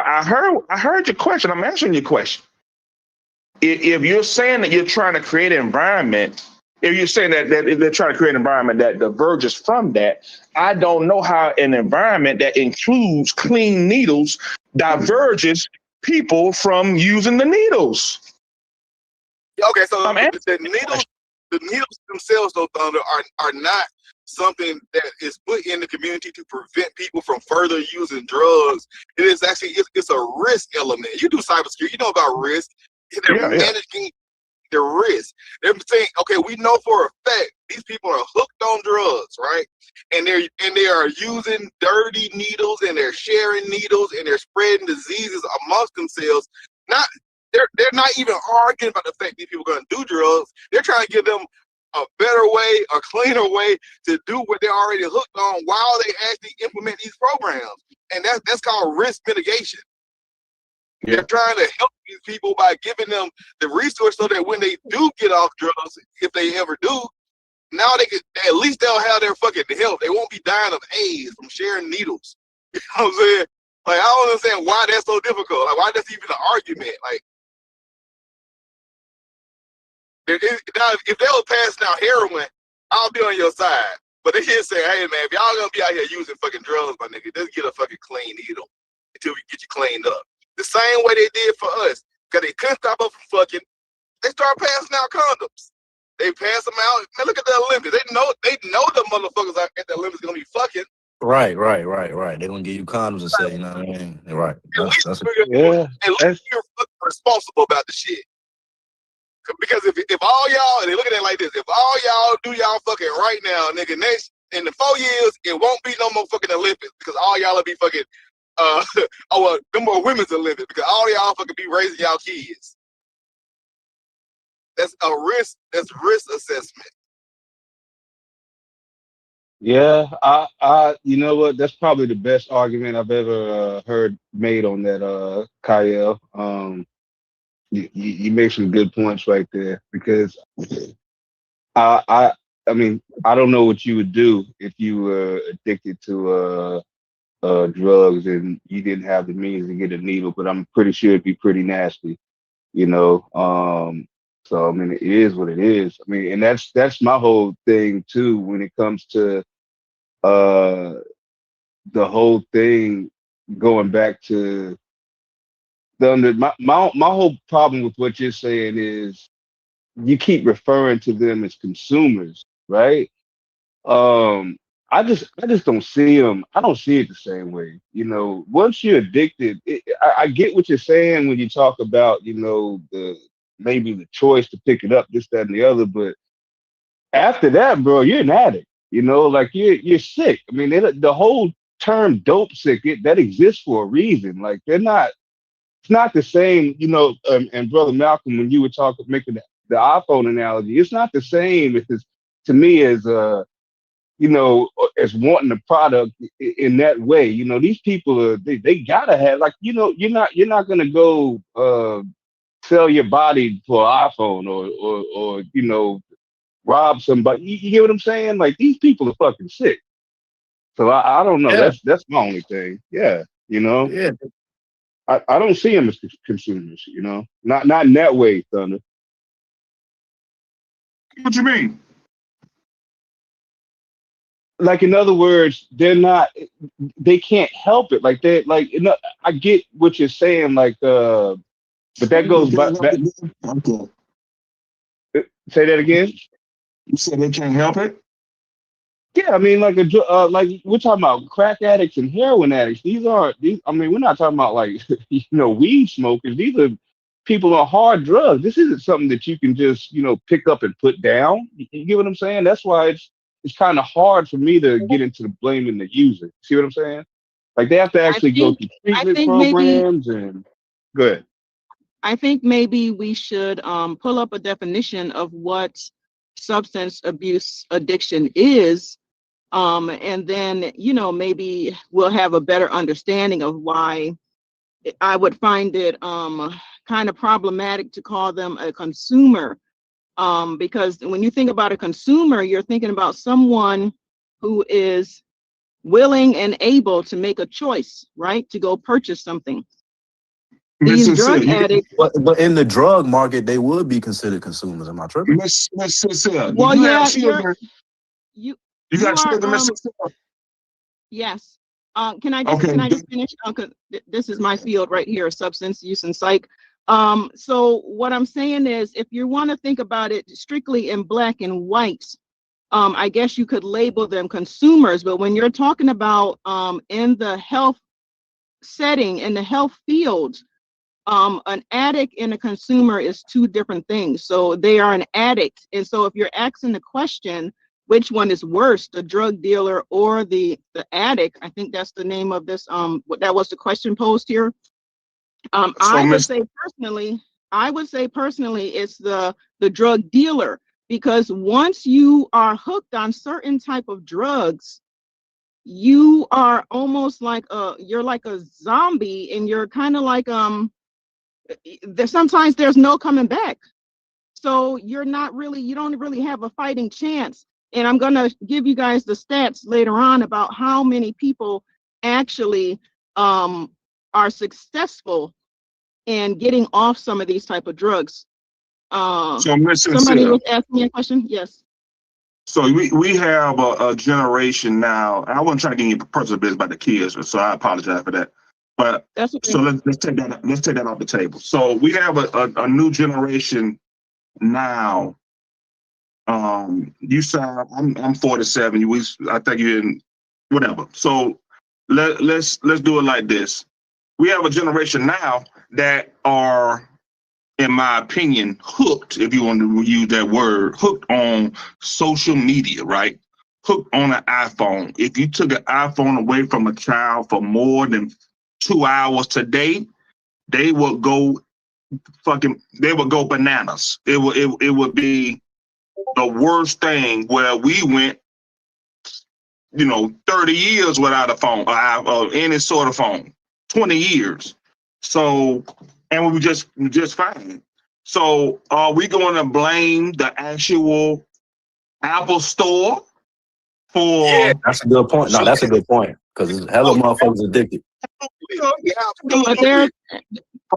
I heard your question. I'm answering your question. If you're saying that you're trying to create an environment, if you're saying that they're trying to create an environment that diverges from that, I don't know how an environment that includes clean needles diverges people from using the needles. Okay, so the needles themselves, though, Thunder, are not something that is put in the community to prevent people from further using drugs. It is actually it's a risk element. You do cybersecurity, you know about risk. They're managing the risk. They're saying, okay, we know for a fact these people are hooked on drugs, right? And they are using dirty needles, and they're sharing needles, and they're spreading diseases amongst themselves. They're not even arguing about the fact these people are going to do drugs. They're trying to give them a better way, a cleaner way to do what they're already hooked on while they actually implement these programs. And that's called risk mitigation. Yeah. They're trying to help these people by giving them the resource so that when they do get off drugs, if they ever do, now they can, at least they'll have their fucking health. They won't be dying of AIDS from sharing needles. You know what I'm saying? Like, I don't understand why that's so difficult. Like, why that's even an argument? Like, if they were passing out heroin, I'll be on your side. But they here saying, hey, man, if y'all gonna be out here using fucking drugs, my nigga, just get a fucking clean needle until we get you cleaned up. The same way they did for us. Because they couldn't stop us from fucking, they started passing out condoms. They pass them out. Man, look at the Olympics. They know the motherfuckers at the Olympics gonna be fucking. Right. They're gonna give you condoms and say, you know what I mean? Right. At least you're responsible about the shit. Because if all y'all, and they look at it like this, if all y'all do y'all fucking right now, nigga, next in the 4 years, it won't be no more fucking Olympics because all y'all will be fucking no more women's Olympics because all y'all fucking be raising y'all kids. That's a risk. That's risk assessment. Yeah, I, you know what? That's probably the best argument I've ever heard made on that, Kyle. You make some good points right there because I mean, I don't know what you would do if you were addicted to drugs and you didn't have the means to get a needle, but I'm pretty sure it'd be pretty nasty, you know. So I mean, it is what it is. I mean, and that's my whole thing too when it comes to the whole thing going back to my whole problem with what you're saying is you keep referring to them as consumers, right? I just don't see them. I don't see it the same way. You know, once you're addicted, I get what you're saying when you talk about, you know, maybe the choice to pick it up, this, that, and the other. But after that, bro, you're an addict. You know, like you're sick. I mean, the whole term "dope sick" that exists for a reason. Like it's not the same. You know, and Brother Malcolm, when you were making the iPhone analogy, it's not the same to me as you know, as wanting the product in that way. You know, these people they gotta have, like, you know, you're not gonna go sell your body for an iPhone or you know, rob somebody. You get what I'm saying? Like, these people are fucking sick. So I don't know. Yeah. That's my only thing. Yeah, you know. Yeah. I don't see them as consumers. You know, not in that way, Thunder. What you mean? Like, in other words, they can't help it. Like, you know, I get what you're saying. Like, but that goes back. Okay. Say that again. You said they can't help it? Yeah, I mean, like like we're talking about crack addicts and heroin addicts. I mean, we're not talking about, like, you know, weed smokers. These are people on hard drugs. This isn't something that you can just, you know, pick up and put down. You get what I'm saying? That's why it's kind of hard for me to get into the blaming the user. See what I'm saying? Like, they have to actually go through treatment programs and good. I think maybe we should pull up a definition of what substance abuse addiction is. And then, you know, maybe we'll have a better understanding of why I would find it kind of problematic to call them a consumer. Because when you think about a consumer, you're thinking about someone who is willing and able to make a choice, right? To go purchase something. These Miss drug Cecilia, addicts. But in the drug market, they would be considered consumers. Am I tripping? Miss Cecilia, do Well, you have yeah, children? you You you got are children, Miss Cecilia? yes. Can I Okay. just finish? 'Cause this is my field right here, substance use and psych. So what I'm saying is, if you want to think about it strictly in black and white, I guess you could label them consumers. But when you're talking about in the health setting, in the health field, an addict and a consumer is two different things. So they are an addict. And so if you're asking the question, which one is worse, the drug dealer or the addict? I think that's the name of this. That was the question posed here. So, I Miss, would say personally, it's the drug dealer, because once you are hooked on certain type of drugs, you are almost like you're like a zombie, and you're kind of like sometimes there's no coming back. So you don't really have a fighting chance. And I'm going to give you guys the stats later on about how many people actually are successful in getting off some of these type of drugs. so Miss Somebody Cecilia, was asking me a question. Yes. so we have a generation now. I wasn't trying to get you personal business about the kids, so I apologize for that. But That's okay. so let's take that off the table. So we have a new generation now. You saw I'm 47. I think you're in whatever. So let's do it like this. We have a generation now that are, in my opinion, hooked, if you want to use that word, hooked on social media, right? Hooked on an iPhone. If you took an iPhone away from a child for more than 2 hours today, they would go bananas. It would be the worst thing, where we went, 30 years without a phone or any sort of phone, 20 years. So, and we were just fine. So, are we going to blame the actual Apple Store for? Yeah, That's a good point. No, that's a good point, because hella motherfuckers addicted. But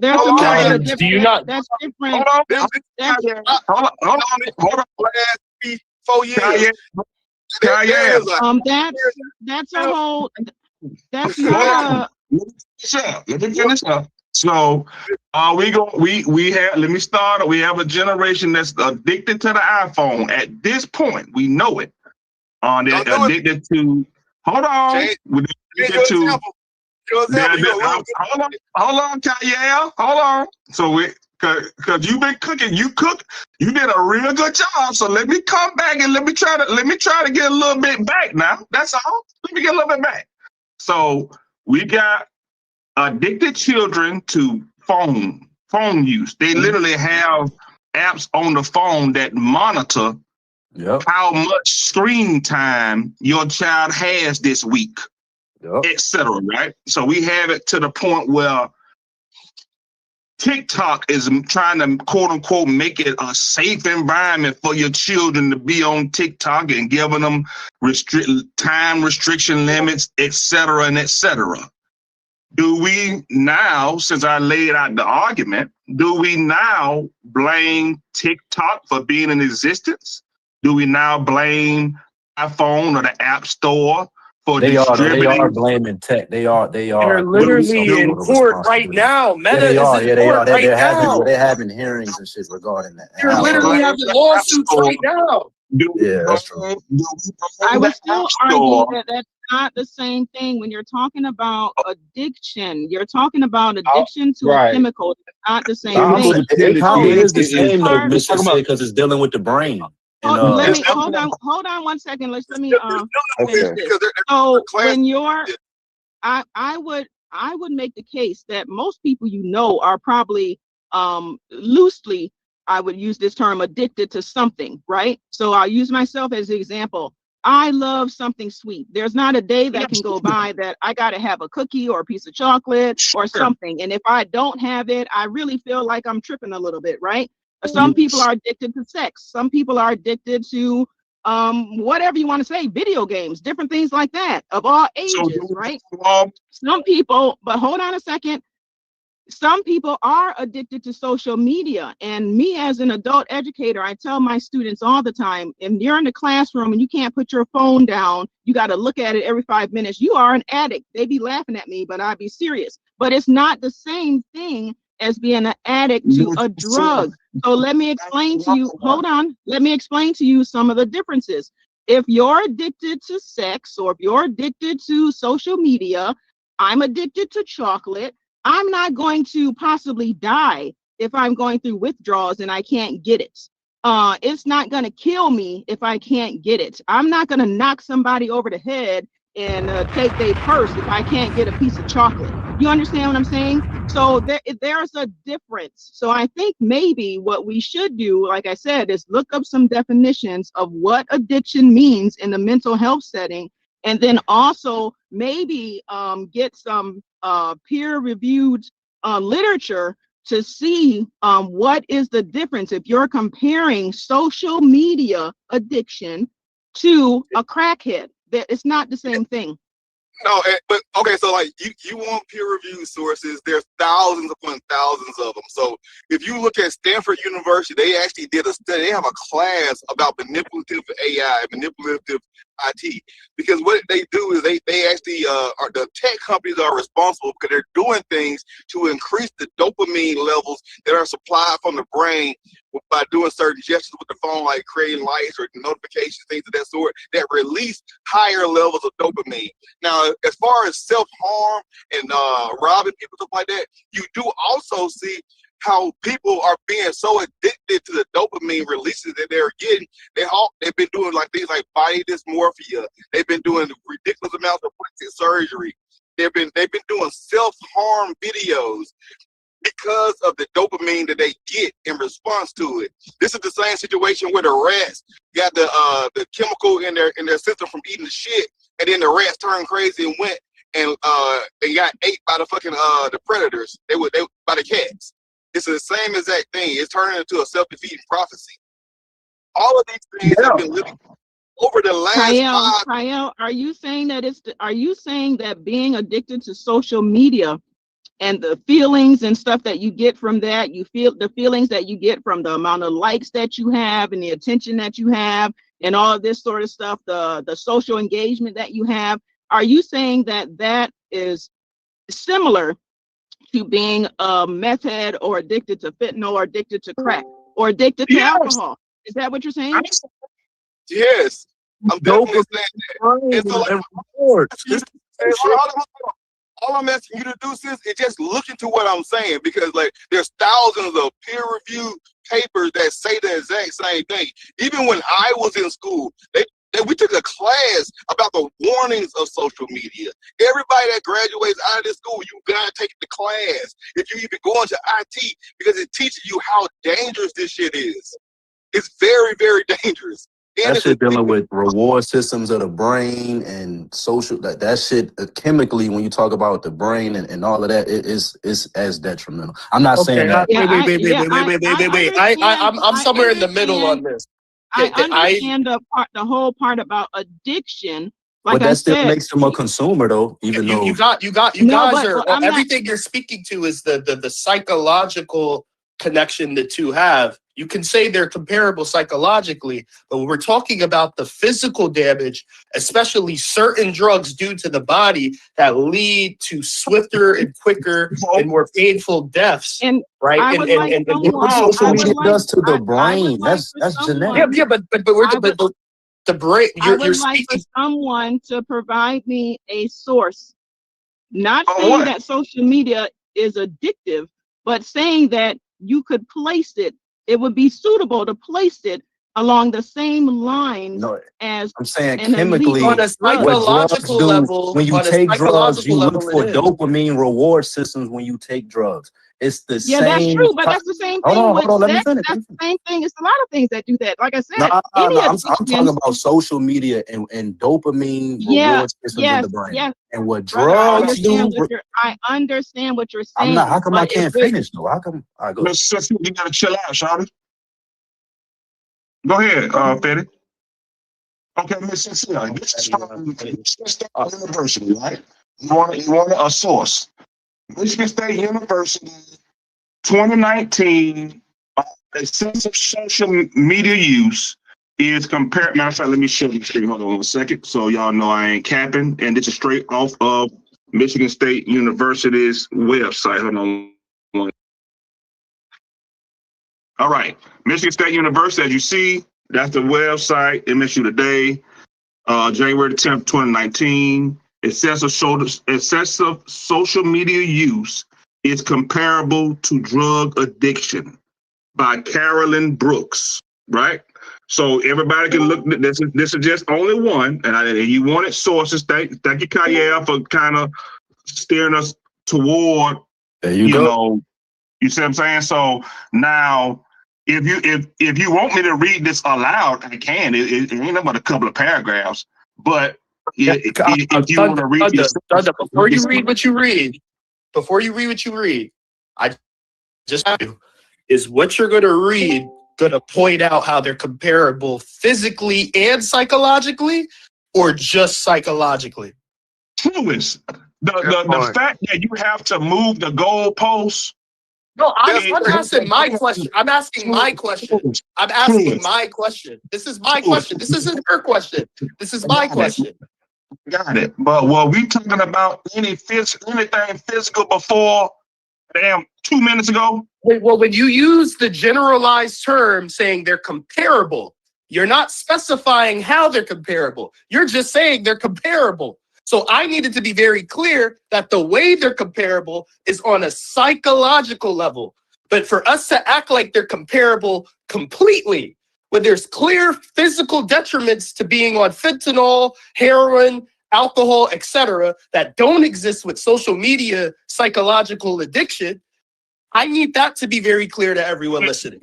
there's a little bit of different. Do you not? That's different. Hold on, hold on. Last 3-4 years. That's a whole. That's Hold not on. Let me finish up. So, we have. Let me start. We have a generation that's addicted to the iPhone. At this point, we know it. They're addicted to. Hold on. We're addicted to. Hold on, Kyle. Hold on. So because you've been cooking, you did a real good job. So let me come back and let me try to get a little bit back now. That's all. Let me get a little bit back. So we got addicted children to phone use. They literally have apps on the phone that monitor how much screen time your child has this week, etc. Right? So we have it to the point where TikTok is trying to, quote unquote, make it a safe environment for your children to be on TikTok, and giving them time restriction limits, etc. and etc. Do we now, since I laid out the argument, do we now blame TikTok for being in existence? Do we now blame iPhone or the App Store for distributing? They are blaming tech. They are. They're literally in court right now. Meta is in court right now. They're having hearings and shit regarding that. They're literally having lawsuits right now. Yeah, that's true. I would still argue that that's not the same thing. When you're talking about addiction, you're talking about addiction to a chemical. It's not the same thing. It probably is the same though, Mr. Say, because it's dealing with the brain. Hold on 1 second. Let me finish this. So when I would make the case that most people are probably loosely, I would use this term, addicted to something, right? So I'll use myself as an example. I love something sweet. There's not a day that can go by that I got to have a cookie or a piece of chocolate or something. And if I don't have it, I really feel like I'm tripping a little bit, right? Some people are addicted to sex. Some people are addicted to whatever you want to say, video games, different things like that, of all ages, right? Some people, but hold on a second. some people are addicted to social media. And me as an adult educator, I tell my students all the time, if you're in the classroom and you can't put your phone down, you got to look at it every 5 minutes, you are an addict. They be laughing at me, but I'd be serious. But it's not the same thing as being an addict to a drug. So let me explain to you, hold on, let me explain to you some of the differences. If you're addicted to sex, or if you're addicted to social media, I'm addicted to chocolate, I'm not going to possibly die if I'm going through withdrawals and I can't get it. It's not going to kill me if I can't get it. I'm not going to knock somebody over the head and take their purse if I can't get a piece of chocolate. You understand what I'm saying? So there's a difference. So I think maybe what we should do, like I said, is look up some definitions of what addiction means in the mental health setting, and then also maybe get some peer-reviewed literature to see what is the difference if you're comparing social media addiction to a crackhead. It's not the same thing. No, but okay, so like you want peer-reviewed sources. There's thousands upon thousands of them. So if you look at Stanford University, they actually did a study. They have a class about manipulative AI, manipulative IT, because what they do is they actually are, the tech companies are responsible because they're doing things to increase the dopamine levels that are supplied from the brain by doing certain gestures with the phone, like creating lights or notifications, things of that sort, that release higher levels of dopamine. Now, as far as self-harm and robbing people, stuff like that, you do also see how people are being so addicted to the dopamine releases that they're getting. They've been doing like things like body dysmorphia. They've been doing ridiculous amounts of plastic surgery. They've been doing self-harm videos because of the dopamine that they get in response to it. This is the same situation where the rats got the chemical in their system from eating the shit, and then the rats turned crazy and went and they got ate by the fucking the predators. They by the cats. It's the same exact thing. It's turning into a self-defeating prophecy. All of these things have been living over the last Kyle, are you saying that being addicted to social media and the feelings and stuff that you get from that, you feel the feelings that you get from the amount of likes that you have and the attention that you have and all of this sort of stuff, the social engagement that you have, are you saying that is similar to being a meth head or addicted to fentanyl or addicted to crack or addicted to alcohol? Is that what you're saying? Yes, I'm definitely saying that. And so, all I'm asking you to do, sis, is just look into what I'm saying, because like there's thousands of peer-reviewed papers that say the exact same thing. Even when I was in school, we took a class about the warnings of social media. Everybody that graduates out of this school, you gotta take the class if you even go into IT, because it teaches you how dangerous this shit is. It's very, very dangerous. That shit dealing with reward systems of the brain and social, that shit chemically, when you talk about the brain and all of that, it is as detrimental. I'm not saying that. Wait. I'm somewhere in the middle on this. I understand the whole part about addiction. Like but that still makes them a consumer, though. Even though you guys are everything you're speaking to is the psychological connection the two have. You can say they're comparable psychologically, but when we're talking about the physical damage, especially certain drugs do to the body that lead to swifter and quicker and more painful deaths, and right? And what social media does to the brain, that's genetic. Yeah, but the brain. You're like for someone to provide me a source, not saying that social media is addictive, but saying that you could place it. It would be suitable to place it along the same lines as I'm saying chemically, on a psychological level. When you take drugs, you look for dopamine reward systems when you take drugs. It's the same. Yeah, that's true, but that's the same thing with sex. That's the same thing. It's a lot of things that do that. Like I said, I'm talking about social media and dopamine reward systems in the brain. Yes. And what drugs do. I understand what you're saying. I'm not. How come I can't finish though? How come I go? You gotta chill out, Shawty. Go ahead, Fetty. Okay, Miss Cecilia, this is from Stanford University, right? You want a source. Michigan State University, 2019, excessive social media use is compared. Matter of fact, let me show you the screen. Hold on a second, so y'all know I ain't capping. And this is straight off of Michigan State University's website. Hold on. All right, Michigan State University, as you see, that's the website. It mentions you today, January 10th, 2019. Excessive social media use is comparable to drug addiction by Carolyn Brooks, right? So everybody can look. This is just only one, and you wanted sources. Thank you, Kaya, for kind of steering us toward. There you go. Know, you see what I'm saying? So now, if you want me to read this aloud, I can. It ain't nothing but a couple of paragraphs, but if you want to read this, before you read what you read, I just have to, is what you're going to read going to point out how they're comparable physically and psychologically, or just psychologically? Truest. The fact that you have to move the goalposts. No, I'm asking my question. I'm asking my question. This is my question. This isn't her question. This is my question. Got it. But were we talking about anything physical before 2 minutes ago? Well, when you use the generalized term saying they're comparable, you're not specifying how they're comparable. You're just saying they're comparable. So I needed to be very clear that the way they're comparable is on a psychological level. But for us to act like they're comparable completely, when there's clear physical detriments to being on fentanyl, heroin, alcohol, etc., that don't exist with social media psychological addiction, I need that to be very clear to everyone listening.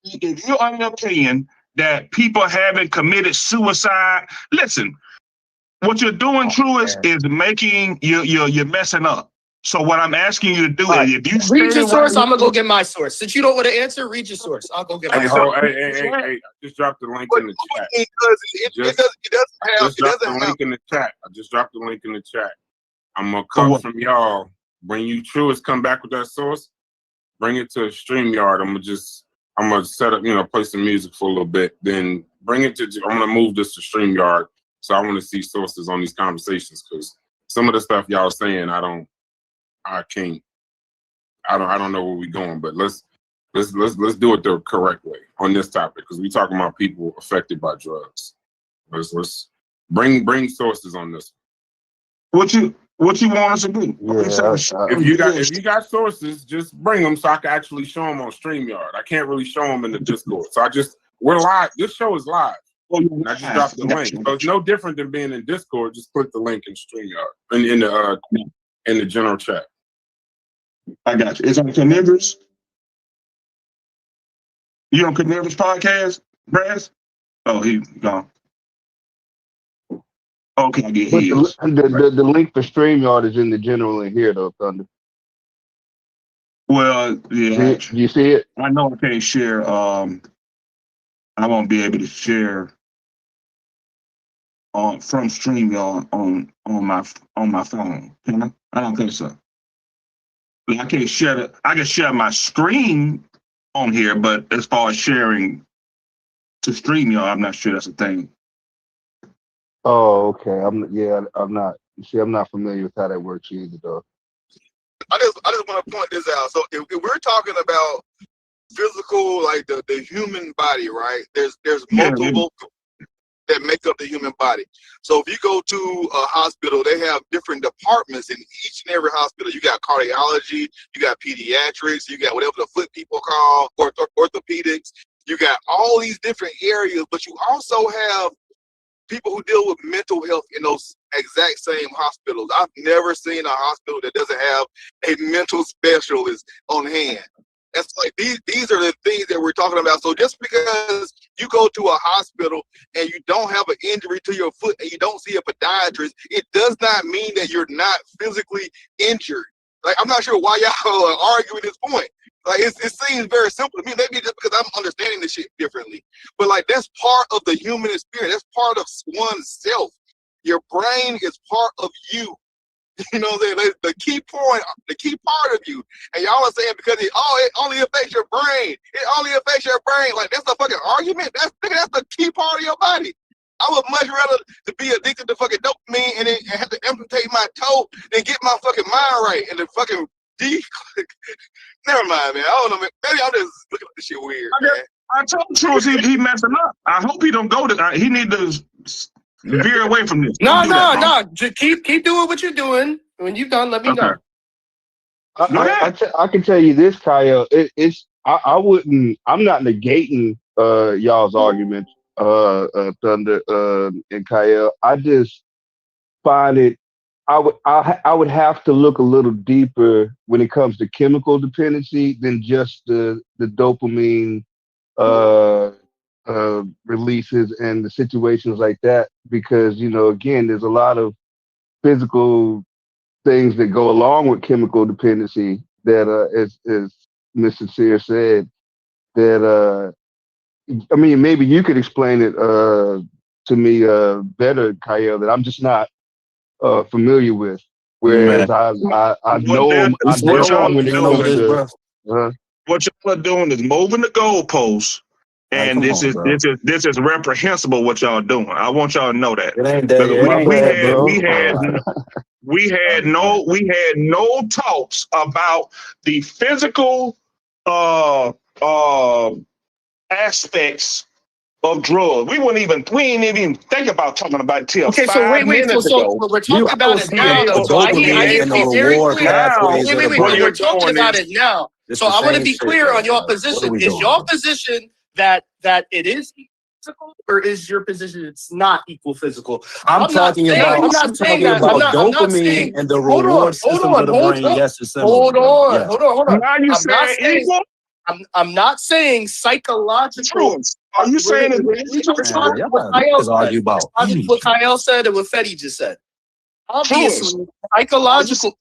If you're on the opinion that people haven't committed suicide, listen. What you're doing, Truist, is making you're messing up. So what I'm asking you to do is, if you read your source, I'm gonna go get my source. Since you don't want to answer, read your source. I'll go get my source. Hey, just drop the link in the chat. I just dropped the link in the chat. I'm gonna cut from y'all. When you Truist come back with that source, bring it to StreamYard. I'm gonna set up, play some music for a little bit. Then I'm gonna move this to StreamYard. So I want to see sources on these conversations, because some of the stuff y'all saying, I don't know where we're going, but let's do it the correct way on this topic, because we talking about people affected by drugs. Let's bring sources on this. What you want us to do? If you got sources, just bring them so I can actually show them on StreamYard. I can't really show them in the Discord, so we're live. This show is live. I just dropped the link. So it's no different than being in Discord. Just click the link in StreamYard in the general chat. I got you. It's on Carnivorous. You on Carnivorous podcast, Brass? Oh, he gone. Okay, I get his. The link for StreamYard is in the general in here, though, Thunder. Well, yeah. Do you see it? I know I can't share. I won't be able to share from StreamYard on my phone. Can I? I don't think so. I can't share it. I can share my screen on here, but as far as sharing to StreamYard, I'm not sure that's a thing. Oh, okay. I'm not. See, I'm not familiar with how that works either, though. I just want to point this out. So if we're talking about physical, like the human body, right? There's multiple that make up the human body. So if you go to a hospital, they have different departments in each and every hospital. You got cardiology, you got pediatrics, you got whatever the foot people call orthopedics. You got all these different areas, but you also have people who deal with mental health in those exact same hospitals. I've never seen a hospital that doesn't have a mental specialist on hand. That's like these are the things that we're talking about. So just because you go to a hospital and you don't have an injury to your foot and you don't see a podiatrist, it does not mean that you're not physically injured. Like, I'm not sure why y'all are arguing this point. Like, it seems very simple to me. Maybe just because I'm understanding this shit differently. But like, that's part of the human experience. That's part of one's self. Your brain is part of you. You know what I'm saying? The key point, the key part of you. And y'all are saying because it only affects your brain. It only affects your brain. Like, that's a fucking argument. That's the key part of your body. I would much rather to be addicted to fucking dopamine and have to amputate my toe than get my fucking mind right and the fucking Never mind, man. I don't know, man. Maybe I'm just looking at this shit weird, man. I told Truth he messing up. I hope he don't go to. He need to veer away from this. No. Just keep doing what you're doing. When you're done, let me know. I can tell you this, Kyle. I wouldn't. I'm not negating y'all's argument, Thunder and Kyle. I just find it. I would have to look a little deeper when it comes to chemical dependency than just the dopamine releases and the situations like that, because again, there's a lot of physical things that go along with chemical dependency that as Ms. Sincere said, that I mean, maybe you could explain it to me better, Kyle, that I'm just not familiar with. Whereas I know them when it comes to what y'all are doing is moving the goalposts, and this is reprehensible what y'all doing. I want y'all to know that. We had no talks about the physical aspects of drugs. We didn't even think about talking about it till 5 minutes ago. We're talking about it now. We're talking about it now. So I want to be clear on your position. Is your position that it is physical, or is your position it's not equal physical? I'm talking about dopamine and the reward systems of the brain. Yes, it's similar. Hold on. Now you saying equal? I'm not saying psychological. Are you saying what Kyle said and what Fetty just said? Obviously, psychological.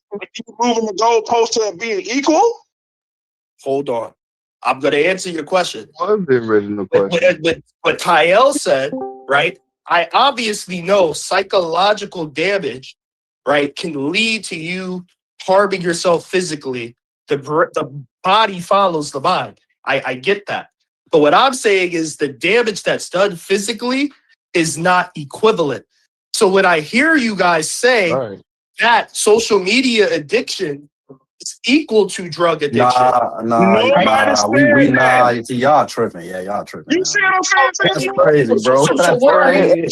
Moving the goalpost to being equal? Hold on. I'm going to answer your question. What was the original question? But what Kyle said, right? I obviously know psychological damage, right, can lead to you harming yourself physically. The body follows the mind. I get that. But what I'm saying is the damage that's done physically is not equivalent. So when I hear you guys say that social media addiction is equal to drug addiction. Y'all tripping. Yeah, y'all tripping. You see what I'm saying? That's crazy, bro. So what are you,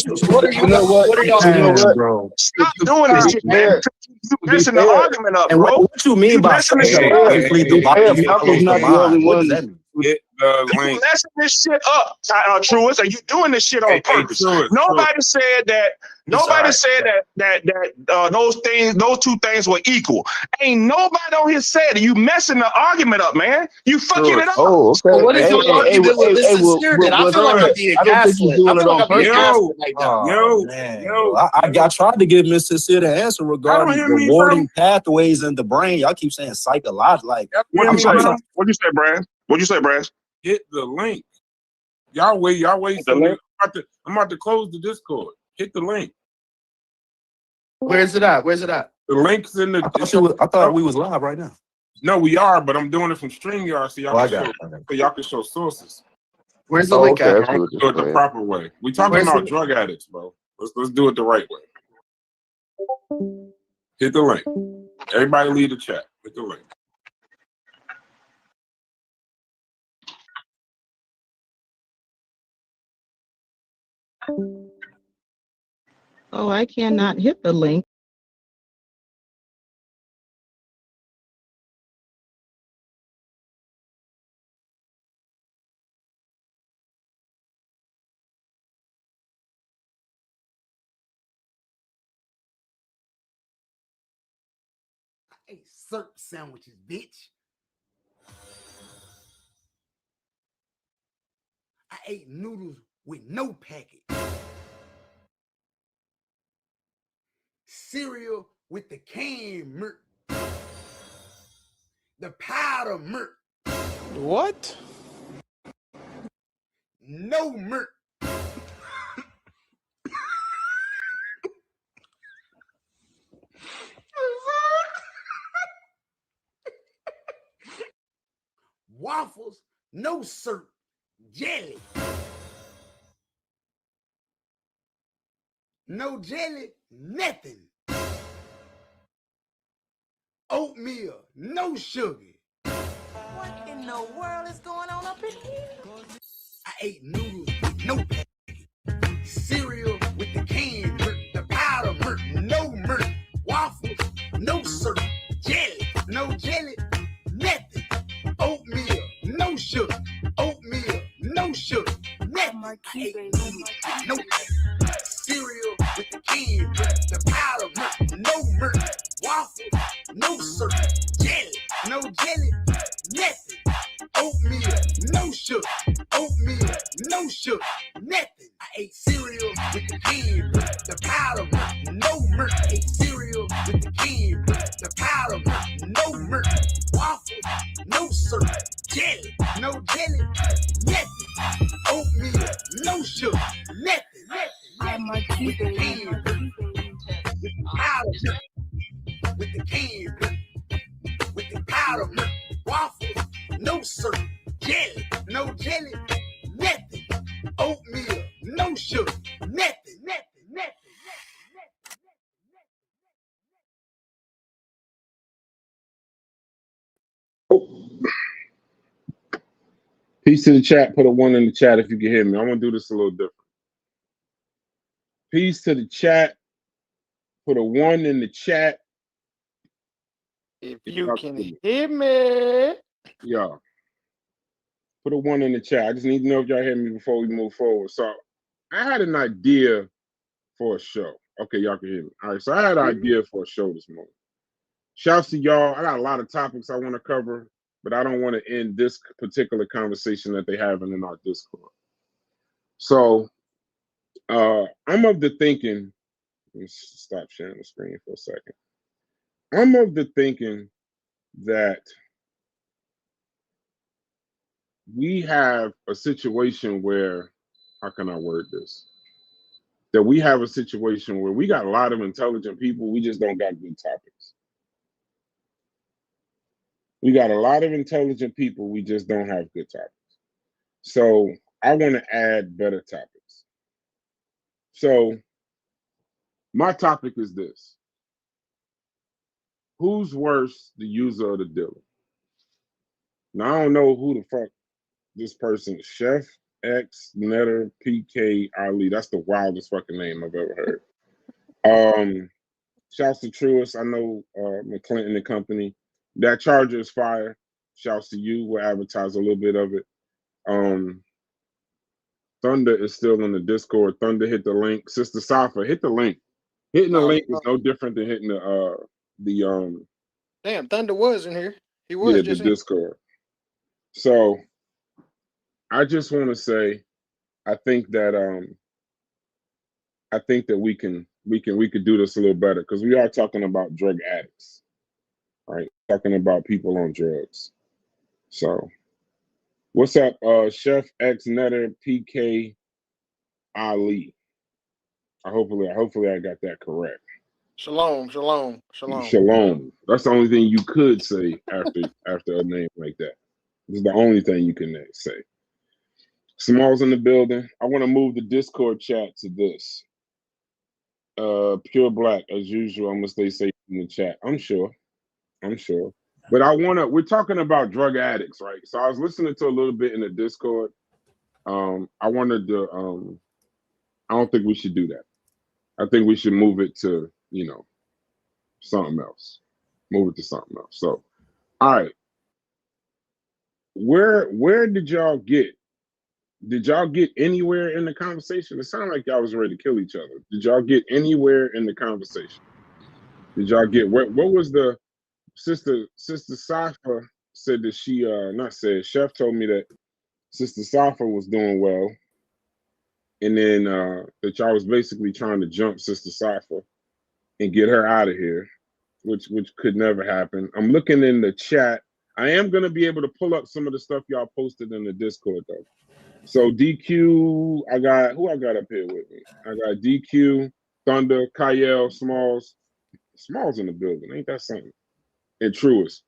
bro? Stop doing this shit, man. You messing the argument up, bro. What you mean by complete the body? Malcolm's not the only one. Get the link. You messing this shit up, Truist, and you doing this shit on purpose. Nobody said that. Nobody said that those two things were equal. Ain't nobody on here said it. You messing the argument up, man. You fucking it up. Oh, okay. So what is your argument with this sincere? I feel like I'm being gaslit. I feel like I'm being gaslit right now. I tried to give Mr. Sincere the answer regarding rewarding pathways in the brain. Y'all keep saying psychological. Like, What'd you say, Brad? What'd you say, Brad? Hit the link. Y'all wait. I'm about to close the Discord. Hit the link. Where's it at? The link's in the. I thought we was live right now. No, we are, but I'm doing it from StreamYard so y'all can show sources. Where's the link at? Do it the proper way. We talking about drug addicts, bro. Let's do it the right way. Hit the link. Everybody leave the chat. Hit the link. Oh, I cannot hit the link. I ate syrup sandwiches, bitch. I ate noodles with no packet. Cereal with the canned milk. The powder milk. What? No milk. waffles, no syrup, jelly. No jelly, nothing. Oatmeal, no sugar. What in the world is going on up in here? I ate noodles with no packet. Cereal with the canned milk, the powder milk, no milk. Waffles, no syrup. Jelly, no jelly, nothing. Oatmeal, no sugar. Oatmeal, no sugar, nothing. I ate noodles with no packet. Cereal with the canned milk, the powder milk, no milk. Waffles, no syrup. Jelly, no jelly, nothing. Oatmeal, no sugar. Oatmeal, no sugar, nothing. I ate cereal with the canned milk, the powder milk, no milk. I ate cereal with the canned milk, the powder milk, no milk. Waffles, no syrup. Jelly, no jelly, nothing. Oatmeal, no sugar, nothing. I'm a With the canned milk, with the powder milk, with the canned milk, with the powder milk. Waffles, no syrup. Jelly, no jelly, nothing. Oatmeal, no sugar, nothing. Peace to the chat. Put a 1 in the chat if you can hear me. I'm gonna do this a little different. Peace to the chat. Put a 1 in the chat. If you can hear me. Yeah. Put a 1 in the chat. I just need to know if y'all hear me before we move forward. So I had an idea for a show. Okay, y'all can hear me. All right, so I had an idea for a show this morning. Shouts to y'all. I got a lot of topics I want to cover, but I don't want to end this particular conversation that they having in our Discord. So I'm of the thinking, let's stop sharing the screen for a second. I'm of the thinking that we have a situation where, how can I word this? That we have a situation where we got a lot of intelligent people, we just don't got good topics. We got a lot of intelligent people, we just don't have good topics. So I want to add better topics. So my topic is this. Who's worse, the user or the dealer? Now I don't know who the fuck this person is. Chef X Netter PK Ali. That's the wildest fucking name I've ever heard. Shouts to Truist. I know McClinton and company. That charger is fire. Shouts to you. We'll advertise a little bit of it. Thunder is still in the Discord. Thunder, hit the link. Sister Safa, hit the link. Hitting the link is no different than hitting the Damn, Thunder was in here. He was the Discord. So I just want to say, I think that we can do this a little better because we are talking about drug addicts, right? Talking about people on drugs. So what's up, Chef X Netter PK Ali? Hopefully I got that correct. Shalom. That's the only thing you could say after a name like that. This is the only thing you can say. Small's in the building. I want to move the Discord chat to this. Pure Black, as usual. I'm gonna stay safe in the chat. I'm sure. But we're talking about drug addicts, right? So I was listening to a little bit in the Discord. I wanted to I don't think we should do that. I think we should move it to, something else. Move it to something else. So, all right. Where did y'all get? Did y'all get anywhere in the conversation? It sounded like y'all was ready to kill each other. Did y'all get anywhere in the conversation? Did y'all get what was the sister Safa said that she not said, Chef told me that Sister Safa was doing well. And then that y'all was basically trying to jump Sister Safa and get her out of here, which could never happen. I'm looking in the chat. I am gonna be able to pull up some of the stuff y'all posted in the Discord though. So DQ, I got up here with me. I got DQ, Thunder, Kyle, Smalls in the building. Ain't that something? And Truist.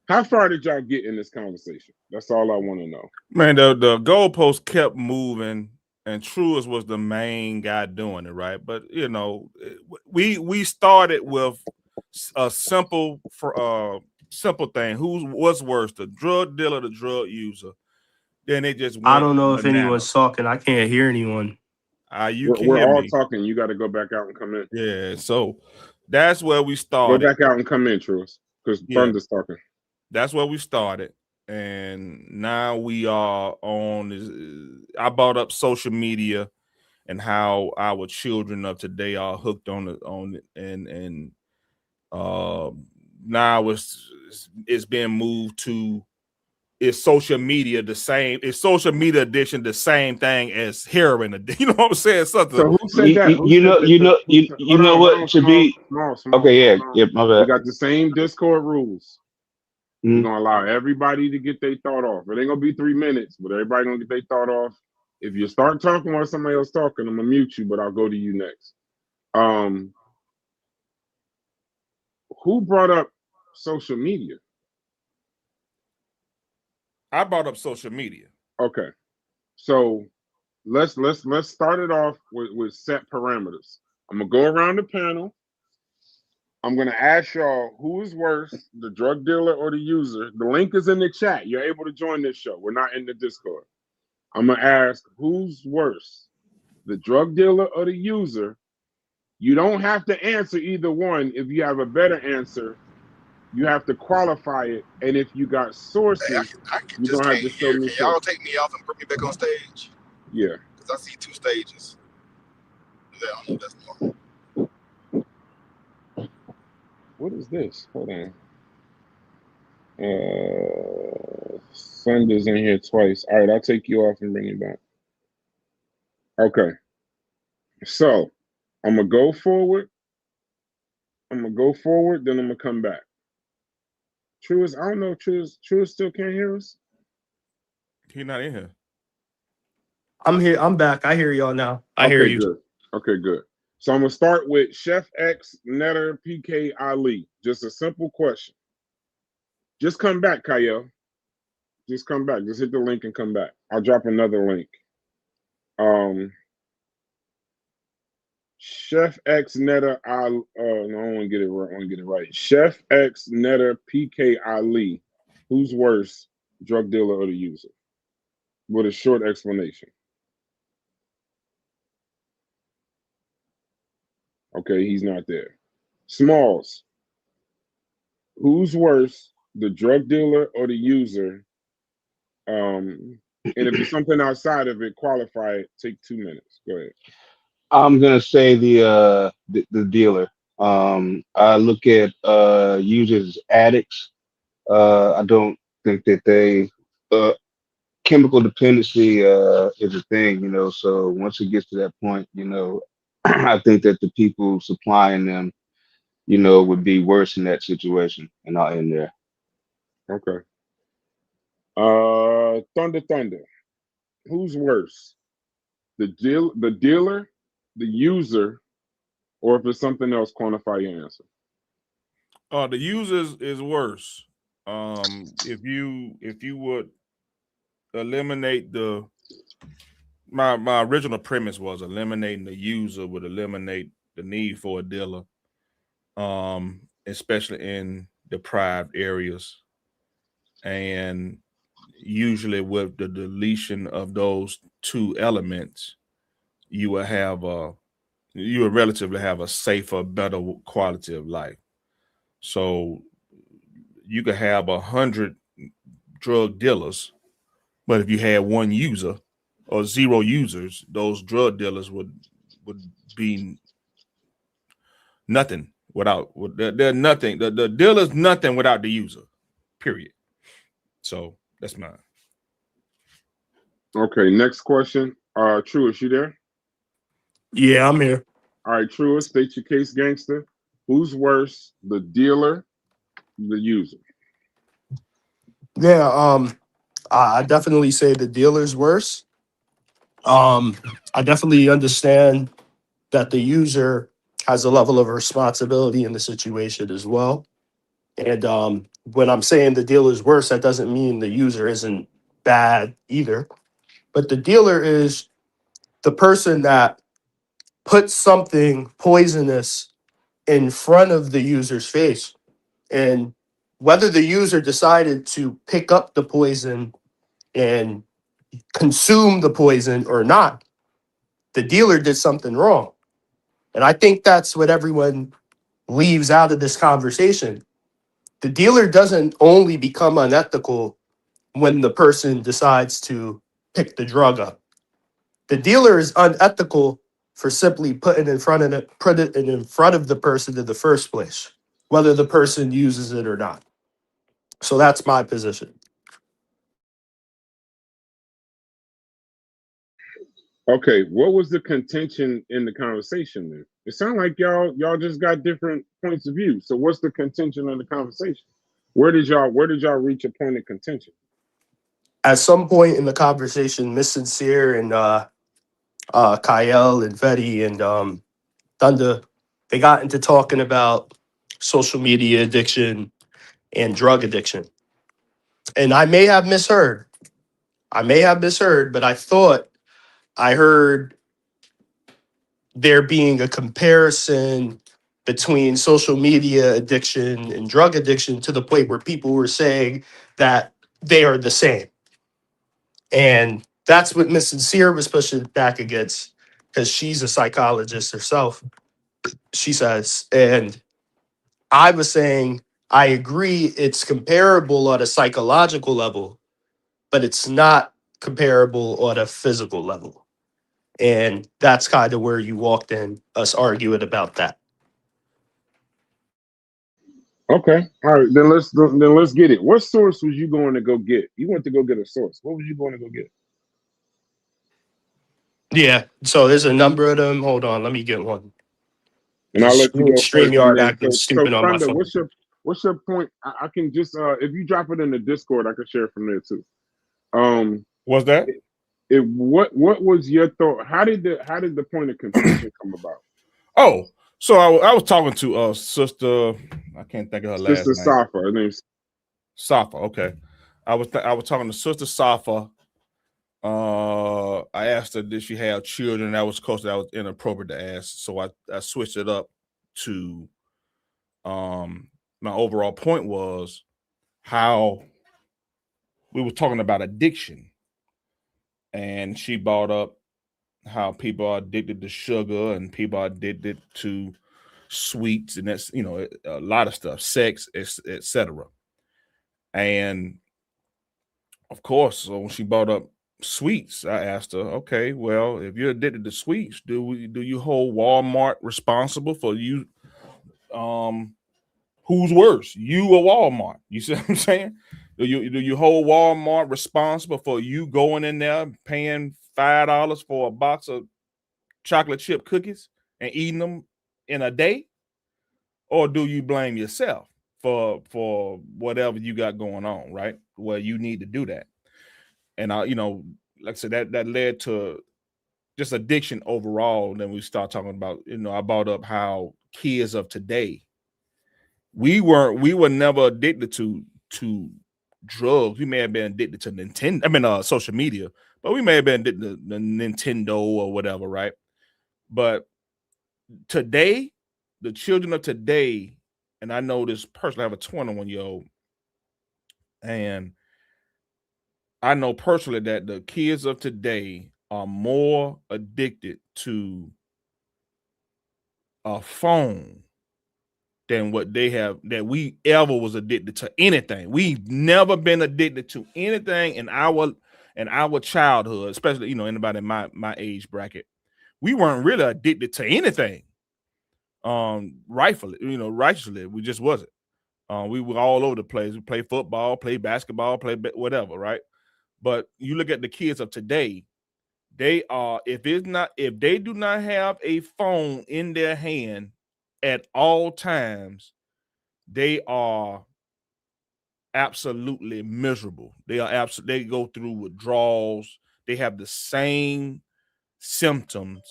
How far did y'all get in this conversation? That's all I want to know. Man, the goalpost kept moving, and Truist was the main guy doing it, right? But you know, we started with a simple thing. What's worse, the drug dealer, the drug user? Then it just went. I don't know if bananas. anyone's talking. I can't hear anyone. We're all talking. You got to go back out and come in. Yeah, so that's where we started. Go back out and come in, Truist, because Thunder's talking. That's where we started, and now we are on. I brought up social media and how our children of today are hooked on it, and now it's being moved to. Is social media the same? Is social media addiction the same thing as heroin addiction? You know what I'm saying? Something. So who said that? You know what should be okay. Yeah, my bad. We got the same Discord rules. We're gonna allow everybody to get their thought off. It ain't gonna be 3 minutes, but everybody gonna get their thought off. If you start talking while somebody else talking, I'm gonna mute you, but I'll go to you next. Who brought up social media? I brought up social media. Okay, so let's start it off with set parameters. I'm gonna go around the panel. I'm gonna ask y'all who is worse, the drug dealer or the user. The link is in the chat. You're able to join this show. We're not in the Discord. I'm gonna ask who's worse, the drug dealer or the user. You don't have to answer either one. If you have a better answer, you have to qualify it, and if you got sources, you're gonna have to show me. Can y'all take me off and put me back on stage? Yeah. Because I see 2 stages. I don't know if that's normal. What is this? Hold on. Sunday's in here twice. All right, I'll take you off and bring you back. Okay. So I'm gonna go forward. Then I'm gonna come back. Truist, I don't know. Truist still can't hear us. He's not in here. I'm here. I'm back. I hear y'all now. I hear you. Good. Okay, good. So I'm gonna start with Chef X, Netter, PK, Ali. Just a simple question. Just come back, Kyle. Just come back. Just hit the link and come back. I'll drop another link. Chef X, Netter, no, I don't want to get it right. I want to get it right. Chef X, Netter, PK, Ali. Who's worse, drug dealer or the user? With a short explanation. Okay, he's not there. Smalls. Who's worse, the drug dealer or the user? And if it's something outside of it, qualify it. Take 2 minutes. Go ahead. I'm gonna say the dealer. I look at users as addicts. I don't think that they chemical dependency is a thing, you know. So once it gets to that point, you know, I think that the people supplying them, you know, would be worse in that situation, and I'll end there. Okay. Thunder. Who's worse? The dealer, the user, or if it's something else, quantify your answer. The users is worse. If you would eliminate my original premise was eliminating the user would eliminate the need for a dealer, especially in deprived areas. And usually with the deletion of those 2 elements, you will relatively have a safer, better quality of life. So you could have 100 drug dealers, but if you had 1 user or 0 users, those drug dealers would be nothing without. They're nothing. The dealer's nothing without the user. Period. So that's mine. Okay, next question. Truist, you there? Yeah, I'm here. All right, Truist, state your case, gangster. Who's worse, the dealer, the user? Yeah, I definitely say the dealer's worse. I definitely understand that the user has a level of responsibility in the situation as well. And when I'm saying the dealer's worse, that doesn't mean the user isn't bad either. But the dealer is the person that puts something poisonous in front of the user's face. And whether the user decided to pick up the poison and consume the poison or not, the dealer did something wrong. And I think that's what everyone leaves out of this conversation. The dealer doesn't only become unethical when the person decides to pick the drug up. The dealer is unethical for simply put it in front of the person in the first place, whether the person uses it or not. So that's my position. Okay, what was the contention in the conversation then? It sounds like y'all just got different points of view. So what's the contention of the conversation? Where did y'all reach a point of contention? At some point in the conversation, Miss Sincere and Kyle and Vetty and Thunder, they got into talking about social media addiction and drug addiction. And I may have misheard. But I thought I heard there being a comparison between social media addiction and drug addiction to the point where people were saying that they are the same. And that's what Miss Sincere was pushing back against because she's a psychologist herself, she says. And I was saying, I agree it's comparable on a psychological level, but it's not comparable on a physical level. And that's kind of where you walked in, us arguing about that. Okay, all right. Then let's get it. What source was you going to go get? You went to go get a source. What was you going to go get? Yeah, so there's a number of them. Hold on, let me get one. And I'll let you go first. And StreamYard then acting so stupid on my Thunder, phone. what's your point? I can just if you drop it in the Discord, I can share it from there too. What's that? What was your thought? How did the point of contention come about? Oh, so I was talking to sister. I can't think of her last name. Sister Safa. Her name's Safa. Okay, I was talking to Sister Safa. I asked her, did she have children? That was close. That was inappropriate to ask, so I switched it up to my overall point was how we were talking about addiction, and she brought up how people are addicted to sugar and people are addicted to sweets, and that's a lot of stuff, sex, etc. And of course, so when she brought up sweets, I asked her, okay, well, if you're addicted to sweets, do you hold Walmart responsible for you? Who's worse, you or Walmart? You see what I'm saying? Do you hold Walmart responsible for you going in there paying $5 for a box of chocolate chip cookies and eating them in a day? Or do you blame yourself for whatever you got going on, right? Well, you need to do that. And like I said, that led to just addiction overall. And then we start talking about, I brought up how kids of today, we were never addicted to drugs. We may have been addicted to Nintendo, social media, but we may have been addicted to the Nintendo or whatever, right? But today, the children of today, and I know this personally, I have a 21-year-old, and I know personally that the kids of today are more addicted to a phone than what that we ever was addicted to anything. We've never been addicted to anything in our childhood, especially anybody in my age bracket. We weren't really addicted to anything. Righteously, we just wasn't. We were all over the place. We play football, play basketball, play whatever, right? But you look at the kids of today, they are, if they do not have a phone in their hand at all times, they are absolutely miserable. They go through withdrawals. They have the same symptoms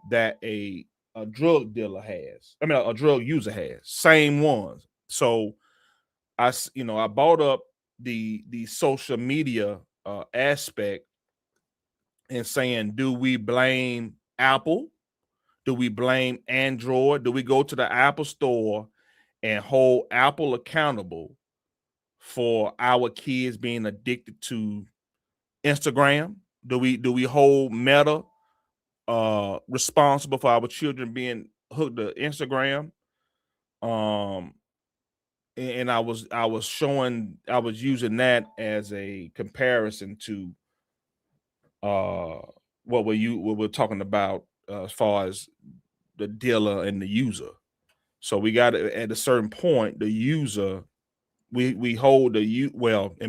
that a drug dealer has. A drug user has. Same ones. So I brought up the social media aspect and saying, do we blame Apple? Do we blame Android? Do we go to the Apple store and hold Apple accountable for our kids being addicted to Instagram? Do we hold Meta responsible for our children being hooked to Instagram? And I was using that as a comparison to what we're talking about as far as the dealer and the user. So we got at a certain point, the user, we hold in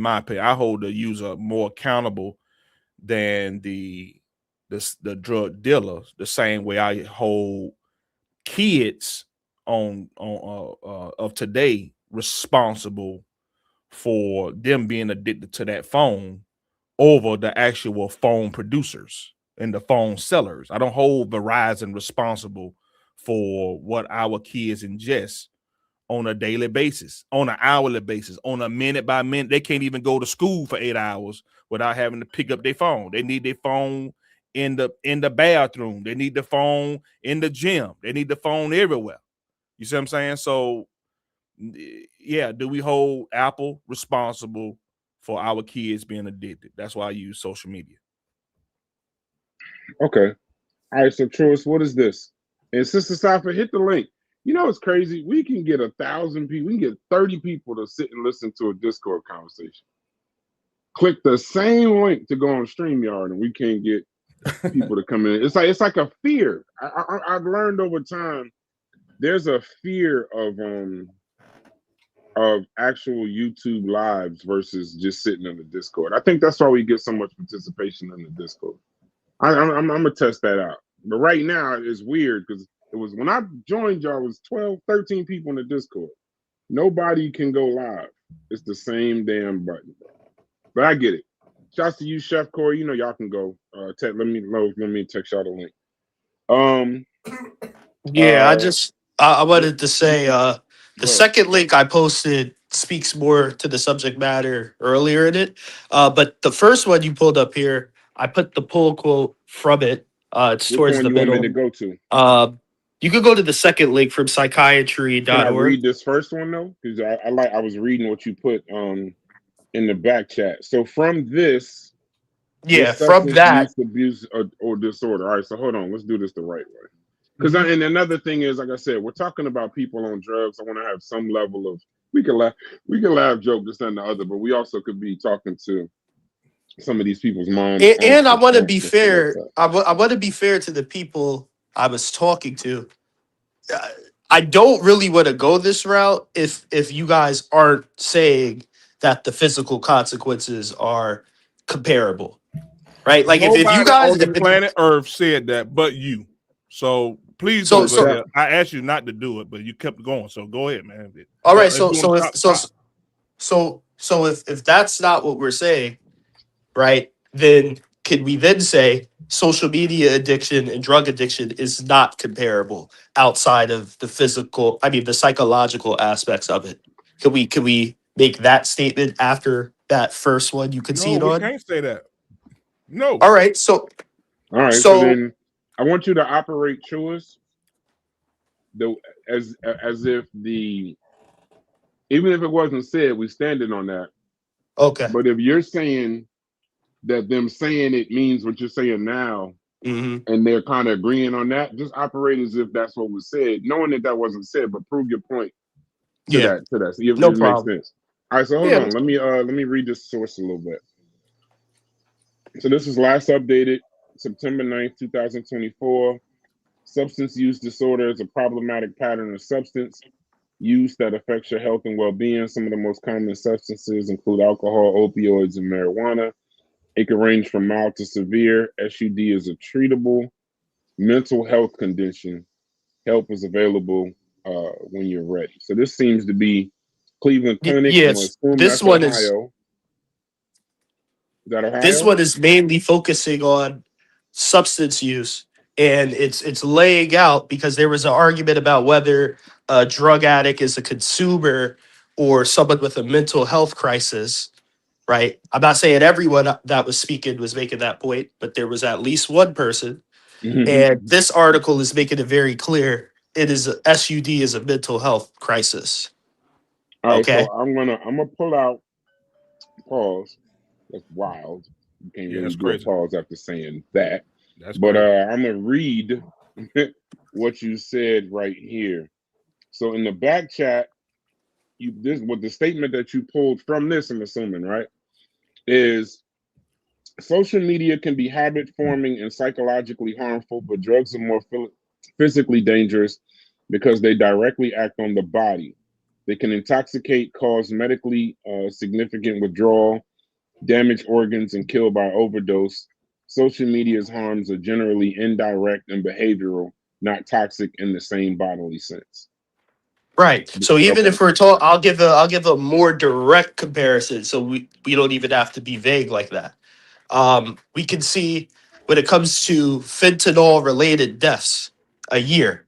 my opinion, I hold the user more accountable than the drug dealer, the same way I hold kids of today responsible for them being addicted to that phone over the actual phone producers and the phone sellers. I don't hold Verizon responsible for what our kids ingest on a daily basis, on an hourly basis, on a minute by minute. They can't even go to school for 8 hours without having to pick up their phone. They need their phone in the bathroom. They need the phone in the gym. They need the phone everywhere. You see what I'm saying? So yeah, do we hold Apple responsible for our kids being addicted? That's why I use social media. Okay. All right. So, Truist, what is this? And Sister Safa, hit the link. You know, it's crazy. We can get 1,000 people. We can get 30 people to sit and listen to a Discord conversation. Click the same link to go on StreamYard, and we can't get people to come in. It's like a fear. I've learned over time. There's a fear of actual YouTube lives versus just sitting in the Discord. I think that's why we get so much participation in the Discord. I'm gonna test that out. But right now it's weird because it was when I joined y'all, it was 12, 13 people in the Discord. Nobody can go live. It's the same damn button. But I get it. Shouts to you, Chef Corey. You know y'all can go. Let me text y'all the link. I wanted to say the second link I posted speaks more to the subject matter earlier in it. But the first one you pulled up here, I put the pull quote from it. It's Which towards one the you middle. want me to go to? You could go to the second link from psychiatry.org. Can I read this first one though? Because I was reading what you put in the back chat. So from this, from that, use, abuse, or disorder. All right, so hold on. Let's do this the right way. Because and another thing is, like I said, we're talking about people on drugs. I want to have some level of we can laugh, joke this and the other, but we also could be talking to some of these people's moms. And I want to be fair. I want to be fair to the people I was talking to. I don't really want to go this route if you guys aren't saying that the physical consequences are comparable, right? Like if you guys on the planet Earth said that, but you. So please don't go there. I asked you not to do it, but you kept going. So go ahead, man. All right. So if that's not what we're saying, right? Then could we then say social media addiction and drug addiction is not comparable outside of the the psychological aspects of it? Could we make that statement after that first one you concede on? No, we can't say that. No. All right. So then I want you to operate Truist as if even if it wasn't said, we standing on that. Okay. But if you're saying that them saying it means what you're saying now, and they're kind of agreeing on that, just operate as if that's what was said, knowing that wasn't said, but prove your point to that. See if it makes sense. All right, so hold on. Let me read this source a little bit. So this was last updated September 9th, 2024. Substance use disorder is a problematic pattern of substance use that affects your health and well-being. Some of the most common substances include alcohol, opioids, and marijuana. It can range from mild to severe. SUD is a treatable mental health condition. Help is available when you're ready. So this seems to be Cleveland Clinic. Yes, this one Ohio. is. Is that Ohio? This one is mainly focusing on substance use, and it's laying out because there was an argument about whether a drug addict is a consumer or someone with a mental health crisis, right? I'm not saying everyone that was speaking was making that point, but there was at least one person. And this article is making it very clear it is SUD is a mental health crisis. All right, Okay. so I'm gonna pull out pause. That's wild. You can't Yeah, really that's do a crazy. pause after saying that. That's But crazy. I'm gonna read what you said right here. So in the back chat, this what the statement that you pulled from this, I'm assuming, right? Is social media can be habit forming and psychologically harmful, but drugs are more physically dangerous because they directly act on the body. They can intoxicate, cause medically significant withdrawal, damage organs, and kill by overdose. Social media's harms are generally indirect and behavioral, not toxic in the same bodily sense. Right. So even Okay. if we're talking, I'll give a more direct comparison. So we don't even have to be vague like that. We can see when it comes to fentanyl related deaths a year,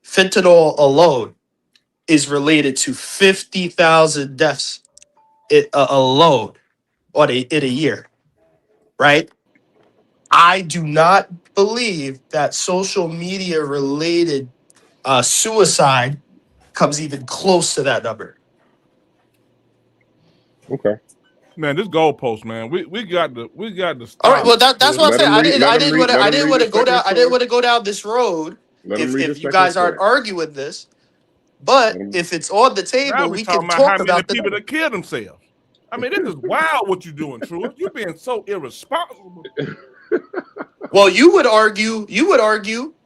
fentanyl alone is related to 50,000 deaths alone in a year, right? I do not believe that social media related suicide comes even close to that number. Okay. Man, this goalpost, man. We got to stop. All right, well that's what I'm saying. I didn't want to go down this road if you guys aren't arguing this. But if it's on the Now table, we're we talking can about how talk many about people the. that kill themselves. I mean, this is wild what you're doing, Truth. You're being so irresponsible. Well, you would argue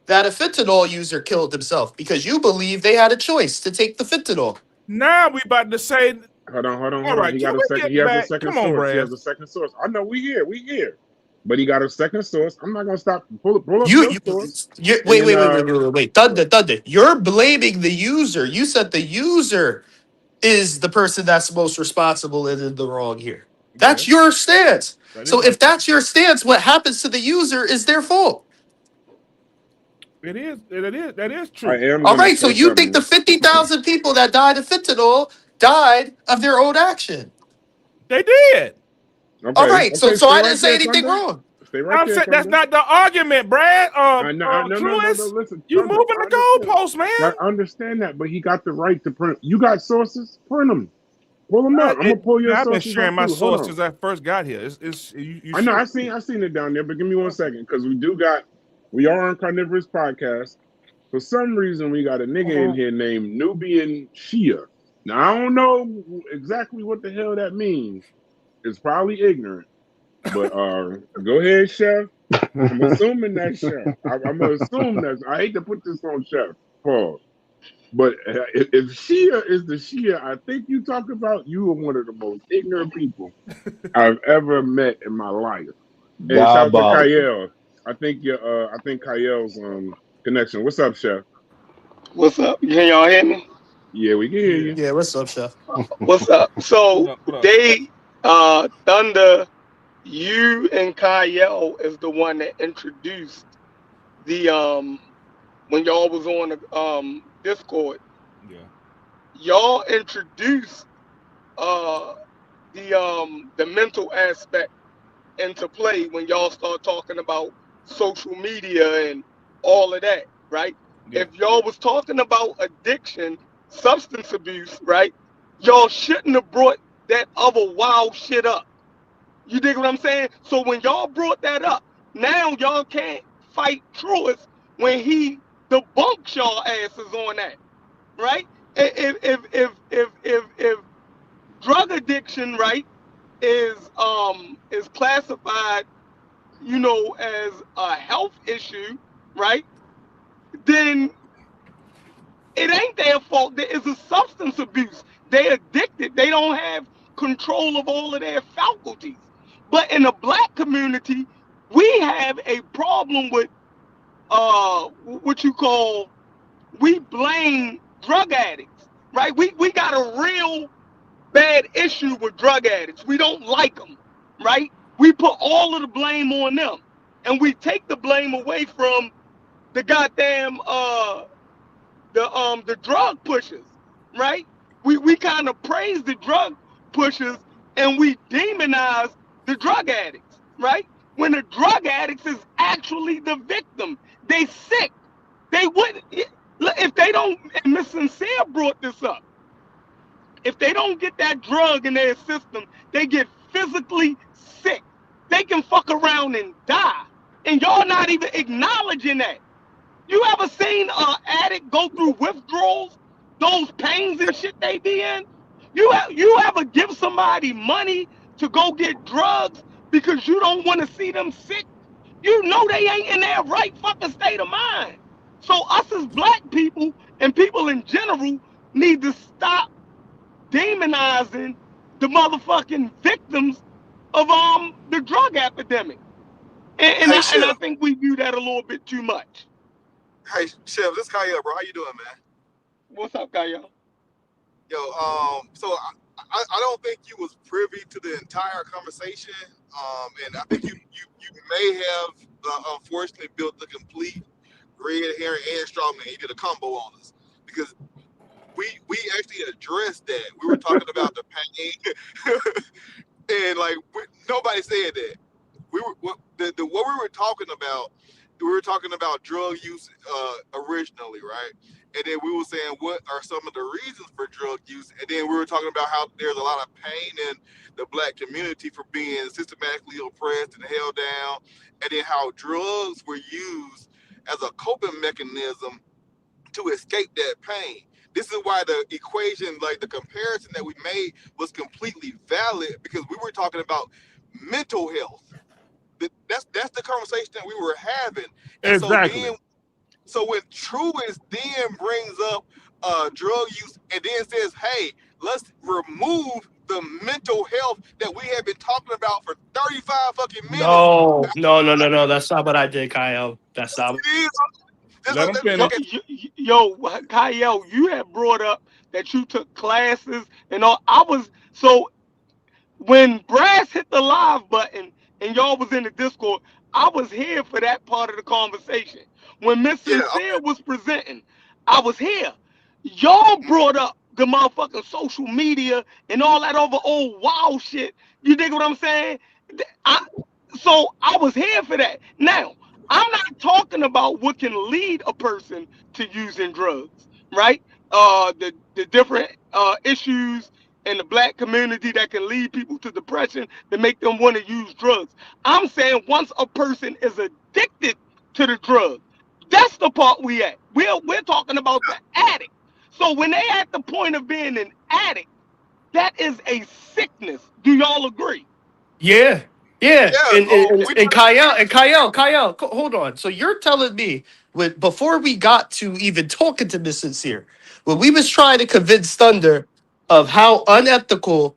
that a fentanyl user killed himself because you believe they had a choice to take the fentanyl. Now we about to say, hold on. All right, He can got a we second. get He has a back? second Come on, source. He Brad. has a second source. I know we here. But he got a second source. I'm not gonna stop. Pull up You your source. wait. Thunder. You're blaming the user. You said the user is the person that's most responsible and in the wrong here. That's your stance. So if that's your stance, what happens to the user is their fault. It is. That is true. I am All gonna right. So say you think the something. 50,000 people that died of fentanyl died of their own action? They did. All right. So Stay I right didn't say there, anything Thunder. wrong. Stay right I'm there, saying that's Thunder. not the argument, Brad. No. Truist, Listen, you Thunder, moving I the understand. goalposts, man. I understand that, but he got the right to print. You got sources? Print them. Pull them up. I'm gonna pull your I've been sources sharing up my too. Hold source on. since I first got here. You I know. should. I seen it down there. But give me 1 second, because we are on Carnivorous Podcast. For some reason, we got a nigga in here named Nubian Shia. Now I don't know exactly what the hell that means. It's probably ignorant. But go ahead, Chef. I'm assuming that's Chef. I'm gonna assume that. I hate to put this on Chef. Pause. But if Shia is the Shia I think you talk about, you are one of the most ignorant people I've ever met in my life. Hey, shout out to Kyle. I think Kyle's connection. What's up, Chef? What's up? Can y'all hear me? Yeah, we can hear you. Yeah, what's up, Chef? What's up? So What up? they Thunder, you and Kyle is the one that introduced the when y'all was on the Discord. Yeah. Y'all introduced the mental aspect into play when y'all start talking about social media and all of that, right? Yeah. If y'all was talking about addiction, substance abuse, right? Y'all shouldn't have brought that other wild shit up. You dig what I'm saying? So when y'all brought that up, now y'all can't fight Truist when he debunks y'all asses on that, right? If drug addiction, right, is classified, as a health issue, right? Then it ain't their fault. There is a substance abuse. They addicted. They don't have control of all of their faculties. But in the black community, we have a problem with what you call, we blame drug addicts, right? We got a real bad issue with drug addicts. We don't like them, right? We put all of the blame on them, and we take the blame away from the goddamn the drug pushers, right? we kind of praise the drug pushers and we demonize the drug addicts, right? When the drug addicts is actually the victim. They sick. They wouldn't, if they don't, and Miss Sincere brought this up, if they don't get that drug in their system, they get physically sick. They can fuck around and die. And y'all not even acknowledging that. You ever seen an addict go through withdrawals? Those pains and shit they be in? You ever give somebody money to go get drugs because you don't want to see them sick? You know they ain't in their right fucking state of mind. So us as black people and people in general need to stop demonizing the motherfucking victims of the drug epidemic. And I think we view that a little bit too much. Hey, Chef, this Kyle, bro. How you doing, man? What's up, Kyle? Yo, so I don't think you was privy to the entire conversation, and I think you may have unfortunately built the complete red herring and straw man. You did a combo on us because we actually addressed that. We were talking about the pain, and like nobody said that. What we were talking about. We were talking about drug use originally, right? And then we were saying what are some of the reasons for drug use, and then we were talking about how there's a lot of pain in the black community for being systematically oppressed and held down, and then how drugs were used as a coping mechanism to escape that pain. This is why the equation, like the comparison that we made, was completely valid, because we were talking about mental health. That's the conversation that we were having. And exactly. So when Truist then brings up drug use and then says, hey, let's remove the mental health that we have been talking about for 35 fucking minutes. No. That's not what I did, Kyle. That's not what Let him finish. Yo, Kyle, you had brought up that you took classes and all. When Brass hit the live button and y'all was in the Discord, I was here for that part of the conversation. When Miss Sincere was presenting, I was here. Y'all brought up the motherfucking social media and all that other old wild shit. You dig what I'm saying? So I was here for that. Now, I'm not talking about what can lead a person to using drugs, right? The different issues in the black community that can lead people to depression to make them want to use drugs. I'm saying once a person is addicted to the drug, that's the part we at. We're talking about the addict. So when they at the point of being an addict, that is a sickness. Do y'all agree? Yeah. And Kyle, hold on. So you're telling me before we got to even talking to Miss Sincere, when we was trying to convince Thunder of how unethical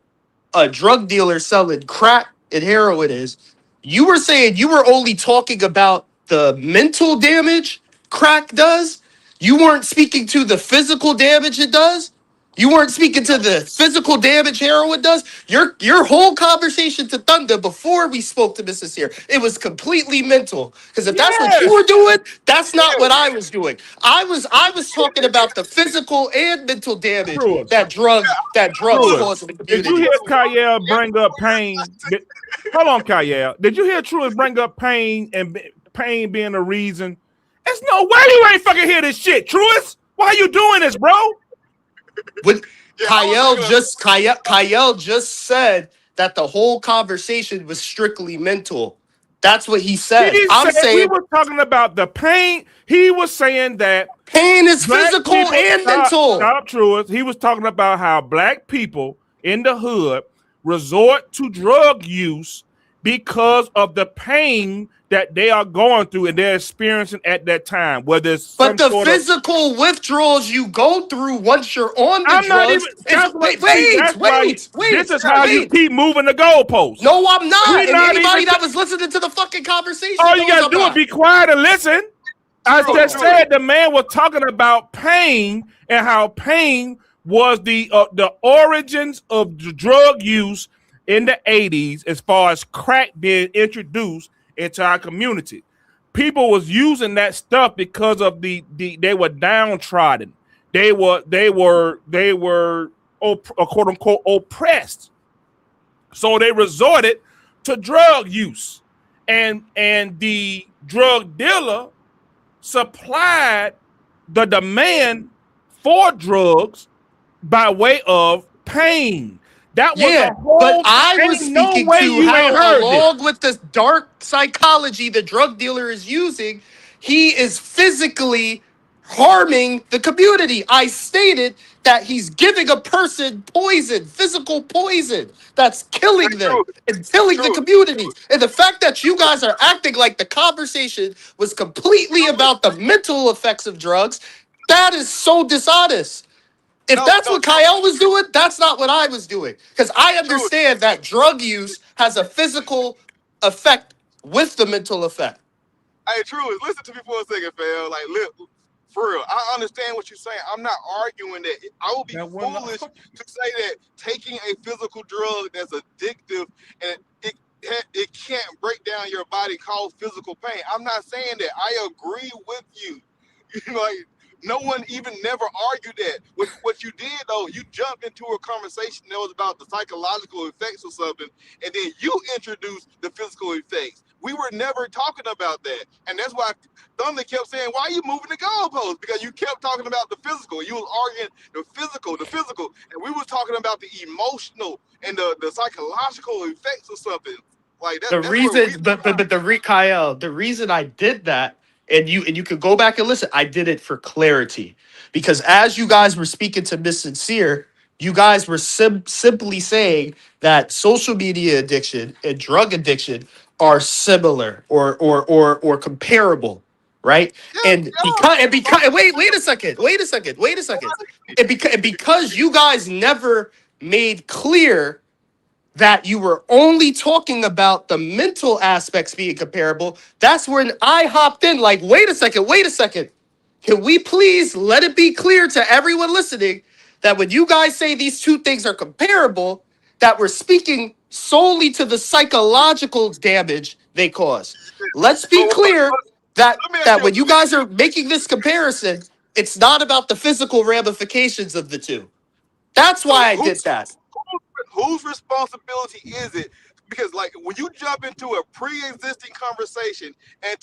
a drug dealer selling crack and heroin is, you were saying you were only talking about the mental damage crack does. You weren't speaking to the physical damage it does. You weren't speaking to the physical damage heroin does. Your whole conversation to Thunder before we spoke to Mrs. Here, it was completely mental. Because if that's what you were doing, that's not what I was doing. I was talking about the physical and mental damage that drugs cause in the community. Did you hear Kyle bring up pain? Hold on, Kyle. Did you hear Truist bring up pain and pain being the reason? There's no way you ain't fucking hear this shit, Truist. Why are you doing this, bro? Kyle just said that the whole conversation was strictly mental. That's what he said. I'm saying we were talking about the pain. He was saying that pain is physical and mental. Stop, Truist. He was talking about how black people in the hood resort to drug use because of the pain that they are going through and they're experiencing at that time. Whether it's but the physical withdrawals you go through once you're on the drugs. Wait. This is how you keep moving the goalposts. No, I'm not. And anybody that was listening to the fucking conversation. All you gotta do is be quiet and listen. I just said the man was talking about pain and how pain was the origins of the drug use in the 80s as far as crack being introduced into our community. People was using that stuff because of they were downtrodden. They were quote unquote oppressed. So they resorted to drug use, and the drug dealer supplied the demand for drugs by way of pain. That was the whole but I was ain't no speaking way to you ain't how, heard this. along with the dark psychology the drug dealer is using, he is physically harming the community. I stated that he's giving a person poison, physical poison, that's killing them and killing the community. And the fact that you guys are acting like the conversation was completely about the mental effects of drugs, that is so dishonest. If that's what Kyle was doing, that's not what I was doing. Because I understand that drug use has a physical effect with the mental effect. Hey, True, listen to me for a second, fam. Like, look, for real, I understand what you're saying. I'm not arguing that. I would be foolish to say that taking a physical drug that's addictive and it can't break down your body, cause physical pain. I'm not saying that. I agree with you. You know, like, no one even never argued that. What you did, though, you jumped into a conversation that was about the psychological effects or something, and then you introduced the physical effects. We were never talking about that. And that's why Thunder kept saying, why are you moving the goalposts? Because you kept talking about the physical. You was arguing the physical. And we was talking about the emotional and the psychological effects or something. Like that. Kyle, the reason I did that, and you could go back and listen, I did it for clarity. Because as you guys were speaking to Miss Sincere, you guys were simply saying that social media addiction and drug addiction are similar or comparable, right? And wait a second. And because you guys never made clear that you were only talking about the mental aspects being comparable, that's when I hopped in like, wait a second. Can we please let it be clear to everyone listening that when you guys say these two things are comparable, that we're speaking solely to the psychological damage they cause. Let's be clear that when you guys are making this comparison, it's not about the physical ramifications of the two. That's why I did that. Whose responsibility is it? Because like when you jump into a pre-existing conversation and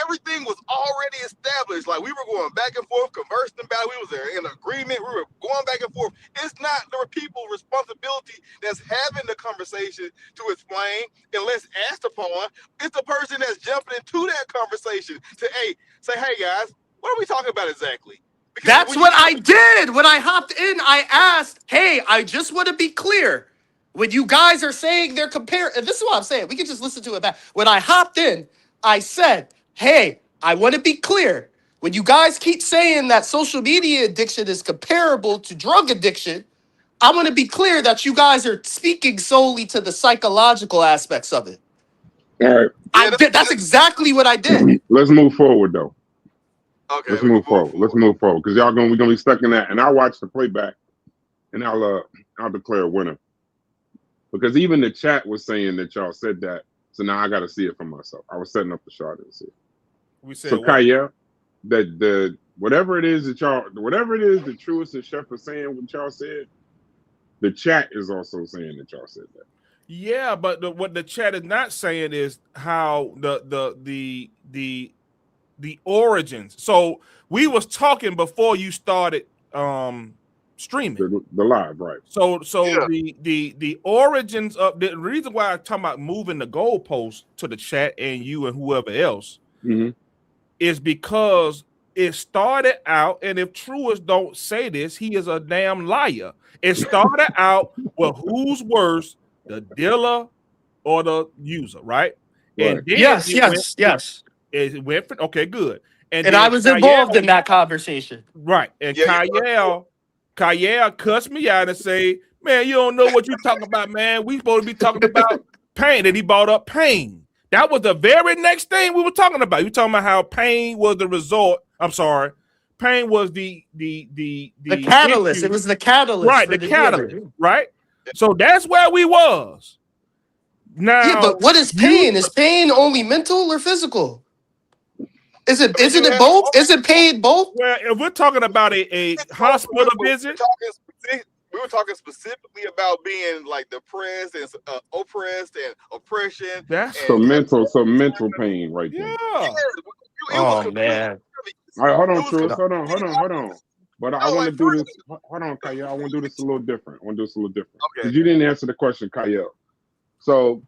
everything was already established. Like we were going back and forth, conversing about it. We was in agreement. We were going back and forth. It's not the people's responsibility that's having the conversation to explain unless asked upon. It's the person that's jumping into that conversation to say, hey guys, what are we talking about exactly? That's what I did. When I hopped in, I asked, hey, I just want to be clear. When you guys are saying they're comparing, and this is what I'm saying, we can just listen to it back. When I hopped in, I said, hey, I want to be clear. When you guys keep saying that social media addiction is comparable to drug addiction, I want to be clear that you guys are speaking solely to the psychological aspects of it. All right. That's exactly what I did. Let's move forward, though. Okay, let's move forward. Let's move forward because we're gonna be stuck in that. And I'll watch the playback, and I'll declare a winner. Because even the chat was saying that y'all said that, so now I got to see it for myself. I was setting up the chart and see it. We said so, Kaya, that whatever it is that Truist and Chef are saying, what y'all said, the chat is also saying that y'all said that. Yeah, but what the chat is not saying is how the origins. So we was talking before you started streaming the live, right? So the origins of the reason why I'm talking about moving the goalpost to the chat and you and whoever else is because it started out, and if Truist don't say this, he is a damn liar. It started out with who's worse, the dealer or the user, right? And then yes. It went for okay, good. And I was involved in that conversation. Right. And Kyle cussed me out and say, man, you don't know what you're talking about, man. We supposed to be talking about pain. And he brought up pain. That was the very next thing we were talking about. You were talking about how pain was the result. I'm sorry. Pain was the catalyst. Issue. It was the catalyst. Right, the catalyst. Right? So that's where we was. Now, yeah, but what is pain? Is pain only mental or physical? Isn't it both? Is it pain both? Well, if we're talking about a hospital visit, we were talking specifically about being like depressed and oppressed and oppression. That's So And mental pain right there. yeah. It was Oh completely. man. All right, hold It on, was Truist. No. Hold on. But I no, want to like do for this. Hold on, Kyle. I want to do this a little different. okay. Because you didn't answer the question, Kyle. So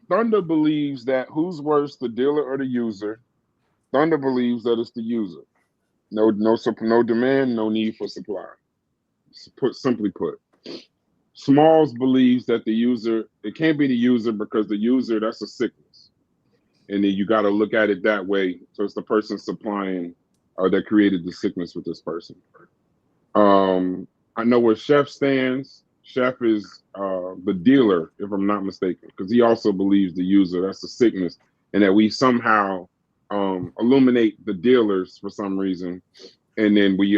Thunder believes that who's worse, the dealer or the user? Thunder believes that it's the user. No demand, no need for supply. Simply put. Smalls believes that the user, it can't be the user because the user, that's a sickness. And then you got to look at it that way. So it's the person supplying or that created the sickness with this person. I know where Chef stands. Chef is the dealer, if I'm not mistaken, because he also believes the user, that's the sickness, and that we somehow illuminate the dealers for some reason, and then we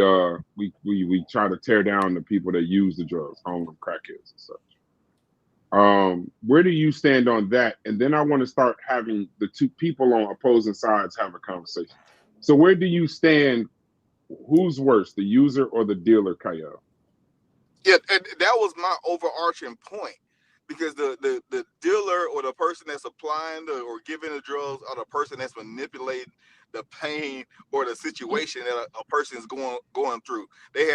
try to tear down the people that use the drugs, calling them crackheads and such. Where do you stand on that? And then I want to start having the two people on opposing sides have a conversation. So where do you stand? Who's worse, the user or the dealer, Kyle? Yeah, and that was my overarching point. Because the dealer or the person that's applying or giving the drugs or the person that's manipulating the pain or the situation that a person is going through. They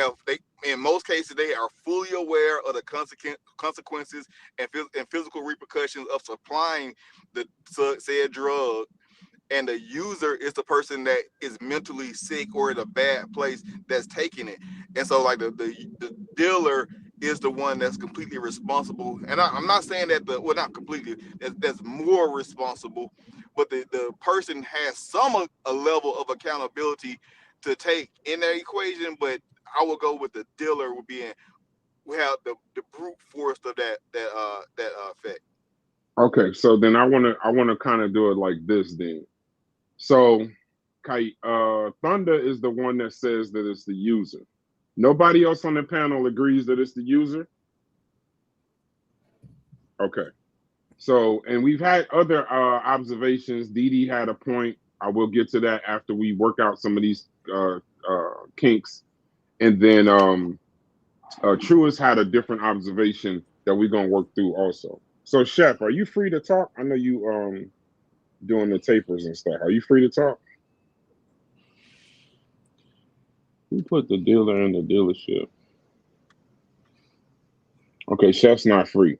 in most cases they are fully aware of the consequences and physical repercussions of supplying the said drug, and the user is the person that is mentally sick or in a bad place that's taking it. And so like the dealer is the one that's completely responsible. And I'm not saying that not completely, that's more responsible, but the person has a level of accountability to take in that equation. But I will go with the dealer being, we have the brute force of that effect. Okay, so then I wanna kind of do it like this then. So Thunder is the one that says that it's the user. Nobody else on the panel agrees that it's the user. Okay. So, and we've had other observations. Dee Dee had a point. I will get to that after we work out some of these kinks. And then Truist had a different observation that we're going to work through also. So, Chef, are you free to talk? I know you doing the tapers and stuff. Are you free to talk? Who put the dealer in the dealership? Okay, Chef's not free.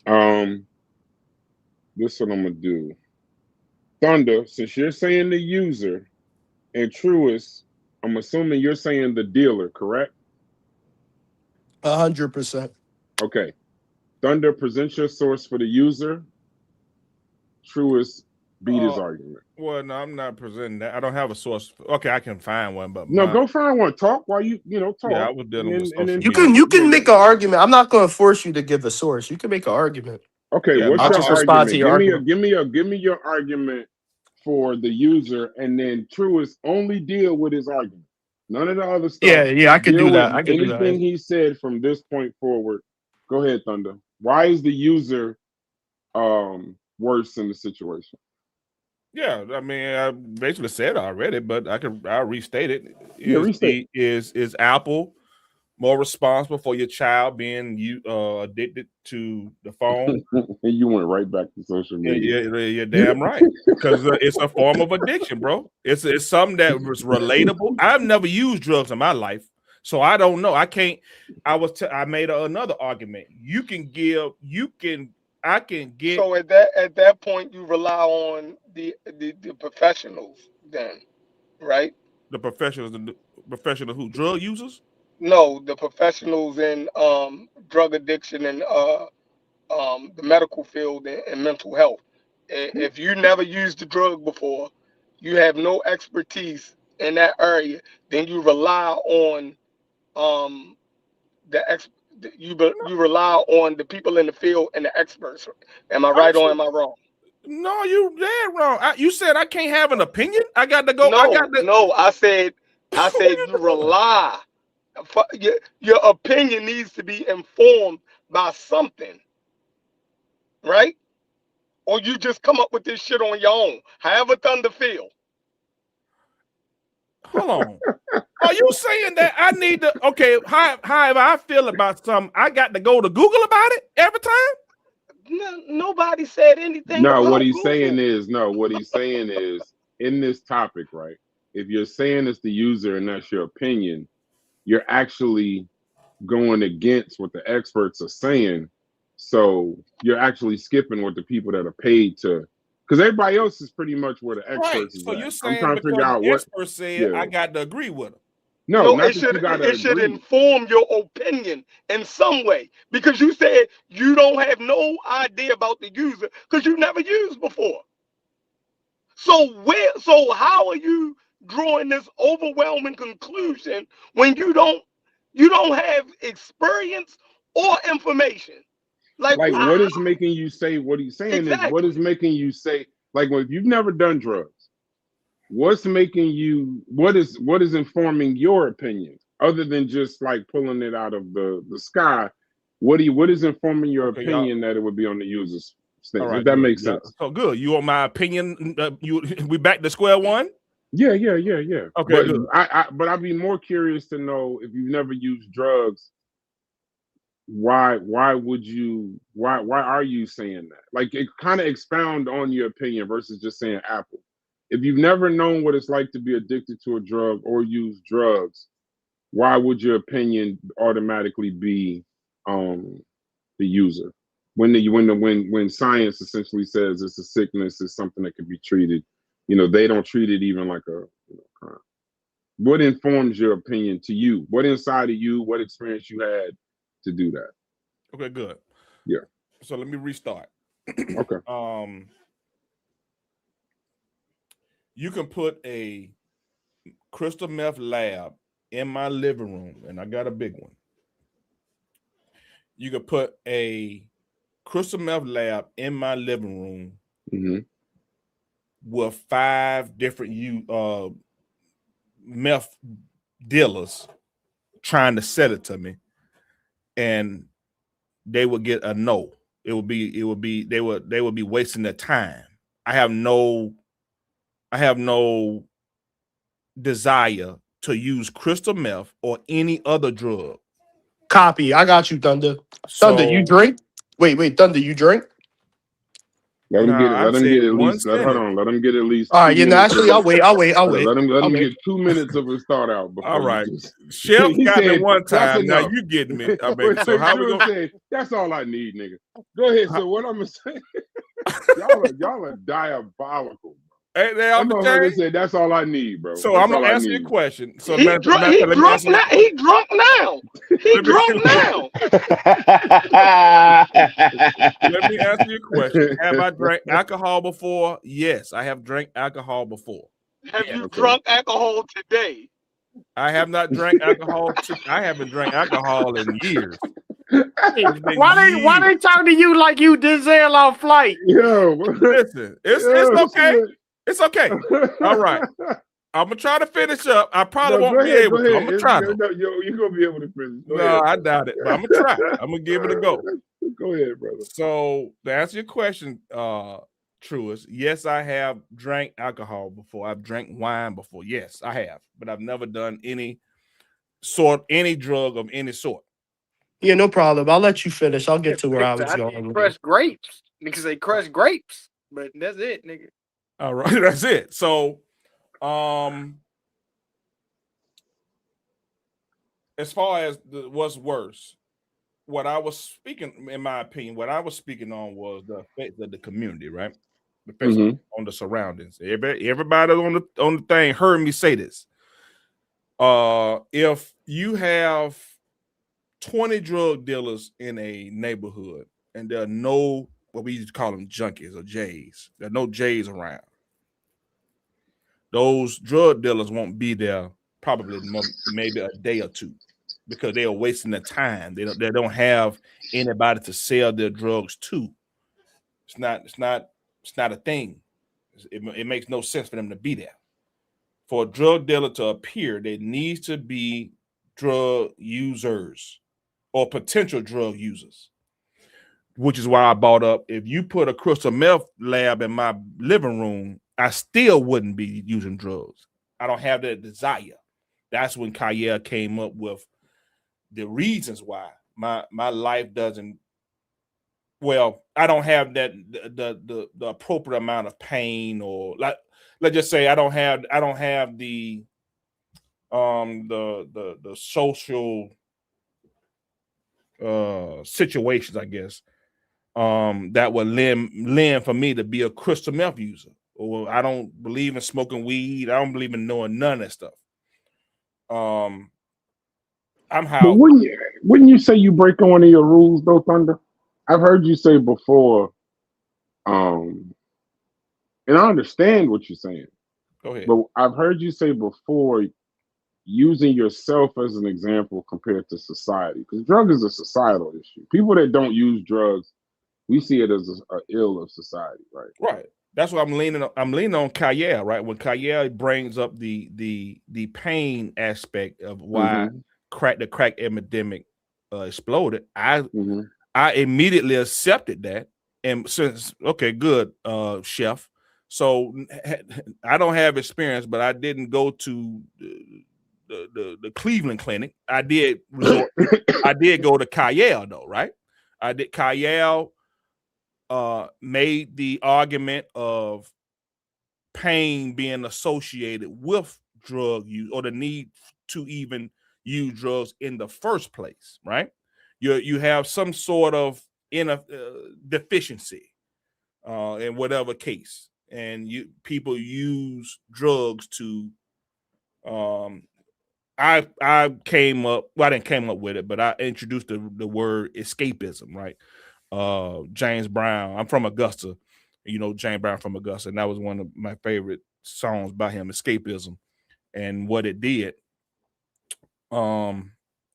This is what I'm gonna do. Thunder, since you're saying the user, and Truist, I'm assuming you're saying the dealer, correct? 100%. Okay. Thunder, present your source for the user. Truist, beat his argument. Well, no, I'm not presenting that. I don't have a source. Okay, I can find one, but no, go find one. Talk while you talk. Yeah, I was dealing with social media. You can make an argument. I'm not going to force you to give a source. You can make an argument. Okay, yeah, what's I'll your just respond argument? to your argument. Give me your argument for the user, and then Truist only deal with his argument. None of the other stuff. Yeah, I could do that. I could do Anything that. he said from this point forward. Go ahead, Thunder. Why is the user worse in the situation? Yeah, I mean, I basically said already, but I'll restate it. Restate. Is Apple more responsible for your child being addicted to the phone? And you went right back to social media. You're damn right, because it's a form of addiction, bro. It's something that was relatable. I've never used drugs in my life, so I don't know. I can't. I made another argument. I can get. So at that point, you rely on the professionals, then, right? The professional who drug users? No, the professionals in drug addiction and the medical field and mental health. If you never used the drug before, you have no expertise in that area, then you rely on um, you rely on the people in the field and the experts. Am I right or am I wrong? No, you dead wrong. You said I can't have an opinion. I got to go. No. I said you rely. Your opinion needs to be informed by something, right? Or you just come up with this shit on your own. However Thunder feel. Hold on. Are you saying that I need to? Okay, however I feel about something, I got to go to Google about it every time? Nobody said anything No, about what he's Google. saying is in this topic, right? If you're saying it's the user and that's your opinion, you're actually going against what the experts are saying. So you're actually skipping what the people that are paid to, because everybody else is pretty much where the Right. experts is So at. you're I'm saying trying to figure because the out what. expert said Yeah. I got to agree with him. No, No, not that you gotta it should agree. inform your opinion in some way, because you said you don't have no idea about the user because you never used before. So how are you drawing this overwhelming conclusion when you don't have experience or information? Like What is making you say what he's saying is what is exactly. making you say, like, if you've never done drugs, what's making you, what is informing your opinion other than just like pulling it out of the sky? What is informing your Okay, y'all. opinion that it would be on the user's stance? All right, If that good. makes Yeah. sense. So good. You want my opinion? We back to square one? Yeah. Okay, But good. I'd be more curious to know, if you've never used drugs, why are you saying that? Like, it kind of expound on your opinion versus just saying Apple. If you've never known what it's like to be addicted to a drug or use drugs, why would your opinion automatically be the user? When science essentially says it's a sickness, it's something that can be treated, they don't treat it even like a crime. What informs your opinion to you? What inside of you, what experience you had to do that? Okay, good. Yeah. So let me restart. Okay. You can put a crystal meth lab in my living room, and I got a big one. You could put a crystal meth lab in my living room with 5 different meth dealers trying to sell it to me, and they would get a no. They would be wasting their time. I have no desire to use crystal meth or any other drug. Copy. I got you, Thunder. So, Thunder, you drink? Wait, Thunder, you drink? Let him get it. Let him get at least. Let him get at least. All right, actually, I'll wait. Let him get 2 minutes of his thought out before. All right, you just, Chef he got said, me one that's time. Now enough. you getting me? I mean, so how we gonna say? That's all I need, nigga. Go ahead. So what I'm gonna say? y'all are diabolical. Hey, that motherfucker said, "That's all I need, bro." So that's I'm gonna answer your question. So he drunk now. He drunk now. Let me answer your question. Have I drank alcohol before? Yes, I have drank alcohol before. Have you drunk alcohol today? I have not drank alcohol. I haven't drank alcohol in years. Why they talking to you like you Denzel on Flight? Yo, listen, it's okay. It's okay. All right. I'm gonna try to finish up. I probably won't be able to. I'm gonna try to. You're gonna be able to finish. No, ahead, I doubt it, but I'm gonna try. I'm gonna give it a go. Go ahead, brother. So to answer your question, Truist, yes, I have drank alcohol before. I've drank wine before. Yes, I have, but I've never done any drug of any sort. Yeah, no problem. I'll let you finish. I'll get to where I was going. Crush grapes. Niggas say crush grapes, but that's it, nigga. All right, that's it. So, as far as what's worse, what I was speaking, in my opinion, what I was speaking on was the effect of the community, right? The effect on the surroundings. Everybody on the thing heard me say this. If you have 20 drug dealers in a neighborhood and there are no, what we used to call them junkies or J's, there are no J's around, those drug dealers won't be there probably maybe a day or two because they are wasting their time. They don't have anybody to sell their drugs to. It's not a thing. It makes no sense for them to be there. For a drug dealer to appear, there needs to be drug users or potential drug users, which is why I brought up, if you put a crystal meth lab in my living room, I still wouldn't be using drugs. I don't have that desire. That's when Kyle came up with the reasons why my life doesn't. Well, I don't have that the appropriate amount of pain, or like let's just say I don't have the social situations, I guess, that would lend for me to be a crystal meth user. Or I don't believe in smoking weed. I don't believe in knowing none of that stuff. But wouldn't you say you break one of your rules though, Thunder? I've heard you say before, and I understand what you're saying. Go ahead. But I've heard you say before, using yourself as an example compared to society, because drug is a societal issue. People that don't use drugs, we see it as an ill of society, right? Right. That's what I'm leaning on. I'm leaning on Kyle, right? When Kyle brings up the pain aspect of why the crack epidemic exploded, I immediately accepted that. And since okay, good, chef. So I don't have experience, but I didn't go to the Cleveland clinic. I did resort. I did go to Kyle though, right? I did. Kyle made the argument of pain being associated with drug use or the need to even use drugs in the first place, right? You have some sort of deficiency in whatever case, and people use drugs to I came up, well, I didn't came up with it, but I introduced the word escapism, right? James Brown. I'm from Augusta, James Brown from Augusta, and that was one of my favorite songs by him, Escapism, and what it did.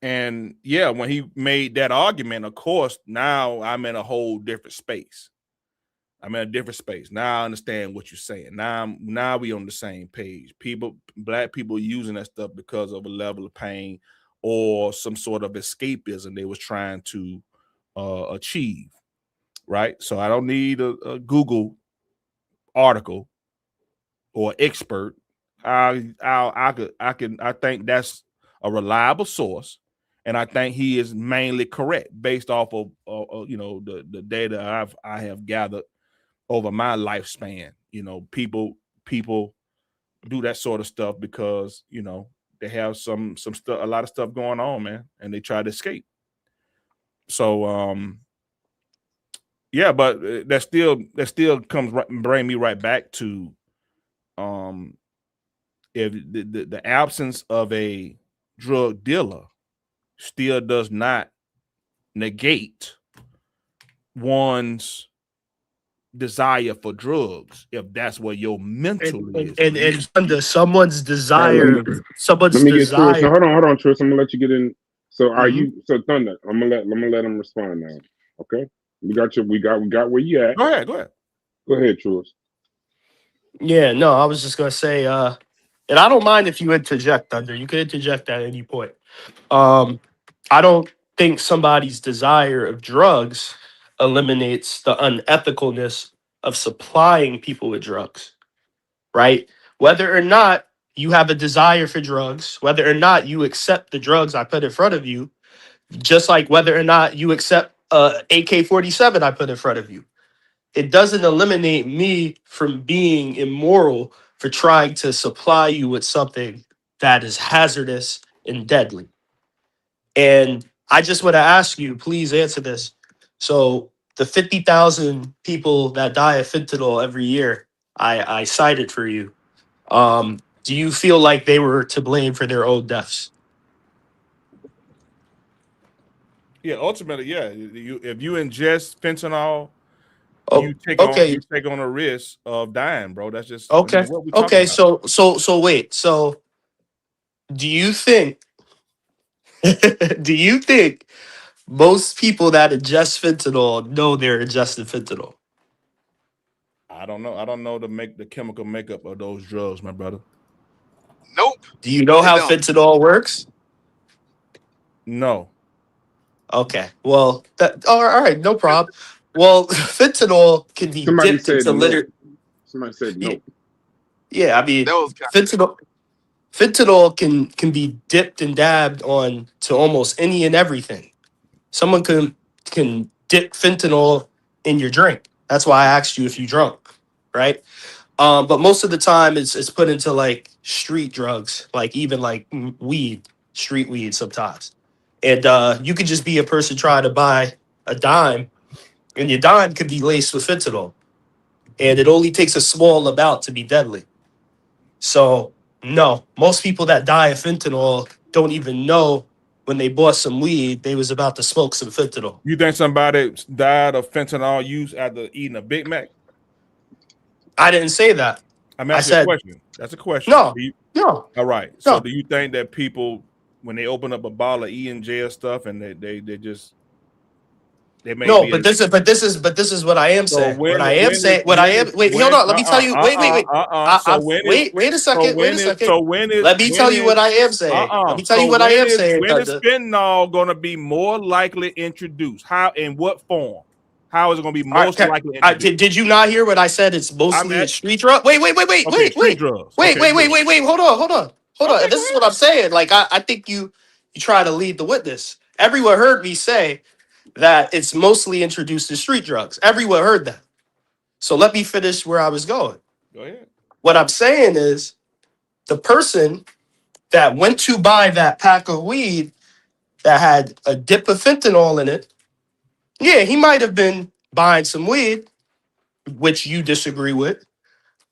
And yeah, when he made that argument, of course, now I'm in a whole different space. I'm in a different space. Now I understand what you're saying. Now we on the same page. Black people using that stuff because of a level of pain or some sort of escapism they was trying to achieve, right? So I don't need a Google article or expert. I think that's a reliable source, and I think he is mainly correct based off of the data I have gathered over my lifespan. People do that sort of stuff because they have some stuff, a lot of stuff going on, man, and they try to escape. So yeah, but that still comes bring me right back to if the absence of a drug dealer still does not negate one's desire for drugs, if that's where your mental is. And under someone's desire, Let me get Tris. So hold on, Tris. I'm gonna let you get in. So are you? So Thunder, I'm gonna let him respond now. Okay, we got where you at. Go ahead. Go ahead, Tris. Yeah, no, I was just gonna say, and I don't mind if you interject, Thunder. You can interject at any point. I don't think somebody's desire of drugs eliminates the unethicalness of supplying people with drugs, right? Whether or not you have a desire for drugs, whether or not you accept the drugs I put in front of you, just like whether or not you accept AK-47 I put in front of you, it doesn't eliminate me from being immoral for trying to supply you with something that is hazardous and deadly. And I just want to ask you, please answer this. So the 50,000 people that die of fentanyl every year, I cited for you. Do you feel like they were to blame for their own deaths? Yeah, ultimately, yeah. If you ingest fentanyl, you take on a risk of dying, bro. That's just okay. What we talking about. So wait. So do you think most people that ingest fentanyl know they're ingesting fentanyl? I don't know. I don't know the chemical makeup of those drugs, my brother. Nope. Do you know how fentanyl works? No. Okay. Well, all right, no problem. Well, fentanyl can be dipped into litter. Somebody said no. Yeah, I mean, fentanyl. Fentanyl can be dipped and dabbed on to almost any and everything. Someone can dip fentanyl in your drink. That's why I asked you if you drunk, right? But most of the time it's put into like street drugs, like even like weed, street weed sometimes. And you could just be a person trying to buy a dime, and your dime could be laced with fentanyl. And it only takes a small amount to be deadly. So no, most people that die of fentanyl don't even know when they bought some weed, they was about to smoke some fentanyl. You think somebody died of fentanyl use after eating a Big Mac? I didn't say that. I'm asking I said, a question. That's a question. No. All right. So do you think that people, when they open up a bottle of E&J stuff and they just they may no, be but this is what I am saying. Hold on. Let me tell you. Wait a second. Let me tell you what I am saying. Let me tell you what I am saying. When is fentanyl going to be more likely introduced? How, in what form? How is it going to be most likely introduced? Did you not hear what I said? It's mostly a street drug. Wait. Street drugs. Wait. Hold on. And this is what I'm saying. Like I think you try to lead the witness. Everyone heard me say that it's mostly introduced to street drugs. Everyone heard that. So let me finish where I was going. Go ahead. What I'm saying is the person that went to buy that pack of weed that had a dip of fentanyl in it, yeah, he might have been buying some weed, which you disagree with,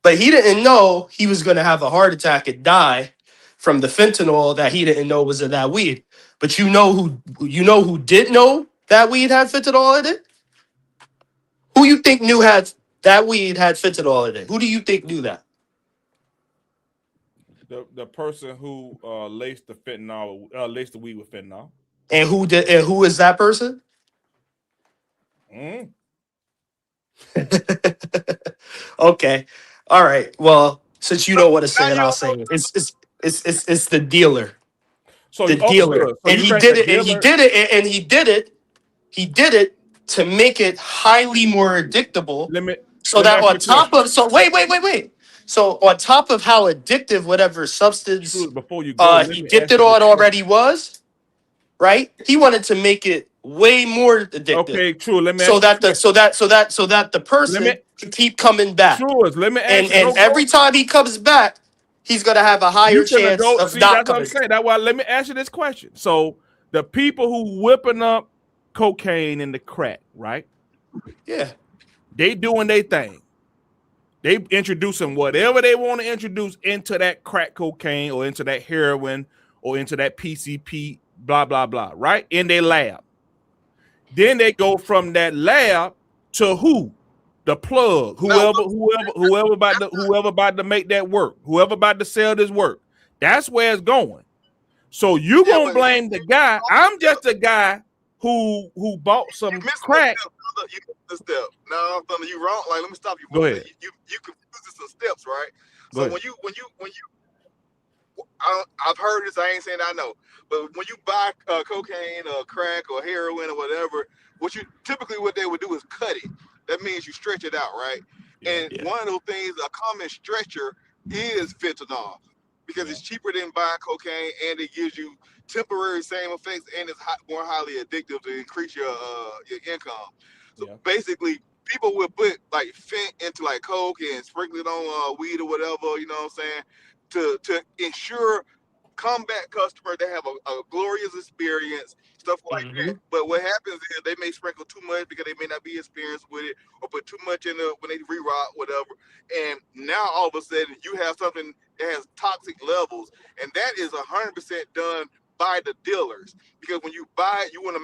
but he didn't know he was going to have a heart attack and die from the fentanyl that he didn't know was in that weed. But you know who did know that weed had fentanyl in it? Who you think knew had that weed had fentanyl in it? Who do you think knew that? The person who laced the weed with fentanyl. And who is that person? Okay. All right. Well, since you don't want to say it, I'll say it. It's the dealer. So the dealer. And he did it. He did it to make it highly more addictable. So on top of how addictive whatever substance he dipped it on already was, right? He wanted to make it way more addictive. Okay, true. Let me so that the person can keep coming back. True. Let me ask and every time he comes back, he's gonna have a higher chance of not coming. That's what I'm saying. That's why let me ask you this question. So the people who whipping up cocaine and the crack, right? Yeah. They doing their thing. They introducing whatever they want to introduce into that crack cocaine or into that heroin or into that PCP, blah, blah, blah, right? In their lab. Then they go from that lab to who? The plug, whoever about to make that work, whoever about to sell this work. That's where it's going. So you gonna blame the guy. I'm just a guy who bought some crack. You missed the step. No, I'm telling you wrong. Like, let me stop you. Go ahead. You confusing some steps, right? Go So ahead. when you I've heard this. I ain't saying I know, but when you buy cocaine or crack or heroin or whatever, what they would do is cut it. That means you stretch it out, right? One of those things, a common stretcher is fentanyl, because it's cheaper than buying cocaine, and it gives you temporary same effects, and it's more highly addictive to increase your income. So basically, people will put like fent into like coke and sprinkle it on weed or whatever, you know what I'm saying, to ensure combat customer they have a glorious experience, stuff like that. But what happens is they may sprinkle too much because they may not be experienced with it, or put too much in when they reroute, whatever. And now all of a sudden you have something that has toxic levels, and that is 100% done by the dealers, because when you buy it, you want to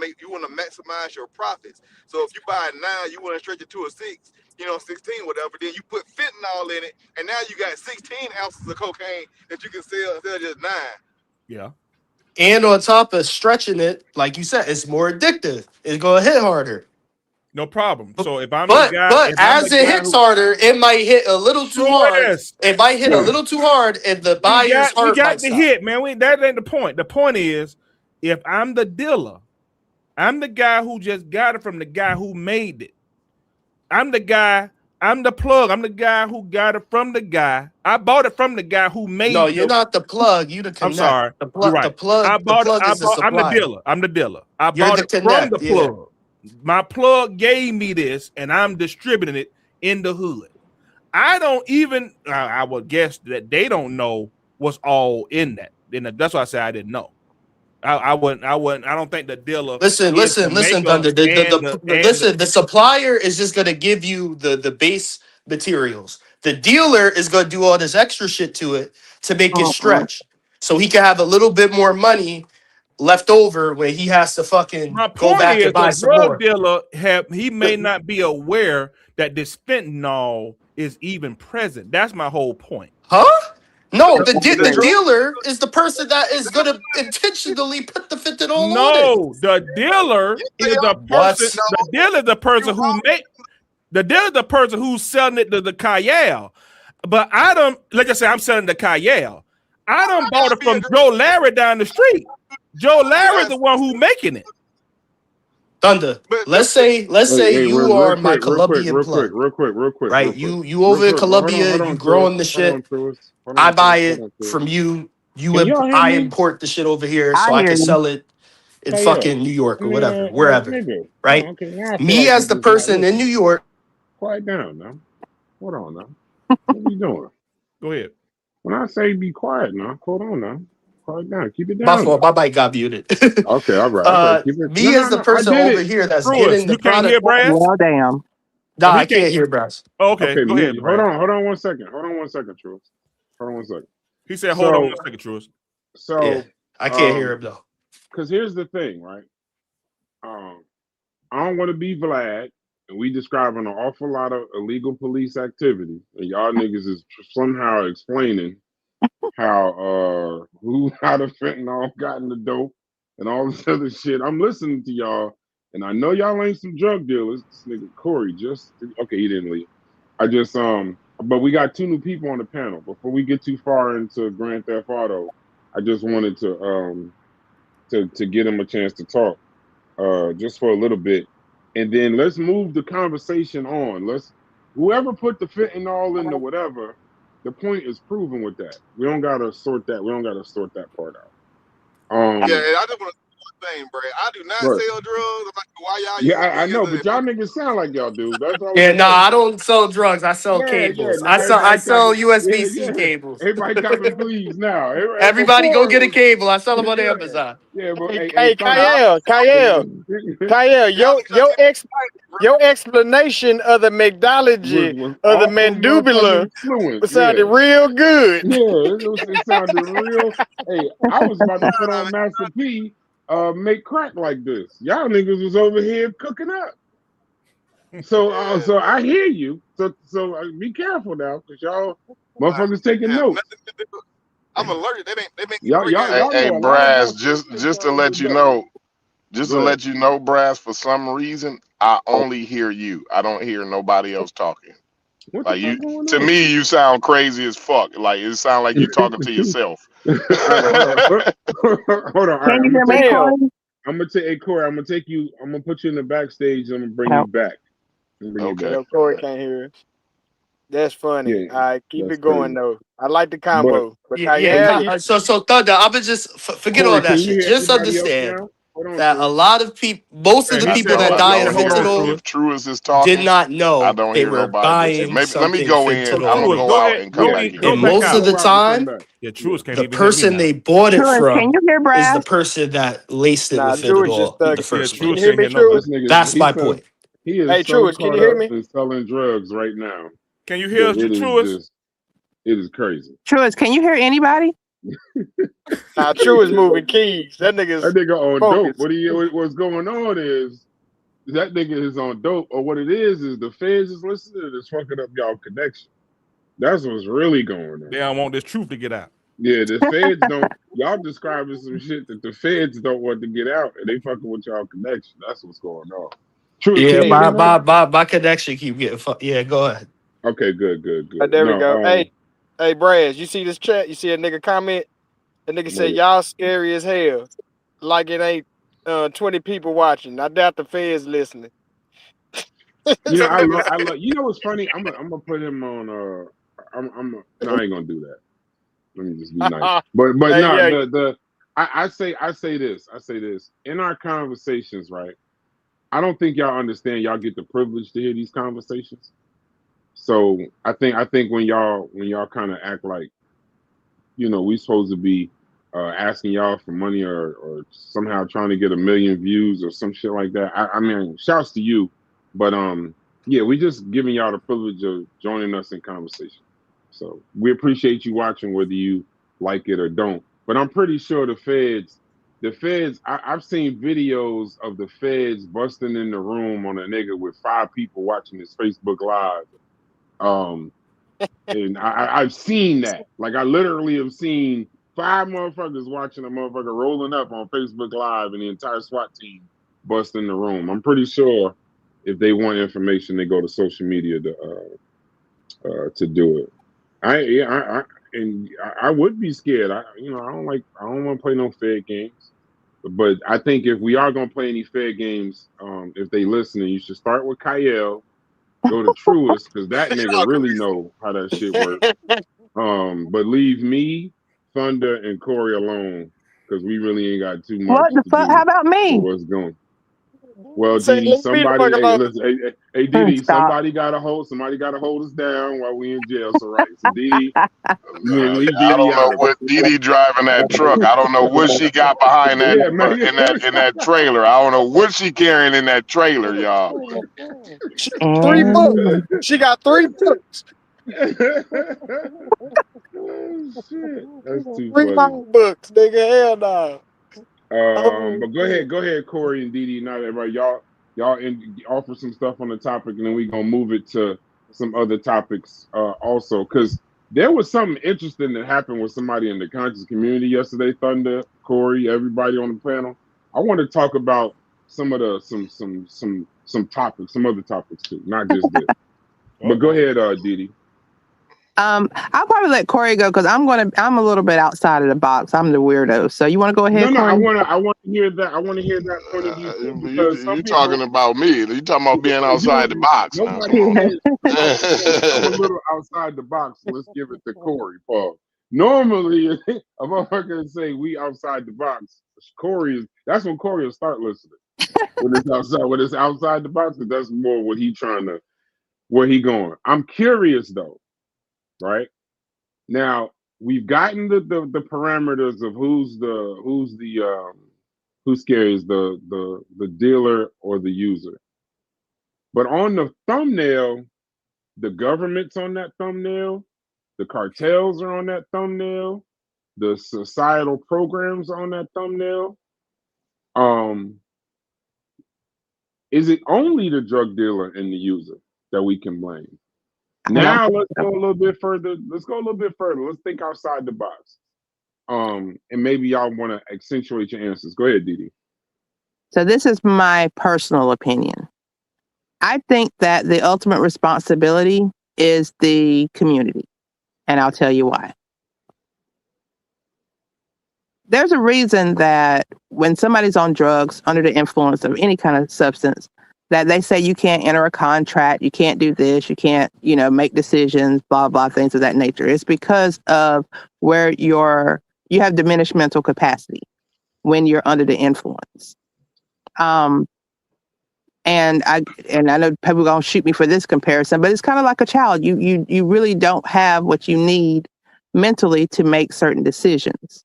maximize your profits. So if you buy it now, you want to stretch it to a 16, whatever. Then you put fentanyl in it, and now you got 16 ounces of cocaine that you can sell instead of just 9. Yeah. And on top of stretching it, like you said, it's more addictive. It's gonna hit harder. No problem. So if I'm the guy, but as it hits harder, it might hit a little too hard. It might hit a little too hard, and the buyer's heart we got might the stop. hit, man. That ain't the point. The point is, if I'm the dealer, I'm the guy who just got it from the guy who made it. I'm the guy. I'm the plug. I'm the guy who got it from the guy. I bought it from the guy who made. No, you're not the plug. You the connect. I'm sorry. The You're plug. right. The plug. The plug is the I'm the supplier. dealer. I'm the dealer. I You're bought the it from the connect. Yeah. plug. My plug gave me this, and I'm distributing it in the hood. I don't even. I would guess that they don't know what's all in that. That's why I said I didn't know. I wouldn't. I don't think the dealer. Listen, Thunder. The supplier is just gonna give you the base materials. The dealer is gonna do all this extra shit to it to make it stretch, so he can have a little bit more money left over when he has to fucking My go point back is and buy the some drug more. dealer he may not be aware that this fentanyl is even present. That's my whole point. Huh? No, the dealer is the person that is gonna intentionally put the fentanyl on it. No, the dealer is the person. The dealer is the person who make. The dealer is the person who's selling it to the Kyle. But I don't. Let's just say I'm selling the Kyle. I don't bought it from Joe Larry down the street. Joe Larry's the one who making it. Thunder. Let's say you are my Colombian plug. Real quick. Right? You over in Colombia, you growing the shit. I buy it from you. I import the shit over here so I can sell it in fucking New York or whatever, wherever. Right? Me as the person in New York. Quiet down now. Hold on now. What are you doing? Go ahead. When I say be quiet now, hold on now. Quiet down. Keep it down. My fault. My mic got muted. Okay, all right. Me as the person over here that's getting the product. Can't hear Brad? Well, damn. Nah, I can't hear Brad. Okay, go ahead. Hold on 1 second. Hold on 1 second, Truce. Hold on 1 second. He said, "Hold on 1 second, Truce." So yeah, I can't hear him though. Because here's the thing, right? I don't want to be Vlad, and we describing an awful lot of illegal police activity, and y'all niggas is somehow explaining how the fentanyl got in the dope and all this other shit. I'm listening to y'all, and I know y'all ain't some drug dealers. This nigga Corey he didn't leave. But we got 2 new people on the panel. Before we get too far into Grand Theft Auto, I just wanted to get him a chance to talk, just for a little bit, and then let's move the conversation on. Whoever put the fentanyl in the whatever. The point is proven with that. We don't gotta sort that. We don't gotta sort that part out. Yeah, and I just want to say one thing, Brad. I do not sell drugs. Why y'all? Yeah, I know, but y'all niggas sound like y'all do. That's all. Yeah, I don't sell drugs. I sell cables. I sell USB-C cables. Everybody copping please now. Everybody go get a cable. I sell them on Amazon. Yeah, but hey, Kyle, your explanation of the methodology of the mandibular sounded real good. Yeah, it sounded real. Hey, I was about to put on Master P, make crack like this. Y'all niggas was over here cooking up. So I hear you. So be careful now, because y'all motherfuckers taking notes. I'm alerted. They make Hey, Brass, just to let you know, Brass, for some reason, I only hear you. I don't hear nobody else talking. Like to me, you sound crazy as fuck. Like it sounds like you're talking to yourself. Hold on. Can you hear me, Corey? I'm gonna take Corey. I'm gonna put you in the backstage. I'm gonna bring you back. Okay. Corey can't hear us. That's funny. All right, keep it going though. I like the combo. So Thunder, I'm gonna just forget all that shit. Just understand that a lot of people, most of the people that die in fentanyl did not know they were buying something. Let me go in. I'm gonna go out and come back in. And most of the time, the person they bought it from is the person that laced it with fentanyl in the first place. That's my point. He is hey, Truist, can you hear me? Selling drugs right now. Can you hear us, Truist? It is crazy. Truist, can you hear anybody? Truist moving keys. That nigga on dope. What's going on is that nigga is on dope, or what it is the feds is listening and it's fucking up y'all connection. That's what's really going on. They don't want this truth to get out. Yeah, the feds don't. Y'all describing some shit that the feds don't want to get out, and they fucking with y'all connection. That's what's going on. True. Yeah, my connection keep getting fucked. Yeah, go ahead. Okay, good. There we go. Hey, Brad, you see this chat? You see a nigga comment? The nigga said, y'all scary as hell. Like it ain't 20 people watching. I doubt the feds listening. I love. You know what's funny? I'm gonna put him on. No, I ain't gonna do that. Let me just be nice. But Hey, no, yeah. I say this. In our conversations, right? I don't think y'all understand. Y'all get the privilege to hear these conversations. So I think when y'all kind of act like, we supposed to be asking y'all for money or somehow trying to get 1 million views or some shit like that. I mean, shouts to you, but yeah, we just giving y'all the privilege of joining us in conversation. So we appreciate you watching, whether you like it or don't. But I'm pretty sure the feds, I've seen videos of the feds busting in the room on a nigga with 5 people watching his Facebook Live. And I've seen that. Like, I literally have seen 5 motherfuckers watching a motherfucker rolling up on Facebook Live and the entire SWAT team bust in the room. I'm pretty sure if they want information, they go to social media to do it. I would be scared. I don't want to play no fair games. But I think if we are gonna play any fair games, if they listening, you should start with Kyle, go to Truist, because that nigga really know how that shit works. But leave me, Thunder, and Corey alone, because we really ain't got too much What the to fuck? How do about with me? what's going. Well, Say, Didi, leave me the somebody, fuck hey, alone. listen, hey, Didi, Stop. somebody gotta hold us down while we in jail. So right, so Didi, leave I Didi don't know out of it. what Didi driving that truck. I don't know what she got behind that Yeah, man. in that trailer. I don't know what she carrying in that trailer, y'all. She got 3 books. She got 3 books. Oh shit, that's too 3 funny. books, nigga. Hell no. But go ahead, Corey and Didi. Not everybody, offer some stuff on the topic, and then we gonna move it to some other topics also, because there was something interesting that happened with somebody in the conscious community yesterday. Thunder, Corey, everybody on the panel. I want to talk about some of the some topics, some other topics too, not just this. But go ahead, Didi. I'll probably let Corey go because I'm a little bit outside of the box. I'm the weirdo. So you want to go ahead, No, Corey? I want to hear that. I want to hear that point of view too, because some You people. talking about me? You talking about being outside the box? Now, come Nobody on. said I'm a little outside the box. So let's give it to Corey, Paul. Normally, a motherfucker say we outside the box. That's when Corey will start listening. When it's outside the box, because that's more what where he going. I'm curious though, right? Now we've gotten the parameters of who's scary is the dealer or the user. But on the thumbnail, the government's on that thumbnail, the cartels are on that thumbnail, the societal programs are on that thumbnail. Is it only the drug dealer and the user that we can blame? Now let's go a little bit further. Let's think outside the box. And maybe y'all want to accentuate your answers. Go ahead, Didi. So this is my personal opinion. I think that the ultimate responsibility is the community. And I'll tell you why. There's a reason that when somebody's on drugs under the influence of any kind of substance, that they say you can't enter a contract, you can't do this, you can't, make decisions, blah, blah, things of that nature. It's because of where you have diminished mental capacity when you're under the influence. And I know people are gonna shoot me for this comparison, but it's kind of like a child. You really don't have what you need mentally to make certain decisions.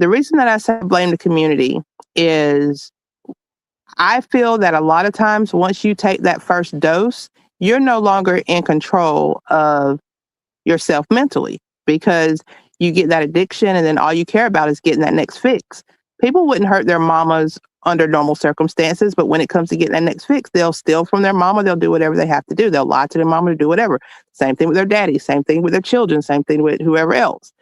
The reason that I say blame the community is I feel that a lot of times once you take that first dose, you're no longer in control of yourself mentally because you get that addiction and then all you care about is getting that next fix. People wouldn't hurt their mamas under normal circumstances, but when it comes to getting that next fix, they'll steal from their mama. They'll do whatever they have to do. They'll lie to their mama to do whatever. Same thing with their daddy, same thing with their children, same thing with whoever else.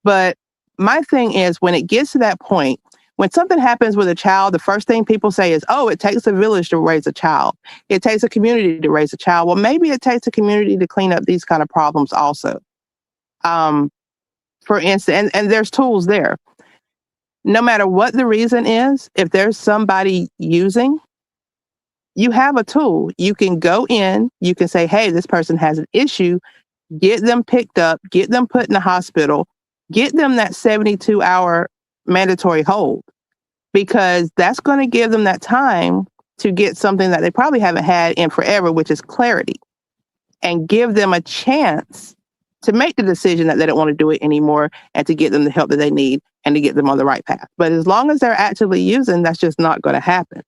But my thing is when it gets to that point, when something happens with a child, the first thing people say is, oh, it takes a village to raise a child. It takes a community to raise a child. Well, maybe it takes a community to clean up these kind of problems also. For instance, and there's tools there. No matter what the reason is, if there's somebody using, you have a tool. You can go in, you can say, hey, this person has an issue, get them picked up, get them put in the hospital, get them that 72-hour mandatory hold, because that's going to give them that time to get something that they probably haven't had in forever, which is clarity, and give them a chance to make the decision that they don't want to do it anymore and to get them the help that they need and to get them on the right path. But as long as they're actively using, that's just not going to happen.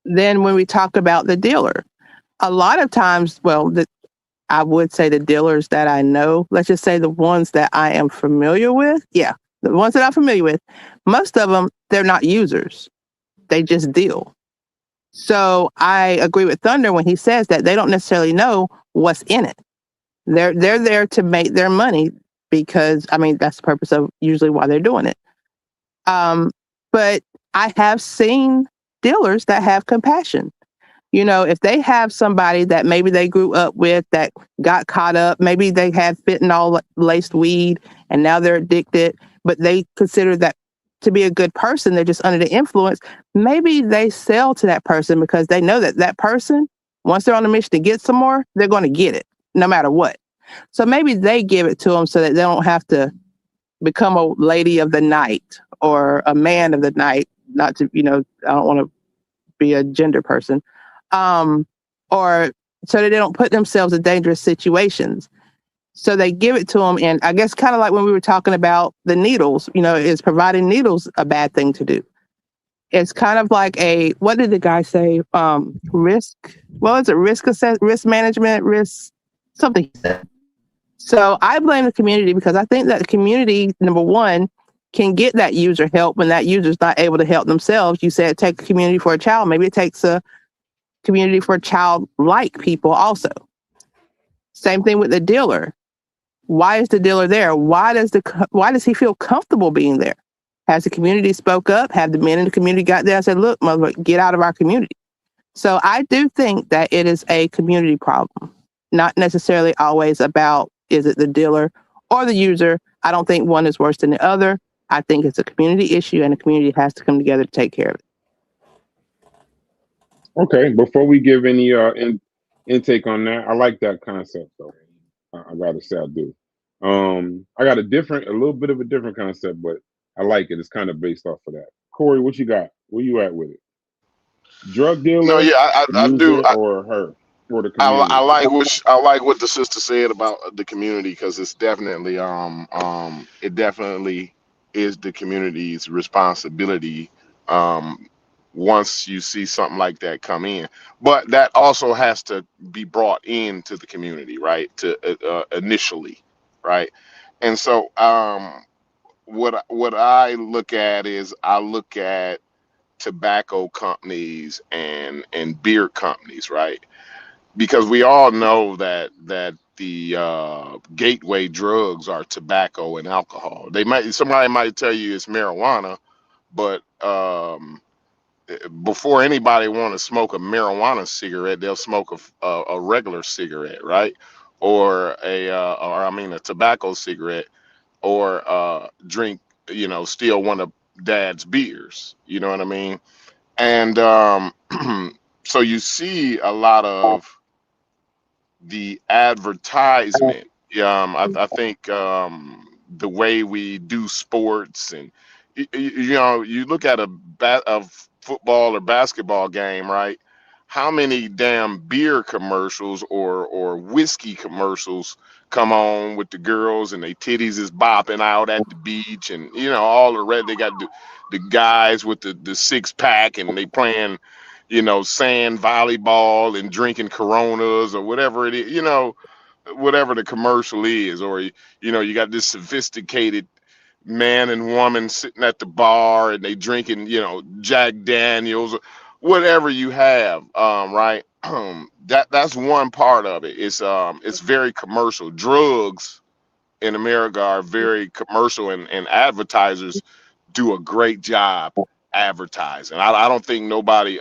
Then when we talk about the dealer, a lot of times, I would say the dealers that I know, let's just say the ones that I am familiar with. Yeah, the ones that I'm familiar with, most of them, they're not users. They just deal. So I agree with Thunder when he says that they don't necessarily know what's in it. They're there to make their money because, I mean, that's the purpose of usually why they're doing it. But I have seen dealers that have compassion. You know, if they have somebody that maybe they grew up with that got caught up, maybe they had fentanyl laced weed and now they're addicted, but they consider that to be a good person, they're just under the influence. Maybe they sell to that person because they know that that person, once they're on a mission to get some more, they're going to get it no matter what. So maybe they give it to them so that they don't have to become a lady of the night or a man of the night. Not to, I don't want to be a gender person. Or so that they don't put themselves in dangerous situations. So they give it to them. And I guess kind of like when we were talking about the needles, is providing needles a bad thing to do? It's kind of like what did the guy say? Risk. Well, is it risk management, risk, something he said. So I blame the community because I think that the community, number one, can get that user help when that user's not able to help themselves. You said take a community for a child. Maybe it takes a community for child-like people also. Same thing with the dealer. Why is the dealer there? Why does he feel comfortable being there? Has the community spoke up? Have the men in the community got there and said, look, mother, get out of our community? So I do think that it is a community problem, not necessarily always about is it the dealer or the user. I don't think one is worse than the other. I think it's a community issue and the community has to come together to take care of it. Okay, before we give any intake on that, I like that concept though. I gotta say I do. I got a little bit of a different concept, but I like it. It's kind of based off of that. Corey, what you got? Where you at with it? Drug dealer, No, yeah, I do. user, or her, or the community? I like what the sister said about the community because it's definitely it definitely is the community's responsibility once you see something like that come in, but that also has to be brought into the community, right, to initially, right. And so what I look at is I look at tobacco companies and beer companies, right, because we all know that the gateway drugs are tobacco and alcohol. Somebody might tell you it's marijuana, but before anybody want to smoke a marijuana cigarette, they'll smoke a regular cigarette, right? Or a tobacco cigarette, or drink, steal one of dad's beers. You know what I mean? And so you see a lot of the advertisement. I think the way we do sports, and you look at a football or basketball game, right? How many damn beer commercials or whiskey commercials come on with the girls and their titties is bopping out at the beach, and all the red they got the guys with the six pack and they playing sand volleyball and drinking Coronas or whatever it is, whatever the commercial is, or you got this sophisticated man and woman sitting at the bar and they drinking, Jack Daniels, or whatever you have, right? That's one part of it. It's very commercial. Drugs in America are very commercial, and advertisers do a great job advertising. I don't think nobody,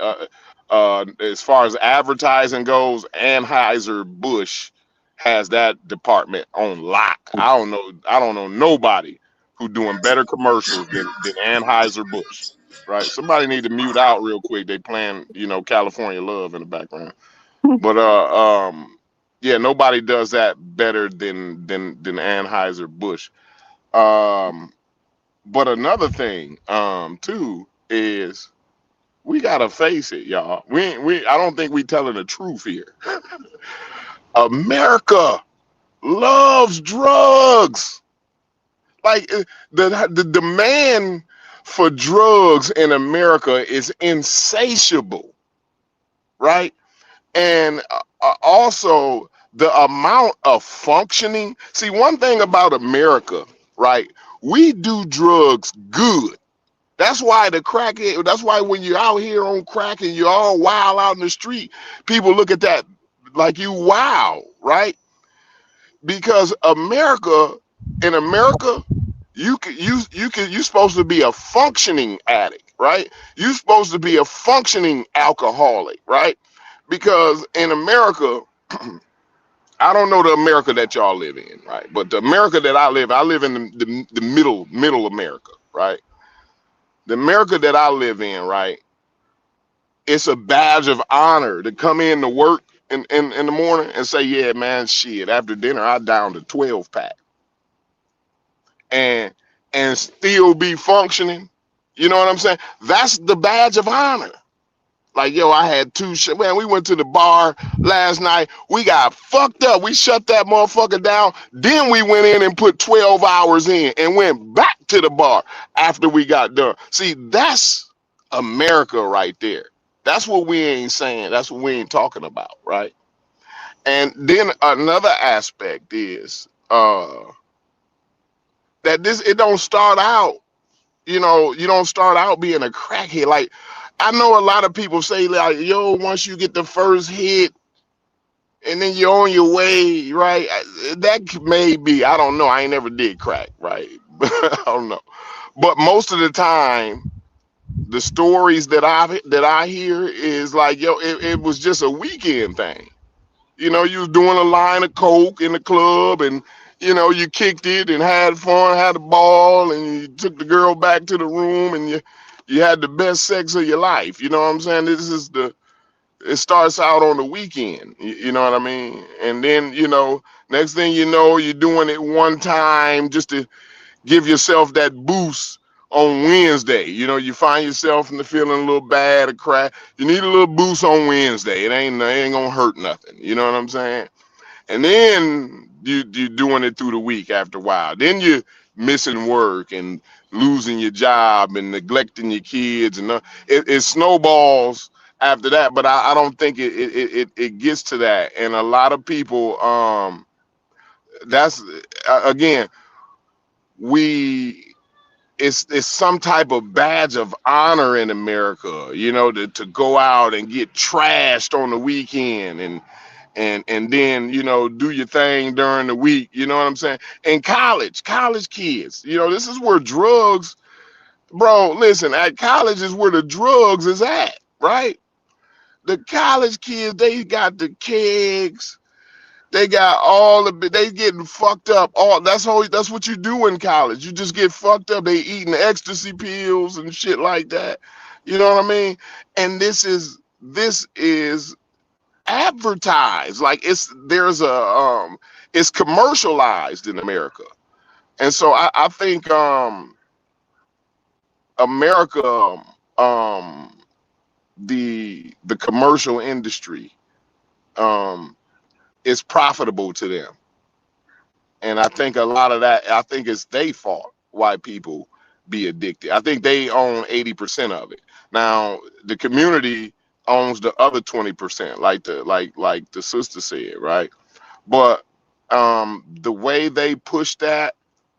as far as advertising goes, Anheuser-Busch has that department on lock. I don't know nobody who doing better commercials than Anheuser-Busch. right? Somebody need to mute out real quick. They playing, California Love in the background. But yeah, nobody does that better than Anheuser-Busch. But another thing, too, is we gotta face it, y'all. I don't think we telling the truth here. America loves drugs. Like the demand for drugs in America is insatiable, right? And also the amount of functioning. See, one thing about America, right? We do drugs good. That's why that's why when you're out here on crack and you're all wild out in the street, people look at that like you wow, right? Because in America, you're supposed to be a functioning addict, right? You're supposed to be a functioning alcoholic, right? Because in America, I don't know the America that y'all live in, right? But the America that I live in the middle America, right? The America that I live in, right? It's a badge of honor to come in to work in the morning and say, yeah, man, shit, after dinner, I down to 12 pack and still be functioning. You know what I'm saying? That's the badge of honor. Like, yo, I had man, we went to the bar last night. We got fucked up. We shut that motherfucker down. Then we went in and put 12 hours in and went back to the bar after we got done. See, that's America right there. That's what we ain't saying. That's what we ain't talking about, right? And then another aspect is that it don't start out, you don't start out being a crackhead. Like, I know a lot of people say, like, yo, once you get the first hit and then you're on your way, right? That may be, I don't know. I ain't never did crack, right? I don't know. But most of the time, the stories that I hear is like, yo, it was just a weekend thing. You was doing a line of coke in the club, and you kicked it and had fun, had a ball, and you took the girl back to the room, and you had the best sex of your life. You know what I'm saying? It starts out on the weekend. You know what I mean? And then next thing you know, you're doing it one time just to give yourself that boost on Wednesday. You find yourself feeling a little bad or crack. You need a little boost on Wednesday. It ain't gonna hurt nothing. You know what I'm saying? And then you doing it through the week after a while. Then you're missing work and losing your job and neglecting your kids, and it snowballs after that. But I don't think it gets to that. And a lot of people, that's again, it's some type of badge of honor in America, to go out and get trashed on the weekend and then do your thing during the week. You know what I'm saying? And college kids, this is where drugs, bro. Listen, at college is where the drugs is at, right? The college kids, they got the kegs. They got they getting fucked up. That's what you do in college. You just get fucked up. They eating ecstasy pills and shit like that. You know what I mean? And this is advertised. Like it's commercialized in America. And so I think America, the commercial industry, is profitable to them. And I think a lot of that, I think it's their fault why people be addicted. I think they own 80% of it. Now the community owns the other 20%, like the sister said, right? But the way they push that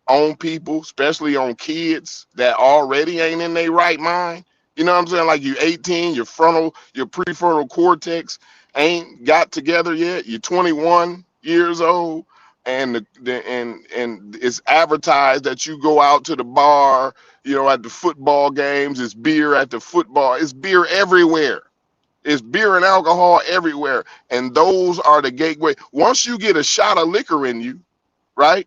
on people, especially on kids that already ain't in their right mind, you know what I'm saying? Like you 18, your prefrontal cortex ain't got together yet. You're 21 years old, and and it's advertised that you go out to the bar, at the football games. It's beer at the football. It's beer everywhere. It's beer and alcohol everywhere, and those are the gateway. Once you get a shot of liquor in you, right?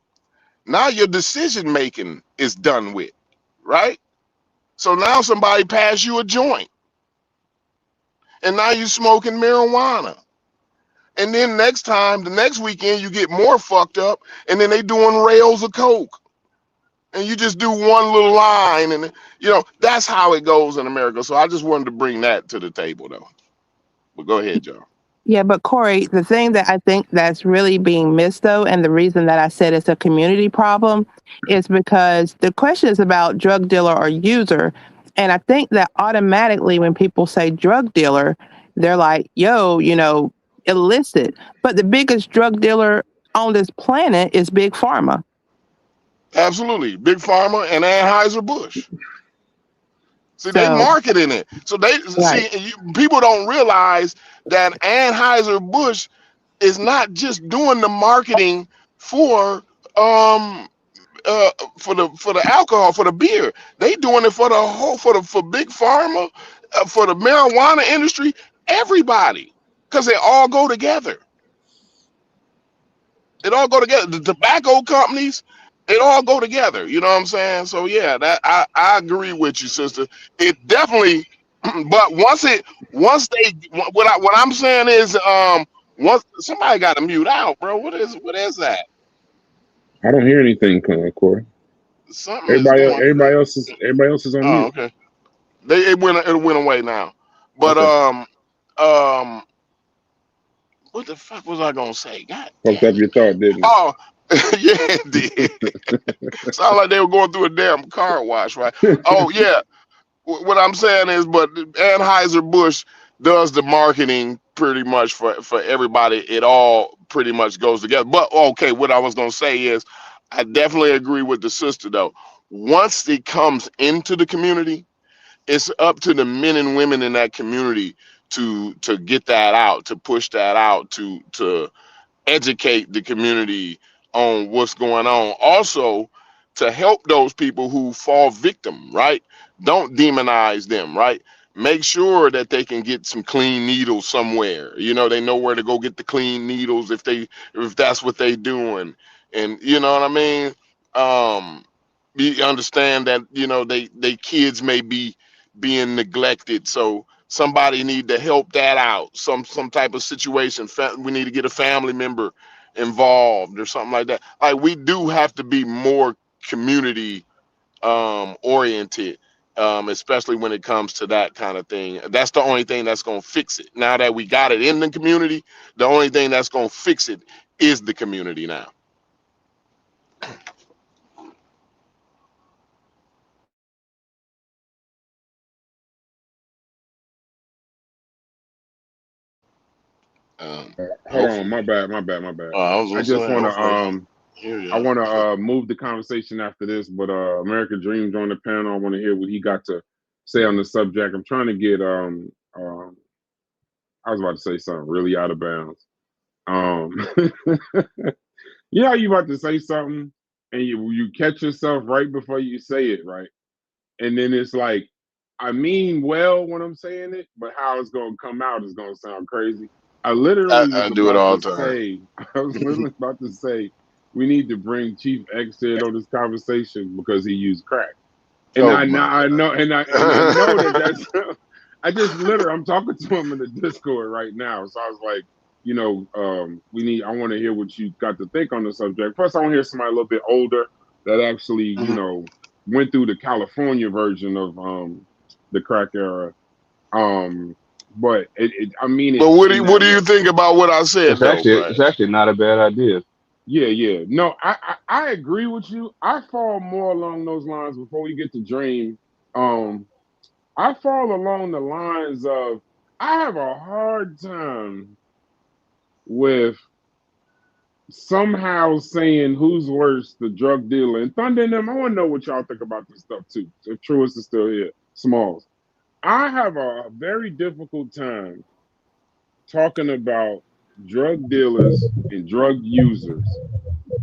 Now your decision making is done with, right? So now somebody passed you a joint, and now you smoking marijuana. And then the next weekend, you get more fucked up, and then they doing rails of coke, and you just do one little line, and that's how it goes in America. So I just wanted to bring that to the table, though. But go ahead, Joe. Yeah, but Corey, the thing that I think that's really being missed though, and the reason that I said it's a community problem is because the question is about drug dealer or user. And I think that automatically when people say drug dealer, they're like, yo, illicit. But the biggest drug dealer on this planet is Big Pharma. Absolutely. Big Pharma and Anheuser-Busch. See, they marketing it. So people don't realize that Anheuser-Busch is not just doing the marketing for the alcohol, for the beer. They doing it for the whole, for Big Pharma, for the marijuana industry, everybody, because they all go together. It all go together. The tobacco companies, it all go together. You know what I'm saying? So yeah, that I agree with you, sister. It definitely, but once they, what I'm saying is, once somebody got to mute out, bro. What is that? I don't hear anything, Corey. Something is going. Everybody else is on mute. Okay. It went away now. But what the fuck was I gonna say? God fucked up your thought, didn't it? Oh, yeah, it did. Sound like they were going through a damn car wash, right? Oh yeah. What I'm saying is, but Anheuser-Busch does the marketing pretty much for everybody. It all pretty much goes together. But okay, what I was gonna say is, I definitely agree with the sister though. Once it comes into the community, it's up to the men and women in that community to get that out, to push that out, to educate the community on what's going on. Also, to help those people who fall victim, right? Don't demonize them, right? Make sure that they can get some clean needles somewhere. They know where to go get the clean needles if that's what they doing. And you know what I mean? You understand that, they kids may be being neglected. So somebody need to help that out. Some type of situation. We need to get a family member involved or something like that. Like, we do have to be more community oriented, especially when it comes to that kind of thing. That's the only thing that's gonna fix it. Now that we got it in the community, the only thing that's gonna fix it is the community now. Hold on, my bad. I just want to move the conversation after this, but American Dream joined the panel. I want to hear what he got to say on the subject. I'm trying to get I was about to say something really out of bounds. You know how you about to say something and you catch yourself right before you say it, right? And then it's like, I mean well when I'm saying it, but how it's gonna come out is gonna sound crazy. I literally was do it all about the to time. say, I was literally about to say, we need to bring Chief Xhead on this conversation because he used crack. And I know that that's. I just literally, I'm talking to him in the Discord right now, so I was like, I want to hear what you got to think on the subject. Plus, I want to hear somebody a little bit older that actually, went through the California version of the crack era. But I mean it. But what do you think about what I said? It's actually not a bad idea. Yeah. No, I agree with you. I fall more along those lines before we get to Dream. I fall along the lines of I have a hard time with somehow saying who's worse, the drug dealer and Thunder and them. I want to know what y'all think about this stuff too. If Truist is still here, Smalls. I have a very difficult time talking about drug dealers and drug users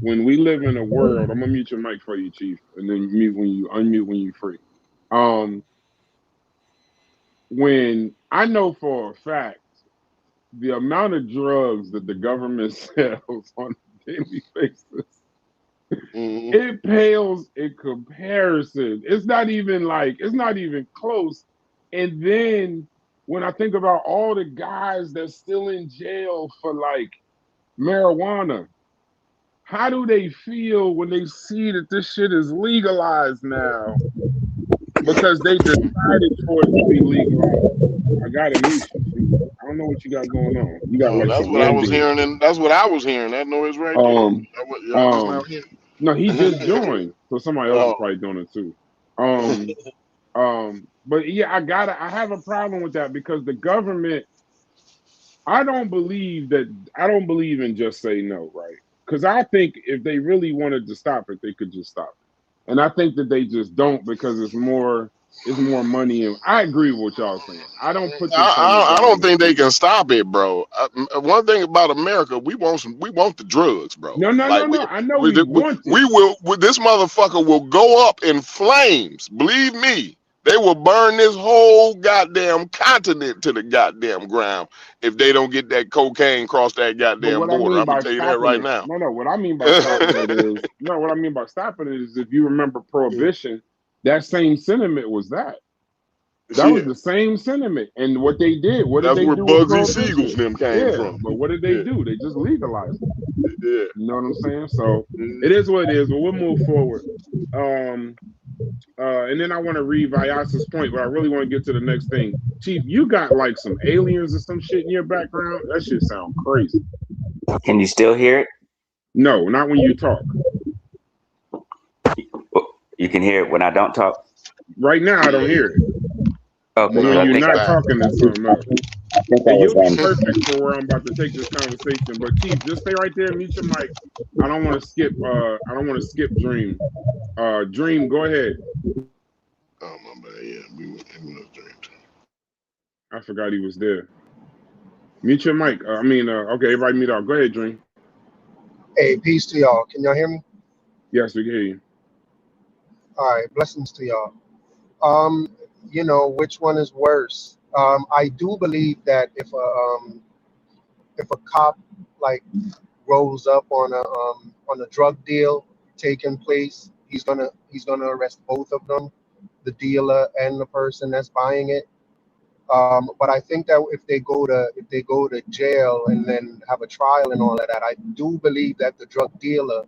when we live in a world. I'm gonna mute your mic for you, Chief, and then unmute when you're free. When I know for a fact the amount of drugs that the government sells on a daily basis It pales in comparison. It's not even close. And then when I think about all the guys that's still in jail for like marijuana, how do they feel when they see that this shit is legalized now? Because they decided for it to be legalized. I gotta mute you. I don't know what you got going on. You got like That's some what I was ambient. hearing, and that's what I was hearing. That noise right there. Y'all just not hearing. No, he just joined, so somebody else is probably doing it too. But yeah, I have a problem with that because the government. I don't believe in just say no, right? Because I think if they really wanted to stop it, they could just stop it. And I think that they just don't because it's more money. And I agree with what y'all saying. I don't put this on the I don't government. think they can stop it, bro. One thing about America, we want the drugs, bro. No. I know we want it. will. This motherfucker will go up in flames. Believe me, they will burn this whole goddamn continent to the goddamn ground if they don't get that cocaine across that But goddamn what I border. mean I'm gonna by tell you that stopping right it, now. no. What I mean by stopping it is what I mean by stopping it is if you remember Prohibition, that same sentiment was that. That was the same sentiment. And what they did, what did That's they where do with Bugsy Prohibition? Siegels them came from. But what did they do? They just legalized it. Yeah. You know what I'm saying? So it is what it is. But we'll move forward. And then I want to read Vyasa's point, but I really want to get to the next thing. Chief, you got like some aliens or some shit in your background? That shit sound crazy. Can you still hear it? No, not when you talk. You can hear it when I don't talk? Right now, I don't hear it. Okay. But when you're not talking, it's something else. And you'll be on. perfect for where I'm about to take this conversation. But Chief, just stay right there, mute your mic. I don't want to skip Dream. Dream, go ahead. Oh my bad, yeah. We was Dream. I forgot he was there. Mute your mic. Okay, everybody mute out. Go ahead, Dream. Hey, peace to y'all. Can y'all hear me? Yes, we can hear you. All right, blessings to y'all. Which one is worse? I do believe that if a cop like rolls up on a drug deal taking place, he's gonna arrest both of them, the dealer and the person that's buying it. But I think that if they go to jail and then have a trial and all of that, I do believe that the drug dealer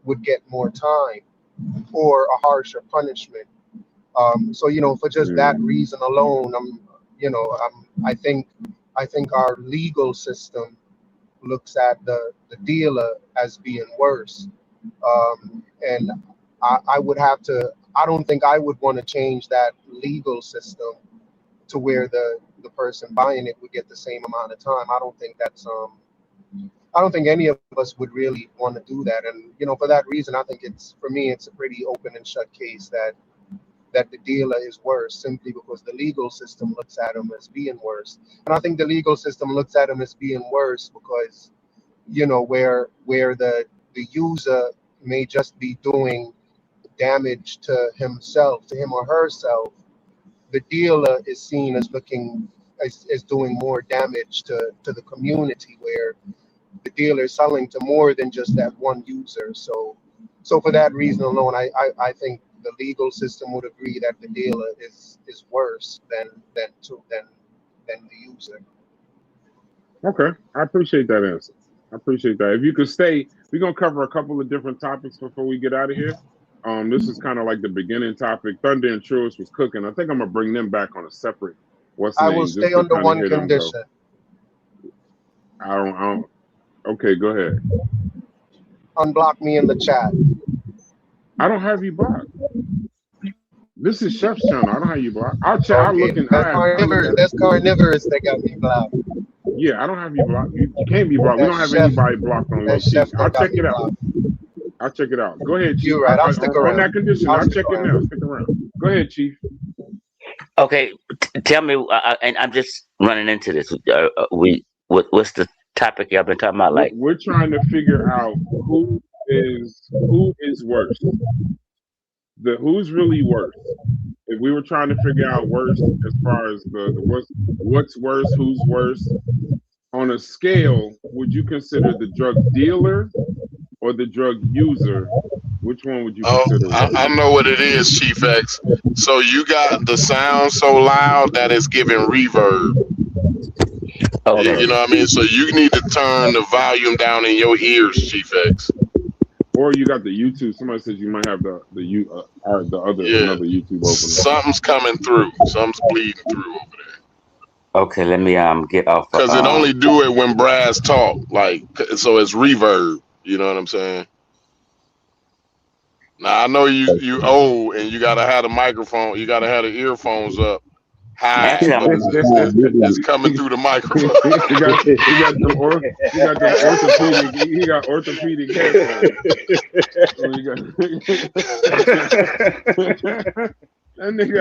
would get more time or a harsher punishment. For just that reason alone, I think our legal system looks at the dealer as being worse. And I don't think I would want to change that legal system to where the person buying it would get the same amount of time. I don't think any of us would really want to do that. And for that reason, I think it's a pretty open and shut case that the dealer is worse simply because the legal system looks at him as being worse. And I think the legal system looks at him as being worse because where the user may just be doing damage to himself, to him or herself, the dealer is seen as doing more damage to the community, where the dealer is selling to more than just that one user. So for that reason alone, I think the legal system would agree that the dealer is worse than the user. Okay, I appreciate that answer. I appreciate that. If you could stay, we're gonna cover a couple of different topics before we get out of here. This is kind of like the beginning topic. Thunder and Truist was cooking. I think I'm gonna bring them back on a separate. I will stay under one condition. I don't. Okay, go ahead. Unblock me in the chat. I don't have you blocked. This is Chef's channel. I don't have you blocked. I'll check. Okay. That's carnivorous that got me blocked. Yeah, I don't have you blocked. You can't be blocked. We don't have anybody blocked on low key. I'll check it out. I'll check it out. Go ahead, Chief. You're right. I'll stick around. On that condition, I'll check it now. Stick around. Go ahead, Chief. Okay, tell me, and I'm just running into this. What's the topic y'all been talking about? Like, we're trying to figure out who is worse. Who's really worse? If we were trying to figure out worse as far as what's worse, who's worse, on a scale, would you consider the drug dealer or the drug user, which one would you Oh, consider worse? I know what it is, Chief X. So you got the sound so loud that it's giving reverb. Okay. You know what I mean? So you need to turn the volume down in your ears, Chief X. Or you got the YouTube. Somebody says you might have the Yeah, another YouTube opening. something's coming through. Something's bleeding through over there. Okay, let me get off. Because it only do it when Brass talk, like, so it's reverb. You know what I'm saying? Now I know you old and you gotta have the microphone. You gotta have the earphones up high, Actually, but it's coming through the microphone. he got them orthopedic headphones. That nigga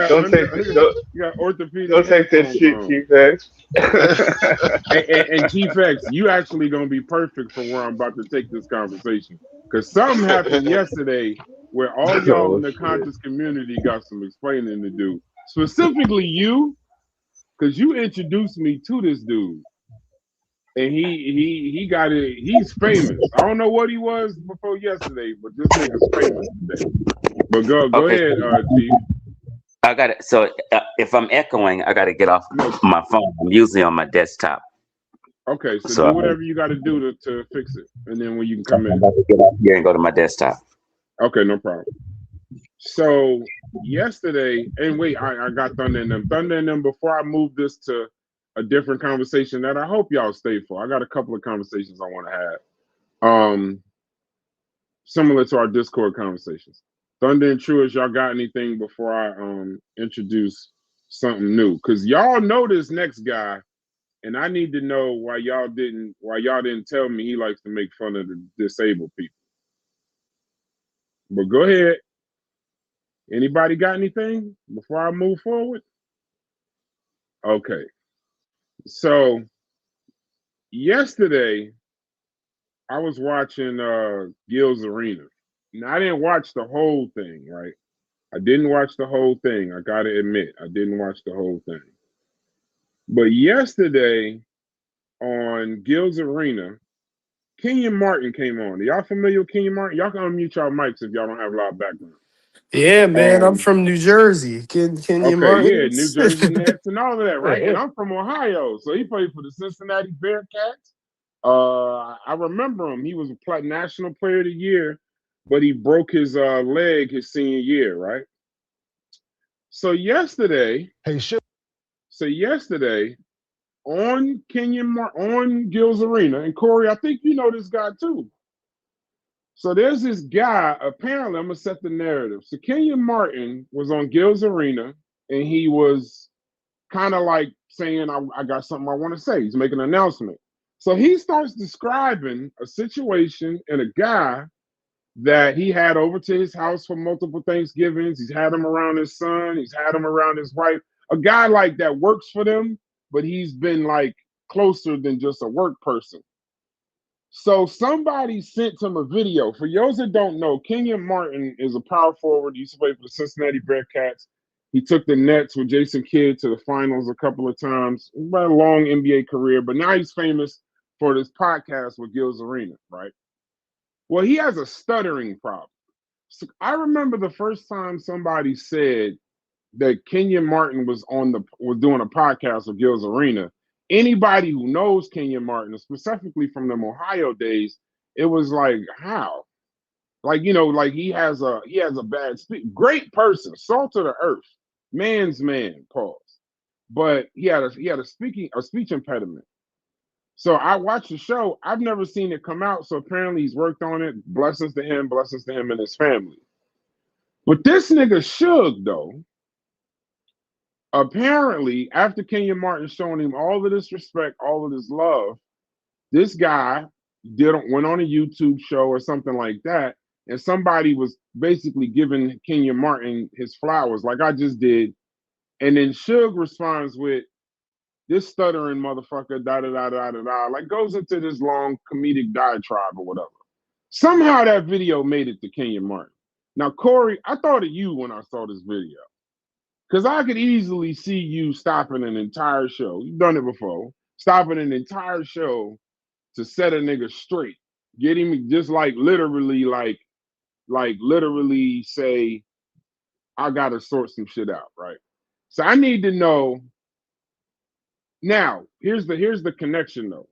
got orthopedic. Don't take that shit, Chief X. And Chief X, you actually gonna be perfect for where I'm about to take this conversation, because something happened yesterday where all y'all in the conscious community got some explaining to do. Specifically you, because you introduced me to this dude, and he got it. He's famous. I don't know what he was before yesterday, but this nigga's famous today. But go ahead, Chief. I got it. So if I'm echoing, I got to get off my phone. I'm usually on my desktop. Okay, so do whatever you got to do to fix it, and then when you can come in. I'm about to get off here and go to my desktop. Okay, no problem. So yesterday, and wait, I got Thunder and them. Thunder and them, before I move this to a different conversation that I hope y'all stay for. I got a couple of conversations I want to have. Similar to our Discord conversations. Thunder and Truist, y'all got anything before I introduce something new? Because y'all know this next guy, and I need to know why y'all didn't tell me he likes to make fun of the disabled people. But go ahead. Anybody got anything before I move forward? Okay. So yesterday I was watching Gil's Arena. Now I didn't watch the whole thing, right? I didn't watch the whole thing. I gotta admit, I didn't watch the whole thing. But yesterday on Gil's Arena, Kenyon Martin came on. Are y'all familiar with Kenyon Martin? Y'all can unmute y'all mics if y'all don't have a lot of background. Yeah, man, I'm from New Jersey. Kenyon Martin. Yeah, New Jersey Nets and all of that, right? And I'm from Ohio, so he played for the Cincinnati Bearcats. I remember him. He was a National Player of the Year, but he broke his leg his senior year, right? So yesterday, on on Gil's Arena, and Corey, I think you know this guy too. So there's this guy, apparently, I'm gonna set the narrative. So Kenyon Martin was on Gil's Arena, and he was kind of like saying, I got something I want to say. He's making an announcement. So he starts describing a situation and a guy that he had over to his house for multiple Thanksgivings. He's had him around his son. He's had him around his wife. A guy like that works for them, but he's been like closer than just a work person. So somebody sent him a video. For those that don't know, Kenyon Martin is a power forward. He used to play for the Cincinnati Bearcats. He took the Nets with Jason Kidd to the finals a couple of times. He's had a long NBA career, but now he's famous for this podcast with Gil's Arena, right? Well, he has a stuttering problem. So I remember the first time somebody said that Kenyon Martin was doing a podcast with Gil's Arena. Anybody who knows Kenyon Martin, specifically from them Ohio days, it was like, how? Like, you know, like he has a bad speech. Great person, salt of the earth, man's man, pause. But he had a speech impediment. So I watched the show. I've never seen it come out. So apparently he's worked on it. Blessings to him and his family. But this nigga Suge, though, apparently, after Kenyon Martin showing him all of this respect, all of this love, this guy went on a YouTube show or something like that, and somebody was basically giving Kenyon Martin his flowers, like I just did, and then Suge responds with, "This stuttering motherfucker, da da da da da da," like goes into this long comedic diatribe or whatever. Somehow that video made it to Kenyon Martin. Now, Corey, I thought of you when I saw this video. Because I could easily see you stopping an entire show. You've done it before. Stopping an entire show to set a nigga straight. Get him just like literally literally say, I gotta sort some shit out, right? So I need to know now. Here's the connection though.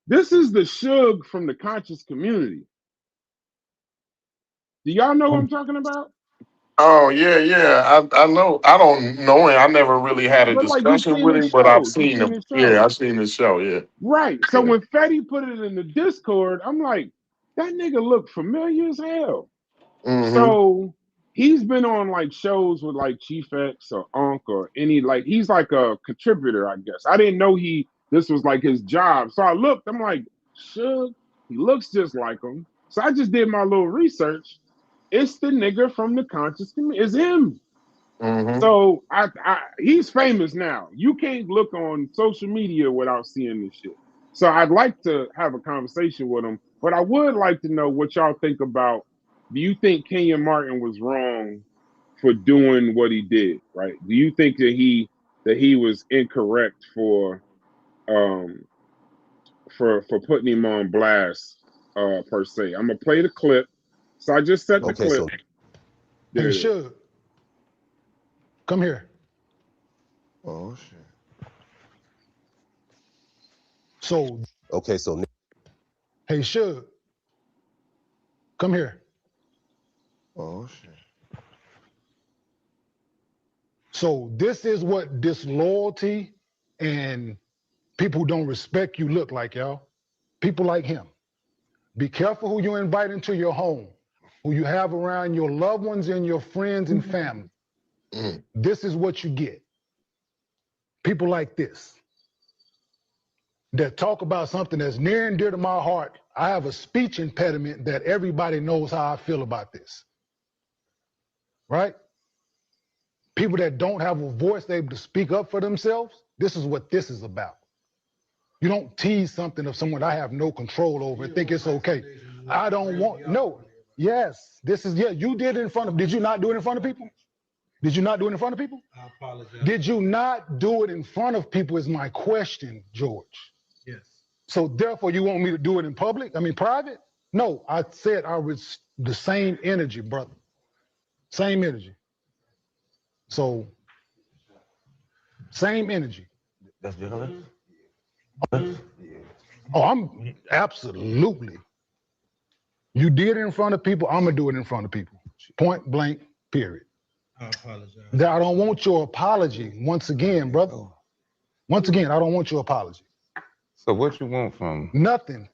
This is the Suge from the conscious community. Do y'all know what I'm talking about? Oh yeah. I know. I don't know him. I never really had a But like you've discussion seen with his him, but I've shows. You've seen seen him. his shows. Yeah, I've seen his show. Yeah. Right. So when Fetty put it in the Discord, I'm like, that nigga looked familiar as hell. Mm-hmm. So he's been on like shows with like Chief X or Unc or any like he's like a contributor, I guess. I didn't know this was like his job. So I looked, I'm like, Suge, he looks just like him. So I just did my little research. It's the nigga from the conscious community. It's him. Mm-hmm. So he's famous now. You can't look on social media without seeing this shit. So I'd like to have a conversation with him, but I would like to know what y'all think about. Do you think Kenyon Martin was wrong for doing what he did? Right? Do you think that he was incorrect for putting him on blast per se? I'm gonna play the clip. So I just set the clip. Hey, Suge, come here. Oh shit. So. Okay, so. Hey, Suge, come here. Oh shit. So this is what disloyalty and people who don't respect you look like, y'all. People like him. Be careful who you invite into your home, who you have around your loved ones and your friends and family. This is what you get. People like this that talk about something that's near and dear to my heart. I have a speech impediment that everybody knows how I feel about this. Right? People that don't have a voice able to speak up for themselves, this is what this is about. You don't tease something of someone I have no control over and think it's okay. I don't want, no. Yes, this is, you did it in front of, did you not do it in front of people? Did you not do it in front of people? I apologize. Did you not do it in front of people is my question, George. Yes. So therefore you want me to do it in public? I mean, private? No, I said I was the same energy, brother. Same energy. So, same energy. That's gentlemen. Oh, I'm absolutely. You did it in front of people, I'm gonna do it in front of people. Point blank, period. I apologize. I don't want your apology. Once again, brother. Once again, I don't want your apology. So what you want from me? Nothing.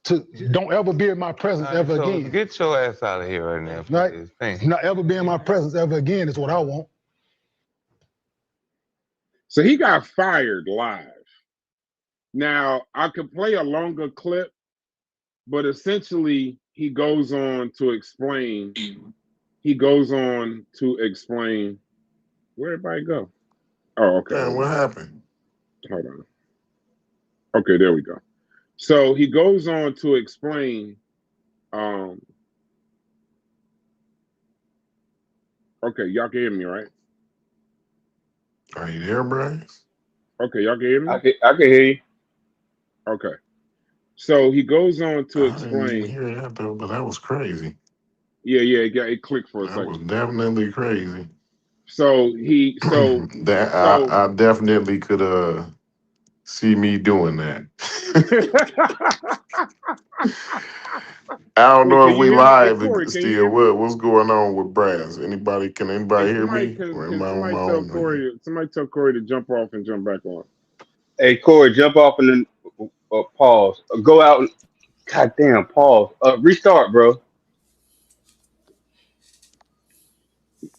Don't ever be in my presence ever so again. Get your ass out of here right now. Right? Not ever be in my presence ever again is what I want. So he got fired live. Now, I could play a longer clip, but essentially he goes on to explain. Where'd everybody go? Oh, okay. Man, what happened? Hold on. Okay, there we go. So he goes on to explain. Okay, y'all can hear me, right? Are you there, Bryce? Okay, y'all can hear me? I can hear you. Okay. So he goes on to explain. I didn't hear that though, but that was crazy. Yeah, it clicked for a second. That was definitely crazy. So I definitely could see me doing that. I don't know if we live still. What's going on with Brass? Can anybody hear me? Somebody tell Corey to jump off and jump back on. Hey, Corey, jump off and then pause. Go out and goddamn pause. Restart, bro.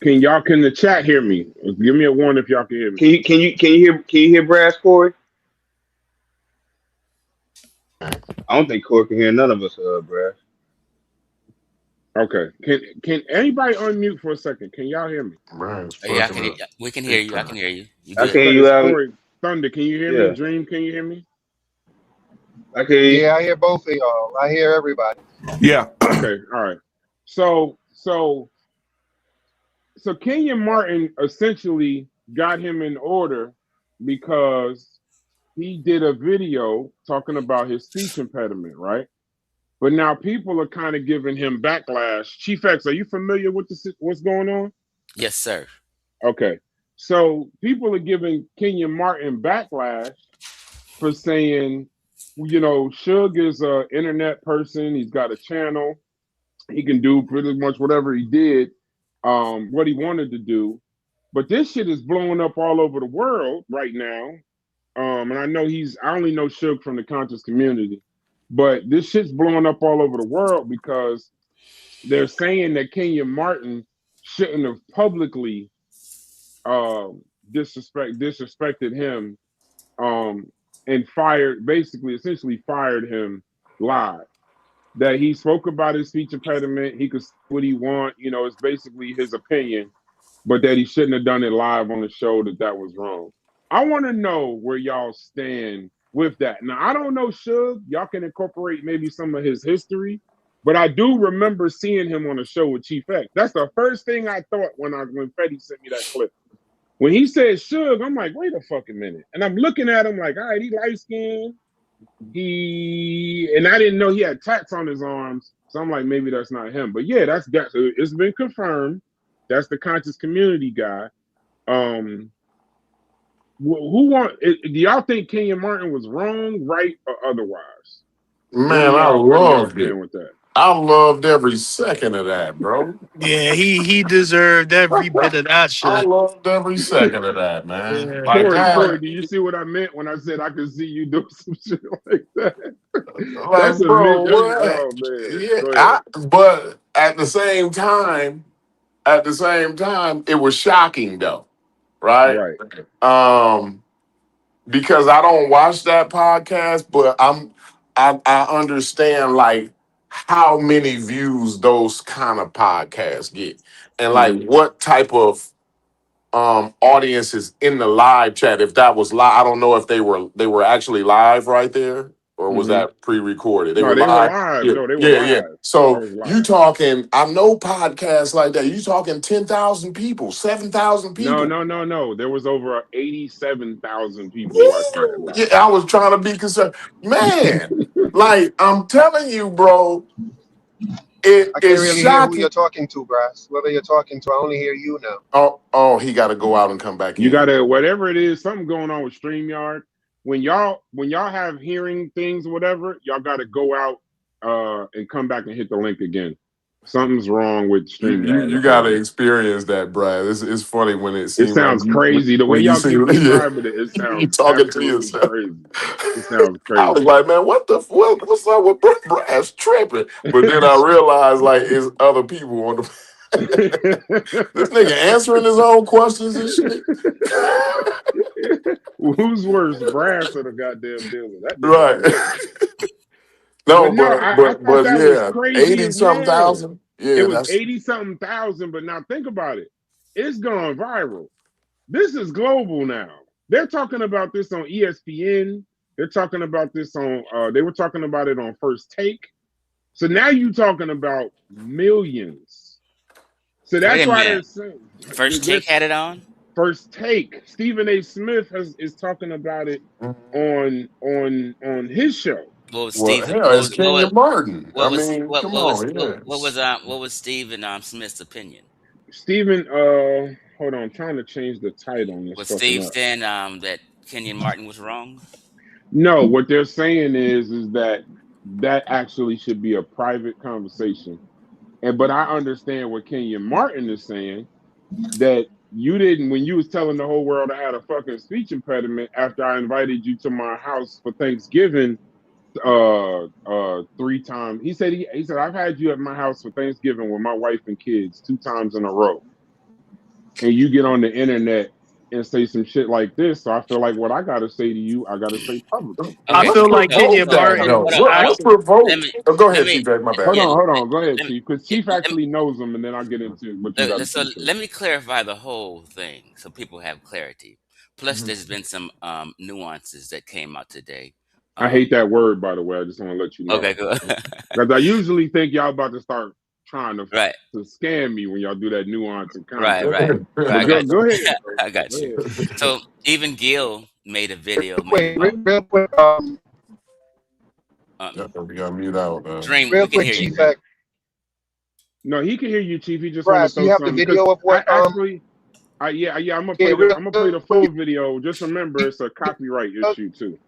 Can the chat hear me? Give me a one if y'all can hear me. Can you hear Brass, Corey? I don't think Corey can hear none of us, Brass. Okay. Can anybody unmute for a second? Can y'all hear me? Right. Yeah, we can hear you. I can hear you. I can hear you. Corey, Thunder, can you hear me? Dream, can you hear me? I can hear you. Yeah, I hear both of y'all. I hear everybody. Yeah. Okay. All right. So Kenyon Martin essentially got him in order because he did a video talking about his speech impediment, right? But now people are kind of giving him backlash. Chief X, are you familiar with what's going on? Yes, sir. Okay. So people are giving Kenyon Martin backlash for saying, Suge is an internet person. He's got a channel. He can do pretty much whatever he did, what he wanted to do. But this shit is blowing up all over the world right now. And I only know Suge from the conscious community, but this shit's blowing up all over the world because they're saying that Kenyon Martin shouldn't have publicly disrespected him, and essentially fired him live. That he spoke about his speech impediment, he could say what he want, it's basically his opinion, but that he shouldn't have done it live on the show, that was wrong. I want to know where y'all stand with that. Now, I don't know Suge. Y'all can incorporate maybe some of his history, but I do remember seeing him on a show with Chief X. That's the first thing I thought when Fetty sent me that clip. When he said Suge, I'm like, wait a fucking minute. And I'm looking at him like, all right, he light-skinned. And I didn't know he had tats on his arms. So I'm like, maybe that's not him. But yeah, it's been confirmed. That's the conscious community guy. Do y'all think Kenyon Martin was wrong, right, or otherwise? Man, I loved it. With that? I loved every second of that, bro. Yeah, he deserved every bit of that shit. I loved every second of that, man. Yeah. Like Corey, do you see what I meant when I said I could see you do some shit like that? Like, bro, what? Oh, man. Yeah, but at the same time, it was shocking though, right? Because I don't watch that podcast, but I understand like how many views those kind of podcasts get, and like what type of audience is in the live chat. If that was live, I don't know if they were actually live right there, or was that pre-recorded? They were live. Yeah. No, they were live. Yeah. So you talking? I know podcasts like that. You talking 10,000 people, 7,000 people? No. There was over 87,000 people watching that live. Yeah, I was trying to be concerned, man. Like I'm telling you, bro. I can't really hear who you're talking to, Brass. Whoever you're talking to, I only hear you now. Oh, he got to go out and come back in. You got to, whatever it is, something going on with StreamYard. When y'all have hearing things or whatever, y'all got to go out and come back and hit the link again. Something's wrong with StreamYard. You got to experience that, Brad. It's funny when it seems. It sounds crazy. The way y'all keep describing it sounds talking to yourself. Crazy. It sounds crazy. I was like, man, what's up with Brad's tripping? But then I realized like it's other people on the. This nigga answering his own questions and shit. Who's worse, Brass or the goddamn dealer? Right. No, but yeah, 80-something thousand. Yeah, it was 80-something thousand. But now think about it. It's gone viral. This is global now. They're talking about this on ESPN. They're talking about this on. They were talking about it on First Take. So now you're talking about millions. So that's why they're saying First Take had it on. First Take. Stephen A. Smith is talking about it on his show. What was Stephen? It's Kenyon Martin. What was Stephen Smith's opinion? Stephen, hold on, I'm trying to change the title on this. Was Steve saying that Kenyon Martin was wrong? No, what they're saying is that actually should be a private conversation. But I understand what Kenyon Martin is saying, that you didn't, when you was telling the whole world I had a fucking speech impediment after I invited you to my house for Thanksgiving 3 times. He said I've had you at my house for Thanksgiving with my wife and kids 2 times in a row. And you get on the internet and say some shit like this. So I feel like what I gotta say to you, I gotta say publicly. I feel like Kenyon Martin. What provoked? Go ahead, Chief. My bad. Hold on. Go ahead, Chief. Because Chief actually knows them, and then I'll get into what you got to say. Let me clarify the whole thing so people have clarity. Plus, there's been some nuances that came out today. I hate that word, by the way. I just want to let you know. Okay, good. Because I usually think y'all about to start trying to scam me when y'all do that nuance and concept. Right. Go ahead. I got you. So even Gil made a video. Wait, real quick. We got mute out. Dream, Real we can quick, hear you, Chief. Dream. No, he can hear you, Chief. He just want to Brass, do throw you have the something because video of I what actually, yeah, I'm gonna okay, play the real full video. Just remember, it's a copyright issue too,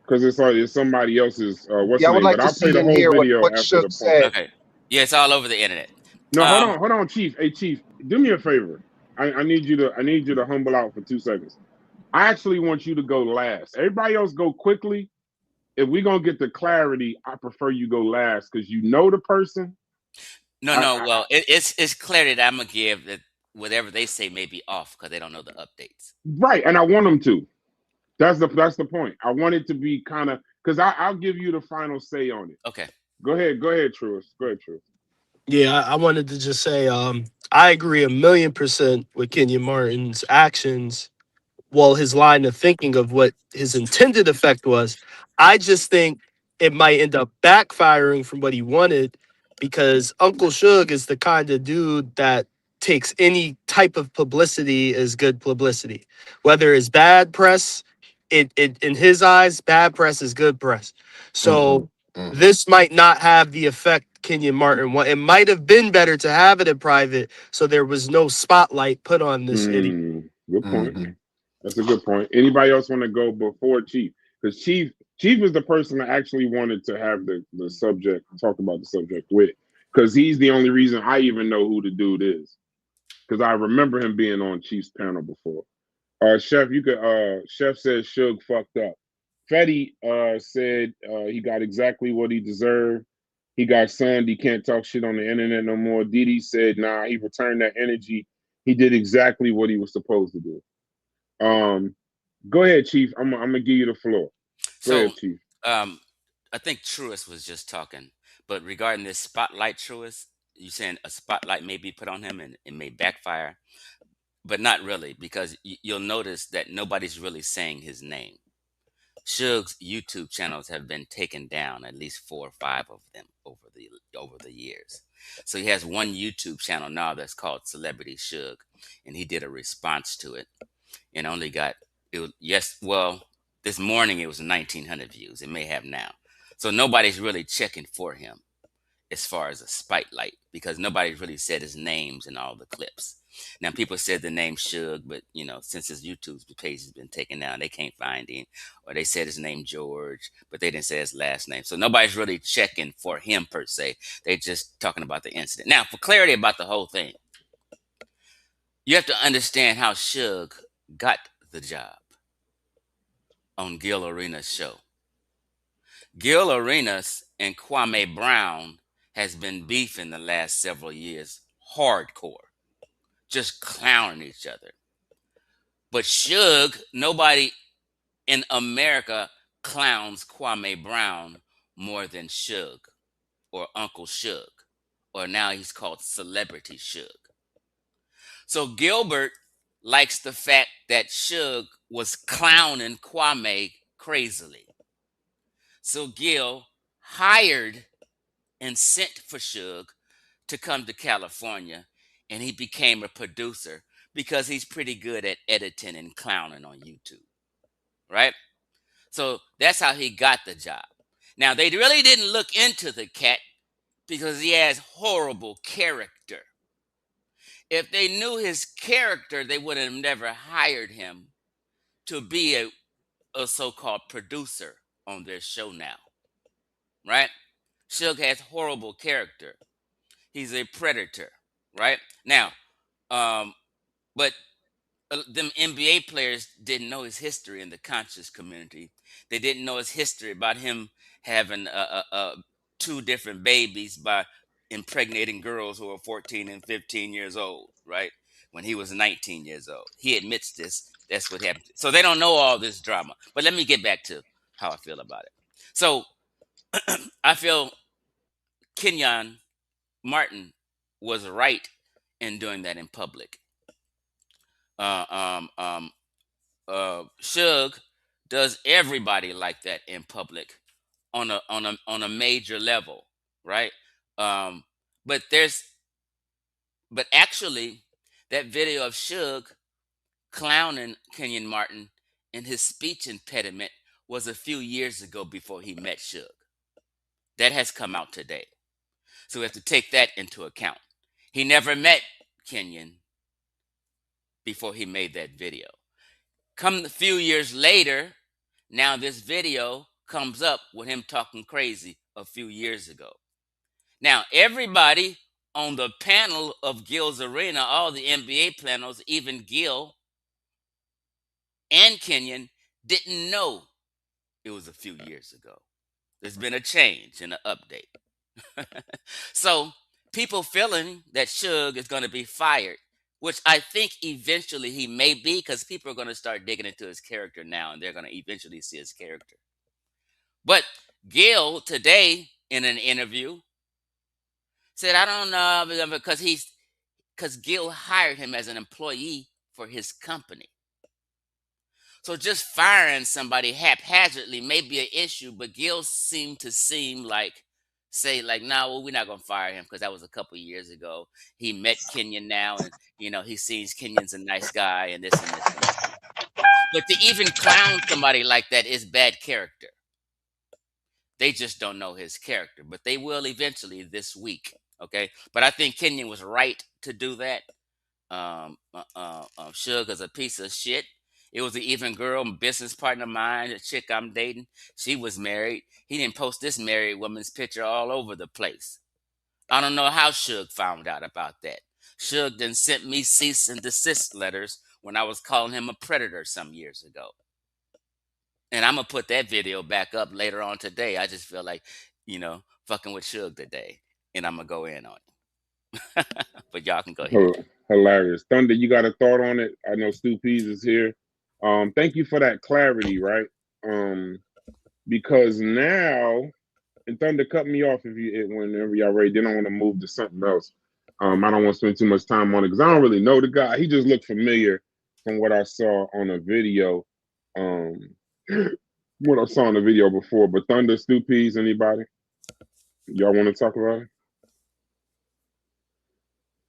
because it's somebody else's what's yeah, the I would name. like But to I'll play see the and whole hear video what after Shook the point. said. Okay. Yeah, it's all over the internet. No, hold on, Chief. Hey, Chief, do me a favor. I need you to humble out for 2 seconds. I actually want you to go last. Everybody else go quickly. If we're gonna get the clarity, I prefer you go last because you know the person. No. Well, it's clear that I'm gonna give that whatever they say may be off because they don't know the updates. Right, and I want them to. That's the point. I want it to be kind of because I'll give you the final say on it. Okay. Go ahead, Truist. Go ahead, Truist. Yeah, I wanted to just say, I agree 1,000,000% with Kenyon Martin's actions. Well, his line of thinking of what his intended effect was. I just think it might end up backfiring from what he wanted because Uncle Suge is the kind of dude that takes any type of publicity as good publicity. Whether it's bad press, it in his eyes, bad press is good press. So this might not have the effect Kenyon Martin want. It might have been better to have it in private so there was no spotlight put on this idiot. Good point. That's a good point. Anybody else want to go before Chief? Because Chief is the person that actually wanted to have the subject, talk about the subject with. Because he's the only reason I even know who the dude is. Because I remember him being on Chief's panel before. Chef, you could Chef said Suge fucked up. Fetty said he got exactly what he deserved. He got sunned. He can't talk shit on the internet no more. Didi said, nah, he returned that energy. He did exactly what he was supposed to do. Go ahead, Chief. I'm gonna give you the floor. Go ahead, Chief. I think Truist was just talking, but regarding this spotlight, Truist, you saying a spotlight may be put on him and it may backfire, but not really because you'll notice that nobody's really saying his name. Suge's YouTube channels have been taken down, at least 4 or 5 of them over the years. So he has one YouTube channel now that's called Celebrity Suge, and he did a response to it, and only got this morning it was 1,900 views. It may have now, so nobody's really checking for him as far as a spotlight because nobody's really said his names in all the clips. Now people said the name Suge, but since his YouTube page has been taken down, they can't find him. Or they said his name George, but they didn't say his last name. So nobody's really checking for him per se. They just talking about the incident. Now, for clarity about the whole thing, you have to understand how Suge got the job on Gil Arenas' show. Gil Arenas and Kwame Brown has been beefing the last several years, hardcore, just clowning each other. But Suge, nobody in America clowns Kwame Brown more than Suge or Uncle Suge, or now he's called Celebrity Suge. So Gilbert likes the fact that Suge was clowning Kwame crazily. So Gil hired and sent for Suge to come to California, and he became a producer because he's pretty good at editing and clowning on YouTube, right? So that's how he got the job. Now, they really didn't look into the cat because he has horrible character. If they knew his character, they would have never hired him to be a so-called producer on their show now, right? Suge has horrible character. He's a predator, right? Now, but them NBA players didn't know his history in the conscious community. They didn't know his history about him having 2 different babies by impregnating girls who are 14 and 15 years old, right? When he was 19 years old. He admits this. That's what happened. So they don't know all this drama. But let me get back to how I feel about it. So I feel Kenyon Martin was right in doing that in public. Suge does everybody like that in public on a major level, right? Um, but actually that video of Suge clowning Kenyon Martin and his speech impediment was a few years ago before he met Suge. That has come out today. So we have to take that into account. He never met Kenyon before he made that video. Come a few years later, now this video comes up with him talking crazy a few years ago. Now, everybody on the panel of Gil's Arena, all the NBA panels, even Gil and Kenyon, didn't know it was a few years ago. There's been a change and an update. So people feeling that Suge is going to be fired, which I think eventually he may be, because people are going to start digging into his character now, and they're going to eventually see his character. But Gil today in an interview said, I don't know, because Gil hired him as an employee for his company. So just firing somebody haphazardly may be an issue, but Gil seemed to say like, no, well, we're not going to fire him because that was a couple of years ago. He met Kenyon now, and, he sees Kenyon's a nice guy and this and this and this. But to even clown somebody like that is bad character. They just don't know his character, but they will eventually this week. Okay. But I think Kenyon was right to do that. Suge is a piece of shit. It was an even girl, business partner of mine, a chick I'm dating. She was married. He didn't post this married woman's picture all over the place. I don't know how Suge found out about that. Suge then sent me cease and desist letters when I was calling him a predator some years ago. And I'm going to put that video back up later on today. I just feel like, fucking with Suge today. And I'm going to go in on it. But y'all can go ahead. Hilarious. Thunder, you got a thought on it? I know Stu Pease is here. Thank you for that clarity, right? Because now, and Thunder, cut me off whenever y'all ready. Then I want to move to something else. I don't want to spend too much time on it because I don't really know the guy. He just looked familiar from what I saw on a video. What I saw in the video before. But Thunder, Stu Pease, anybody? Y'all want to talk about it?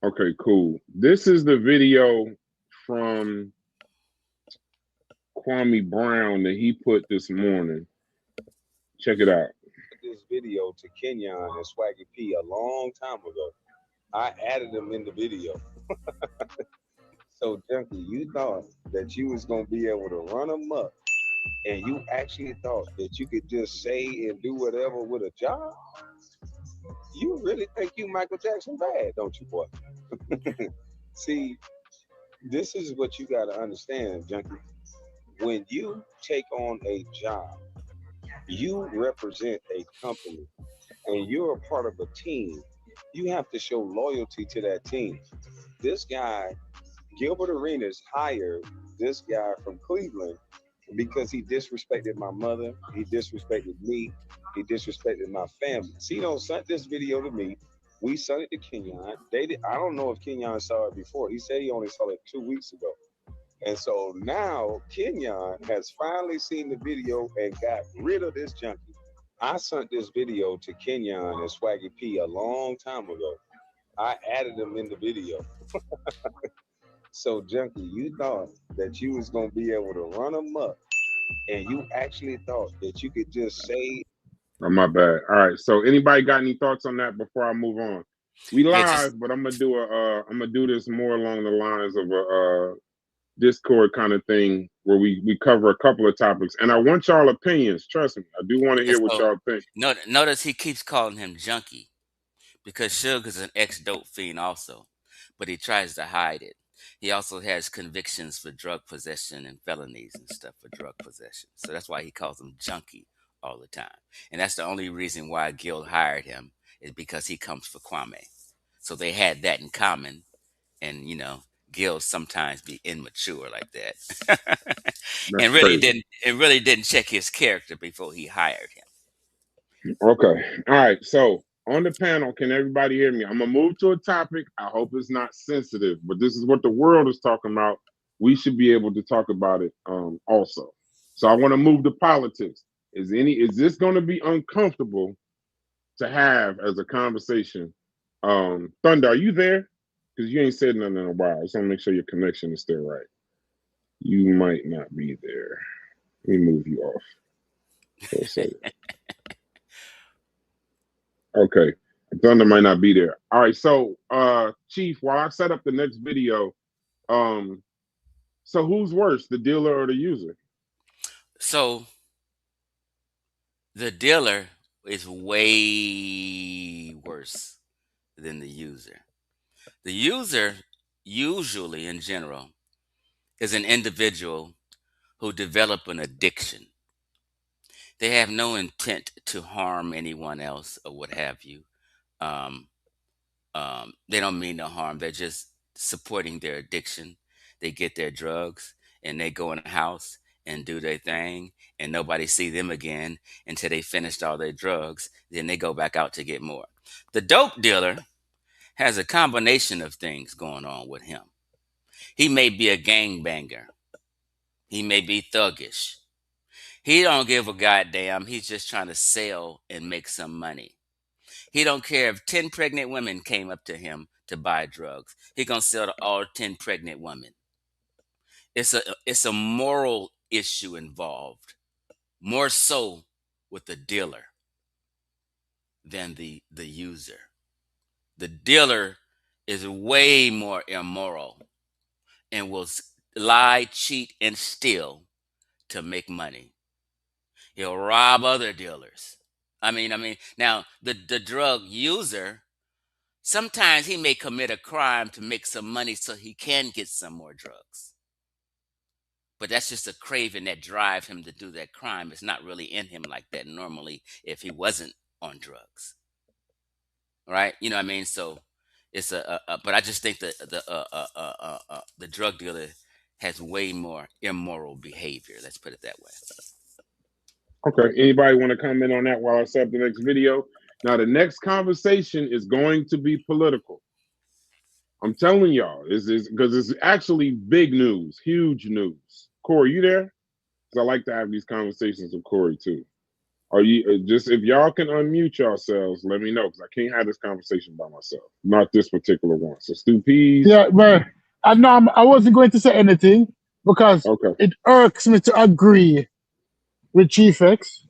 Okay, cool. This is the video from Kwame Brown that he put this morning. Check it out. This video to Kenyon and Swaggy P a long time ago. I added them in the video. So, Junkie, you thought that you was going to be able to run them up, and you actually thought that you could just say and do whatever with a job? You really think you Michael Jackson bad, don't you, boy? See, this is what you got to understand, Junkie. When you take on a job, you represent a company, and you're a part of a team. You have to show loyalty to that team. This guy, Gilbert Arenas, hired this guy from Cleveland because he disrespected my mother, he disrespected me, he disrespected my family. Cino sent this video to me. We sent it to Kenyon. I don't know if Kenyon saw it before. He said he only saw it 2 weeks ago. And so now Kenyon has finally seen the video and got rid of this junkie. I sent this video to Kenyon and Swaggy P a long time ago. I added them in the video. So, Junkie, you thought that you was going to be able to run them up, and you actually thought that you could just say... Oh, my bad. All right. So, anybody got any thoughts on that before I move on? We live, but I'm gonna do this more along the lines of a Discord kind of thing where we cover a couple of topics, and I want y'all opinions. Trust me, I do want to hear what y'all think. Notice he keeps calling him Junkie because Suge is an ex-dope fiend also, but he tries to hide it. He also has convictions for drug possession and felonies and stuff for drug possession. So that's why he calls him Junkie all the time. And that's the only reason why Gil hired him, is because he comes for Kwame. So they had that in common. And, Gil sometimes be immature like that. And really didn't check his character before he hired him. Okay. All right. So on the panel, can everybody hear me? I'm gonna move to a topic. I hope it's not sensitive, but this is what the world is talking about. We should be able to talk about it also. So I want to move to politics. Is this going to be uncomfortable to have as a conversation? Thunder, are you there? Because you ain't said nothing in a while. I just want to make sure your connection is still right. You might not be there. Let me move you off. For a second. Okay. Thunder might not be there. All right. So, Chief, while I set up the next video, so who's worse, the dealer or the user? So the dealer is way worse than the user. The user, usually in general, is an individual who develop an addiction. They have no intent to harm anyone else or what have you. Um, they don't mean no harm. They're just supporting their addiction. They get their drugs and they go in the house and do their thing, and nobody see them again until they finished all their drugs. Then they go back out to get more. The dope dealer has a combination of things going on with him. He may be a gangbanger. He may be thuggish. He don't give a goddamn. He's just trying to sell and make some money. He don't care if 10 pregnant women came up to him to buy drugs. He gonna sell to all 10 pregnant women. It's a moral issue involved, more so with the dealer than the user. The dealer is way more immoral and will lie, cheat, and steal to make money. He'll rob other dealers. I mean, now the drug user, sometimes he may commit a crime to make some money so he can get some more drugs. But that's just a craving that drives him to do that crime. It's not really in him like that normally if he wasn't on drugs. Right? You know what I mean? So it's but I just think that the drug dealer has way more immoral behavior. Let's put it that way. Okay. Anybody want to comment on that while I set up the next video? Now, the next conversation is going to be political. I'm telling y'all, this is because it's actually big news, huge news. Corey, you there? Because I like to have these conversations with Corey too. Are you just if y'all can unmute yourselves, let me know because I can't have this conversation by myself. Not this particular one. So Stu Pease. Yeah, but I wasn't going to say anything because it irks me to agree with Chief X.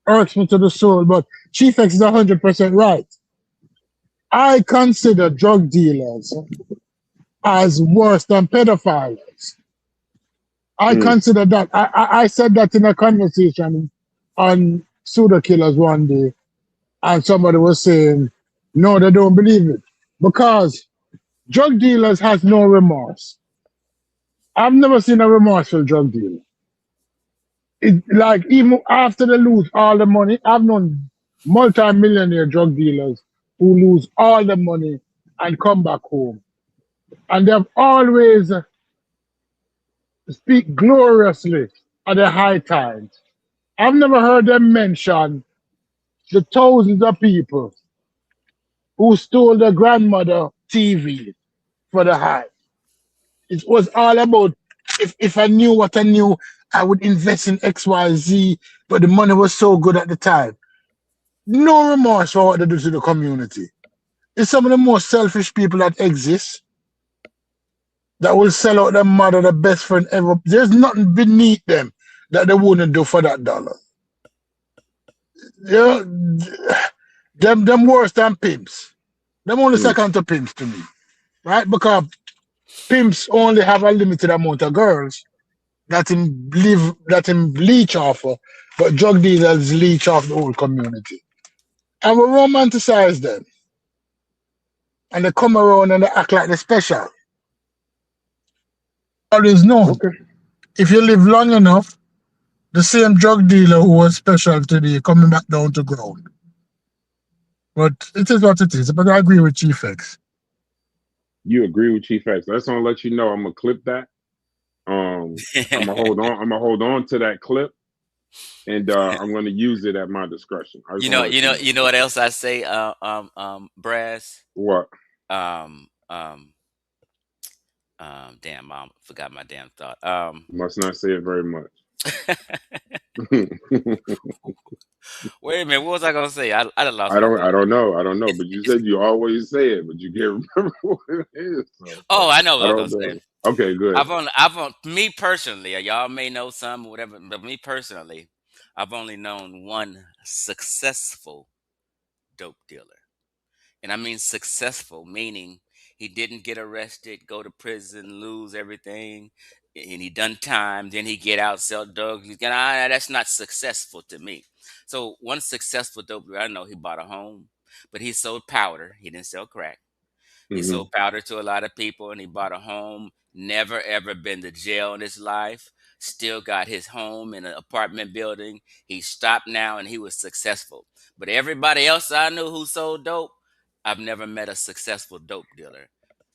Irks me to the soul, but Chief X is 100% right. I consider drug dealers as worse than pedophiles. I consider that. I said that in a conversation on pseudo killers one day, and somebody was saying, no, they don't believe it. Because drug dealers has no remorse. I've never seen a remorseful drug dealer. Like, even after they lose all the money, I've known multi-millionaire drug dealers who lose all the money and come back home. And they've always speak gloriously at the high times. I've never heard them mention the thousands of people who stole their grandmother TV for the high. It was all about, if I knew what I knew, I would invest in XYZ, but the money was so good at the time. No remorse for what they do to the community. It's some of the most selfish people that exist that will sell out their mother, the best friend ever. There's nothing beneath them that they wouldn't do for that dollar. Yeah, them worse than pimps. Them only second to pimps to me, right? Because pimps only have a limited amount of girls that him leech off of, but drug dealers leech off the whole community. And we romanticize them. And they come around and they act like they're special. Always known. If you live long enough, the same drug dealer who was special today coming back down to ground. But it is what it is. But I agree with Chief X. You agree with Chief X. That's gonna let you know I'm gonna clip that. I'm gonna hold on. I'm gonna hold on to that clip, and I'm gonna use it at my discretion. You know what else I say, Brass? What? Damn, I forgot my damn thought. Must not say it very much. Wait a minute, what was I gonna say? I done lost. I don't know. But you said you always say it, but you can't remember what it is. So, oh, I know what I was gonna say. Okay, good. I've on me personally. Y'all may know some or whatever, but me personally, I've only known one successful dope dealer. And I mean successful, meaning he didn't get arrested, go to prison, lose everything, and he done time. Then he get out, sell drugs. That's not successful to me. So one successful dope dealer, I know he bought a home, but he sold powder. He didn't sell crack. He sold powder to a lot of people, and he bought a home. Never ever been to jail in his life. Still got his home in an apartment building. He stopped now, and he was successful. But everybody else I knew who sold dope, I've never met a successful dope dealer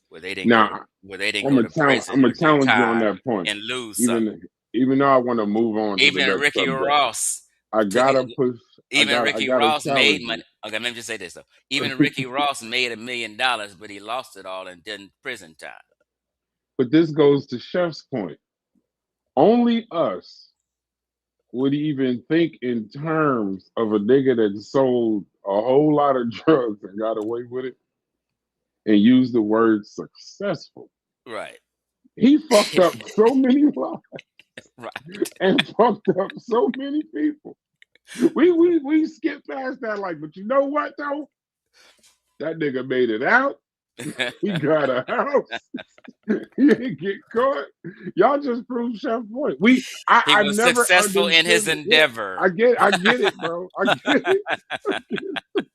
where they didn't Now, go to I'm prison gonna or do challenge you on time that point. and lose something. Even though I want to move on to the Even next Ricky subject, Ross I took gotta it. push. I Even Ricky gotta Ross made challenge money. you. Okay, let me just say this though. Even Ricky Ross made $1 million, but he lost it all and did prison time. But this goes to Chef's point. Only us would even think in terms of a nigga that sold a whole lot of drugs and got away with it and used the word successful. Right. He fucked up so many lives Right. and fucked up so many people. We skip past that, like, but you know what though? That nigga made it out. He got a house. He didn't get caught. Y'all just proved Chef's point. He I've was never successful in his understood it. Yeah, endeavor. I get it, bro. I get it.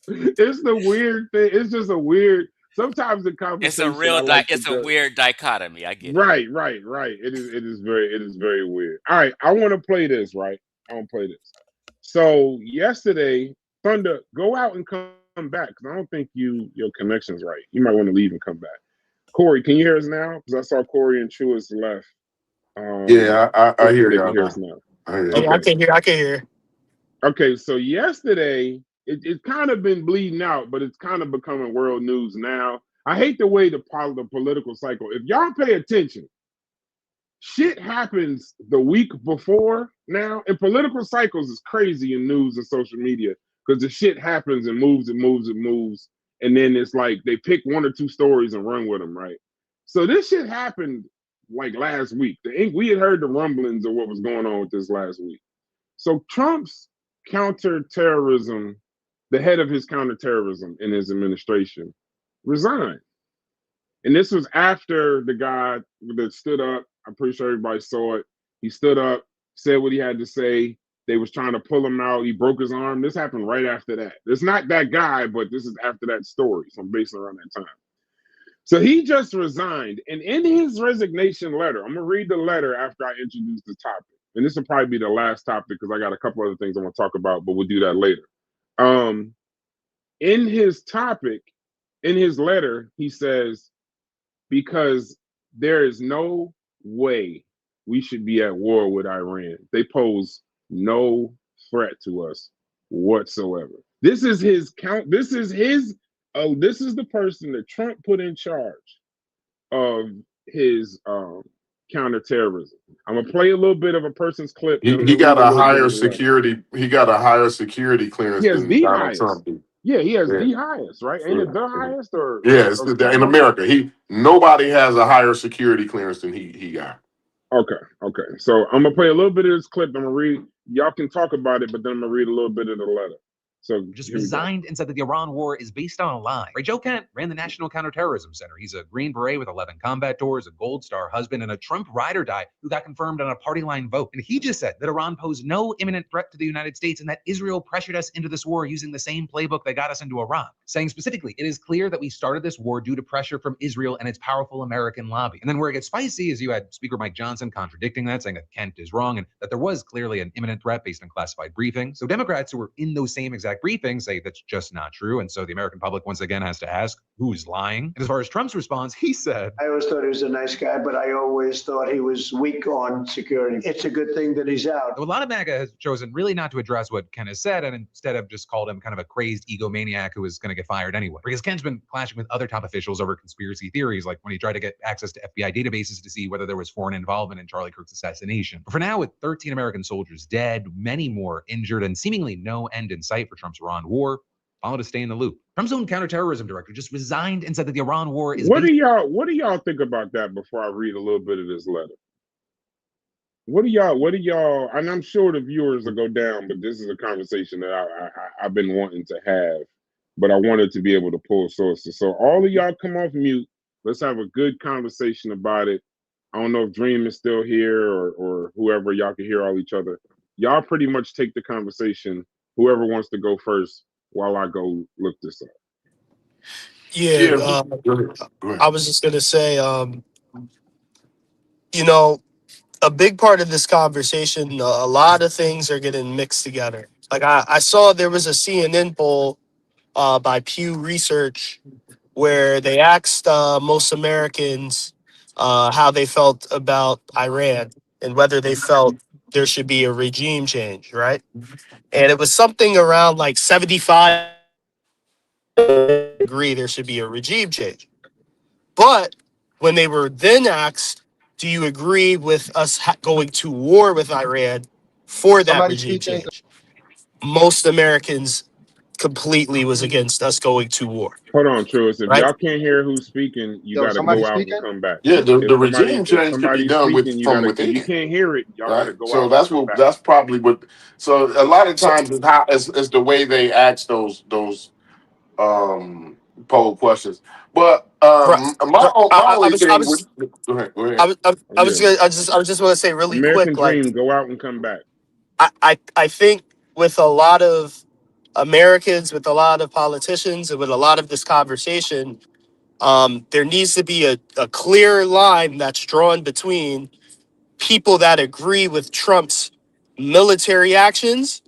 It's the weird thing. It's just a weird. Sometimes in conversation, I like to It's a just. weird dichotomy. I get it. Right. It is very weird. All right, I want to play this. Right, I want to play this. So yesterday, Thunder, go out and come back because I don't think your connection's right. You might want to leave and come back. Corey, can you hear us now? Because I saw Corey and Truist left. Yeah, I hear They can y'all hear now. us now. Yeah, I can hear. I can hear. Okay, so yesterday it's kind of been bleeding out, but it's kind of becoming world news now. I hate the way the political cycle. If y'all pay attention, shit happens the week before now, and political cycles is crazy in news and social media because the shit happens and moves and moves and moves, and then it's like they pick one or two stories and run with them, right? So this shit happened like last week. We had heard the rumblings of what was going on with this last week. So Trump's counterterrorism, the head of his counterterrorism in his administration, resigned. And this was after the guy that stood up. I'm pretty sure everybody saw it. He stood up, said what he had to say. They was trying to pull him out. He broke his arm. This happened right after that. It's not that guy, but this is after that story. So I'm basing around that time. So he just resigned. And in his resignation letter, I'm going to read the letter after I introduce the topic. And this will probably be the last topic because I got a couple other things I want to talk about, but we'll do that later. In his topic, in his letter, he says, because there is no way we should be at war with Iran. They pose no threat to us whatsoever. This is his count. This is the person that Trump put in charge of his counterterrorism. I'm gonna play a little bit of a person's clip. Then I'm He gonna read got a a little bit higher of the letter. security. He got a higher security He clearance has than the Donald highest. Trump did. Yeah, he has Yeah. the highest, right? Ain't it the highest or Yeah, it's something in like that? America. Nobody has a higher security clearance than he got. Okay. So I'm gonna play a little bit of this clip. I'm gonna read. Y'all can talk about it, but then I'm gonna read a little bit of the letter. So just resigned and said that the Iran war is based on a lie. Right? Joe Kent ran the National Counterterrorism Center. He's a Green Beret with 11 combat tours, a Gold Star husband, and a Trump ride or die who got confirmed on a party line vote. And he just said that Iran posed no imminent threat to the United States and that Israel pressured us into this war using the same playbook that got us into Iran. Saying specifically, it is clear that we started this war due to pressure from Israel and its powerful American lobby. And then where it gets spicy is you had Speaker Mike Johnson contradicting that, saying that Kent is wrong and that there was clearly an imminent threat based on classified briefings. So Democrats who were in those same exact briefings say that's just not true. And so the American public once again has to ask, who's lying? And as far as Trump's response, he said, I always thought he was a nice guy, but I always thought he was weak on security. It's a good thing that he's out. A lot of MAGA has chosen really not to address what Ken has said and instead have just called him kind of a crazed egomaniac who is going to get fired anyway. Because Ken's been clashing with other top officials over conspiracy theories, like when he tried to get access to FBI databases to see whether there was foreign involvement in Charlie Kirk's assassination. But for now, with 13 American soldiers dead, many more injured, and seemingly no end in sight for Trump's Iran war, follow to stay in the loop. Trump's own counterterrorism director just resigned and said that the Iran war is What do y'all think about that before I read a little bit of this letter? What do y'all? And I'm sure the viewers will go down, but this is a conversation that I've been wanting to have, but I wanted to be able to pull sources. So all of y'all come off mute. Let's have a good conversation about it. I don't know if Dream is still here or whoever. Y'all can hear all each other. Y'all pretty much take the conversation. Whoever wants to go first while I go look this up. Yeah, I was just gonna say, you know, a big part of this conversation, a lot of things are getting mixed together. Like I saw there was a CNN poll by Pew Research where they asked most Americans how they felt about Iran and whether they felt there should be a regime change, right? And it was something around like 75 agree there should be a regime change. But when they were then asked, do you agree with us going to war with Iran for that Somebody regime speaking. change? Most Americans completely was against us going to war, Hold on, Truist. If right? y'all can't hear who's speaking, you Yo, got to somebody go out and speaking. come back. Yeah, the regime If change could be somebody's done with speaking, from if you within, can't hear it, y'all got to right? go So out and that's come what back. that's probably what. So a lot of So, times it's how it's the way they ask those poll questions. But right, my I only was, I thing with was, go ahead. Yeah. I was just want to say really American quick, like Dream, go out and come back. I think with a lot of Americans, with a lot of politicians, and with a lot of this conversation, there needs to be a clear line that's drawn between people that agree with Trump's military actions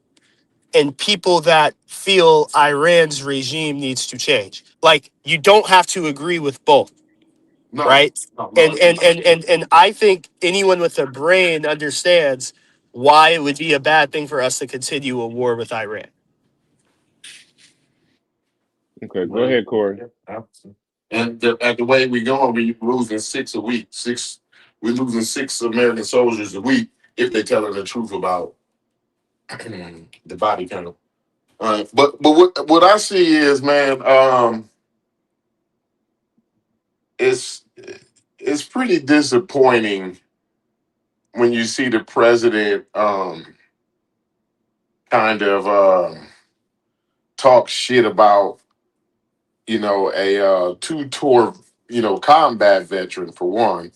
and people that feel Iran's regime needs to change. Like you don't have to agree with both, No, right? no. And I think anyone with a brain understands why it would be a bad thing for us to continue a war with Iran. Okay, go ahead, Corey. And the way we going, we losing 6 a week. We're losing 6 American soldiers a week if they're telling the truth about the body count. But what I see is, man, it's it's pretty disappointing when you see the president kind of talk shit about a two-tour combat veteran for one,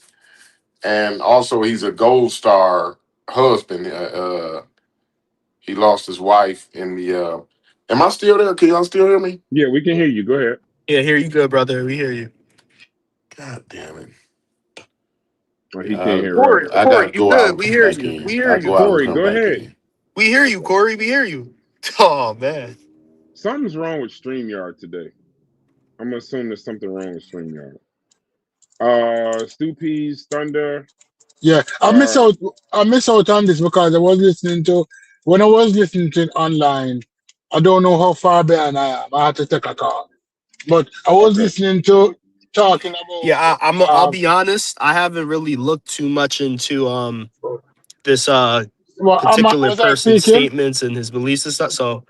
and also he's a gold star husband. He lost his wife in the. Am I still there? Can y'all still hear me? Yeah, we can hear you. Go ahead. Yeah, here you go, brother. We hear you. God damn it! Oh, he can't I, hear us. I Corey, gotta you go out good. and We come hear back you. We in. hear I you. go out and Corey, come go back ahead. in. We hear you, Corey. We hear you. Oh, man. Something's wrong with StreamYard today. I'm gonna assume there's something wrong with StreamYard. Stu P's Thunder. Yeah, I miss out on this because when I was listening to it online, I don't know how far behind I am. I had to take a call. But I was Okay. listening to talking Yeah, I'll about be honest. I haven't really looked too much into this particular was I person's speaking? statements and his beliefs and stuff. So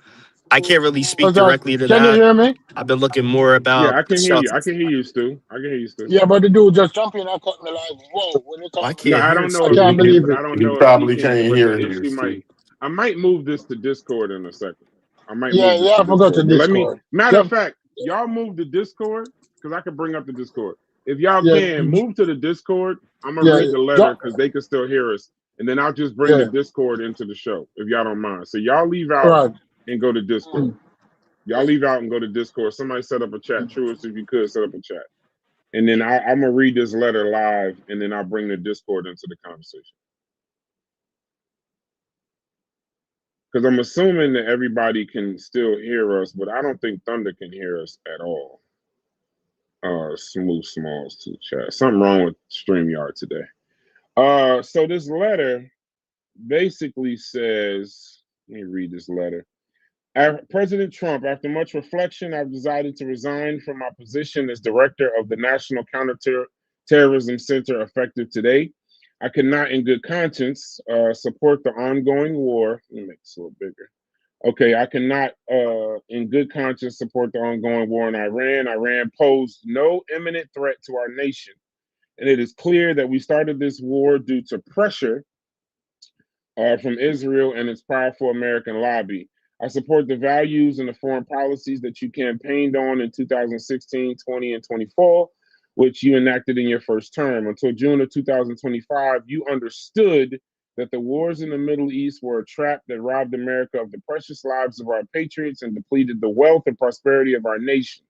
I can't really speak Was I directly to can you that. hear me? I've been looking more Yeah, about I can hear stuff. you. I can hear you, Stu. I can hear you, Stu. Yeah, but the dude just jumped in and cut me like, whoa, when you come Well, I No, on. can't I hear don't I know if Stu. he can't can, believe but it. I don't He know if he probably can. can't But the hear you, issue Steve. I might move this to Discord in a second. I might Yeah, move this yeah, to I forgot the Discord. But Discord. matter of Jump fact, y'all move to Discord because I can bring up the Discord. If y'all yeah, can move to the Discord, I'm gonna yeah, read the letter jump because they can still hear us, and then I'll just bring the yeah, Discord into the show if y'all don't mind. So y'all leave out right. and go to Discord. Y'all leave out and go to Discord. Somebody set up a chat. Truest, if you could set up a chat, and then I'm gonna read this letter live, and then I'll bring the Discord into the conversation. Because I'm assuming that everybody can still hear us, but I don't think Thunder can hear us at all. Smooth Smalls to the chat. Something wrong with StreamYard today. So this letter basically says, let me read this letter. President Trump, after much reflection, I've decided to resign from my position as director of the National Counterterrorism Center effective today. I cannot, in good conscience, support the ongoing war. Let me make this a little bigger. Okay, I cannot, in good conscience, support the ongoing war in Iran. Iran posed no imminent threat to our nation, and it is clear that we started this war due to pressure from Israel and its powerful American lobby. I support the values and the foreign policies that you campaigned on in 2016, 20, and 24, which you enacted in your first term. Until June of 2025, you understood that the wars in the Middle East were a trap that robbed America of the precious lives of our patriots and depleted the wealth and prosperity of our nation.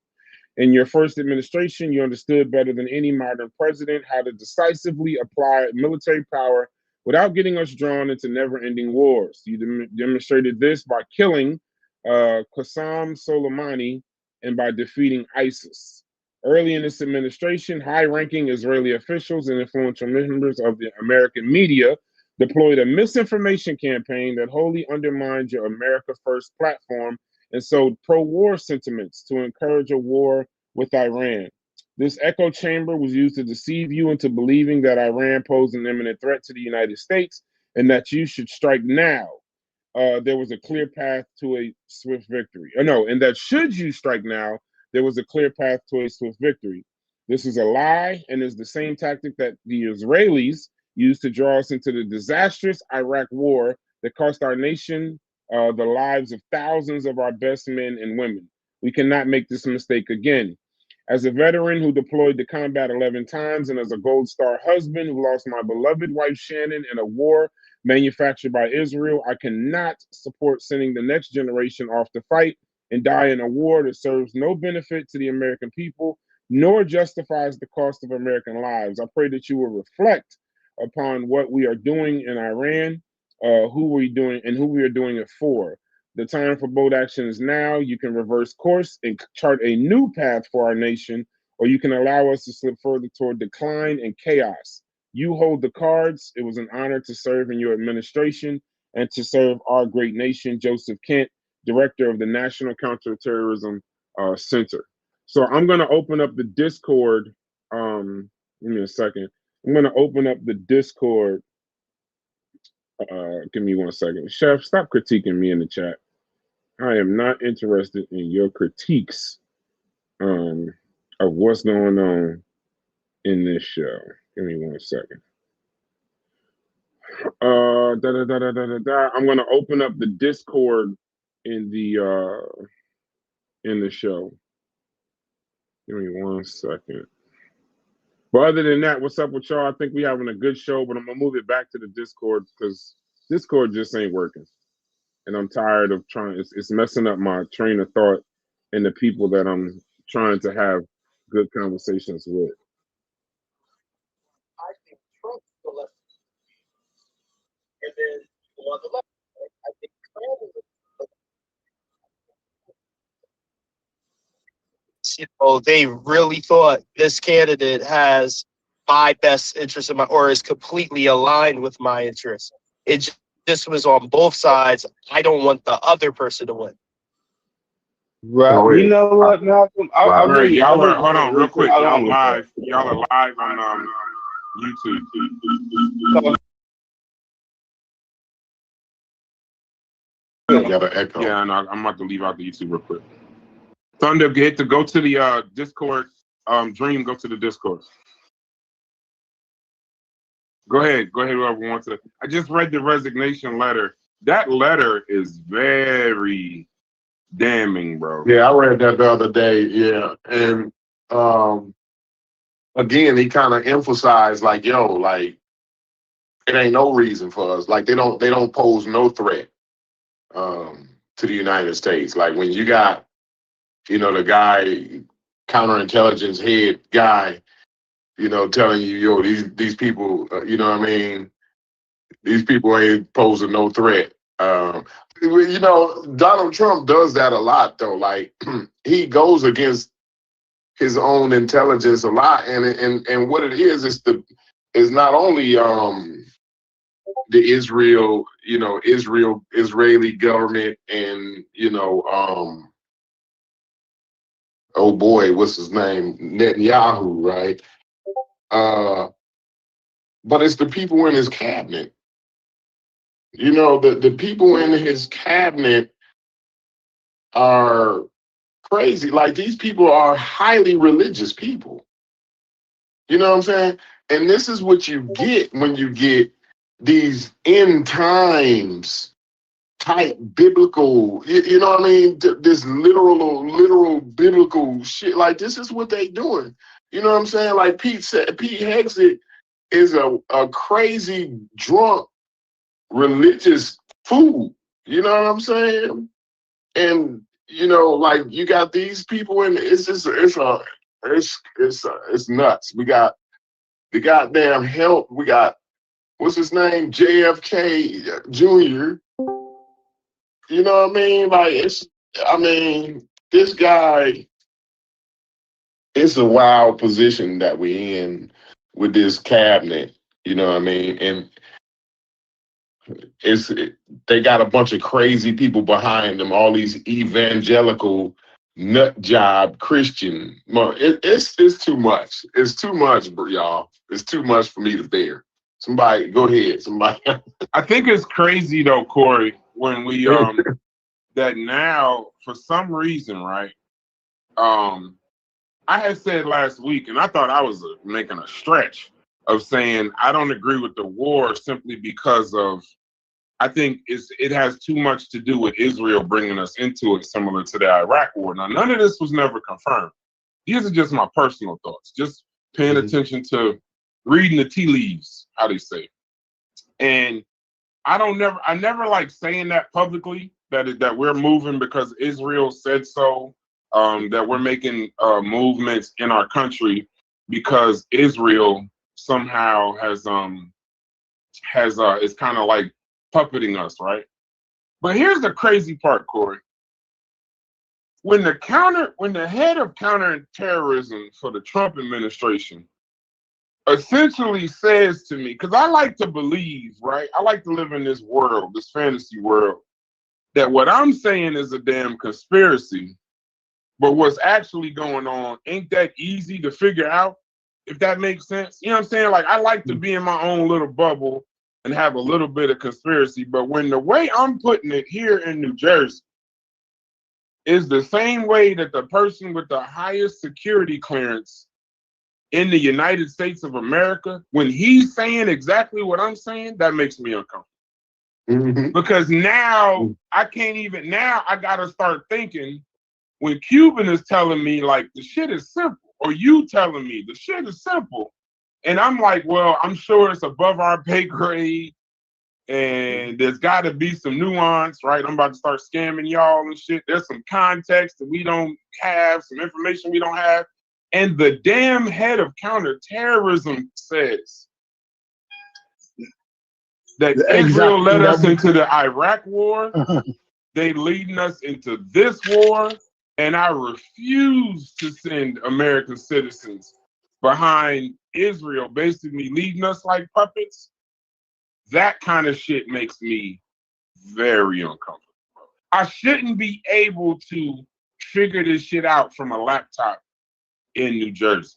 In your first administration, you understood better than any modern president how to decisively apply military power without getting us drawn into never-ending wars. You demonstrated this by killing Qasem Soleimani and by defeating ISIS. Early in this administration, high-ranking Israeli officials and influential members of the American media deployed a misinformation campaign that wholly undermined your America First platform and sowed pro-war sentiments to encourage a war with Iran. This echo chamber was used to deceive you into believing that Iran posed an imminent threat to the United States and that you should strike now. There was a clear path to a swift victory. And that should you strike now, there was a clear path to a swift victory. This is a lie and is the same tactic that the Israelis used to draw us into the disastrous Iraq war that cost our nation the lives of thousands of our best men and women. We cannot make this mistake again. As a veteran who deployed to combat 11 times and as a Gold Star husband who lost my beloved wife Shannon in a war manufactured by Israel, I cannot support sending the next generation off to fight and die in a war that serves no benefit to the American people, nor justifies the cost of American lives. I pray that you will reflect upon what we are doing in Iran, who we doing and who we are doing it for. The time for bold action is now. You can reverse course and chart a new path for our nation, or you can allow us to slip further toward decline and chaos. You hold the cards. It was an honor to serve in your administration and to serve our great nation. Joseph Kent, Director of the National Counterterrorism Center. So I'm going to open up the Discord. Give me a second. I'm going to open up the Discord. Give me 1 second. Chef, stop critiquing me in the chat. I am not interested in your critiques of what's going on in this show. Give me 1 second. I'm going to open up the Discord in the show. Give me 1 second. But other than that, what's up with y'all? I think we're having a good show, but I'm going to move it back to the Discord because Discord just ain't working. And I'm tired of trying. It's messing up my train of thought and the people that I'm trying to have good conversations with. I think Trump's the left. And then on the left, I think they really thought this candidate has my best interest in my, or is completely aligned with my interests. It just was on both sides. I don't want the other person to win. Right. You know what, Malcolm? Hold on, real quick. Y'all are live on YouTube. Yeah, and I'm about to leave out the YouTube real quick. Thunder, go to the Discord. Dream, go to the Discord. Go ahead, whoever wants to. I just read the resignation letter. That letter is very damning, bro. Yeah, I read that the other day. Yeah, and again, he kind of emphasized like, it ain't no reason for us. Like they don't pose no threat to the United States. Like when you got, the guy, counterintelligence head guy, telling you, these people, these people ain't posing no threat. Donald Trump does that a lot, though. Like he goes against his own intelligence a lot, and what it is not only the Israeli government and oh boy, what's his name, Netanyahu, right? But it's the people in his cabinet. The people in his cabinet are crazy. Like these people are highly religious people. You know what I'm saying? And this is what you get when you get these end times type biblical, you know what I mean? This literal biblical shit. Like, this is what they doing. You know what I'm saying? Like Pete said, Pete Hegseth is a crazy, drunk, religious fool. You know what I'm saying? And you know, like, you got these people, and it's nuts. We got the goddamn help. We got, what's his name? JFK Jr. You know what I mean? Like, this guy, it's a wild position that we in with this cabinet. You know what I mean? And they got a bunch of crazy people behind them, all these evangelical nut job Christian. It's too much. It's too much, y'all. It's too much for me to bear. Somebody, go ahead. Somebody. I think it's crazy though, Corey, when we that now for some reason, right? I had said last week, and I thought I was making a stretch of saying I don't agree with the war simply because of, I think it has too much to do with Israel bringing us into it, similar to the Iraq war. Now, none of this was never confirmed. These are just my personal thoughts, just paying attention to reading the tea leaves, how they say. And I never like saying that publicly, that we're moving because Israel said so, that we're making movements in our country because Israel somehow is kind of like puppeting us, right? But here's the crazy part, Corey. When the head of counterterrorism for the Trump administration essentially says to me, because I like to believe, right? I like to live in this world, this fantasy world, that what I'm saying is a damn conspiracy, but what's actually going on ain't that easy to figure out, if that makes sense. You know what I'm saying? Like, I like to be in my own little bubble and have a little bit of conspiracy, but when the way I'm putting it here in New Jersey is the same way that the person with the highest security clearance in the United States of America, when he's saying exactly what I'm saying, that makes me uncomfortable. Because now I gotta start thinking, when Cuban is telling me like the shit is simple, or you telling me the shit is simple, and I'm like, well, I'm sure it's above our pay grade, and there's got to be some nuance, right? I'm about to start scamming y'all and shit. There's some context that we don't have, some information we don't have. And the damn head of counterterrorism says that Israel led us into the Iraq war. They leading us into this war. And I refuse to send American citizens behind Israel, basically leading us like puppets. That kind of shit makes me very uncomfortable. I shouldn't be able to figure this shit out from a laptop in New Jersey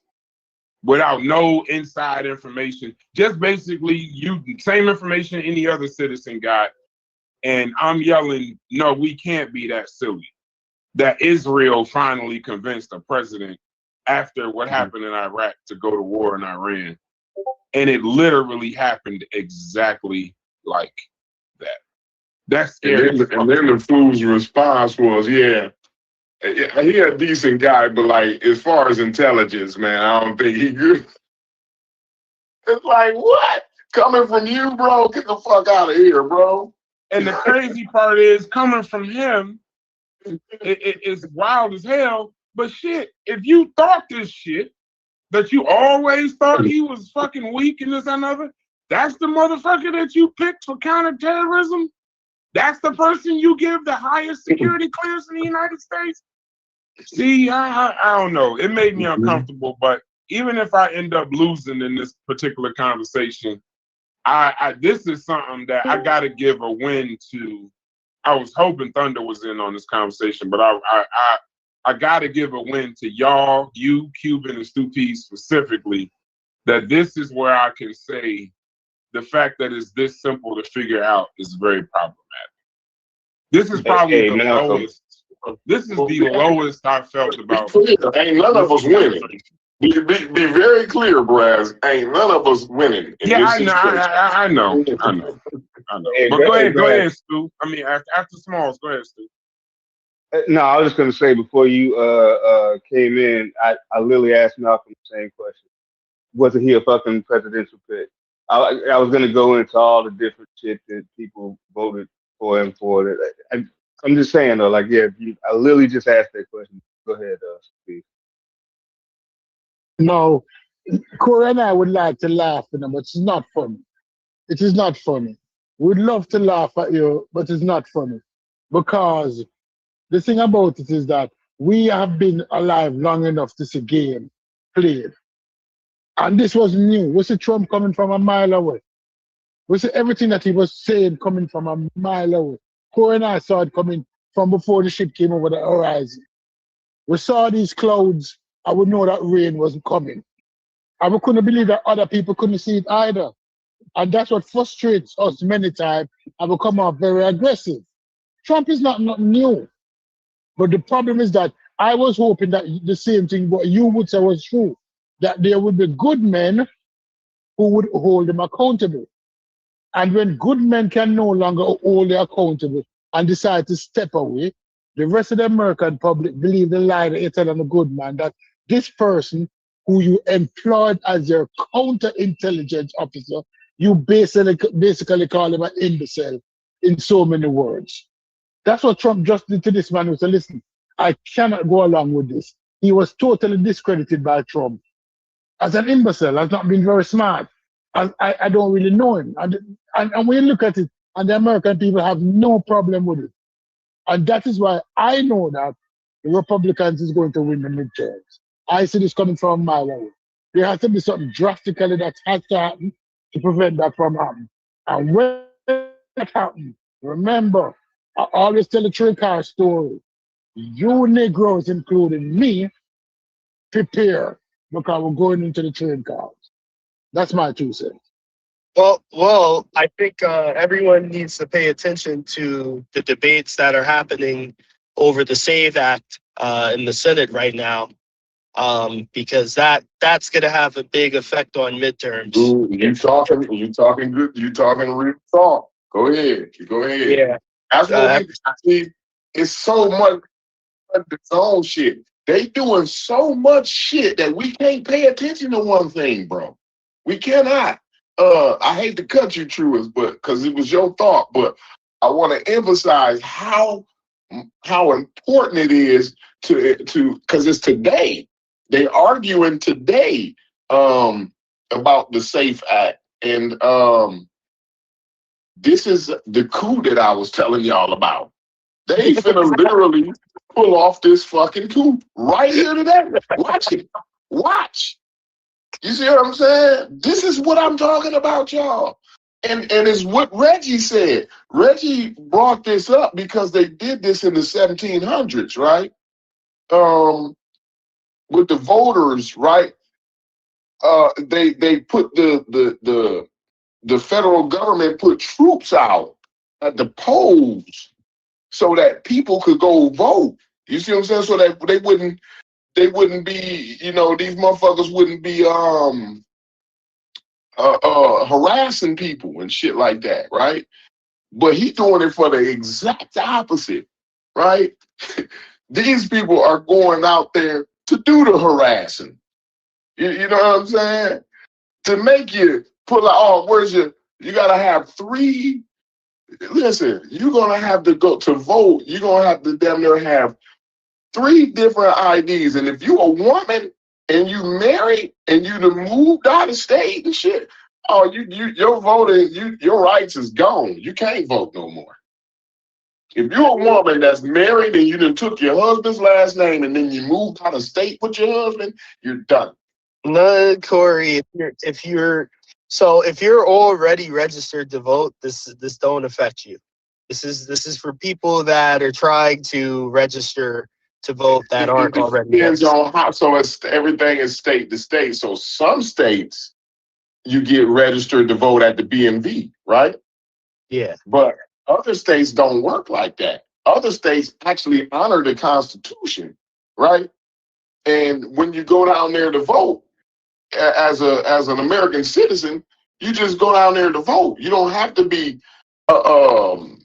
without no inside information. Just basically same information any other citizen got. And I'm yelling, no, we can't be that silly. That Israel finally convinced a president after what happened in Iraq to go to war in Iran. And it literally happened exactly like that. That's scary. And then the fool's response was, yeah, he a decent guy, but like, as far as intelligence, man, I don't think he good. It's like, what? Coming from you, bro? Get the fuck out of here, bro. And the crazy part is, coming from him, it's wild as hell. But shit, if you thought this shit, that you always thought he was fucking weak and this and other, that's the motherfucker that you picked for counterterrorism? That's the person you give the highest security clearance in the United States? See, I don't know. It made me uncomfortable, but even if I end up losing in this particular conversation, this is something that I got to give a win to. I was hoping Thunder was in on this conversation, but I got to give a win to y'all, you, Cuban, and Stu P specifically, that this is where I can say the fact that it's this simple to figure out is very problematic. This is probably the lowest. This is the lowest I felt about. Ain't none of us winning. Be very clear, Brass. Ain't none of us winning in this situation. I know. Hey, But go ahead, Brad. Stu. I mean, after Smalls, go ahead, Stu. No, I was just gonna say before you came in, I literally asked Malcolm the same question. Wasn't he a fucking presidential pick? I was gonna go into all the different shit that people voted for him for. I'm just saying though, like yeah, I literally just asked that question. Go ahead, Steve. No, Corey and I would like to laugh, but it's not funny. It is not funny. We'd love to laugh at you, but it's not funny. Because the thing about it is that we have been alive long enough to see game played. And this was new. We see Trump coming from a mile away. We see everything that he was saying coming from a mile away. Corey and I saw it coming from before the ship came over the horizon. We saw these clouds and we know that rain was coming. And we couldn't believe that other people couldn't see it either. And that's what frustrates us many times and we come off very aggressive. Trump is not new. But the problem is that I was hoping that the same thing what you would say was true. That there would be good men who would hold him accountable. And when good men can no longer hold them accountable and decide to step away, the rest of the American public believe the lie that you tell them a good man that this person who you employed as your counterintelligence officer, you basically call him an imbecile in so many words. That's what Trump just did to this man who said, listen, I cannot go along with this. He was totally discredited by Trump as an imbecile, as not being very smart. I don't really know him. And when you look at it, and the American people have no problem with it. And that is why I know that the Republicans is going to win the midterms. I see this coming from a mile away. There has to be something drastically that has to happen to prevent that from happening. And when that happens, remember, I always tell the train car story. You Negroes, including me, prepare because we're going into the train cars. That's my 2 cents. Well, I think everyone needs to pay attention to the debates that are happening over the SAVE Act in the Senate right now, because that's going to have a big effect on midterms. Ooh, you talking good. You talking real talk. Go ahead. Yeah, That's what we see. It's so much its own shit. They doing so much shit that we can't pay attention to one thing, bro. We cannot. I hate to cut you, Truist, but because it was your thought, but I want to emphasize how important it is to because it's today. They arguing today about the SAFE Act, and this is the coup that I was telling y'all about. They finna literally pull off this fucking coup right here today. Watch it. Watch. You see what I'm saying? This is what I'm talking about, y'all. And it's what Reggie said. Reggie brought this up because they did this in the 1700s, right? With the voters, right? They put the federal government put troops out at the polls so that people could go vote. You see what I'm saying? So that they wouldn't be, these motherfuckers wouldn't be harassing people and shit like that, right? But he's doing it for the exact opposite, right? These people are going out there to do the harassing. You know what I'm saying? To make you pull out, you gotta have 3. Listen, you're gonna have to go to vote. You're gonna have to damn near have 3 different IDs. And if you a woman and you married and you done moved out of state and shit, your voting, your rights is gone. You can't vote no more. If you're a woman that's married and you done took your husband's last name and then you moved out of state with your husband, you're done. No, Corey, if you're already registered to vote, this don't affect you. This is for people that are trying to register to vote that aren't already Depends registered. on how. So everything is state to state. So some states you get registered to vote at the BMV, right? Yeah. But other states don't work like that. Other states actually honor the Constitution, right? And when you go down there to vote as an American citizen, you just go down there to vote. You don't have to be Well,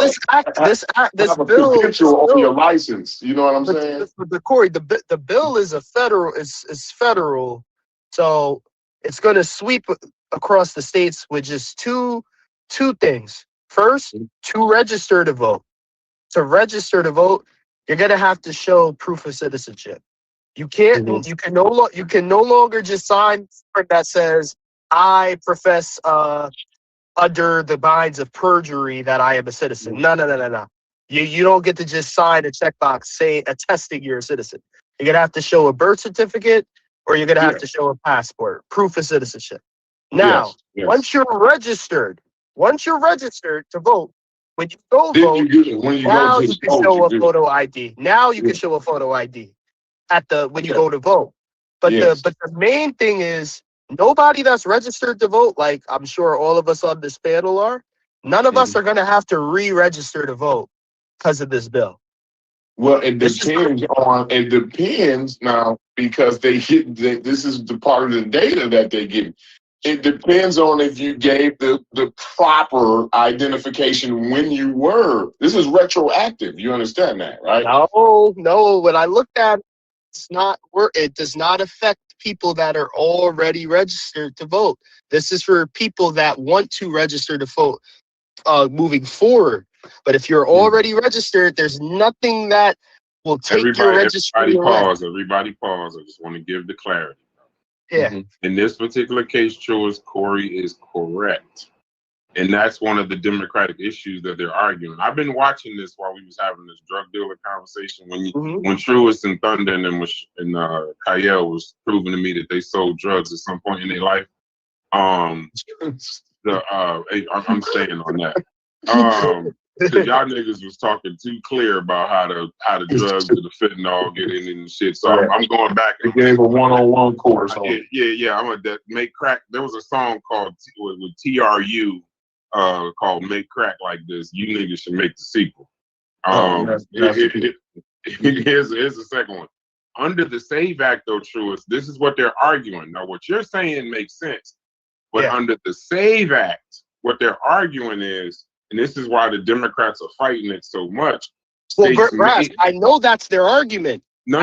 this have a bill, credential on your license. You know what I'm saying? but Corey, the bill is is federal, so it's going to sweep across the states with just two things. First, to register to vote. To register to vote, you're going to have to show proof of citizenship. You can't. You can no longer just sign that says I profess under the binds of perjury that I am a citizen. No. You don't get to just sign a checkbox attesting you're a citizen. You're gonna have to show a birth certificate, or you're gonna have to show a passport, proof of citizenship. Now, once you're registered to vote, when you go vote, now you can show a photo ID. Now you can show a photo ID when you go to vote. But the main thing is, nobody that's registered to vote, like I'm sure all of us on this panel are, none of us are going to have to re-register to vote because of this bill. Well, it depends now, because this is the part of the data that they get. It depends on if you gave the proper identification when you were. This is retroactive. You understand that, right? No. When I looked at it, it does not affect people that are already registered to vote. This is for people that want to register to vote moving forward. But if you're already registered, there's nothing that will take your registry away. Everybody pause. I just want to give the clarity. Yeah. In this particular case, Corey is correct. And that's one of the Democratic issues that they're arguing. I've been watching this while we was having this drug dealer conversation when Truist and Thunder and Kyle was proving to me that they sold drugs at some point in their life. I'm staying on that. Because y'all niggas was talking too clear about how the drugs and the fentanyl get in and shit. So I'm going back. They gave a one-on-one course. Yeah. I'm gonna make crack. There was a song called with TRU. Called Make Crack Like This. You niggas should make the sequel. Here's the second one. Under the SAVE Act, though, Truist, this is what they're arguing. Now, what you're saying makes sense. But under the SAVE Act, what they're arguing is, and this is why the Democrats are fighting it so much. Well, Brass, I know that's their argument. No.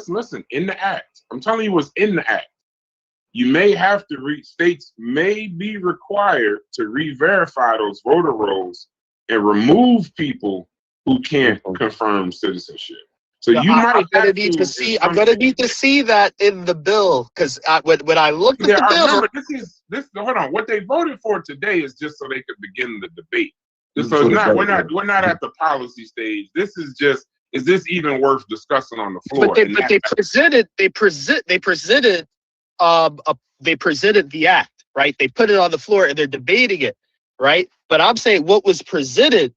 Listen. In the Act. I'm telling you what's in the Act. You may have to states may be required to re-verify those voter rolls and remove people who can't confirm citizenship. So you might need to see. I'm gonna need to see that in the bill, because when I looked at the bill, remember, this. Hold on. What they voted for today is just so they could begin the debate. So it's not. We're not at the policy stage. This is just. Is this even worth discussing on the floor? But they presented the act, right? They put it on the floor and they're debating it, right? But I'm saying what was presented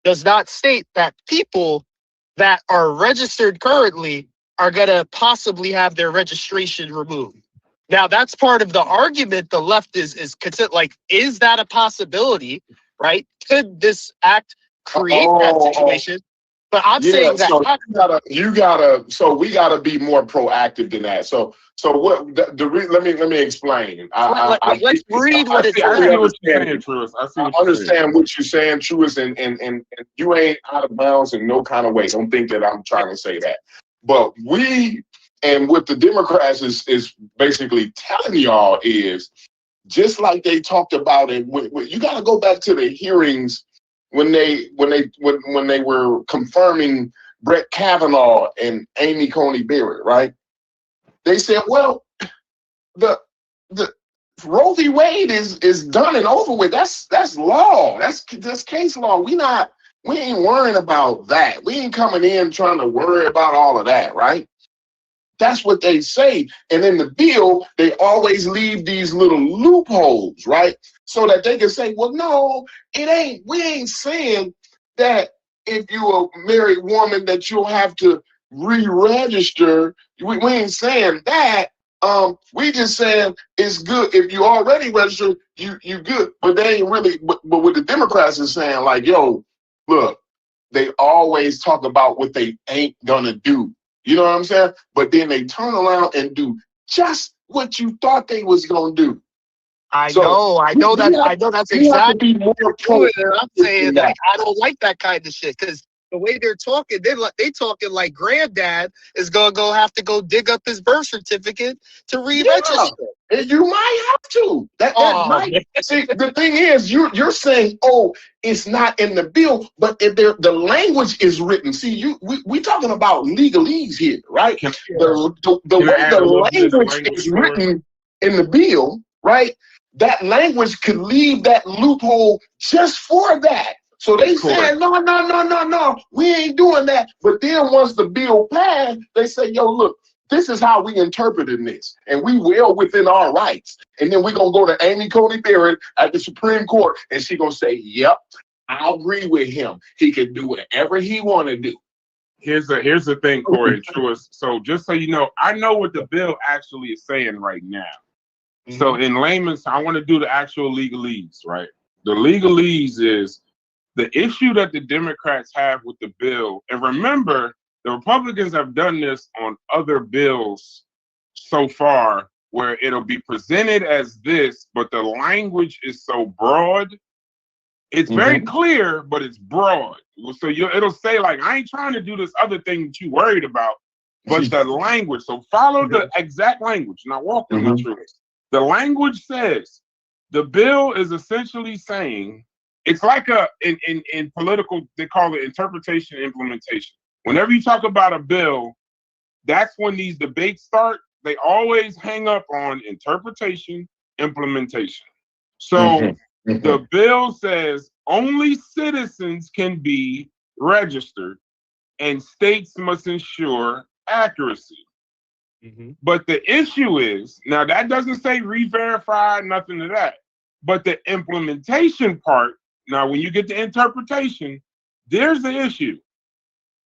does not state that people that are registered currently are going to possibly have their registration removed. Now, that's part of the argument the left is consider, like, is that a possibility, right? Could this act create that situation? But I'm saying that so we gotta be more proactive than that. So what? Let me explain. Let's read what it's saying. I understand what you're saying, Truist, and you ain't out of bounds in no kind of way. Don't think that I'm trying to say that. But what the Democrats is basically telling y'all is, just like they talked about it. You got to go back to the hearings. When they were confirming Brett Kavanaugh and Amy Coney Barrett, right? They said, well, the Roe v. Wade is done and over with. That's law. That's case law. We ain't worrying about that. We ain't coming in trying to worry about all of that, right? That's what they say. And in the bill, they always leave these little loopholes, right? So that they can say, well, no, we ain't saying that if you're a married woman that you'll have to re-register. We ain't saying that. We just saying it's good. If you already registered, you good. But they ain't really, but what the Democrats are saying, like, yo, look, they always talk about what they ain't gonna do. You know what I'm saying? But then they turn around and do just what you thought they was gonna do. I know that's exactly what they're doing, and I'm saying like I don't like that kind of shit because the way they're talking, they talking like granddad is gonna have to go dig up his birth certificate to re-register. And you might have to. That might. See, the thing is, you're saying, oh, it's not in the bill, but if the language is written. See, we talking about legalese here, right? The way the language is written in the bill, right? That language could leave that loophole just for that. So they said, no, we ain't doing that. But then once the bill passed, they say, yo, look, this is how we interpreted this, and we well within our rights. And then we're gonna go to Amy Coney Barrett at the Supreme Court, and she gonna say, yep, I agree with him. He can do whatever he want to do. Here's the thing, Corey and Truist. So just so you know, I know what the bill actually is saying right now. So in layman's, I want to do the actual legalese, right? The legalese is the issue that the Democrats have with the bill. And remember, the Republicans have done this on other bills so far where it'll be presented as this, but the language is so broad. It's very clear, but it's broad. So it'll say like, I ain't trying to do this other thing that you worried about, but the language. So follow the exact language. Now walk with me through this. The language says the bill is essentially saying it's like in political, they call it interpretation and implementation. Whenever you talk about a bill, that's when these debates start. They always hang up on interpretation, implementation. So the bill says only citizens can be registered and states must ensure accuracy. But the issue is, now that doesn't say re-verify, nothing of that. But the implementation part, now when you get to interpretation, there's the issue.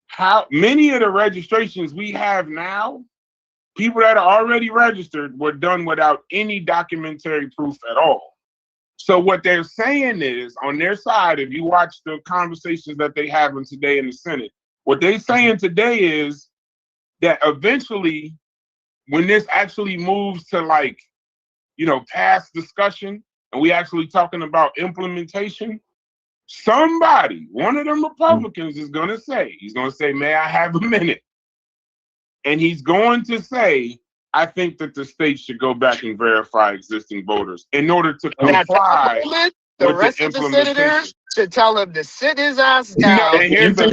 How many of the registrations we have now, people that are already registered were done without any documentary proof at all. So what they're saying is, on their side, if you watch the conversations that they having today in the Senate, what they're saying today is that eventually, when this actually moves to like, past discussion, and we actually talking about implementation, somebody, one of them Republicans is going to say, may I have a minute? And he's going to say, I think that the states should go back and verify existing voters in order to comply the rest of the senators should tell him to sit his ass down. And here's the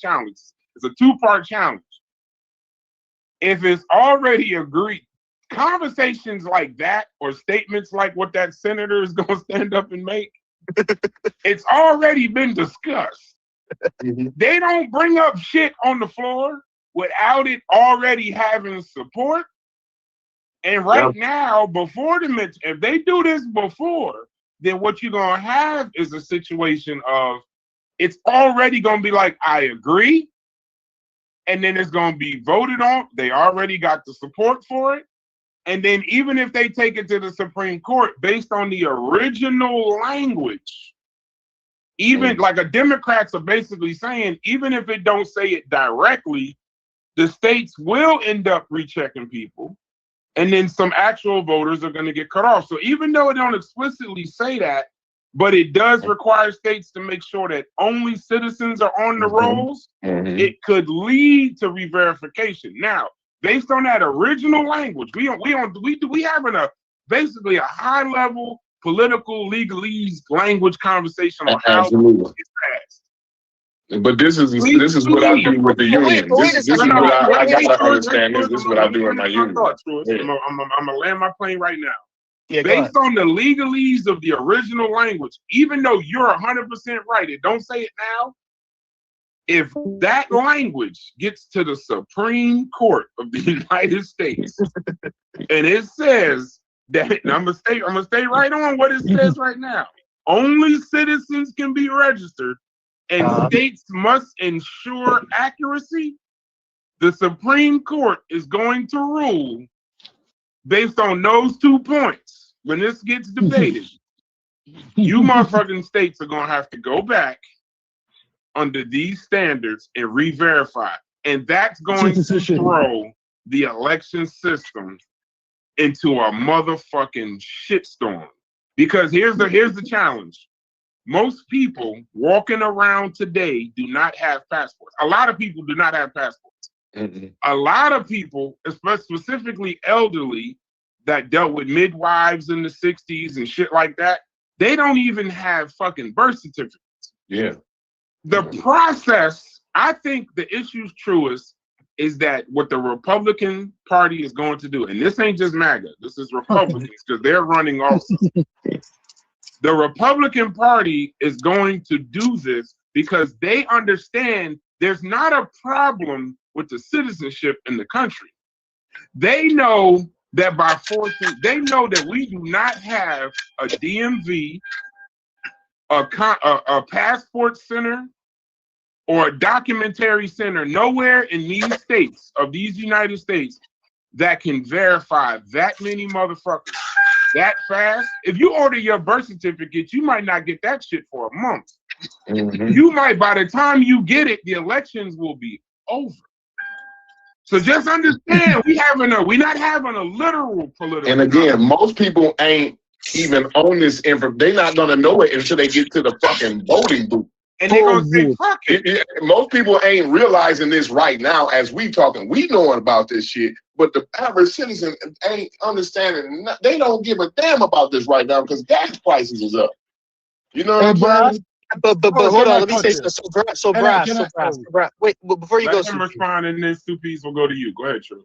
challenge. It's a two-part challenge. If it's already agreed, conversations like that or statements like what that senator is going to stand up and make, it's already been discussed. They don't bring up shit on the floor without it already having support. And right now, before the midterm, if they do this before, then what you're going to have is a situation of it's already going to be like, I agree. And then it's going to be voted on. They already got the support for it. And then even if they take it to the Supreme Court, based on the original language, even like a Democrats are basically saying, even if it don't say it directly, the states will end up rechecking people. And then some actual voters are going to get cut off. So even though it don't explicitly say that, but it does require states to make sure that only citizens are on the rolls, it could lead to re-verification. Now, based on that original language, we having basically a high level political legalese language conversation on how it gets passed. But this is what I do with the union. This is what I gotta understand. This is what I do in my union. I'm gonna land my plane right now. Based on the legalese of the original language, even though you're 100% right, it don't say it now. If that language gets to the Supreme Court of the United States, and it says that, and I'm gonna stay right on what it says right now. Only citizens can be registered, and states must ensure accuracy. The Supreme Court is going to rule based on those 2 points when this gets debated. You motherfucking states are gonna have to go back under these standards and re-verify, and that's going to throw the election system into a motherfucking shitstorm. Because here's the challenge. Most people walking around today do not have passports. A lot of people do not have passports. Mm-hmm. A lot of people, specifically elderly, that dealt with midwives in the 60s and shit like that, they don't even have fucking birth certificates. Yeah. The process, I think the issue's truest is that what the Republican Party is going to do, and this ain't just MAGA, this is Republicans, because they're running also. The Republican Party is going to do this because they understand there's not a problem with the citizenship in the country. They know that by forcing, they know that we do not have a DMV, a passport center, or a documentary center nowhere in these states of these United States that can verify that many motherfuckers that fast. If you order your birth certificate, you might not get that shit for a month. Mm-hmm. You might, by the time you get it, the elections will be over. So just understand, we're not having a literal political. And again, most people ain't even on this info. They're not gonna know it until they get to the fucking voting booth. And they're gonna say, fuck it. Most people ain't realizing this right now as we talking. We knowing about this shit, but the average citizen ain't understanding. They don't give a damn about this right now because gas prices is up. You know what I'm saying? But hold on, let me say so Brad, wait, before you go, let him respond, and then Stupies will go to you. Go ahead, True.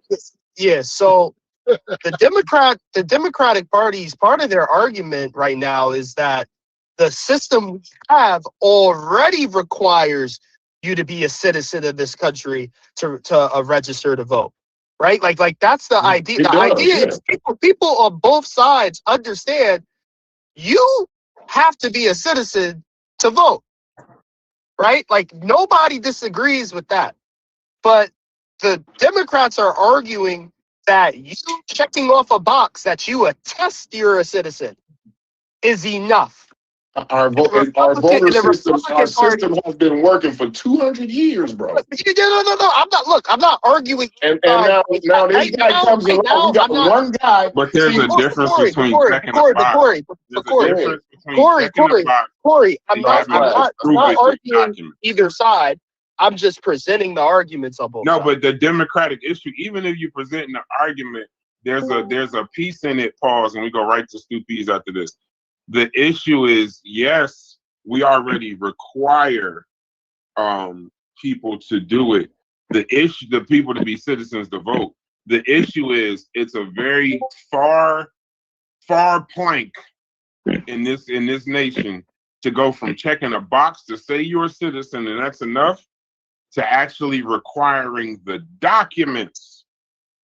Yeah, so the Democratic Party's part of their argument right now is that the system we have already requires you to be a citizen of this country to register to vote, right? Like that's the idea. The idea is people on both sides understand you have to be a citizen to vote, right? Like nobody disagrees with that. But the Democrats are arguing that you checking off a box that you attest you're a citizen is enough. Our voter system has been working for 200 years, bro. No. I'm not arguing. And now this guy comes along. We got one guy. But there's a difference between checking a box. Corey, I'm not arguing either side. I'm just presenting the arguments on both sides. No, but the Democratic issue, even if you present an argument, there's a piece in it, pause, and we go right to Stupies after this. The issue is, yes, we already require people to do it. The people to be citizens to vote. The issue is it's a very far plank in this nation to go from checking a box to say you're a citizen and that's enough to actually requiring the documents.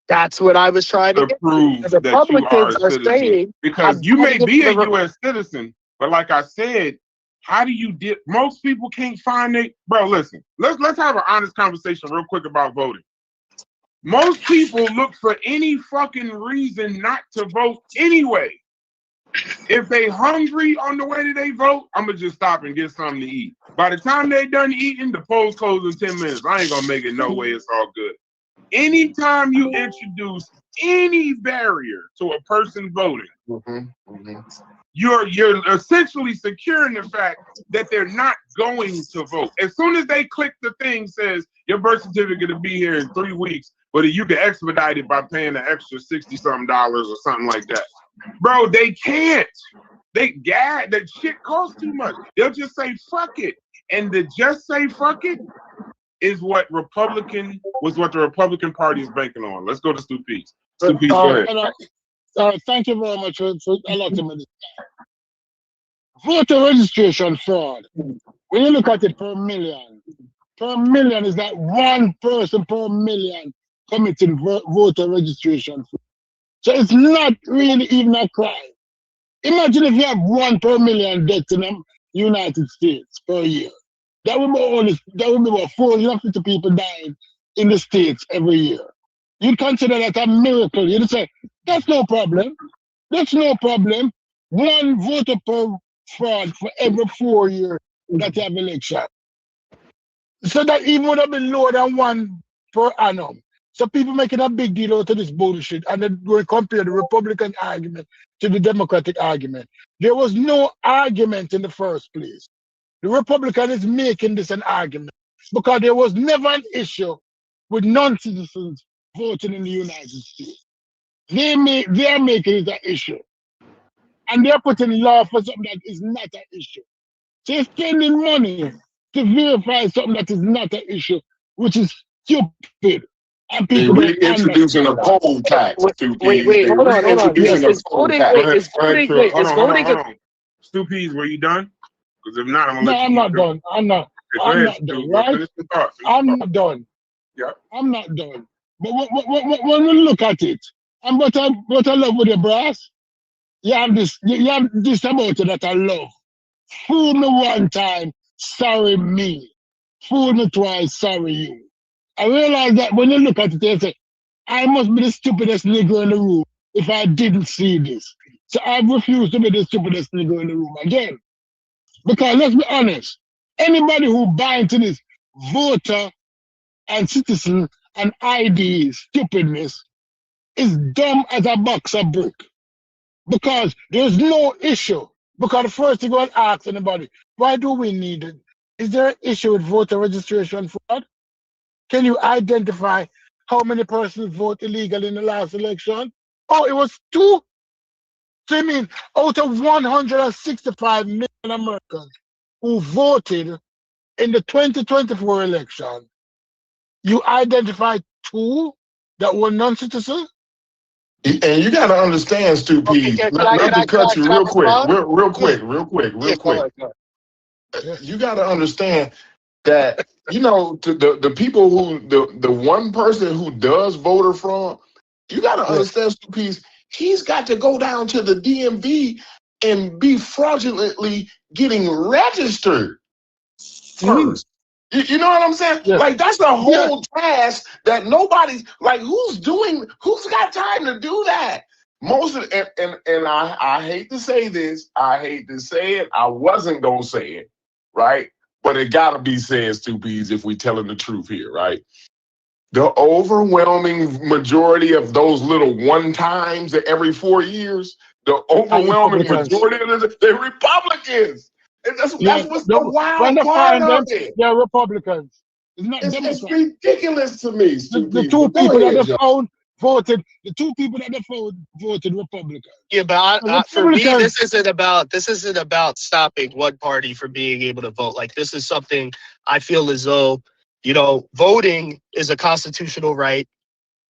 That's what I was trying to prove that Republicans are saying, because you may be a U.S. citizen, but like I said, how do you most people can't find it. Bro, listen, let's have an honest conversation real quick about voting. Most people look for any fucking reason not to vote anyway. If they hungry on the way that they vote, I'm gonna just stop and get something to eat. By the time they done eating, the polls close in 10 minutes. I ain't gonna make it no way. It's all good. Anytime you introduce any barrier to a person voting, you're essentially securing the fact that they're not going to vote. As soon as they click the thing says your birth certificate will be here in 3 weeks, but you can expedite it by paying an extra $60-something or something like that. Bro, they can't. That shit costs too much. They'll just say fuck it. And to just say fuck it is what the Republican Party is banking on. Let's go to Stupies. Stupies, go ahead. Thank you very much for allowing me this. Voter registration fraud. When you look at it per million is that one person per million committing voter registration fraud. So it's not really even a crime. Imagine if you have 1 per million deaths in the United States per year. That would be about 450 people dying in the States every year. You'd consider that a miracle. You'd say, that's no problem. That's no problem. 1 voter per fraud for every 4 years that you have election. So that even would have been lower than 1 per annum. So people making a big deal out of this bullshit, and then we compare the Republican argument to the Democratic argument. There was no argument in the first place. The Republican is making this an argument because there was never an issue with non-citizens voting in the United States. They are making it an issue. And they're putting law for something that is not an issue. So they're spending money to verify something that is not an issue, which is stupid. And people They're reintroducing a poll tax. Wait, hold on. Yes, it's voting. It's voting. Wait, it's voting. Hold on. Stu Peas, were you done? Because if not, I'm gonna No, let you. I'm not done. I'm not. Okay, I'm not done. Right? I'm not done. Yeah. I'm not done. But when we look at it, and what I love with the brass, you have this about it that I love. Fool me one time, sorry me. Fool me twice, sorry you. I realize that when you look at it, you say, I must be the stupidest nigger in the room if I didn't see this. So I refuse to be the stupidest nigger in the room again. Because let's be honest, anybody who buys into this voter and citizen and ID stupidness is dumb as a box of brick. Because there's no issue. Because the first thing I'll ask anybody, why do we need it? Is there an issue with voter registration fraud? Can you identify how many persons vote illegally in the last election? Oh, it was 2. So I mean, out of 165 million Americans who voted in the 2024 election, you identified 2 that were non-citizens? And you got to understand, Stu Peas, not to cut you real quick. You got to understand that, to the people who, the one person who does voter fraud, you got to understand, Stu Peas, he's got to go down to the DMV and be fraudulently getting registered first. You know what I'm saying? Yeah. Like, that's a whole task that nobody's, like, who's got time to do that? Most of, and I hate to say this, I hate to say it, I wasn't going to say it, right? But it got to be said, Stu Peas, if we telling the truth here, right? The overwhelming majority of those little one times every 4 years, the overwhelming majority of them, they're Republicans. And that's what's the wild part of it. They're Republicans. It's not It's ridiculous to me, the 2 people that they found voted. The 2 people that they found voted Republican. Yeah, but for me, this isn't about stopping one party from being able to vote. Like, this is something I feel as though, voting is a constitutional right,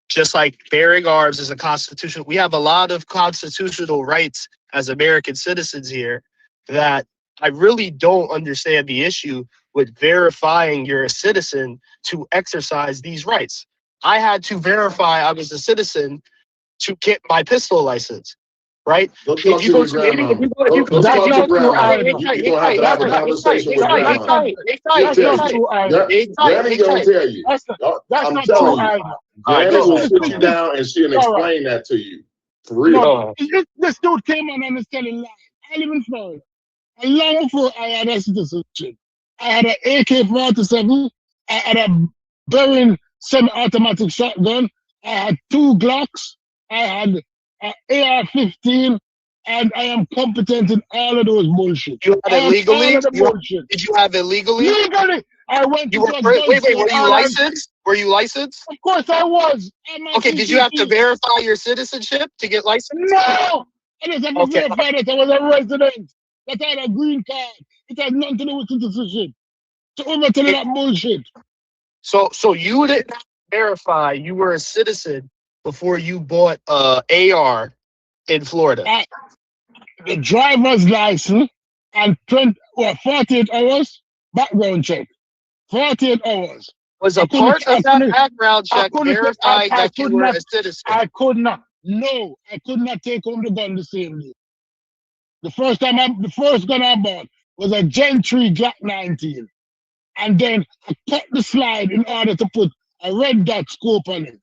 just like bearing arms is a constitutional. We have a lot of constitutional rights as American citizens here that I really don't understand the issue with verifying you're a citizen to exercise these rights. I had to verify I was a citizen to get my pistol license, right? If you go to any, if you go to grandma, you don't have to have a conversation with grandma. Granny gonna tell you. I'm telling you. Granny will sit you down and she'll explain that to you. For real. This dude came on and is telling lies. I live in Florida. And long before I had a citizenship, I had an AK-47, I had a Bearing semi-automatic shotgun, I had 2 Glocks, I had an AR-15, and I am competent in all of those bullshit. You had it legally? Did you have it legally? Legally! I went to wait, were you licensed? Were you licensed? Of course I was. Okay, did you have to verify your citizenship to get licensed? No! I just have to verify that I was a resident, that I had a green card. It has nothing to do with citizenship. So over to that bullshit. So you didn't verify you were a citizen before you bought AR in Florida? The driver's license and 48 hours background check. 48 hours. Was a part of that background check verifying that you were a citizen? I could not take home the gun the same day. The first gun I bought was a Gen 3 Glock 19. And then I cut the slide in order to put a red dot scope on it.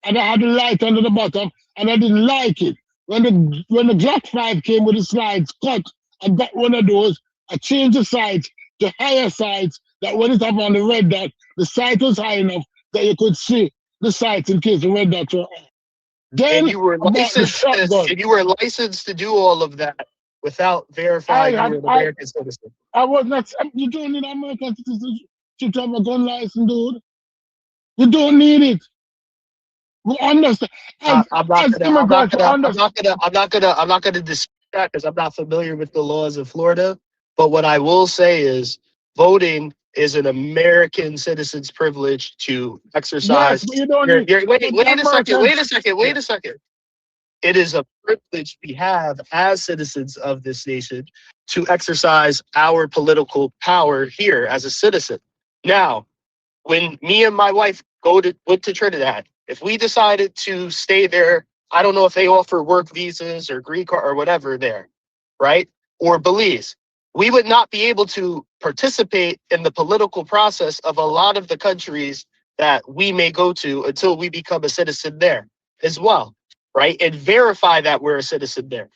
And I had the light under the bottom, and I didn't like it. When the Glock 5 came with the slides cut I got one of those. I changed the sides to higher sides that when it's up on the red dot, the sight was high enough that you could see the sights in case the red dots were on. Then And you were I bought the licensed shotgun. and you were licensed to do all of that without verifying you were an American citizen. I was not. You don't need American citizenship to have a gun license, dude. You don't need it. We understand. I'm not gonna dispute that because I'm not familiar with the laws of Florida. But what I will say is, voting is an American citizen's privilege to exercise. Yes, but you don't need. Wait a second. It is a privilege we have as citizens of this nation to exercise our political power here as a citizen. Now, when me and my wife went to Trinidad, if we decided to stay there, I don't know if they offer work visas or green card or whatever there, right? Or Belize, we would not be able to participate in the political process of a lot of the countries that we may go to until we become a citizen there as well, right? And verify that we're a citizen there.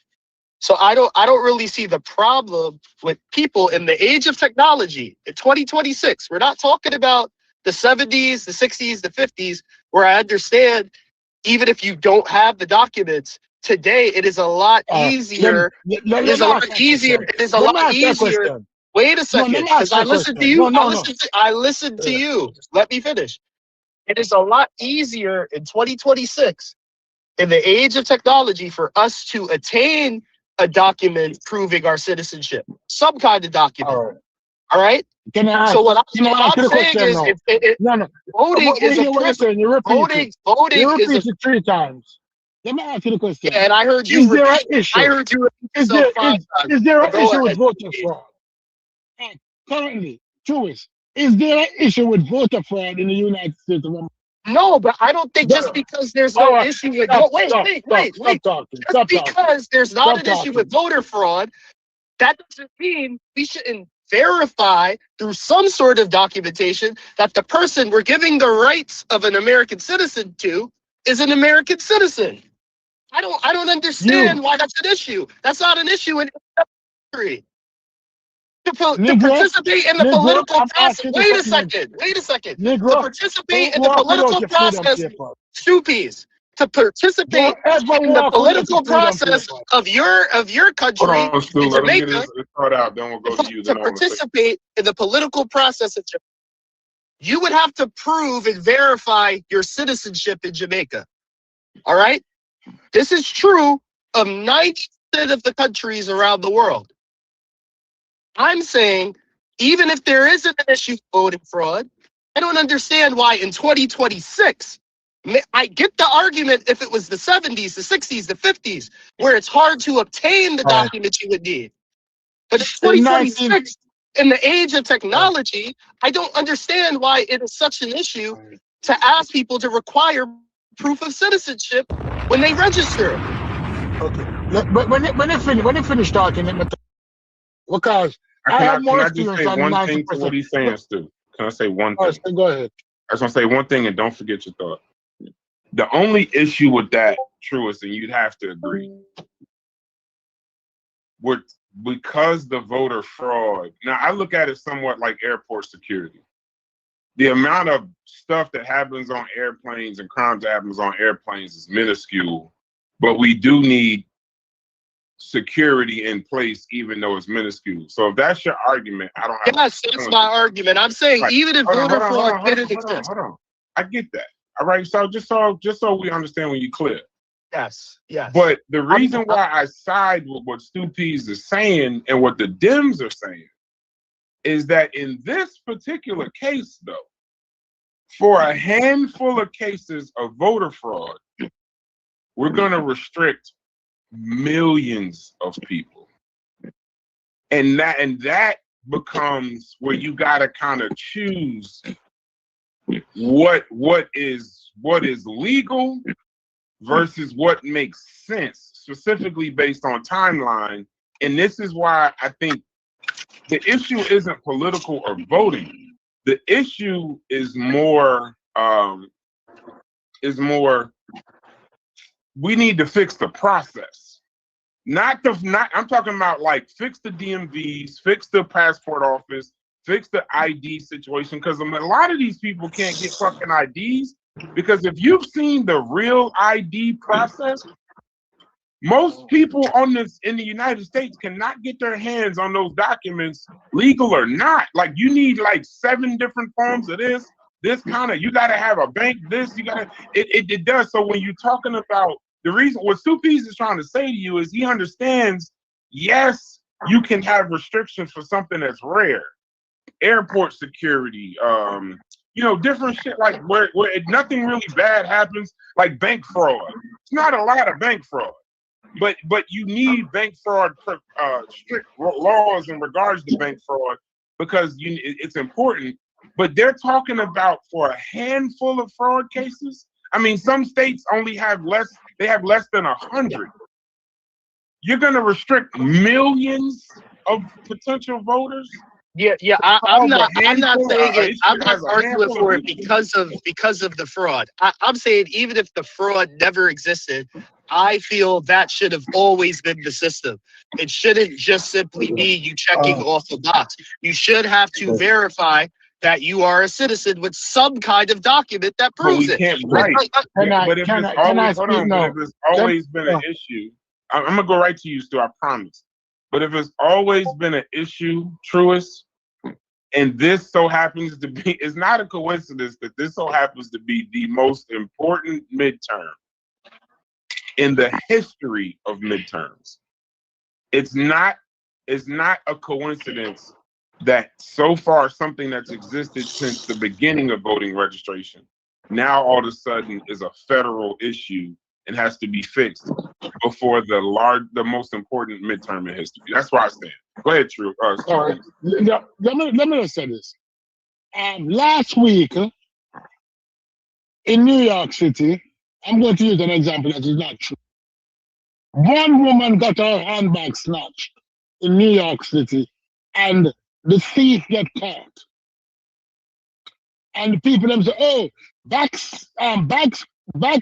So I don't really see the problem with people in the age of technology in 2026. We're not talking about the 70s, the 60s, the 50s, where I understand even if you don't have the documents, today it is a lot easier. It is a lot easier. Wait a second, because I listened to you. I listened to you. Let me finish. It is a lot easier in 2026, in the age of technology, for us to attain a document proving our citizenship, some kind of document. All right. So what I'm saying is, voting is a privilege. Voting is a 3 times. Let me ask you the question. Yeah, and I heard you. Is there an issue? I heard you. Is there an issue with voter fraud? Currently, Jewish, is there an issue with voter fraud in the United States of America? No, but I don't think just because there's no issue with because there's not an issue with voter fraud, that doesn't mean we shouldn't verify through some sort of documentation that the person we're giving the rights of an American citizen to is an American citizen. I don't understand why that's an issue. That's not an issue in the country. To participate in the political process. Wait a second. To participate in the political process, Stupies. To participate in the political process of your country, Jamaica. To participate in the political process of Jamaica, you would have to prove and verify your citizenship in Jamaica. All right? This is true of 90% of the countries around the world. I'm saying, even if there isn't an issue with voting fraud, I don't understand why in 2026, I get the argument if it was the 70s, the 60s, the 50s, where it's hard to obtain the documents you would need. But in 2026, in the age of technology, I don't understand why it is such an issue to ask people to require proof of citizenship when they register. Okay. But when they finish talking, let me talk. Because I have more experience on 90%. To what he's saying, Stu. Can I say one thing? Right, go ahead. I just want to say one thing and don't forget your thought. The only issue with that, Truist, and you'd have to agree, because the voter fraud, now I look at it somewhat like airport security. The amount of stuff that happens on airplanes and crimes that happens on airplanes is minuscule, but we do need security in place, even though it's minuscule. So if that's your argument, I don't have. Yes, that's my argument. I'm saying even if voter fraud didn't exist. Hold on. I get that. All right. So just so we understand when you clear. Yes. But the reason why I side with what Stu Pease is saying and what the Dems are saying is that in this particular case, though, for a handful of cases of voter fraud, we're going to restrict millions of people. And that becomes where you got to kind of choose what is legal versus what makes sense, specifically based on timeline. And this is why I think the issue isn't political or voting. The issue is more we need to fix the process. I'm talking about like fix the DMVs, fix the passport office, fix the ID situation, because a lot of these people can't get fucking IDs. Because if you've seen the real ID process, most people in the United States cannot get their hands on those documents, legal or not. Like you need like 7 different forms of this kind of, you got to have a bank, it does. So when you're talking about the reason, what Supies is trying to say to you is he understands, yes, you can have restrictions for something that's rare. Airport security, different shit like where nothing really bad happens, like bank fraud. It's not a lot of bank fraud. But you need bank fraud strict laws in regards to bank fraud because it's important. But they're talking about for a handful of fraud cases. I mean, some states only have less. They have less than 100. You're going to restrict millions of potential voters. Yeah. I'm not saying it. I'm not arguing for it because of the fraud. I'm saying even if the fraud never existed, I feel that should have always been the system. It shouldn't just simply be you checking off the box. You should have to verify that you are a citizen with some kind of document that proves it. But if it's always been an issue, I'm gonna go right to you, Stu. I promise. But if it's always been an issue, Truist, and this so happens to be, it's not a coincidence that this so happens to be the most important midterm in the history of midterms. It's not a coincidence that so far something that's existed since the beginning of voting registration now all of a sudden is a federal issue and has to be fixed before the most important midterm in history. That's why I stand. Go ahead, True. All right. Let me just say this. Last week in New York City, I'm going to use an example that is not true. One woman got her handbag snatched in New York City, and the thief get caught. And the people them say, "Oh, bag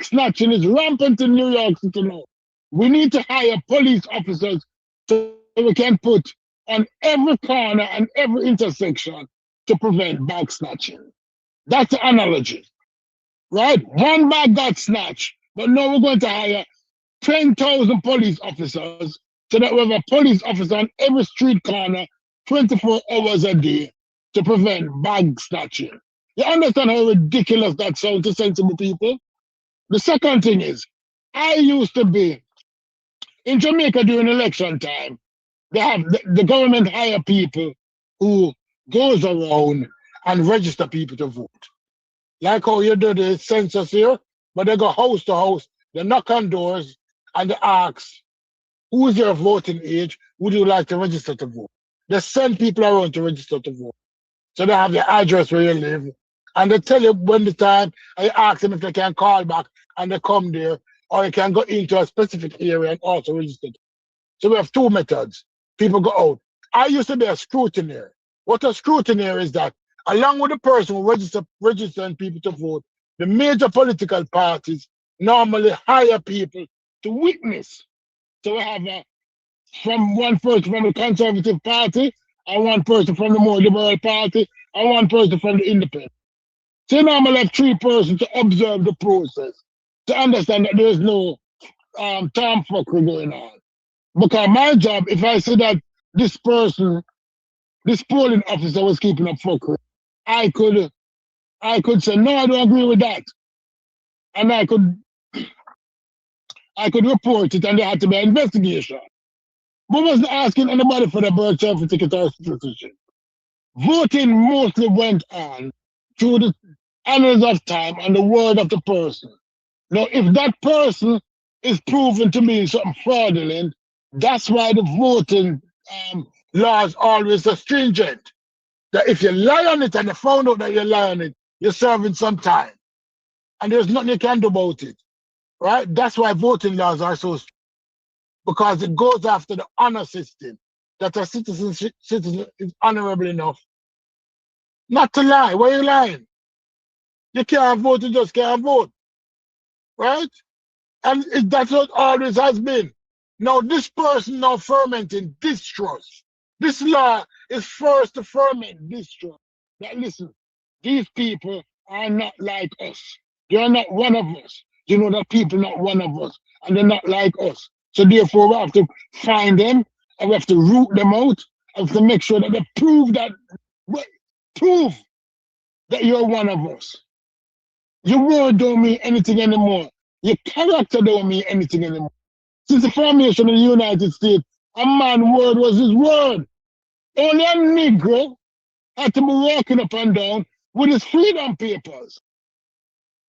snatching is rampant in New York City now. We need to hire police officers so we can put on every corner and every intersection to prevent bag snatching." That's the analogy, right? One bag got snatched, but now we're going to hire 10,000 police officers so that we have a police officer on every street corner 24 hours a day to prevent bag snatching. You understand how ridiculous that sounds to sensible people? The second thing is, I used to be in Jamaica during election time. They have the government hire people who goes around and register people to vote. Like how you do the census here, but they go house to house, they knock on doors and they ask, who's your voting age? Would you like to register to vote? They send people around to register to vote. So they have the address where you live. And they tell you when the time, and you ask them if they can call back and they come there, or you can go into a specific area and also register. So we have 2 methods. People go out. I used to be a scrutineer. What a scrutineer is that, along with the person who registering people to vote, the major political parties normally hire people to witness. So we have from one person from the Conservative Party, and one person from the more Liberal Party, and one person from the Independent. So you normally have 3 persons to observe the process, to understand that there's no tomfuckery going on. Because my job, if I see that this person, this polling officer was keeping up fuckery, I could say, no, I don't agree with that. And I could report it and there had to be an investigation. But I wasn't asking anybody for the birth certificate or citizenship. Voting mostly went on through the annals of time and the word of the person. Now, if that person is proven to be something fraudulent, that's why the voting laws always are stringent. That if you lie on it and they found out that you lie on it, you're serving some time. And there's nothing you can do about it. Right? That's why voting laws are so strict. Because it goes after the honor system. That a citizen is honorable enough not to lie. Why are you lying? You can't vote, you just can't vote. Right? And that's what always has been. Now this person now fermenting distrust. This law is first to ferment distrust. Now listen, these people are not like us. They are not one of us. You know that people are not one of us, and they're not like us. So therefore, we have to find them, and we have to root them out, and to make sure that they prove that you're one of us. Your word don't mean anything anymore. Your character don't mean anything anymore. Since the formation of the United States, a man's word was his word. Only a Negro had to be walking up and down with his freedom papers.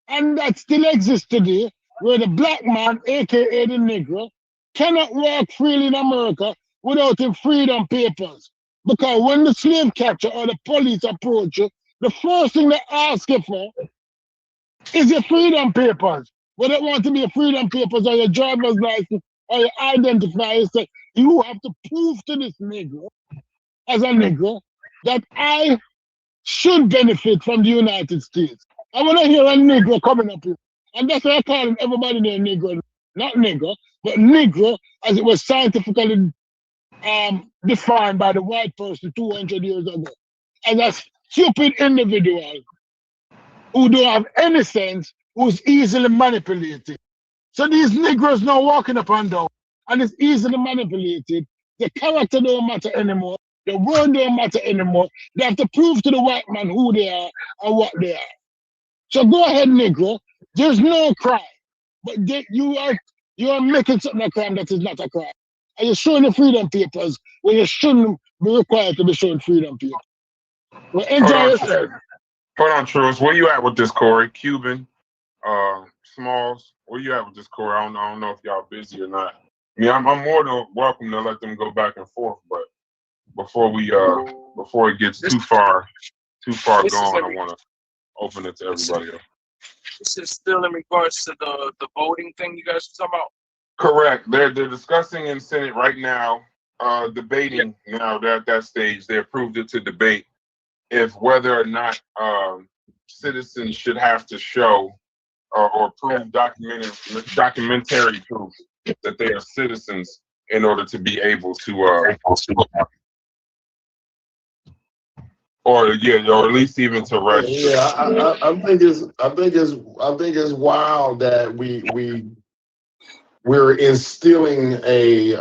And that still exists today, where the black man, aka the Negro, cannot walk freely in America without his freedom papers. Because when the slave catcher or the police approach you, the first thing they ask you for is your freedom papers. Whether it want to be your freedom papers or your driver's license or your identifier, say you have to prove to this Negro, as a Negro, that I should benefit from the United States. I want to hear a Negro coming up here. And that's why I call everybody there Negro. Not Negro, but Negro as it was scientifically defined by the white person 200 years ago. As a stupid individual who don't have any sense, who's easily manipulated. So these Negroes now walking up and down, and it's easily manipulated. The character don't matter anymore. The word don't matter anymore. They have to prove to the white man who they are and what they are. So go ahead, Negro. There's no crime, but you are making something a crime that is not a crime. And you're showing the freedom papers when you shouldn't be required to be showing freedom papers. Well, enjoy yourself. Hold on, Truce. Where you at with this, Corey? Cuban, Smalls. Where you at with this, Corey? I don't know if y'all busy or not. I mean, I'm more than welcome to let them go back and forth, but before it gets too far gone, I want to open it to everybody else. This is still in regards to the voting thing you guys were talking about. Correct. They're discussing in Senate right now, debating now. They're at that stage. They approved it to debate if whether or not citizens should have to show or prove documentary proof that they are citizens in order to be able to or at least even to register. Yeah, I think it's wild that we're instilling a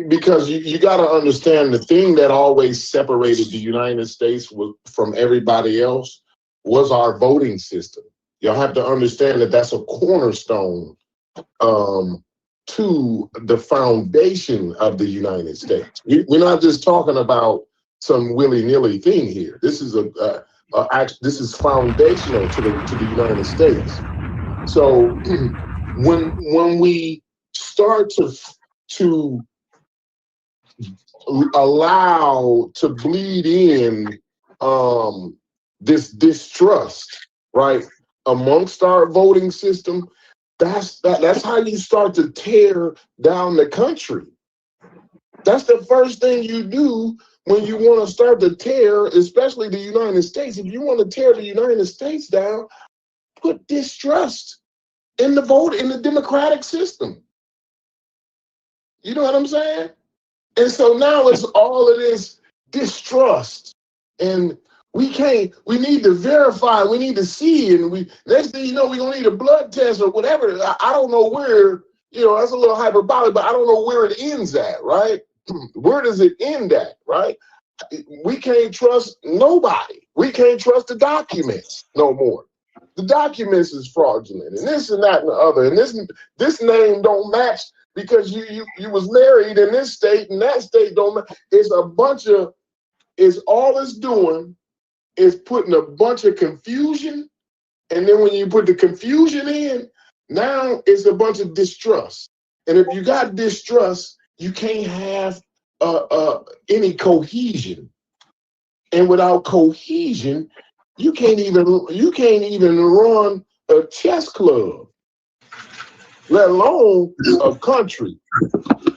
because you got to understand the thing that always separated the United States from everybody else was our voting system. You'll have to understand that that's a cornerstone to the foundation of the United States. We're not just talking about some willy-nilly thing here. This is this is foundational to the United States. So when we start to allow to bleed in this distrust, right, amongst our voting system, that's how you start to tear down the country. That's the first thing you do when you want to start to tear, especially the United States. If you want to tear the United States down, put distrust in the vote, in the democratic system. You know what I'm saying? And so now it's all of this distrust. And we need to verify, we need to see, and next thing you know, we're gonna need a blood test or whatever. I don't know where, that's a little hyperbolic, but I don't know where it ends at, right? Where does it end at, right? We can't trust nobody. We can't trust the documents no more. The documents is fraudulent, and this and that and the other, and this name don't match because you was married in this state and that state don't match. It's all it's doing is putting a bunch of confusion, and then when you put the confusion in, now it's a bunch of distrust. And if you got distrust, you can't have any cohesion. And without cohesion, you can't even run a chess club, let alone a country.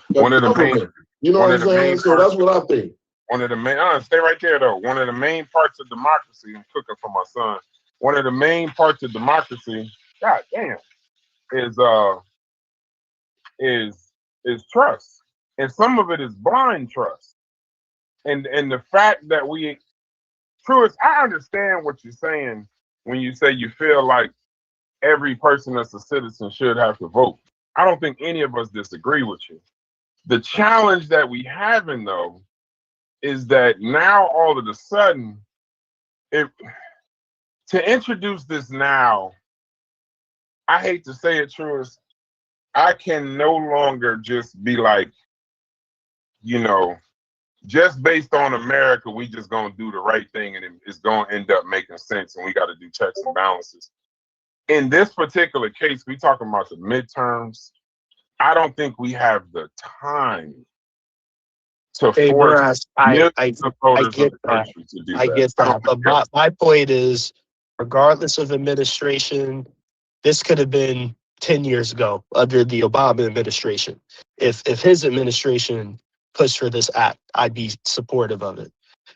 One of the main, you know what I'm saying? So that's what I think. One of the main, stay right there though. One of the main parts of democracy, I'm cooking for my son. One of the main parts of democracy, god damn, is is trust, and some of it is blind trust. And the fact that Truist, I understand what you're saying when you say you feel like every person that's a citizen should have to vote. I don't think any of us disagree with you. The challenge that we having though is that now all of a sudden, to introduce this now, I hate to say it, Truist, I can no longer just be like, just based on America, we just gonna do the right thing and it's gonna end up making sense and we gotta do checks and balances. In this particular case, we talking about the midterms. I don't think we have the time to force millions of voters of the country to do that. I get that. But my point is, regardless of administration, this could have been 10 years ago under the Obama administration. If his administration pushed for this act, I'd be supportive of it.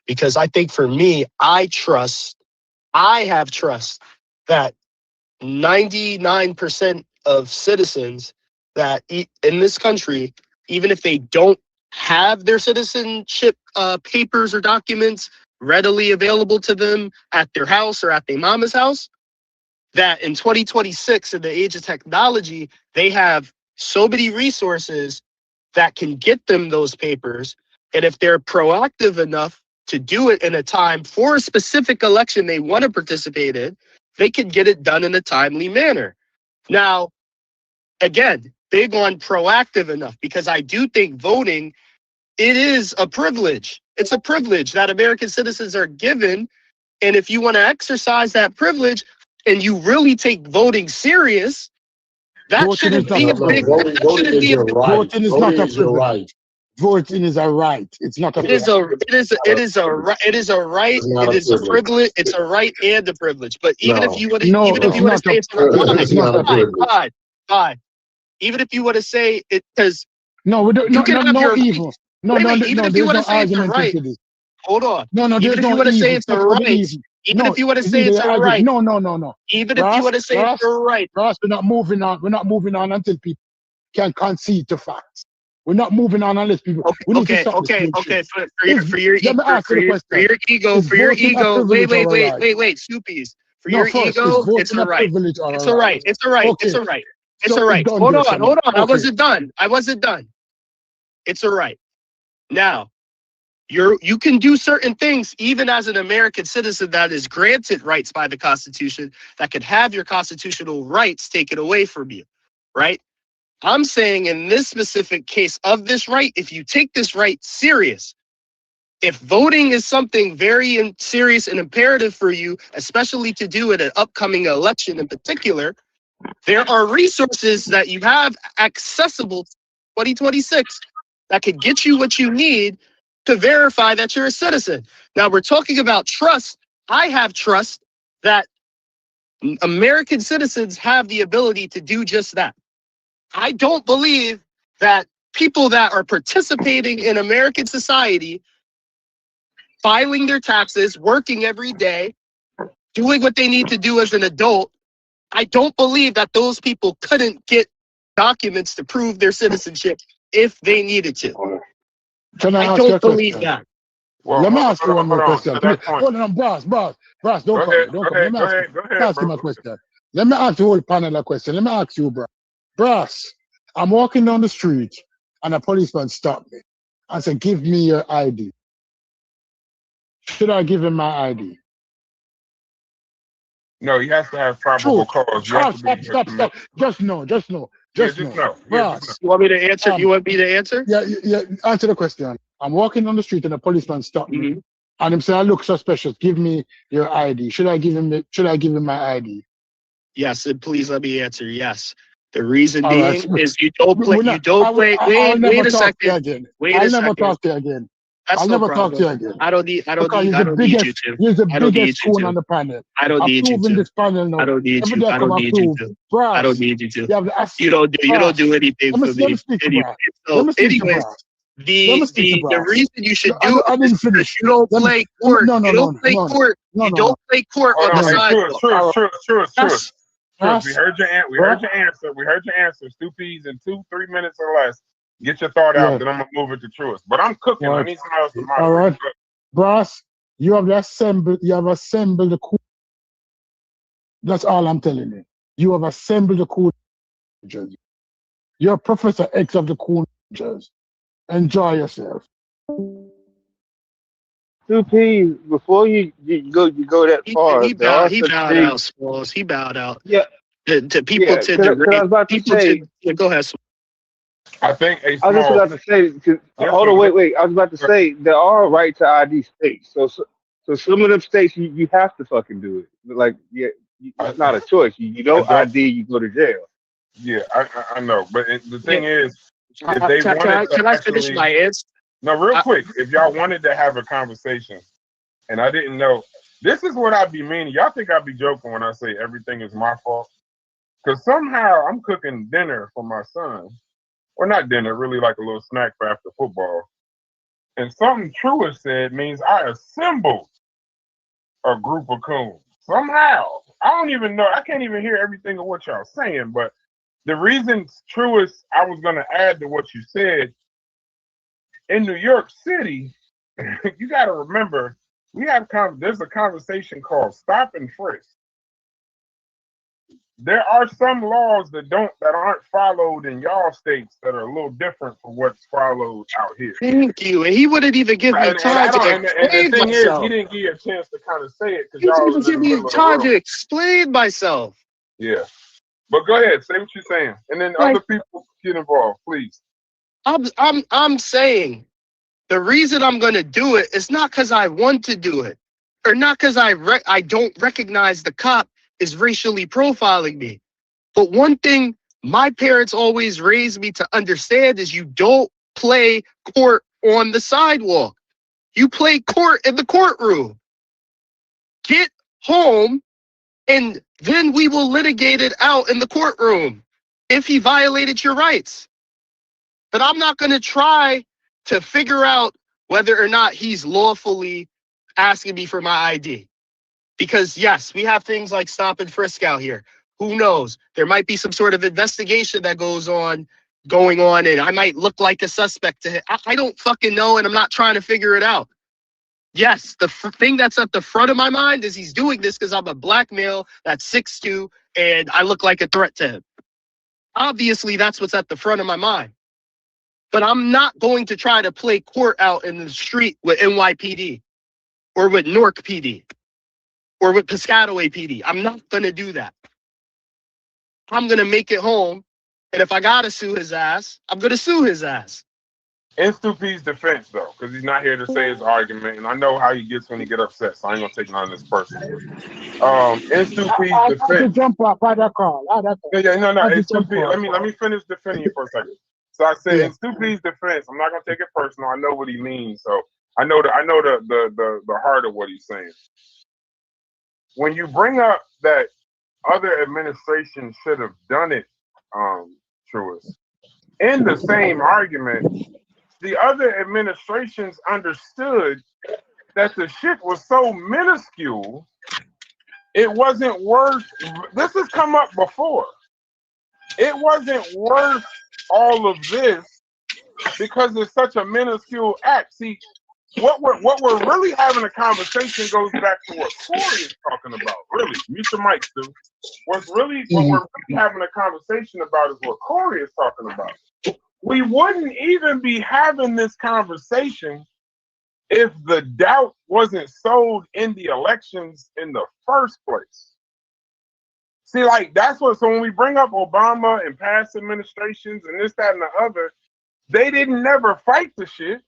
Because I think for me, I have trust that 99% of citizens that in this country, even if they don't have their citizenship papers or documents readily available to them at their house or at their mama's house, that in 2026, in the age of technology, they have so many resources that can get them those papers. And if they're proactive enough to do it in a time for a specific election they want to participate in, they can get it done in a timely manner. Now, again, big on proactive enough, because I do think voting, it is a privilege. It's a privilege that American citizens are given. And if you want to exercise that privilege and you really take voting serious, that shouldn't be a big. Voting is not a privilege. Voting is a right. It's not a privilege. It is a right. It is a privilege. It's a right and a privilege. But even if you want to say it's a right, fine. Even if you want to say it, because no, evil. Even if you want to say it's a right, hold on. Even if you want to say it's a right, even if you want to say it's a right, no. Even if you want to say it's a right, Ross, we're not moving on. We're not moving on until people can concede to facts. We're not moving on unless people. Okay. For your ego. Wait, Stoopies. For your ego, it's a right. It's a right. It's a right. Hold on. I wasn't done. It's a right. Now, you can do certain things even as an American citizen that is granted rights by the Constitution that could have your constitutional rights taken away from you, right? I'm saying in this specific case of this right, if you take this right serious, if voting is something very serious and imperative for you, especially to do at an upcoming election in particular, there are resources that you have accessible to 2026 that could get you what you need to verify that you're a citizen. Now, we're talking about trust. I have trust that American citizens have the ability to do just that. I don't believe that people that are participating in American society, filing their taxes, working every day, doing what they need to do as an adult, I don't believe that those people couldn't get documents to prove their citizenship if they needed to. I don't believe that. Well, let me ask you one more question. Hold on, Brass, don't come. Let me ask you my question. Let me ask the whole panel a question. Let me ask you, Brass, I'm walking down the street and a policeman stopped me and said, give me your ID. Should I give him my ID? No, he has to have probable cause. Stop. Just no. Brass. You want me to answer? Yeah, answer the question. I'm walking on the street and a policeman stopped me. And him say, I look suspicious. Give me your ID. Should I give him my ID? Yes, and please let me answer. Yes. The reason being is you don't play. Wait a second. I'll never talk to you again. I'll never talk to you again. I don't need you to. You're the biggest spoon on the planet. I don't need you to. This panel now. I don't need you. I don't need you to. I don't need you to. You don't do anything for me. Anyways, the reason you should do it is because you don't play court. You don't play court. You don't play court on the sidewalk. True. Truist, we heard your answer. We heard your answer. 2 P's in 2-3 minutes or less. Get your thought out, then I'm gonna move it to Truist. But I'm cooking. I need somebody else to moderate. All right, Brass, you have assembled the cool. That's all I'm telling you. You have assembled the cool. You're Professor X of the cool. Enjoy yourself. 2 P's, before you go that far. He bowed out, Smalls. He bowed out. Yeah. To people Yeah, to cause I degrade. was about to People say. go ahead. I think a I was just small. about to say. Hold on, wait. I was about to say there are right to ID states. So some of them states you have to fucking do it. Like it's not a choice. You don't ID, you go to jail. Yeah, I know, but the thing is, if they wanted to can I finish my answer? No, real quick, if y'all wanted to have a conversation, and I didn't know, this is what I'd be meaning. Y'all think I'd be joking when I say everything is my fault? Because somehow I'm cooking dinner for my son. Or not dinner, really like a little snack for after football. And something Truist said means I assembled a group of coons. Somehow. I don't even know. I can't even hear everything of what y'all saying. But the reason Truist, I was going to add to what you said, in New York City, you got to remember, there's a conversation called stop and frisk. There are some laws that aren't followed in y'all states that are a little different from what's followed out here. Thank you. And he wouldn't even give me time to and explain the thing myself. is, he didn't give you a chance to kind of say it because He y'all didn't was in give the me middle of the time room. to explain myself. Yeah. But go ahead, say what you're saying. And then other people get involved, please. I'm saying the reason I'm going to do it is not because I want to do it, or not because I don't recognize the cop is racially profiling me. But one thing my parents always raised me to understand is you don't play court on the sidewalk. You play court in the courtroom. Get home, and then we will litigate it out in the courtroom if he violated your rights. But I'm not going to try to figure out whether or not he's lawfully asking me for my ID. Because yes, we have things like stop and frisk out here. Who knows? There might be some sort of investigation that going on, and I might look like a suspect to him. I don't fucking know, and I'm not trying to figure it out. Yes, the thing that's at the front of my mind is he's doing this because I'm a black male that's 6'2", and I look like a threat to him. Obviously, that's what's at the front of my mind. But I'm not going to try to play court out in the street with NYPD or with Newark PD or with Piscataway PD. I'm not going to do that. I'm going to make it home. And if I got to sue his ass, I'm going to sue his ass. In Stu P's defense, though, because he's not here to say his argument, and I know how he gets when he get upset, so I ain't going to take none of this personal. In Stu P's defense. I to jump up by that call. No. In Stu P, let me finish defending you for a second. So I said, in Stu P's defense, I'm not going to take it personal. I know what he means, so I know the heart of what he's saying. When you bring up that other administrations should have done it, Truist, in the same argument, the other administrations understood that the shit was so minuscule, it wasn't worth, this has come up before, it wasn't worth all of this because it's such a minuscule act. See, what we're really having a conversation goes back to what Corey is talking about. Really, mute your mic, Stu. What we're really having a conversation about is what Corey is talking about. We wouldn't even be having this conversation if the doubt wasn't sowed in the elections in the first place. See, like that's what. So when we bring up Obama and past administrations and this, that, and the other, they didn't never fight the shit.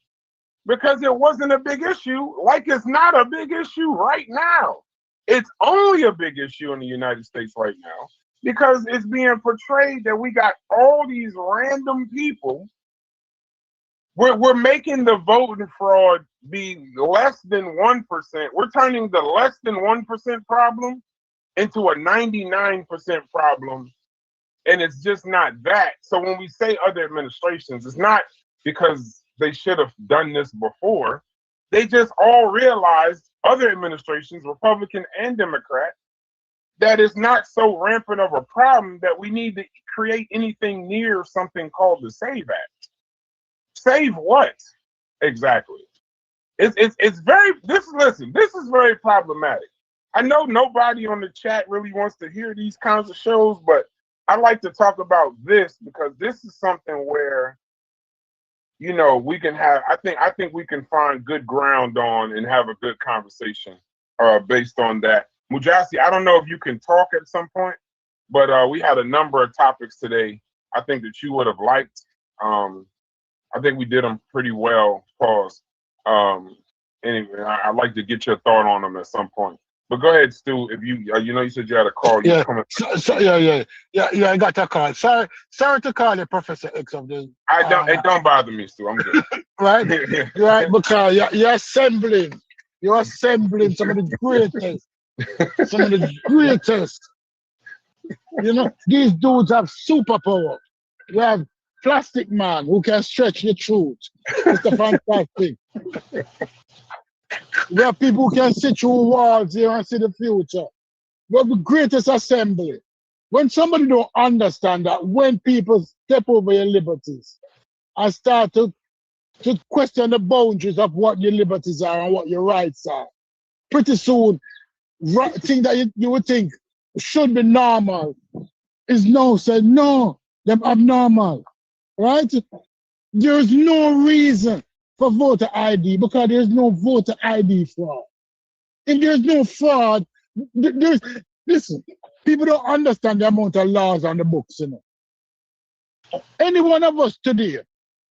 Because it wasn't a big issue, like it's not a big issue right now. It's only a big issue in the United States right now because it's being portrayed that we got all these random people. We're making the voting fraud be less than 1%. We're turning the less than 1% problem into a 99% problem, and it's just not that. So when we say other administrations, it's not because they should have done this before. They just all realized, other administrations, Republican and Democrat, that is not so rampant of a problem that we need to create anything near something called the SAVE Act. Save what? Exactly. It's very this is very problematic. I know nobody on the chat really wants to hear these kinds of shows, but I like to talk about this because this is something where, you know, we can have I think we can find good ground on and have a good conversation based on that. Mujasi, I don't know if you can talk at some point, but we had a number of topics today I think that you would have liked. I think we did them pretty well. Pause. Anyway, I'd like to get your thought on them at some point. But go ahead, Stu. If you you said you had a call. Yeah. I got a call. Sorry to call you Professor X of the. It don't bother me, Stu. I'm good. Right, right, because you're assembling some of the greatest. You know, these dudes have superpower. We have Plastic Man who can stretch the truth. It's fantastic. We have people who can sit through walls here and see the future. We have the greatest assembly. When somebody don't understand that, when people step over your liberties and start to question the boundaries of what your liberties are and what your rights are, pretty soon, thing that you would think should be normal is now said, no, they're abnormal, right? There's no reason for voter ID because there's no voter ID fraud. If there's no fraud, listen, people don't understand the amount of laws on the books, you know. Any one of us today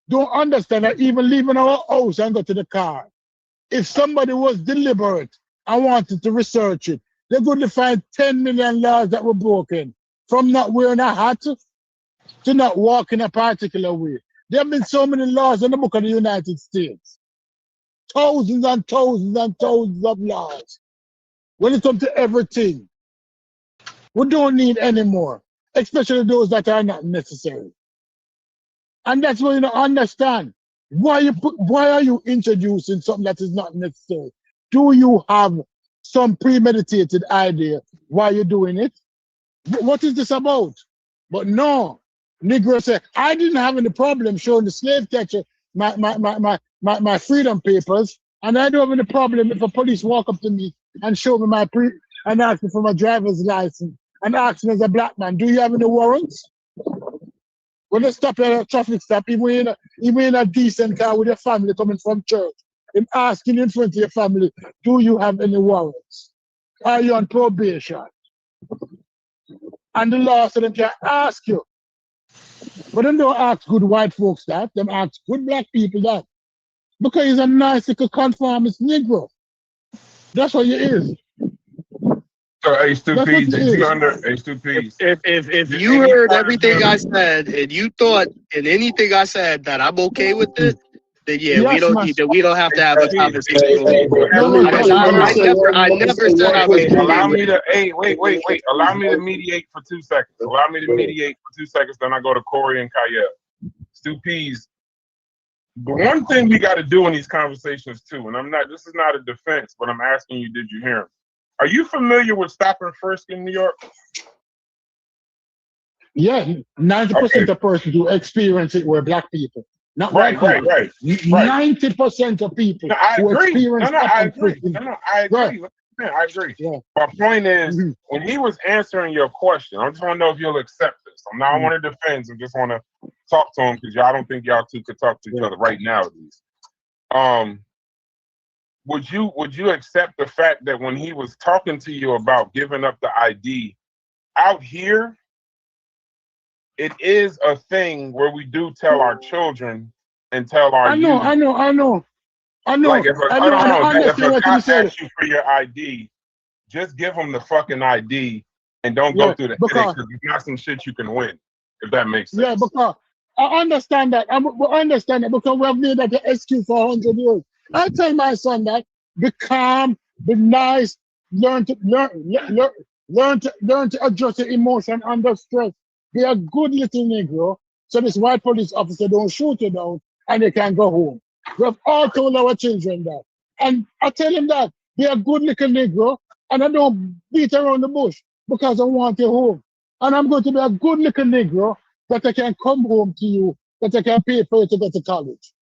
don't understand that even leaving our house and go to the car, if somebody was deliberate and wanted to research it, they're going to find 10 million laws that were broken, from not wearing a hat to not walking a particular way. There have been so many laws in the book of the United States. Thousands and thousands and thousands of laws. When it comes to everything, we don't need any more, especially those that are not necessary. And that's what you don't understand. Why are you introducing something that is not necessary? Do you have some premeditated idea why you're doing it? What is this about? But no, Negro said, I didn't have any problem showing the slave catcher my freedom papers, and I don't have any problem if a police walk up to me and show me and ask me for my driver's license and ask me as a black man, do you have any warrants? When they stop at a traffic stop, even in a decent car with your family coming from church, and asking in front of your family, do you have any warrants? Are you on probation? And the law said they can ask you. But they don't ask good white folks that, they ask good black people that. Because he's a nice little conformist Negro. That's what he is. So, hey, Stu Pease, If you heard everything I said and you thought in anything I said that I'm okay with it, then yeah, yes, we don't have to have a conversation. I never said I was. Allow me to. Hey, wait. Allow me to mediate for 2 seconds. Allow me to mediate for 2 seconds. Then I go to Corey and Kyle. Stu Pease. The one thing we got to do in these conversations too, and this is not a defense, but I'm asking you, did you hear him? Are you familiar with stop and frisk in New York? Yeah, 90% of persons who experience it were black people. Not right. 90% of people who experience stop and frisk. I agree. I agree. Yeah. My point is, when he was answering your question, I just want to know if you'll accept this. I'm not want to defend. I just want to talk to him because I don't think y'all two could talk to each other right now at least. Would you accept the fact that when he was talking to you about giving up the ID, out here, it is a thing where we do tell our children and tell our youth. I know. Like if a cop asks you for your ID, just give them the fucking ID and don't go through the headache because it's not some shit you can win. If that makes sense. Yeah, because I understand that. I understand that because we have made that the excuse for 100 years. I tell my son that be calm, be nice, learn to adjust your emotion under stress. Be a good little Negro, so this white police officer don't shoot you down and you can go home. We have all told our children that. And I tell him that be a good little Negro and I don't beat around the bush. because I want you home. And I'm going to be a good little Negro that I can come home to you, that I can pay for you to go to college.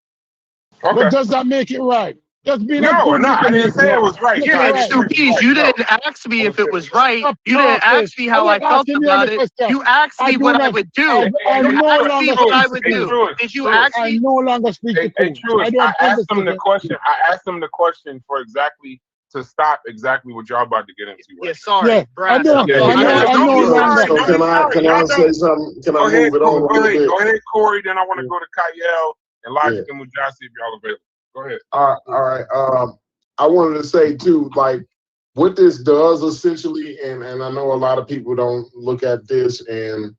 But does that make it right? Just being a good No, little I didn't say it Negro. was right. Make No, it I Yeah, didn't right. say it was Stupid. right. You No. didn't ask me if it was right. Stop You didn't talking. ask me I'm how not I felt asking you any about it. question. You asked I me do what I not. would do. I You no asked me longer what I speak to would do. coons. Did you ask I me? no longer speak to Hey, coons. I Truist, don't I asked him conversate the with question. coons. I asked him the question for exactly to stop exactly what y'all about to get into right Yeah, now. sorry, Yeah, I Brad. don't. Yeah, I know. Yeah, I don't no be so, longer. sorry. so Don't can be I sorry. can Y'all I don't. say something? Can I Go ahead, move it on a little bit? Go ahead, Corey. Then I want to go to Kyle and Yeah. Logic and Mujasi if y'all available. Go ahead. All right. I wanted to say too, like what this does essentially, and I know a lot of people don't look at this, and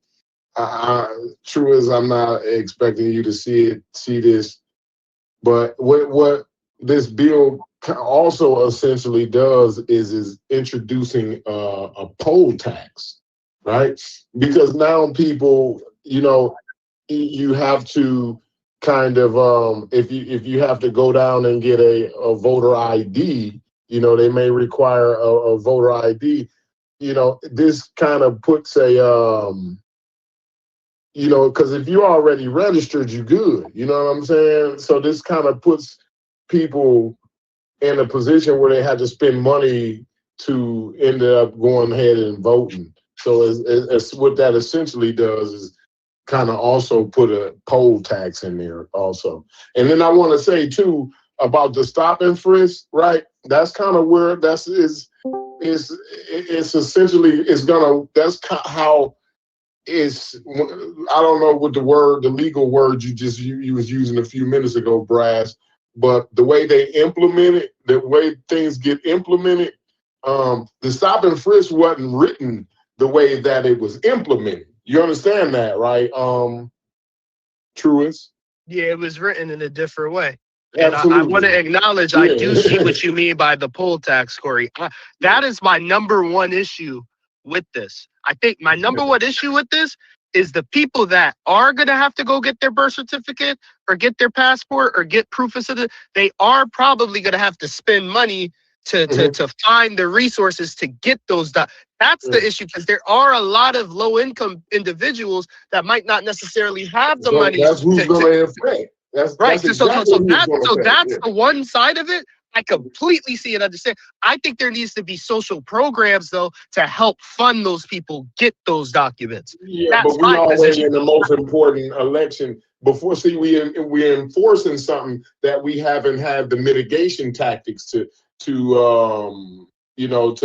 true as I'm not expecting you to see this, but what this bill also essentially does is introducing a poll tax, right? Because now people, you have to kind of if you have to go down and get a voter ID, they may require a voter ID. This kind of puts because if you're already registered, you're good. You know what I'm saying? So this kind of puts people in a position where they had to spend money to end up going ahead and voting. So as what that essentially does is kind of also put a poll tax in there also. And then I want to say too about the stop and frisk, right? That's kind of where it's essentially how it's, I don't know what the legal word you was using a few minutes ago, Brass, but the way they implement it, the way things get implemented, the stop and frisk wasn't written the way that it was implemented. You understand that, right? Truist? Yeah, it was written in a different way. And I want Absolutely. to acknowledge, I do see what you mean by the poll tax, Corey. That is my number one issue with this. I think my number one issue with this is the people that are going to have to go get their birth certificate or get their passport or get proof of citizenship. They are probably going to have to spend money to find the resources to get those done. That's the issue, because there are a lot of low-income individuals that might not necessarily have the money. That's who's going to affect. Right. That's exactly That's the one side of it. I completely see and understand. I think there needs to be social programs, though, to help fund those people get those documents. Yeah, That's but we my always position. in the most important election. Before, see, we're enforcing something that we haven't had the mitigation tactics to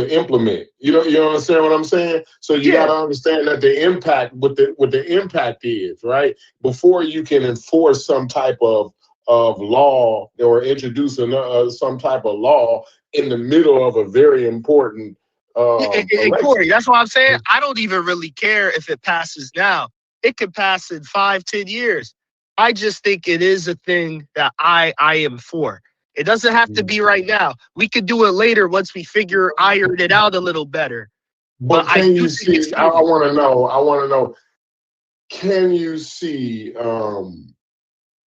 implement. You understand what I'm saying? So you got to understand that the impact, what the impact is, right? Before you can enforce some type of law or introduce some type of law in the middle of a very important And Corey, that's what I'm saying. I don't even really care if it passes now. It could pass in 5-10 years. I just think it is a thing that I am for. It doesn't have to be right now. We could do it later once we iron it out a little better. But can you see? I want to know. Can you see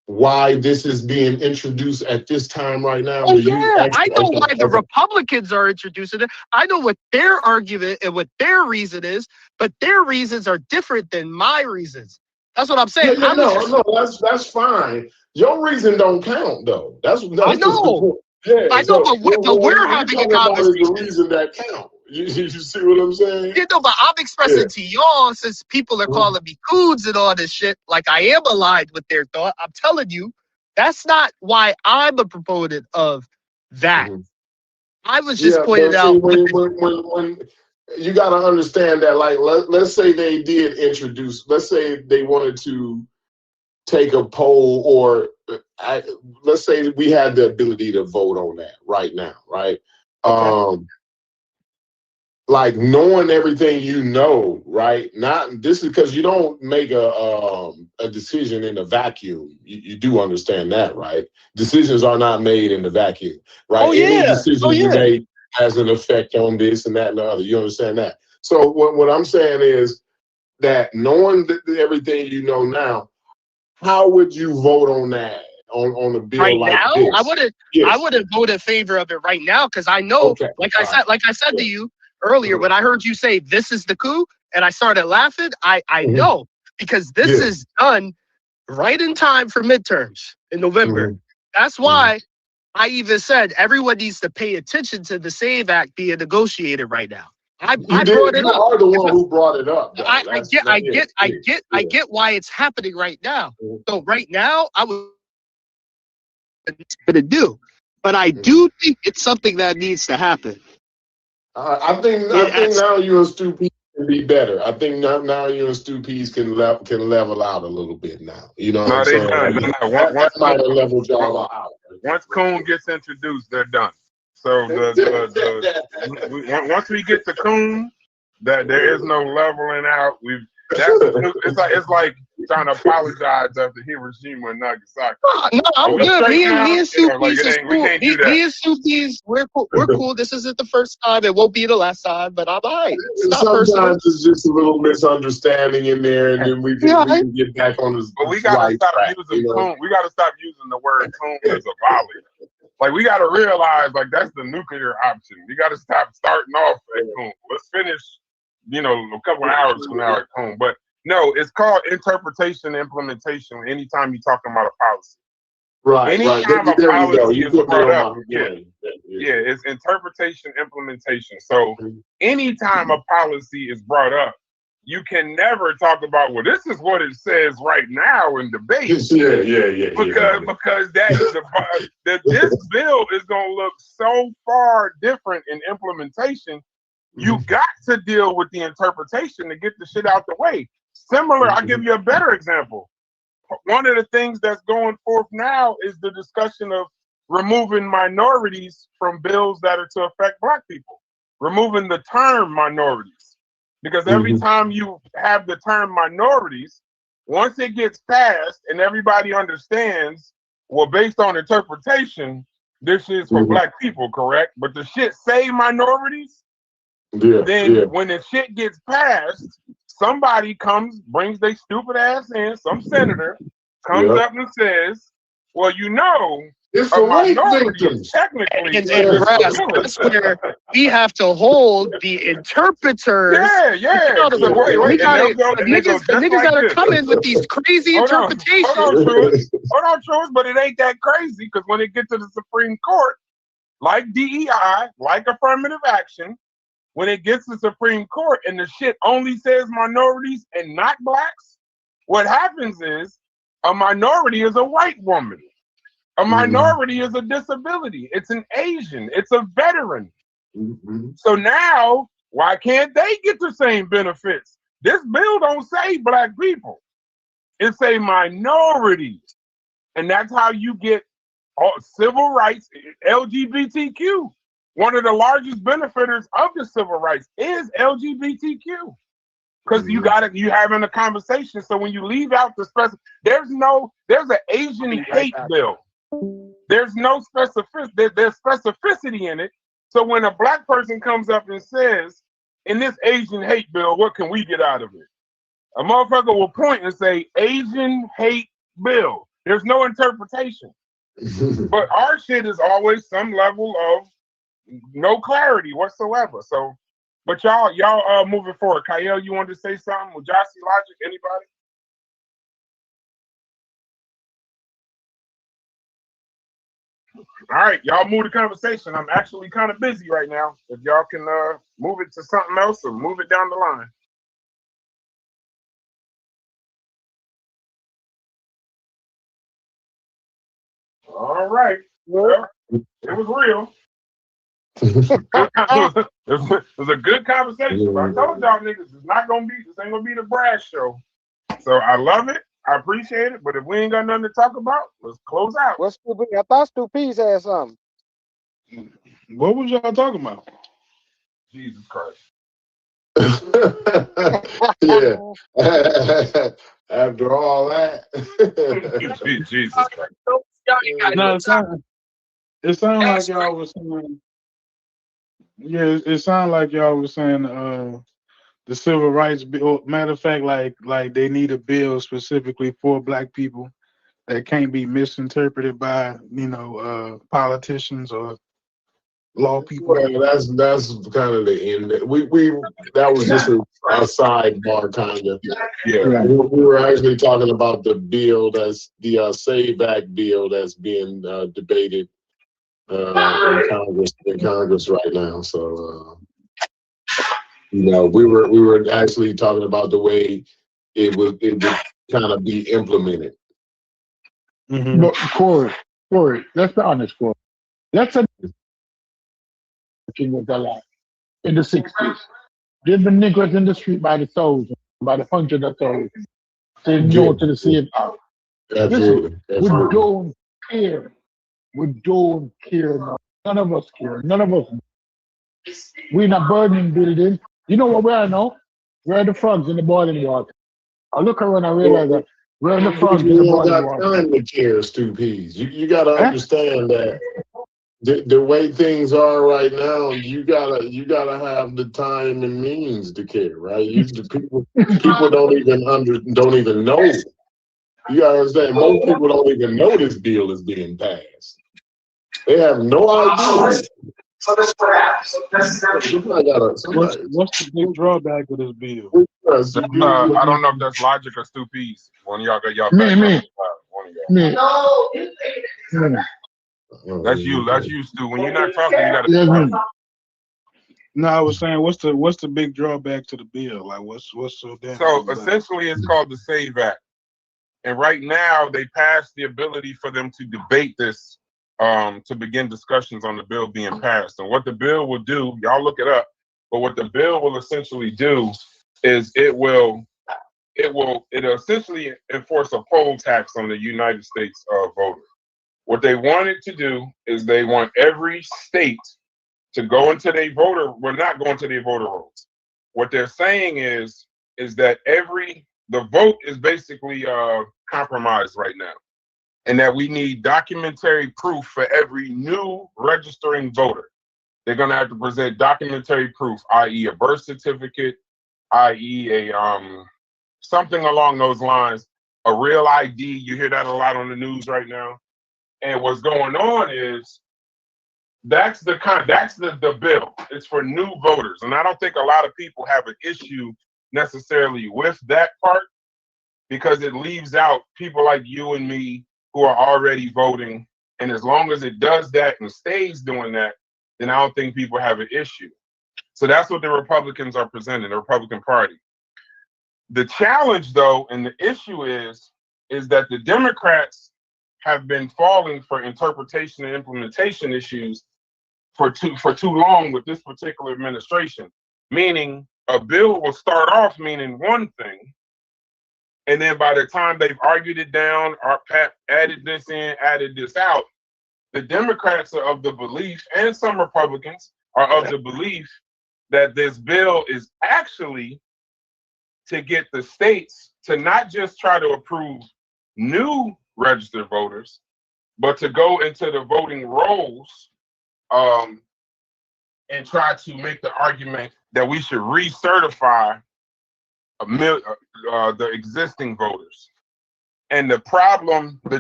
why this is being introduced at this time right now? Oh, yeah. I know why the Republicans are introducing it. I know what their argument and what their reason is, but their reasons are different than my reasons. That's what I'm saying. That's fine. Your reason don't count, though. That's I just the know. point. Yeah, I know, but we're having a conversation. Is the reason that count. You see what I'm saying? You know, but I'm expressing to y'all, since people are calling me coons and all this shit, like I am aligned with their thought. I'm telling you, that's not why I'm a proponent of that. I was just pointing out. When you got to understand that, like, let's say they did introduce, let's say they wanted to take a poll, or let's say we had the ability to vote on that right now, right? Like knowing everything right? This is because you don't make a decision in a vacuum. You do understand that, right? Decisions are not made in the vacuum, right? Any decision you make has an effect on this and that and the other. You understand that? So what I'm saying is that knowing everything you know now, how would you vote on that? On a bill right like now, this? I wouldn't vote in favor of it right now, because I know, like I said to you, earlier when I heard you say this is the coup and I started laughing, I know because this is done right in time for midterms in November. That's why I even said everyone needs to pay attention to the SAVE Act being negotiated right now. I brought it You up. are the one who brought it up. Though. I get why it's happening right now. So right now, I was going to do, but I do think it's something that needs to happen. I think now you and Stu Pease can be better. I think now you and Stu Pease can level out a little bit now. You know what I'm saying? That might have leveled y'all out. Once Coon gets introduced, they're done. So once we get to Coon, that there is no leveling out. It's like trying to apologize after Hiroshima and Nagasaki. No, I'm good. Me and Stu Pease is cool. Me and Stu Pease, we're cool. We're cool. This isn't the first time. It won't be the last time, but I'm all right. Sometimes it's just a little misunderstanding in there, and then we can get back on the But we gotta stop using Coon. We gotta stop using the word Coon as a volley. Like we gotta realize, like that's the nuclear option. We gotta stop starting off at Coon. Let's finish, a couple of hours from now at Coon. But no, it's called interpretation and implementation. Anytime you're talking about a policy, anytime a policy is brought up, it's interpretation, implementation. So anytime a policy is brought up, you can never talk about, well, this is what it says right now in debate. Because this bill is going to look so far different in implementation. You got to deal with the interpretation to get the shit out the way. Similar, I'll give you a better example. One of the things that's going forth now is the discussion of removing minorities from bills that are to affect Black people. Removing the term minorities. Because every time you have the term minorities, once it gets passed and everybody understands, well, based on interpretation, this is for Black people, correct? But the shit say minorities, then when the shit gets passed, somebody brings their stupid ass in, some senator comes up and says, well, it's a minority is technically and that's where we have to hold the interpreters. Niggas that are coming with these crazy interpretations. Hold on, Truth, but it ain't that crazy because when it gets to the Supreme Court, like DEI, like affirmative action, when it gets to the Supreme Court and the shit only says minorities and not Blacks, what happens is a minority is a white woman. A minority is a disability. It's an Asian. It's a veteran. So now, why can't they get the same benefits? This bill don't say Black people. It say minorities. And that's how you get civil rights, LGBTQ. One of the largest benefiters of the civil rights is LGBTQ. Because you having a conversation. So when you leave out the there's an Asian hate bill. There's no specificity. There's specificity in it. So when a Black person comes up and says, in this Asian hate bill, what can we get out of it? A motherfucker will point and say, Asian hate bill. There's no interpretation. But our shit is always some level of no clarity whatsoever. So, but y'all moving forward. Kyle, you wanted to say something? With Jossie, Logic, anybody? All right, y'all move the conversation. I'm actually kind of busy right now. If y'all can move it to something else or move it down the line. All right. Well, it was real. It was a good conversation. But I told y'all niggas, this ain't gonna be the Brad show. So I love it. I appreciate it. But if we ain't got nothing to talk about, let's close out. What's stupid? I thought Stu Pease had something. What was y'all talking about? Jesus Christ. Yeah. After all that. Jesus Christ. No, it sounded like y'all was saying. Yeah, it sounded like y'all was saying the civil rights bill. Matter of fact, like they need a bill specifically for Black people that can't be misinterpreted by politicians or law people. Well, that's kind of the end. That was just a sidebar kind of. Yeah. We were actually talking about the bill that's the Save Back bill that's being debated in Congress right now. So we were actually talking about the way it would kind of be implemented. But Corey, let's be honest, Corey. Let's say was alive in the 60s. There'd been niggas in the street by the thousand, by the hundred of thousands, saying no to the same house. Absolutely. Listen, we don't care. We don't care now. None of us care. None of us. We're in a burning building. You know what we are now? We're the frogs in the boiling water. I look around and realize that we're the frogs in the You don't boiling got water. time to care, Stu Peas. You got to understand that the way things are right now, you gotta have the time and means to care, right? People don't even know. You gotta understand, most people don't even know this bill is being passed. They have no idea. What's the big drawback of this bill? I don't know if that's Logic or Stu Peas. One of y'all got y'all back. Me. That's you, Stu. When you're not talking, you gotta. No, I was saying, what's the big drawback to the bill? Like, what's so damn? So essentially, it's called the Save Act, and right now they passed the ability for them to debate this, to begin discussions on the bill being passed. And what the bill will do, y'all look it up. But what the bill will essentially do is it'll essentially enforce a poll tax on the United States voter. What they wanted to do is they want every state to go into their voter. We're not going to their voter rolls. What they're saying is that the vote is basically compromised right now, and that we need documentary proof for every new registering voter. They're going to have to present documentary proof, i.e. a birth certificate, i.e. something along those lines, a real ID. You hear that a lot on the news right now. And what's going on is that's the bill. It's for new voters. And I don't think a lot of people have an issue necessarily with that part, because it leaves out people like you and me who are already voting. And as long as it does that and stays doing that, then I don't think people have an issue. So that's what the Republicans are presenting, the Republican Party. The challenge, though, and the issue is that the Democrats have been falling for interpretation and implementation issues for too long with this particular administration. Meaning, a bill will start off meaning one thing, and then by the time they've argued it down or added this in, added this out, the Democrats are of the belief, and some Republicans are of the belief, that this bill is actually to get the states to not just try to approve new registered voters, but to go into the voting rolls and try to make the argument that we should recertify the existing voters. And the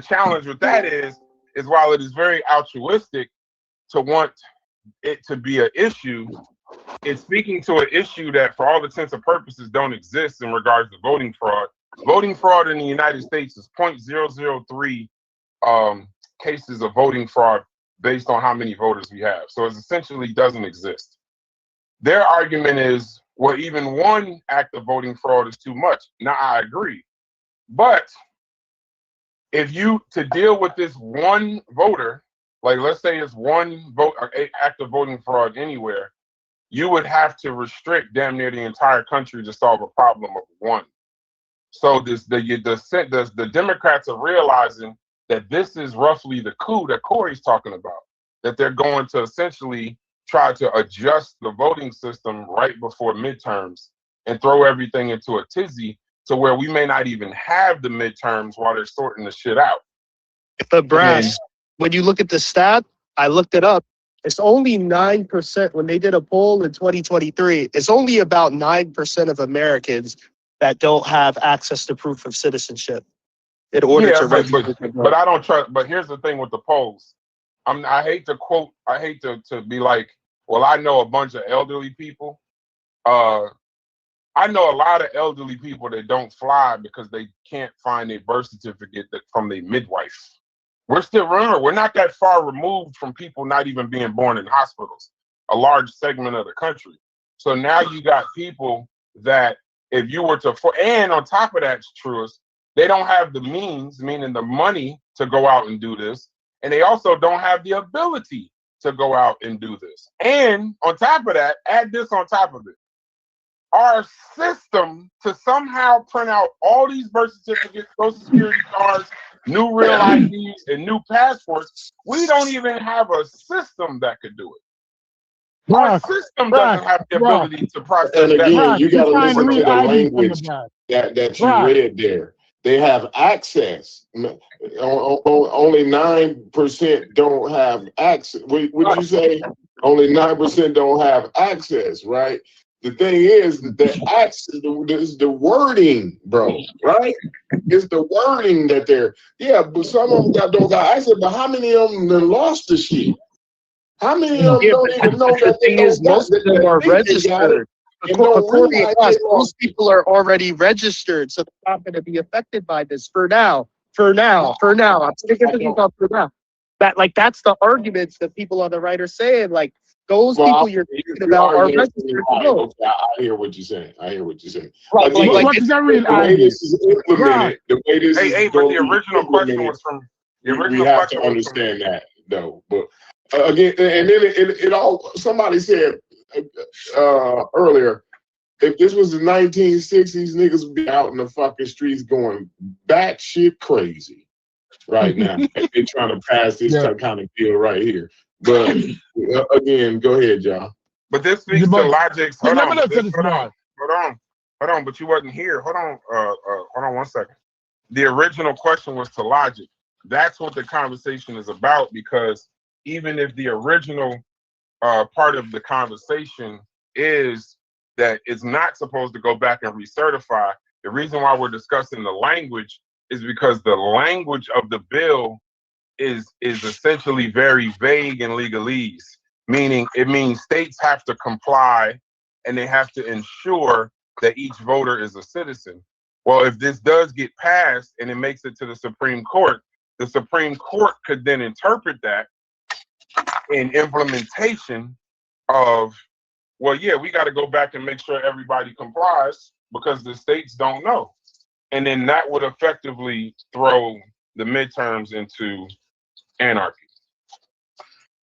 challenge with that is while it is very altruistic to want it to be an issue, it's speaking to an issue that for all intents and purposes don't exist in regards to voting fraud. Voting fraud in the United States is 0.003 cases of voting fraud based on how many voters we have. So it essentially doesn't exist. Their argument is, well, even one act of voting fraud is too much. Now, I agree. But to deal with this one voter, like let's say it's one act of voting fraud anywhere, you would have to restrict damn near the entire country to solve a problem of one. So the Democrats are realizing that this is roughly the coup that Corey's talking about, that they're going to essentially try to adjust the voting system right before midterms and throw everything into a tizzy to where we may not even have the midterms while they're sorting the shit out. But Brass, when you look at the stat, I looked it up. It's only 9%. When they did a poll in 2023, it's only about 9% of Americans that don't have access to proof of citizenship in order to register. But I don't trust. But here's the thing with the polls. I hate to quote. I hate to be like, well, I know a bunch of elderly people. I know a lot of elderly people that don't fly because they can't find a birth certificate from their midwife. We're not that far removed from people not even being born in hospitals, a large segment of the country. So now you got people that if you were to, and on top of that, Truist, they don't have the means, meaning the money to go out and do this. And they also don't have the ability to go out and do this. And on top of that, add this on top of it. Our system to somehow print out all these birth certificates, social security cards, new real IDs, and new passports, we don't even have a system that could do it. Our system doesn't have the ability to process and that. again, you got to listen to the ID from the language back. that you read there. They have access. Only 9% don't have access. What did you say? Only 9% don't have access, right? The thing is that the access is the wording, bro, right? It's the wording that they're, but some of them don't got access, but how many of them done lost the shit? How many of them don't even know that they don't got most of them are registered. According to us, most people are already registered, so they're not going to be affected by this for now. For now. I'm taking this up for now. That's the arguments that people on the right are saying. Like those people you're thinking about are registered. Okay, I hear what you're saying. Right. What is the real the way this is implemented, the way this is but the original question was from the original we have to question understand that though. But again, and then it all. Somebody said earlier, if this was the 1960s, niggas would be out in the fucking streets going batshit crazy right now. They're trying to pass this kind of deal right here. But again, go ahead, y'all. But this speaks to logic. Hold on. But you wasn't here. Hold on 1 second. The original question was to logic. That's what the conversation is about, because even if the original part of the conversation is that it's not supposed to go back and recertify, the reason why we're discussing the language is because the language of the bill is essentially very vague in legalese, meaning it means states have to comply and they have to ensure that each voter is a citizen. Well, if this does get passed and it makes it to the Supreme Court could then interpret that in implementation of, well, yeah, we got to go back and make sure everybody complies because the states don't know. And then that would effectively throw the midterms into anarchy.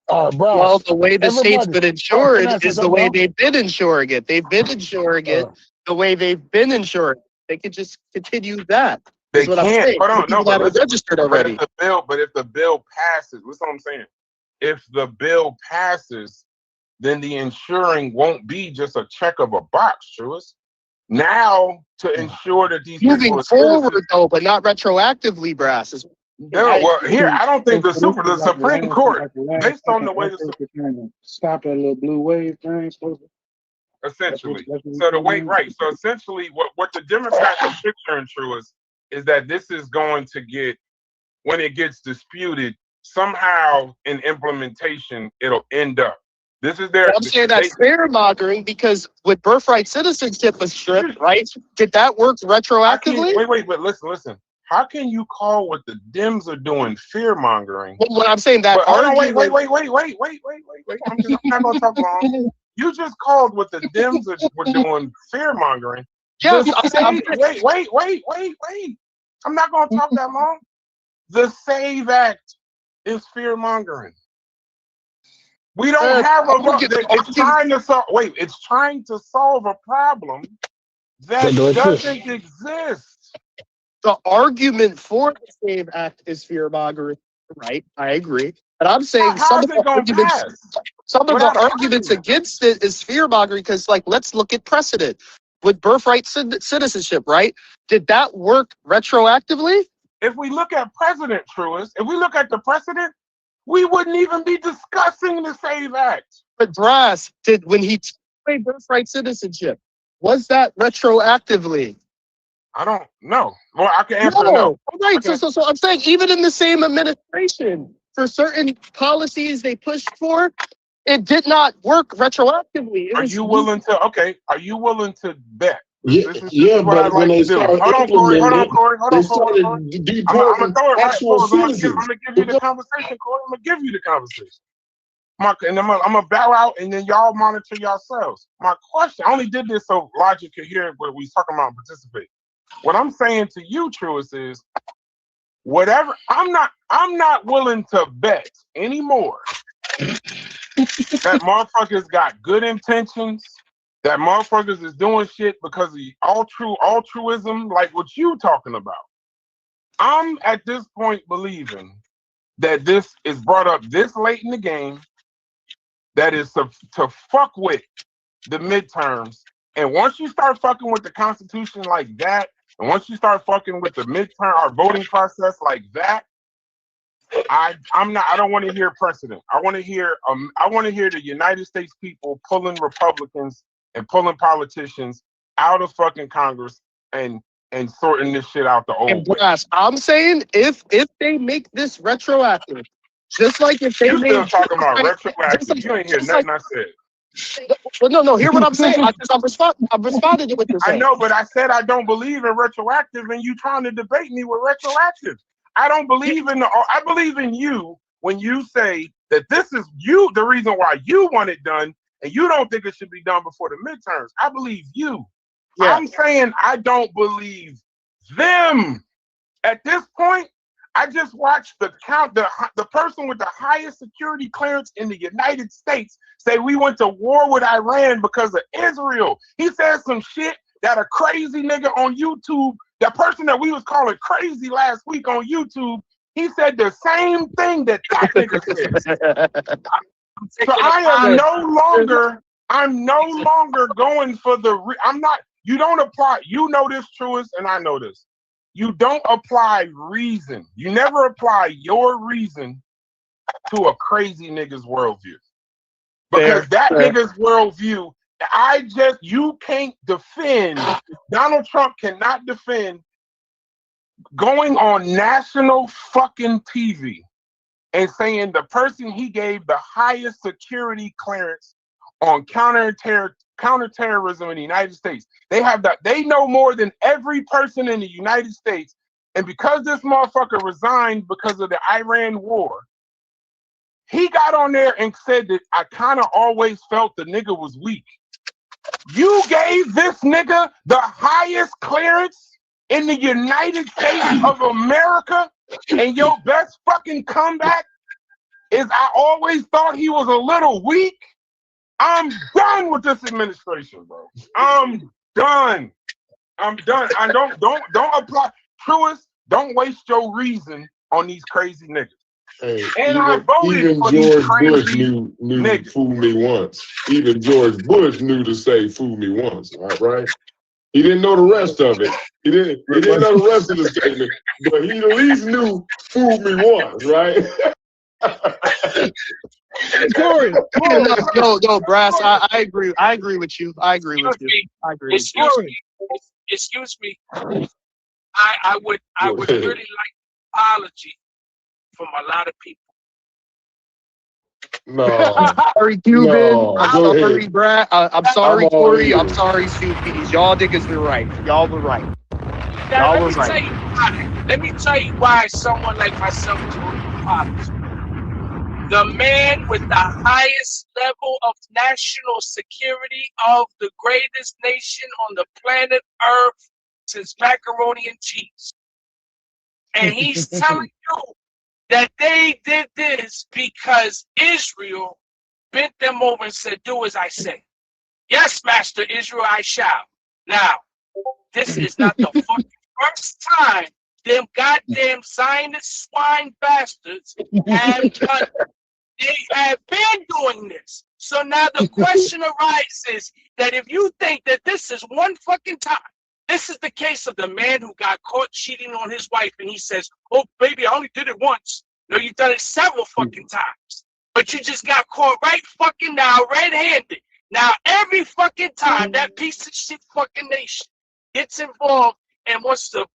Well, the way the state's been insured is the way they've been insuring it. They've been insuring it the way they've been insured. They could just continue that. They can't. Hold on, no, but registered already. But if the bill passes, listen what I'm saying. If the bill passes, then the insuring won't be just a check of a box, Truist. Now, to ensure that these moving forward, though, but not retroactively, Brass. No, well, here I don't think the Supreme Court, based on the way stop that little blue wave thing. Essentially, so the way So essentially, what the Democrats are picturing, Truist, is that this is going to get, when it gets disputed, somehow in implementation it'll end up. This is their. I'm saying that's fear-mongering because with birthright citizenship was stripped, right? Did that work retroactively? Wait, but listen. How can you call what the Dems are doing fear-mongering? Well, when I'm saying that, wait. I'm not going to talk long. You just called what the Dems were doing fear-mongering. Yes, wait. I'm not going to talk that long. The SAVE Act is fear-mongering. We don't have it's trying to solve. Wait, it's trying to solve a problem that doesn't exist. The argument for the SAVE Act is fear-mongering, right? I agree. But I'm saying some of the arguments against it is fear-mongering because, like, let's look at precedent with birthright citizenship, right? Did that work retroactively? If we look at precedent, Truist, if we look at the precedent, we wouldn't even be discussing the SAVE Act. But Brass, when he took away birthright citizenship, was that retroactively? I don't know. Well, I can answer no. Right. So I'm saying even in the same administration, for certain policies they pushed for, it did not work retroactively. Are you willing to? Okay, are you willing to bet? Yeah, This is what I'd but when like they to do. start Hold on, Corey. Hold on, implementing it, Corey. Hold they on, Corey. started I'm gonna deporting throw it right. actual Pause. I'm citizens. gonna give you the conversation, Corey. I'm gonna give you the conversation. And I'm gonna bow out, and then y'all monitor yourselves. My question, I only did this so Logic could hear what we talking about and participate. What I'm saying to you, Truist, is whatever. I'm not willing to bet anymore that motherfuckers got good intentions. That motherfuckers is doing shit because of altruism, like what you talking about. I'm at this point believing that this is brought up this late in the game, that is to fuck with the midterms. And once you start fucking with the Constitution like that, and once you start fucking with the midterm or voting process like that, I don't want to hear precedent. I want to hear the United States people pulling Republicans and pulling politicians out of fucking Congress and sorting this shit out the old way. Brass, I'm saying if they make this retroactive, just like if they You made still talking about retroactive? like, You ain't hear nothing I said. Well, no. Hear what I'm saying. I've responded to what you're I saying. know, but I said I don't believe in retroactive, and you trying to debate me with retroactive. I don't believe in I believe in you when you say that this is the reason why you want it done, and you don't think it should be done before the midterms. I believe you. Yeah. I'm saying I don't believe them. At this point, I just watched the person with the highest security clearance in the United States say we went to war with Iran because of Israel. He said some shit that a crazy nigga on YouTube, that person that we was calling crazy last week on YouTube, he said the same thing that nigga said. So I'm no longer going for you don't apply, you know this, Truist, and I know this. You don't apply reason. You never apply your reason to a crazy nigga's worldview. Because nigga's worldview, you can't defend, Donald Trump cannot defend going on national fucking TV and saying the person he gave the highest security clearance on counterterrorism in the United States. They know more than every person in the United States. And because this motherfucker resigned because of the Iran war, he got on there and said that I kind of always felt the nigga was weak. You gave this nigga the highest clearance in the United States of America, and your best fucking comeback is I always thought he was a little weak. I'm done with this administration, bro. I'm done. I don't apply. Truist, don't waste your reason on these crazy niggas. Hey, and I voted even for George these Bush crazy knew niggas. fool me once. Even George Bush knew to say fool me once, right? He didn't know the rest of it. He didn't know the rest of the statement, but he at least knew fool me once, right? Corey, no, Brass. I agree. I agree with you. I agree with you. Excuse me. I would really like an apology from a lot of people. No. Sorry, Cuban. No, I'm sorry, Brad. I'm sorry, Corey. I'm sorry, Supies. Y'all niggas were right. Y'all were right. Now, let me tell you why someone like myself is going to apologize. The man with the highest level of national security of the greatest nation on the planet Earth since macaroni and cheese. And he's telling you that they did this because Israel bent them over and said, do as I say. Yes, Master Israel, I shall. Now, this is not the fucking first time them goddamn Zionist swine bastards have done it. They have been doing this. So now the question arises that if you think that this is one fucking time, this is the case of the man who got caught cheating on his wife and he says, oh, baby, I only did it once. No, you've done it several fucking times. But you just got caught right fucking now, red-handed. Now, every fucking time that piece of shit fucking nation gets involved and wants to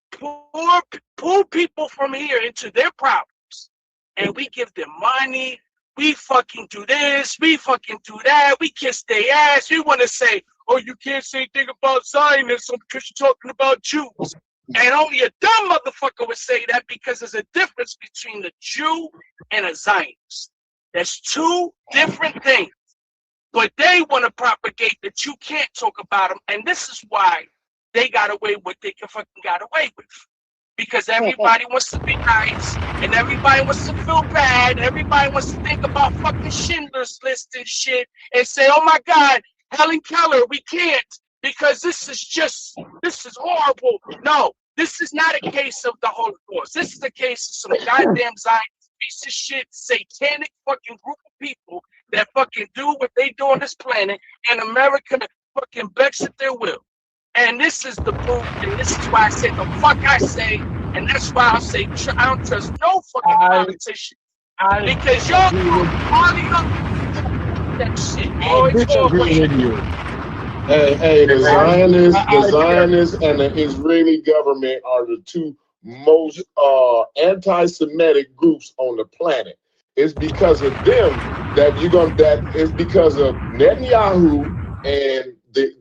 pull people from here into their problems, and we give them money. We fucking do this. We fucking do that. We kiss their ass. We want to say, oh, you can't say anything about Zionism because you're talking about Jews. And only a dumb motherfucker would say that because there's a difference between a Jew and a Zionist. That's two different things. But they want to propagate that you can't talk about them. And this is why they got away with what they fucking got away with. Because everybody wants to be nice, and everybody wants to feel bad, and everybody wants to think about fucking Schindler's List and shit, and say, oh my God, Helen Keller, we can't, because this is horrible. No, this is not a case of the Holocaust. This is a case of some goddamn Zionist piece of shit, satanic fucking group of people that fucking do what they do on this planet, and America fucking begs at their will. And this is the proof, and this is why I say the fuck I say, and that's why I say I don't trust no fucking politician. Because y'all do that shit. I disagree with you. Hey, the Zionists and the Israeli government are the two most anti-Semitic groups on the planet. It's because of them it's because of Netanyahu and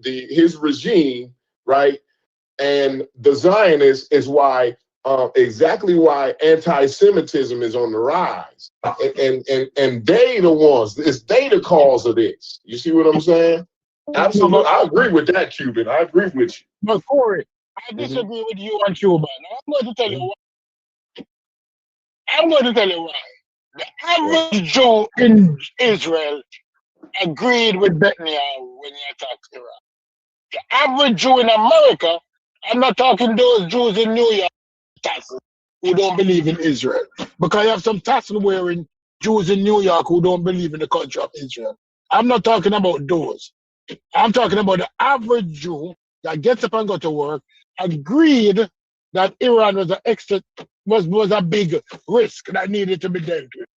his regime, right? And the Zionists is why exactly why anti-Semitism is on the rise. And they the ones, they the cause of this. You see what I'm saying? Absolutely. I agree with that, Cuban. I agree with you. But Corey, I disagree with you on Cuba. Now, I'm going to tell you why. I'm going to tell you why. The average Jew in Israel agreed with Netanyahu when he attacked Iran. The average Jew in America, I'm not talking those Jews in New York, tassel, who don't believe in Israel. Because you have some tassel wearing Jews in New York who don't believe in the country of Israel. I'm not talking about those. I'm talking about the average Jew that gets up and go to work, agreed that Iran was a big risk that needed to be dealt with.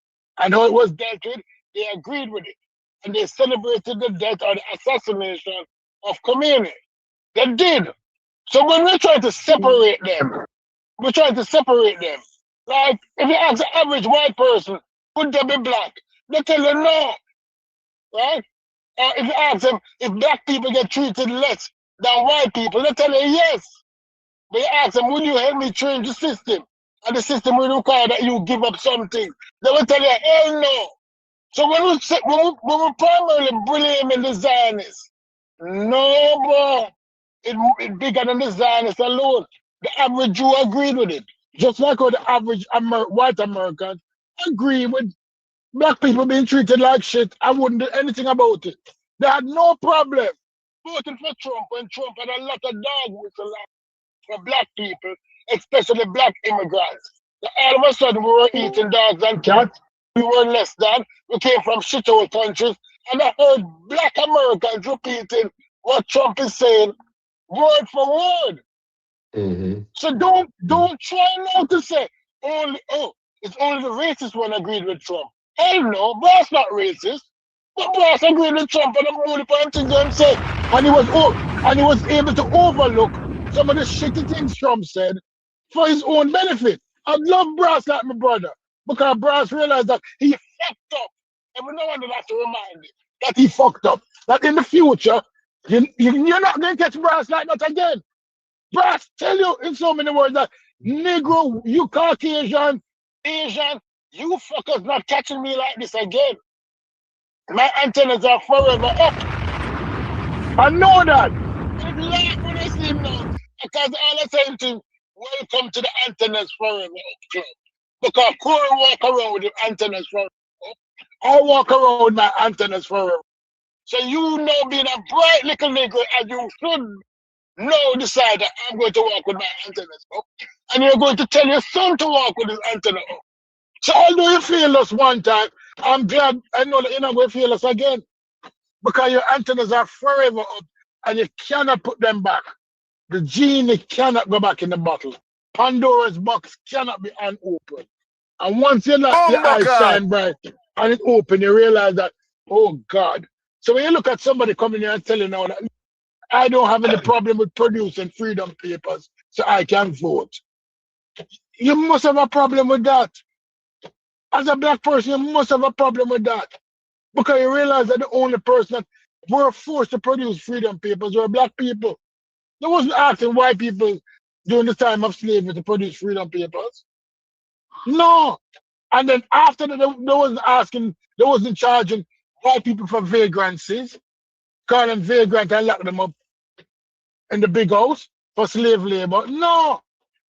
And how it was dealt with, they agreed with it. And they celebrated the death or the assassination of Khomeini. They did. So when we try to separate them, Like, if you ask the average white person, would they be black? They tell you no, right? If you ask them if black people get treated less than white people, they tell you yes. But you ask them, will you help me change the system? And the system will require that you give up something. They will tell you, hell no. So when we primarily blame the Zionists, no, bro. It's bigger than the Zionists alone. The average Jew agreed with it. Just like how the average white American agree with black people being treated like shit. I wouldn't do anything about it. They had no problem voting for Trump when Trump had a lot of dog whistle for black people, especially black immigrants. So all of a sudden, we were eating dogs and cats. We were less than. We came from shithole countries. And I heard black Americans repeating what Trump is saying word for word. So don't try now to say it's only the racist one agreed with Trump. Hell no, Brass not racist. But Brass agreed with Trump and I'm only point things them say. And he was able to overlook some of the shitty things Trump said for his own benefit. I love Brass like my brother. Because Brass realized that he fucked up. And we no one have to remind him that he fucked up. That in the future, you're not going to catch Brass like that again. Brass tell you in so many words that Negro, you Caucasian, Asian, you fuckers not catching me like this again. My antennas are forever up. I know that. I laugh when I see him now. Because all I say to him, welcome to the antennas forever up club. Because Corey walk around with the antennas forever up. I walk around with my antennas forever. So you know being a bright little nigga and you should know decide that I'm going to walk with my antennas up. And you're going to tell your son to walk with his antenna up. So although you failed us one time, I'm glad I know that you're not going to fail us again. Because your antennas are forever up and you cannot put them back. The genie cannot go back in the bottle. Pandora's box cannot be unopened. And once your eyes shine bright and it open, you realize that, oh God. So when you look at somebody coming here and telling now that I don't have any problem with producing freedom papers so I can vote. You must have a problem with that. As a black person, you must have a problem with that. Because you realize that the only person that were forced to produce freedom papers were black people. They wasn't asking white people during the time of slavery to produce freedom papers. No. And then after that, they wasn't asking, they wasn't charging white people for vagrancies, calling them vagrant and lock them up in the big house for slave labor. No.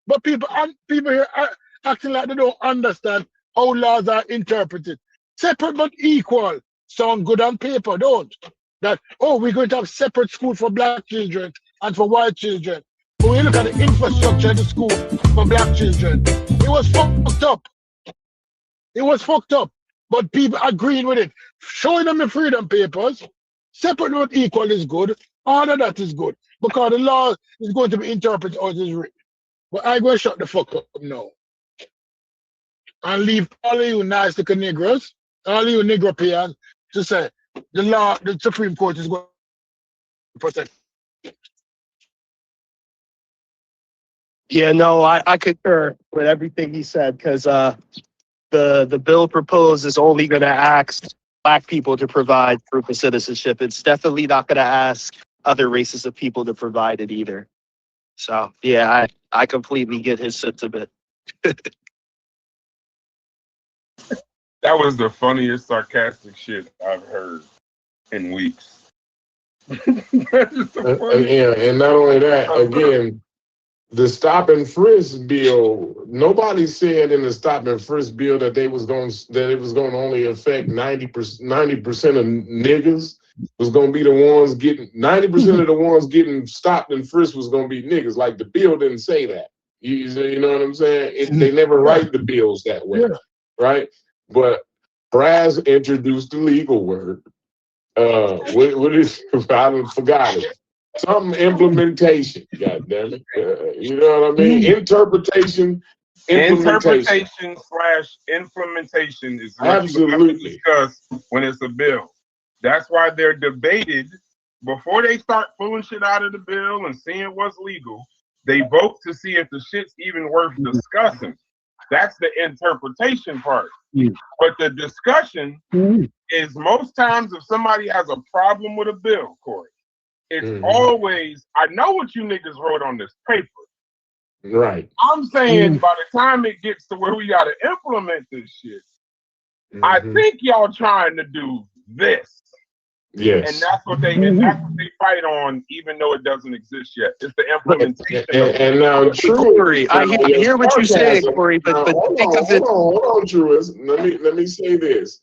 But people here are acting like they don't understand how laws are interpreted. Separate but equal sound good on paper, don't? That, oh, we're going to have separate school for black children and for white children. But when you look at the infrastructure of the school for black children, it was fucked up. It was fucked up. But people agreeing with it. Showing them the freedom papers, separate but equal is good. All of that is good. Because the law is going to be interpreted as it is written. But I'm going to shut the fuck up now. And leave all of you nice looking Negroes, all of you Negropeans, to say the law, the Supreme Court is going to protect. Yeah, no, I concur with everything he said because the bill proposed is only going to ask black people to provide proof of citizenship. It's definitely not going to ask other races of people to provide it either. So, yeah, I completely get his sentiment. That was the funniest sarcastic shit I've heard in weeks. And not only that, again, the stop and frisk bill. Nobody said in the stop and frisk bill that it was going to only affect 90% of niggas was going to be the ones getting 90% of the ones getting stopped and frisked was going to be niggas. Like the bill didn't say that. You know what I'm saying? They never write the bills that way, right? But Braz introduced the legal word. What is I forgot it. Something implementation. God damn it. You know what I mean? Interpretation. Interpretation / implementation is what you have to discuss when it's a bill. That's why they're debated before they start pulling shit out of the bill and seeing what's legal. They vote to see if the shit's even worth discussing. That's the interpretation part. But the discussion is most times if somebody has a problem with a bill, Corey, it's always, I know what you niggas wrote on this paper. Right. I'm saying by the time it gets to where we got to implement this shit, I think y'all trying to do this. Yes. And that's what they fight on, even though it doesn't exist yet. It's the implementation. And now, Corey, I hear what you're saying, Corey, but think of it. Hold on, Truist. Let me say this.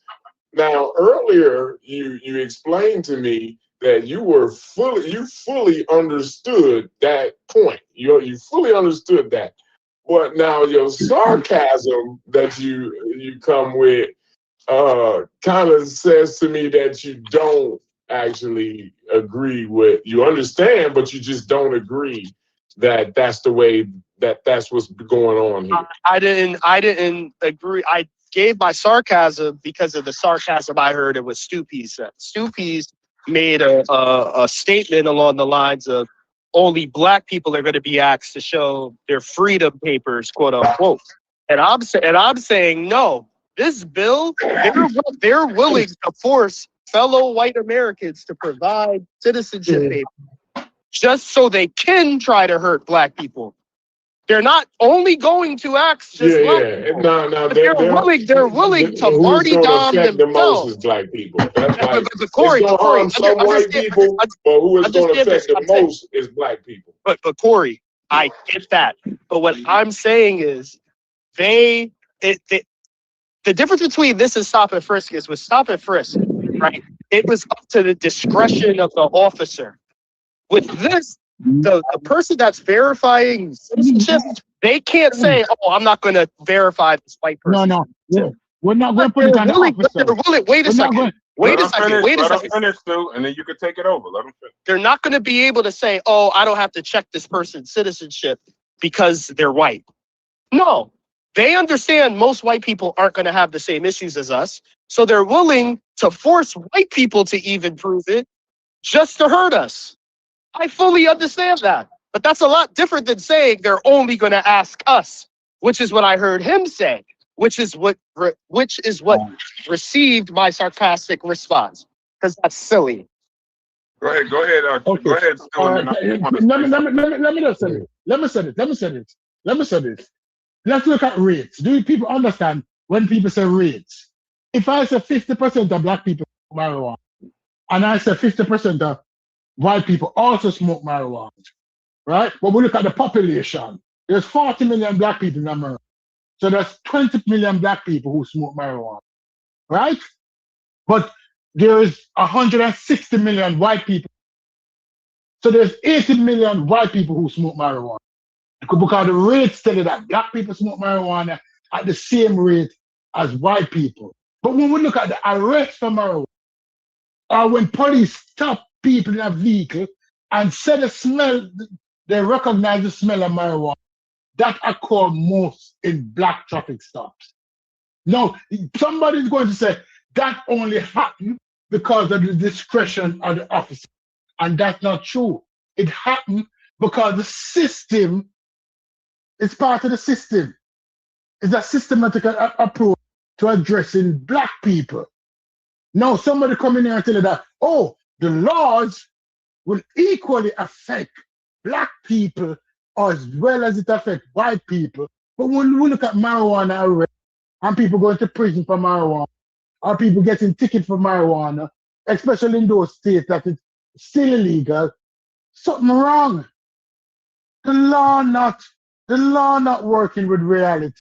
Now, earlier you explained to me that you fully understood that point. You fully understood that. But now your sarcasm that you come with kind of says to me that you don't actually agree with. You understand, but you just don't agree that that's the way that's what's going on here. I didn't agree. I gave my sarcasm because of the sarcasm I heard it was Stupes said. Stupes made a statement along the lines of only black people are going to be asked to show their freedom papers, quote unquote. And I'm saying no. This bill, they're willing to force fellow white Americans to provide citizenship papers just so they can try to hurt black people. They're not only going to act just black people. No, they're willing to party dom themselves. The most is black people. That's like, but Corey, it's going to harm some white people, but who is going to affect the most is black people. But Corey, I get that. But what I'm saying is the difference between this and stop and frisk is with stop and frisk, right? It was up to the discretion of the officer. With this, the person that's verifying citizenship, they can't say, "Oh, I'm not going to verify this white person." No. Yeah. We're not going to put it on the officer. Wait a second. Wait a second. Let them finish, Stu, and then you can take it over. Let them finish. They're not going to be able to say, "Oh, I don't have to check this person's citizenship because they're white." No. They understand most white people aren't going to have the same issues as us. So they're willing to force white people to even prove it just to hurt us. I fully understand that. But that's a lot different than saying they're only going to ask us, which is what I heard him say. which is what received my sarcastic response. Because that's silly. Go ahead. Go ahead, Stu, and then Let me just say this. Let me say this. Let's look at rates. Do people understand when people say rates? If I say 50% of black people smoke marijuana, and I say 50% of white people also smoke marijuana, right? When we look at the population, there's 40 million black people in America. So there's 20 million black people who smoke marijuana, right? But there is 160 million white people. So there's 80 million white people who smoke marijuana. Because the rates tell you that black people smoke marijuana at the same rate as white people. But when we look at the arrest for marijuana, or when police stop people in a vehicle and say the smell, they recognize the smell of marijuana, that occurs most in black traffic stops. Now, somebody's going to say that only happened because of the discretion of the officer. And that's not true. It happened because the system is part of the system. It's a systematic approach to addressing black people. Now, somebody come in here and tell you that, oh, the laws will equally affect black people as well as it affects white people. But when we look at marijuana arrest and people going to prison for marijuana, or people getting tickets for marijuana, especially in those states that it's still illegal, something wrong. The law not working with reality.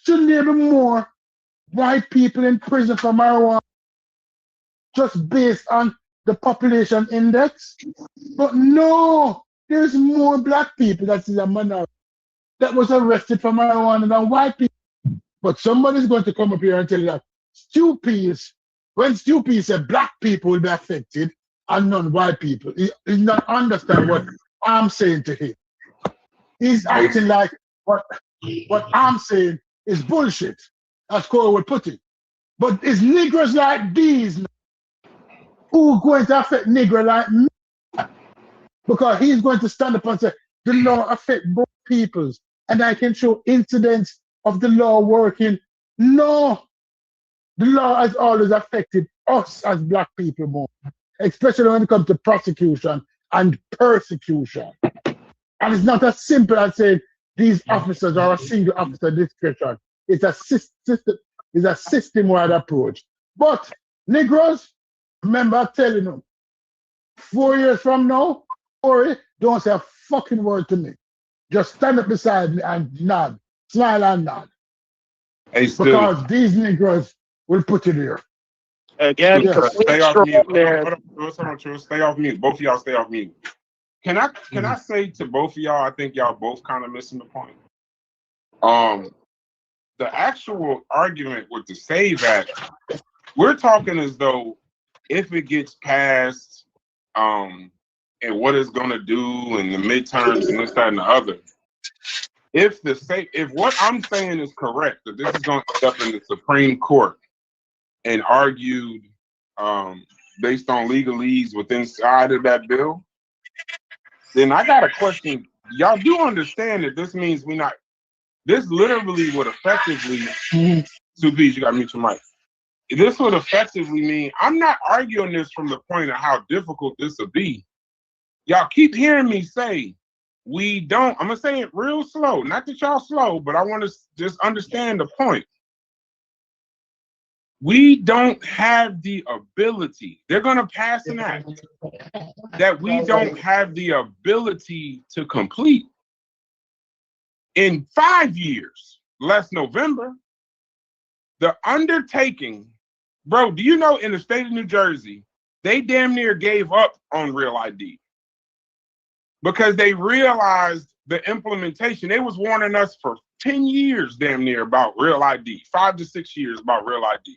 Shouldn't there be more white people in prison for marijuana just based on the population index? But no, there's more black people that is a minority that was arrested for marijuana than white people. But somebody's going to come up here and tell you that when Stu P said black people will be affected and non-white people, he does not understand what I'm saying to him. He's acting like what I'm saying is bullshit, as Cole would put it. But it's Negroes like these who are going to affect Negro like me. Because he's going to stand up and say, the law affects both peoples. And I can show incidents of the law working. No, the law has always affected us as black people more, especially when it comes to prosecution and persecution. And it's not as simple as saying these officers are a single officer discretion. It's a system-wide approach. But Negroes, remember I'm telling them, 4 years from now, Corey, don't say a fucking word to me. Just stand up beside me and nod, smile and nod. Hey, because these Negroes will put you there. Again, stay off mute. Hold on, True. Stay off mute. Both of y'all stay off mute. Can I say to both of y'all, I think y'all both kind of missing the point. The actual argument with the SAVE Act, we're talking as though if it gets passed, and what it's gonna do in the midterms and this, that, and the other. If what I'm saying is correct, that this is going to end up in the Supreme Court and argued based on legalese within inside of that bill, then I got a question. Y'all do understand that this means this literally would effectively, Supees, you got to mute your mic. This would effectively mean, I'm not arguing this from the point of how difficult this would be. Y'all keep hearing me say, I'm going to say it real slow. Not that y'all slow, but I want to just understand the point. We don't have the ability. They're going to pass an act that we don't have the ability to complete. In 5 years, last November, the undertaking, bro, do you know in the state of New Jersey, they damn near gave up on Real ID because they realized the implementation. They was warning us for 10 years damn near about Real ID, 5 to 6 years about Real ID.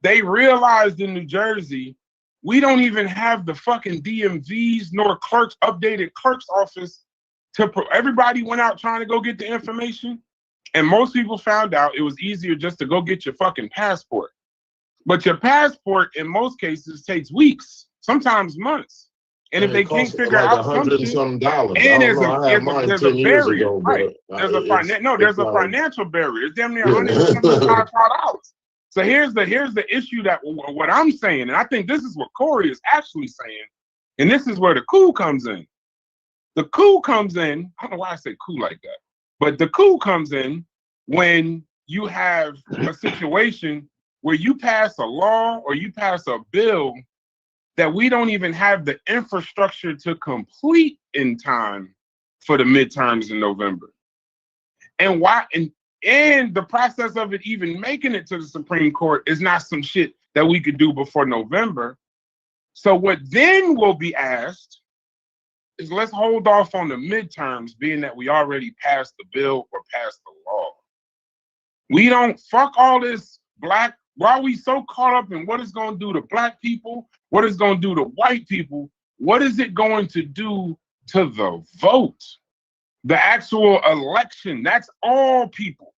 They realized in New Jersey, we don't even have the fucking DMVs nor updated clerk's office everybody went out trying to go get the information. And most people found out it was easier just to go get your fucking passport. But your passport, in most cases, takes weeks, sometimes months. And if they can't figure like out some $100 and shit, something dollars. I and don't know. I had mine there's a 10 years barrier, ago, right? but There's it's a like, financial barrier. It's damn near yeah. $175. So here's the issue that what I'm saying, and I think this is what Corey is actually saying, and this is where the coup comes in. The coup comes in. I don't know why I say coup like that, but the coup comes in when you have a situation where you pass a law or you pass a bill that we don't even have the infrastructure to complete in time for the midterms in November. And why? And the process of it even making it to the Supreme Court is not some shit that we could do before November. So what then will be asked is let's hold off on the midterms, being that we already passed the bill or passed the law. We don't fuck all this black. Why are we so caught up in what it's going to do to black people? What it's going to do to white people? What is it going to do to the vote? The actual election. That's all people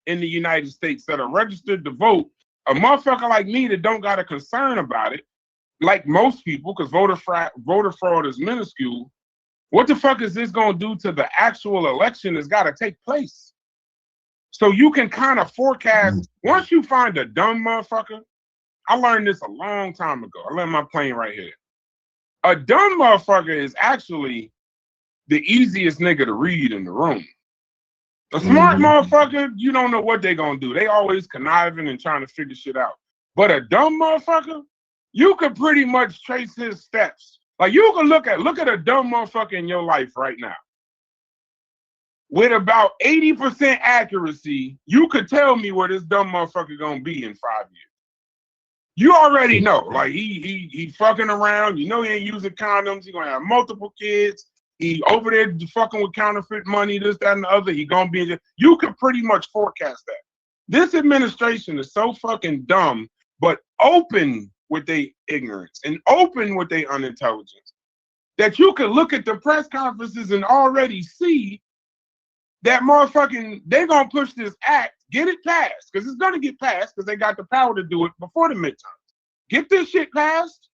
in the United States that are registered to vote. A motherfucker like me that don't got a concern about it, like most people, because voter fraud is minuscule. What the fuck is this going to do to the actual election that's got to take place? So you can kind of forecast. Once you find a dumb motherfucker, I learned this a long time ago. I learned my plane right here. A dumb motherfucker is actually the easiest nigga to read in the room. A smart motherfucker, you don't know what they're going to do. They always conniving and trying to figure shit out. But a dumb motherfucker, you could pretty much trace his steps. Like you can look at a dumb motherfucker in your life right now. With about 80% accuracy, you could tell me where this dumb motherfucker gonna be in 5 years. You already know, like he fucking around. You know he ain't using condoms. He gonna have multiple kids. He over there fucking with counterfeit money, this, that, and the other. He gonna be in there. You can pretty much forecast that. This administration is so fucking dumb, but open with their ignorance and open with their unintelligence, that you can look at the press conferences and already see that motherfucking, they gonna push this act, get it passed, because it's gonna get passed, because they got the power to do it before the midterms. Get this shit passed,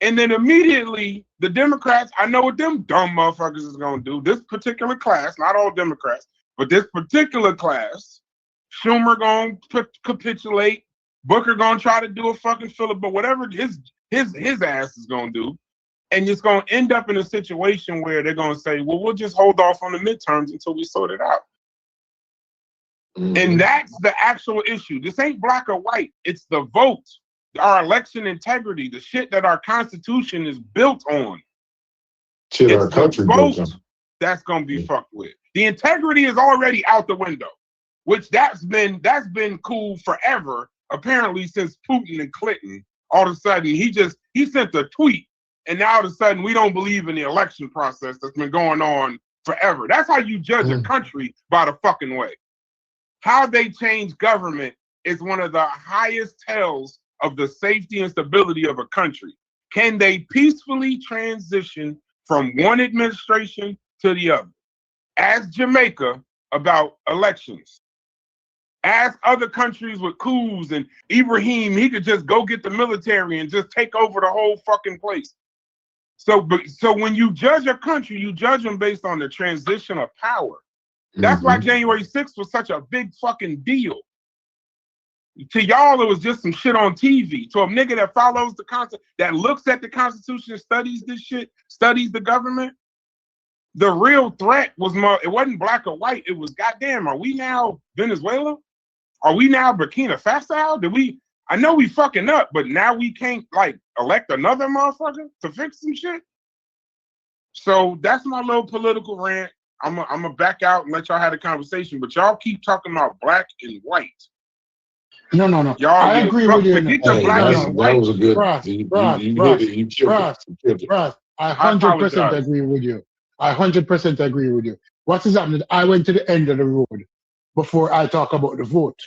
and then immediately the Democrats, I know what them dumb motherfuckers is gonna do. This particular class, not all Democrats, but this particular class, Schumer gonna capitulate, Booker gonna try to do a fucking filibuster, but whatever his ass is gonna do. And it's going to end up in a situation where they're going to say, well, we'll just hold off on the midterms until we sort it out. And that's the actual issue. This ain't black or white. It's the vote, our election integrity, the shit that our Constitution is built on. Shit, it's our country the built vote on. that's going to be fucked with. The integrity is already out the window, which that's been cool forever, apparently since Putin and Clinton. All of a sudden, he sent a tweet. And now all of a sudden, we don't believe in the election process that's been going on forever. That's how you judge a country, by the fucking way. How they change government is one of the highest tells of the safety and stability of a country. Can they peacefully transition from one administration to the other? Ask Jamaica about elections. Ask other countries with coups and Ibrahim, he could just go get the military and just take over the whole fucking place. So when you judge a country, you judge them based on the transition of power. That's why January 6th was such a big fucking deal. To y'all, it was just some shit on TV. To a nigga that follows the Constitution, that looks at the Constitution, studies this shit, studies the government, the real threat was more, it wasn't black or white. It was, goddamn, are we now Venezuela? Are we now Burkina Faso? I know we fucking up, but now we can't like elect another motherfucker to fix some shit. So that's my little political rant. I'm gonna back out and let y'all have a conversation, but y'all keep talking about black and white. No. Y'all, I agree with you. Forget the black and white. That was a good. Ross, You hit it. You killed it. Ross, I 100% agree with you. I 100% agree with you. What is happening? I went to the end of the road before I talk about the vote,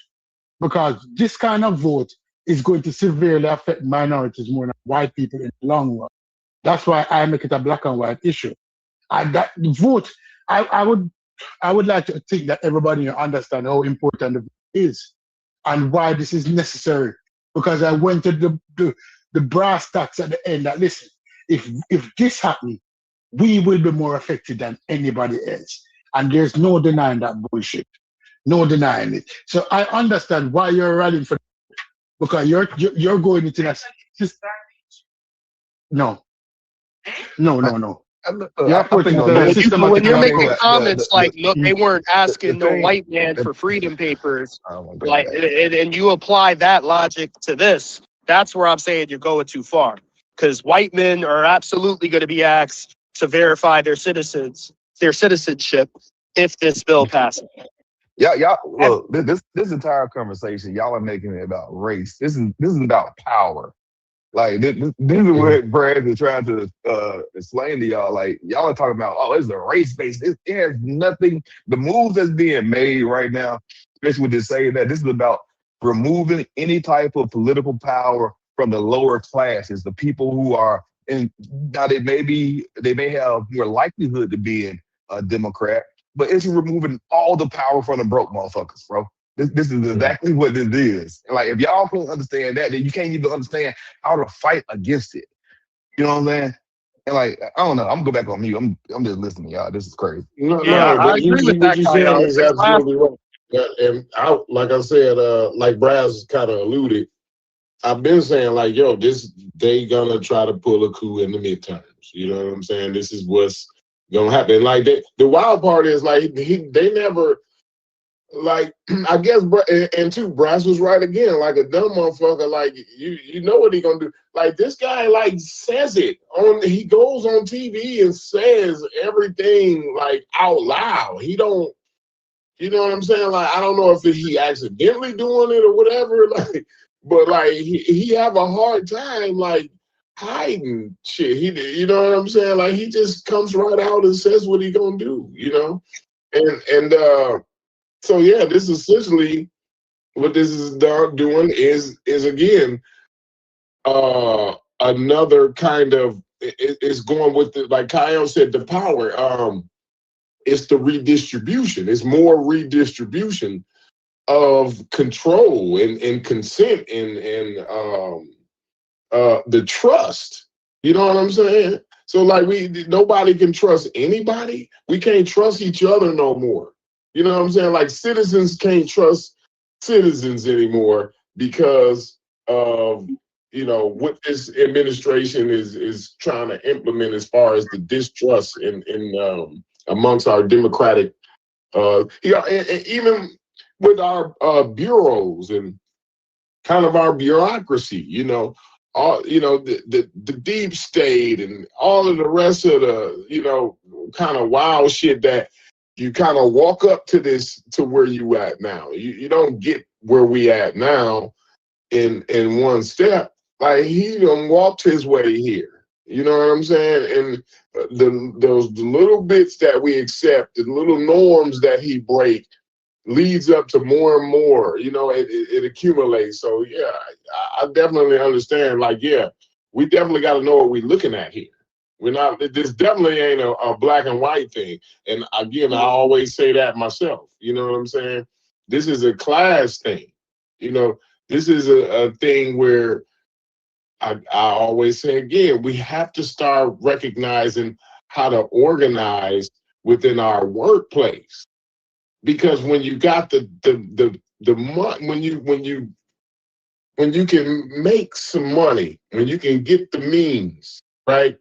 because this kind of vote is going to severely affect minorities more than white people in the long run. That's why I make it a black and white issue. That vote, I would like to think that everybody understand how important the vote is and why this is necessary. Because I went to the brass tacks at the end. That listen, if this happens, we will be more affected than anybody else. And there's no denying that bullshit. No denying it. So I understand why you're rallying for, because you're going into that. No. You're I think approaching it the, from the a system systematic when You're you're making making approach. comments like, look, they weren't the asking no thing. white man for freedom papers, Oh my like, God. and you apply that logic to this. That's where I'm saying you're going too far, because white men are absolutely going to be asked to verify their citizenship if this bill passes. Y'all. Look, this entire conversation, y'all are making it about race. This is about power. Like this is what Brad is trying to explain to y'all. Like y'all are talking about, oh, it's a race based. It has nothing. The moves that's being made right now, especially with this saying that this is about removing any type of political power from the lower classes, the people who are in. Now they may have more likelihood to be in a Democrat, but it's removing all the power from the broke motherfuckers, bro. This is exactly what this is. Like if y'all can't understand that, then you can't even understand how to fight against it. You know what I'm saying? And like I don't know, I'm gonna go back on mute. I'm just listening, y'all. This is crazy. No, I but agree with what that, you're saying Kyle. is absolutely right. And I, like I said, like Braz kind of alluded, I've been saying like, yo, they gonna try to pull a coup in the midterms. You know what I'm saying? This is what's gonna happen. Like the wild part is like they never. Like I guess, and too, Brass was right again. Like a dumb motherfucker. Like you know what he gonna do. Like this guy, like says it on. He goes on TV and says everything like out loud. He don't. You know what I'm saying? Like I don't know if he accidentally doing it or whatever. Like, but like he have a hard time like hiding shit. You know what I'm saying? Like he just comes right out and says what he gonna do. You know, and. So yeah, this is essentially what this is doing is again another kind of it's going with the, like Kyle said, the power. It's the redistribution. It's more redistribution of control and consent and the trust. You know what I'm saying? So like nobody can trust anybody. We can't trust each other no more. You know what I'm saying? Like citizens can't trust citizens anymore because of what this administration is trying to implement as far as the distrust in amongst our democratic and even with our bureaus and kind of our bureaucracy, all the deep state and all of the rest of the kind of wild shit that you kind of walk up to where you at now. You don't get where we at now in one step. Like he done walked his way here. You know what I'm saying? And the little bits that we accept, the little norms that he break leads up to more and more, it accumulates. So yeah, I definitely understand. Like, yeah, we definitely got to know what we're looking at here. We're not, this definitely ain't a black and white thing. And again, I always say that myself, you know what I'm saying? This is a class thing. This is a thing where I always say again, we have to start recognizing how to organize within our workplace. Because when you got the when you can make some money, when you can get the means, right?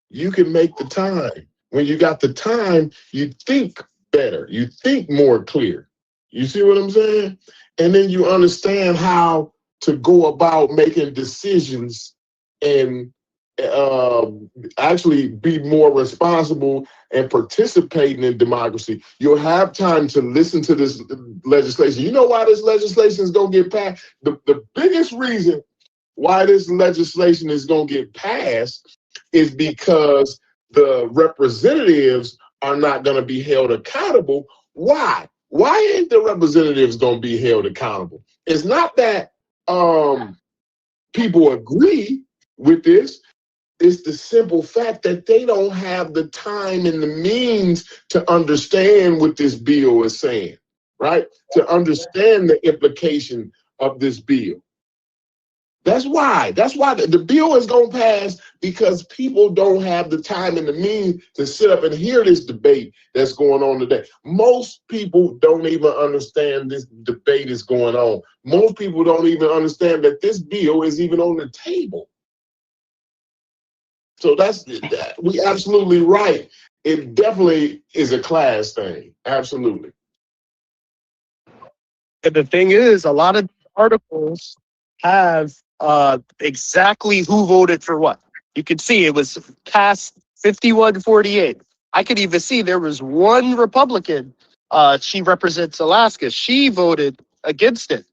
You can make the time. When you got the time, you think better. You think more clear. You see what I'm saying? And then you understand how to go about making decisions and actually be more responsible and participating in democracy. You'll have time to listen to this legislation. You know why this legislation is going to get passed? The biggest reason why this legislation is going to get passed is because the representatives are not going to be held accountable. Why? Why ain't the representatives going to be held accountable? It's not that people agree with this. It's the simple fact that they don't have the time and the means to understand what this bill is saying, right? To understand the implication of this bill. That's why. That's why the bill is going to pass, because people don't have the time and the means to sit up and hear this debate that's going on today. Most people don't even understand this debate is going on. Most people don't even understand that this bill is even on the table. So we absolutely right. It definitely is a class thing. Absolutely. And the thing is, a lot of articles have exactly who voted for what. You can see it was past 51-48. I could even see there was one Republican. She represents Alaska. She voted against it.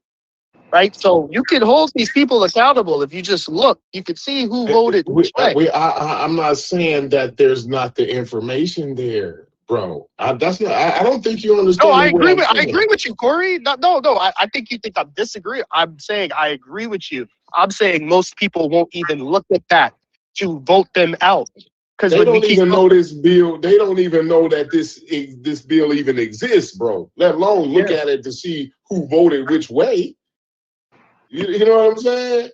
Right? So you can hold these people accountable. If you just look, you can see who voted which way. I'm not saying that there's not the information there, bro. I don't think you understand. No, I agree with you, Corey. No. I think you think I'm disagreeing. I'm saying I agree with you. I'm saying most people won't even look at that to vote them out. Because they don't even know this bill. They don't even know that this bill even exists, bro. Let alone look at it to see who voted which way. You know what I'm saying?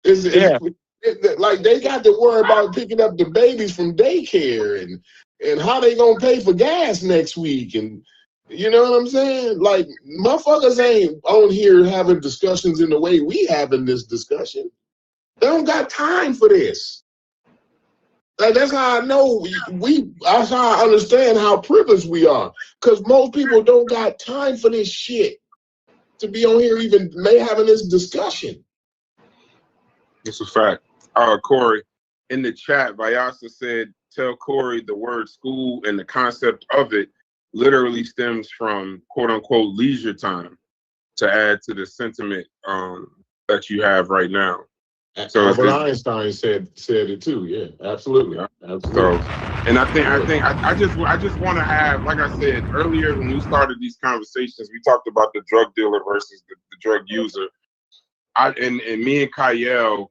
It's like they got to worry about picking up the babies from daycare and how they gonna pay for gas next week, and you know what I'm saying? Like, motherfuckers ain't on here having discussions in the way we having this discussion. They don't got time for this. Like, that's how I know that's how I understand how privileged we are. Because most people don't got time for this shit to be on here even having this discussion. It's a fact. Corey, in the chat, Vyasa said, tell Corey the word school and the concept of it literally stems from quote unquote leisure time, to add to the sentiment that you have right now. So Albert Einstein said it too. Yeah, absolutely. So, and I just want to have, like I said earlier when we started these conversations, we talked about the drug dealer versus the drug user. And me and Kyle,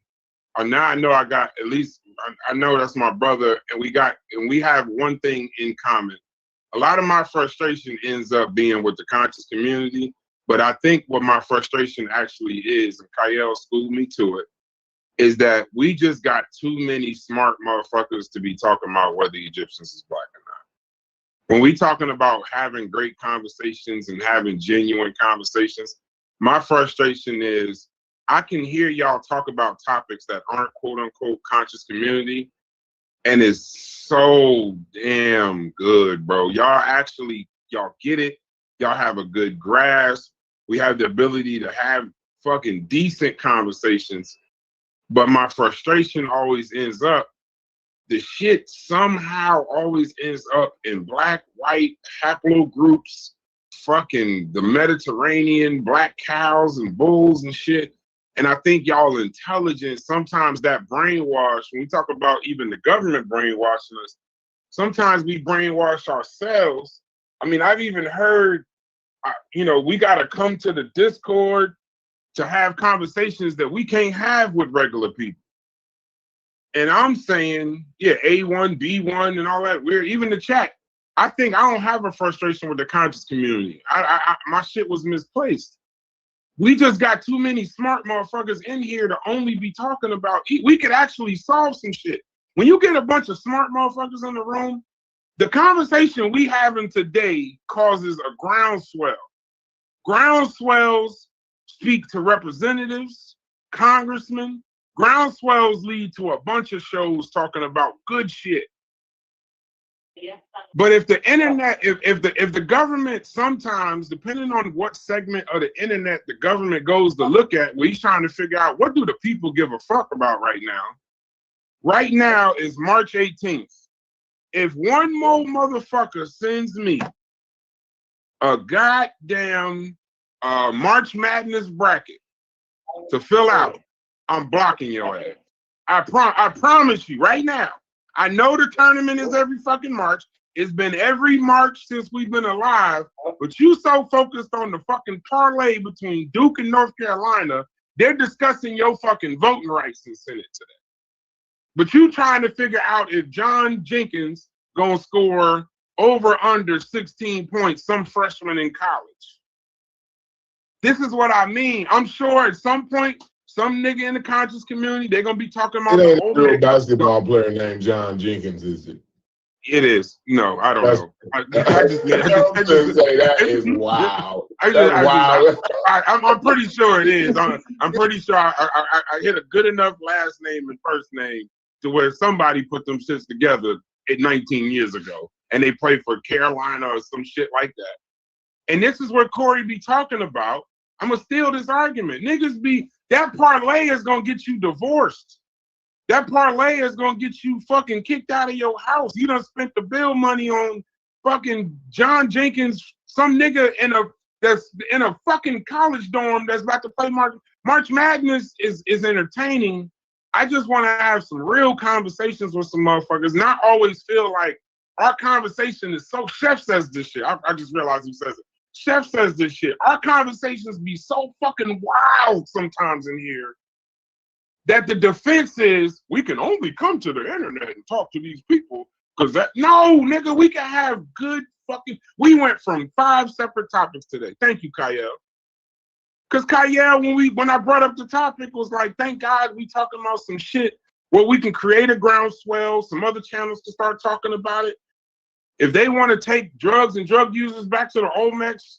now I know I got at least, I know that's my brother, and we have one thing in common. A lot of my frustration ends up being with the conscious community, but I think what my frustration actually is, and Kyle schooled me to it, is that we just got too many smart motherfuckers to be talking about whether Egyptians is black or not. When we talking about having great conversations and having genuine conversations, my frustration is I can hear y'all talk about topics that aren't quote unquote conscious community, and it's so damn good, bro. Y'all get it. Y'all have a good grasp. We have the ability to have fucking decent conversations. But my frustration always ends up, the shit somehow always ends up in black, white, haplogroups, fucking the Mediterranean, black cows and bulls and shit. And I think y'all intelligence, sometimes that brainwash, when we talk about even the government brainwashing us, sometimes we brainwash ourselves. I mean, I've even heard, we got to come to the Discord to have conversations that we can't have with regular people. And I'm saying, yeah, A1, B1 and all that, even the chat, I think I don't have a frustration with the conscious community. My shit was misplaced. We just got too many smart motherfuckers in here to only be talking about, we could actually solve some shit. When you get a bunch of smart motherfuckers in the room, the conversation we having today causes a groundswell. Groundswells speak to representatives, congressmen. Groundswells lead to a bunch of shows talking about good shit. But if the internet, if the government sometimes, depending on what segment of the internet the government goes to look at, we're trying to figure out what do the people give a fuck about right now. Right now is March 18th. If one more motherfucker sends me a goddamn March Madness bracket to fill out, I'm blocking your ass. I promise you right now. I know the tournament is every fucking March. It's been every March since we've been alive, but you so focused on the fucking parlay between Duke and North Carolina, they're discussing your fucking voting rights in Senate today. But you trying to figure out if John Jenkins gonna score over under 16 points, some freshman in college. This is what I mean. I'm sure at some point, some nigga in the conscious community, they're gonna be talking It about the ain't a old real nigga. basketball player named John Jenkins, is it? It is. No, I don't know. I just say that is wow. That's wild. I'm pretty sure it is. I'm pretty sure I hit a good enough last name and first name to where somebody put them shits together 19 years ago, and they played for Carolina or some shit like that. And this is what Corey be talking about. I'm gonna steal this argument. Niggas be that parlay is gonna get you divorced. That parlay is gonna get you fucking kicked out of your house. You done spent the bill money on fucking John Jenkins, some nigga that's in a fucking college dorm that's about to play March Madness is entertaining. I just want to have some real conversations with some motherfuckers, not always feel like our conversation is so. Chef says this shit. I just realized who says it. Chef says this shit. Our conversations be so fucking wild sometimes in here that the defense is we can only come to the internet and talk to these people because that no nigga, we can have good fucking. We went from 5 separate topics today. Thank you, Kyle. Because Kyle, when I brought up the topic, was like, thank God we talking about some shit where we can create a groundswell, some other channels to start talking about it. If they want to take drugs and drug users back to the Olmecs,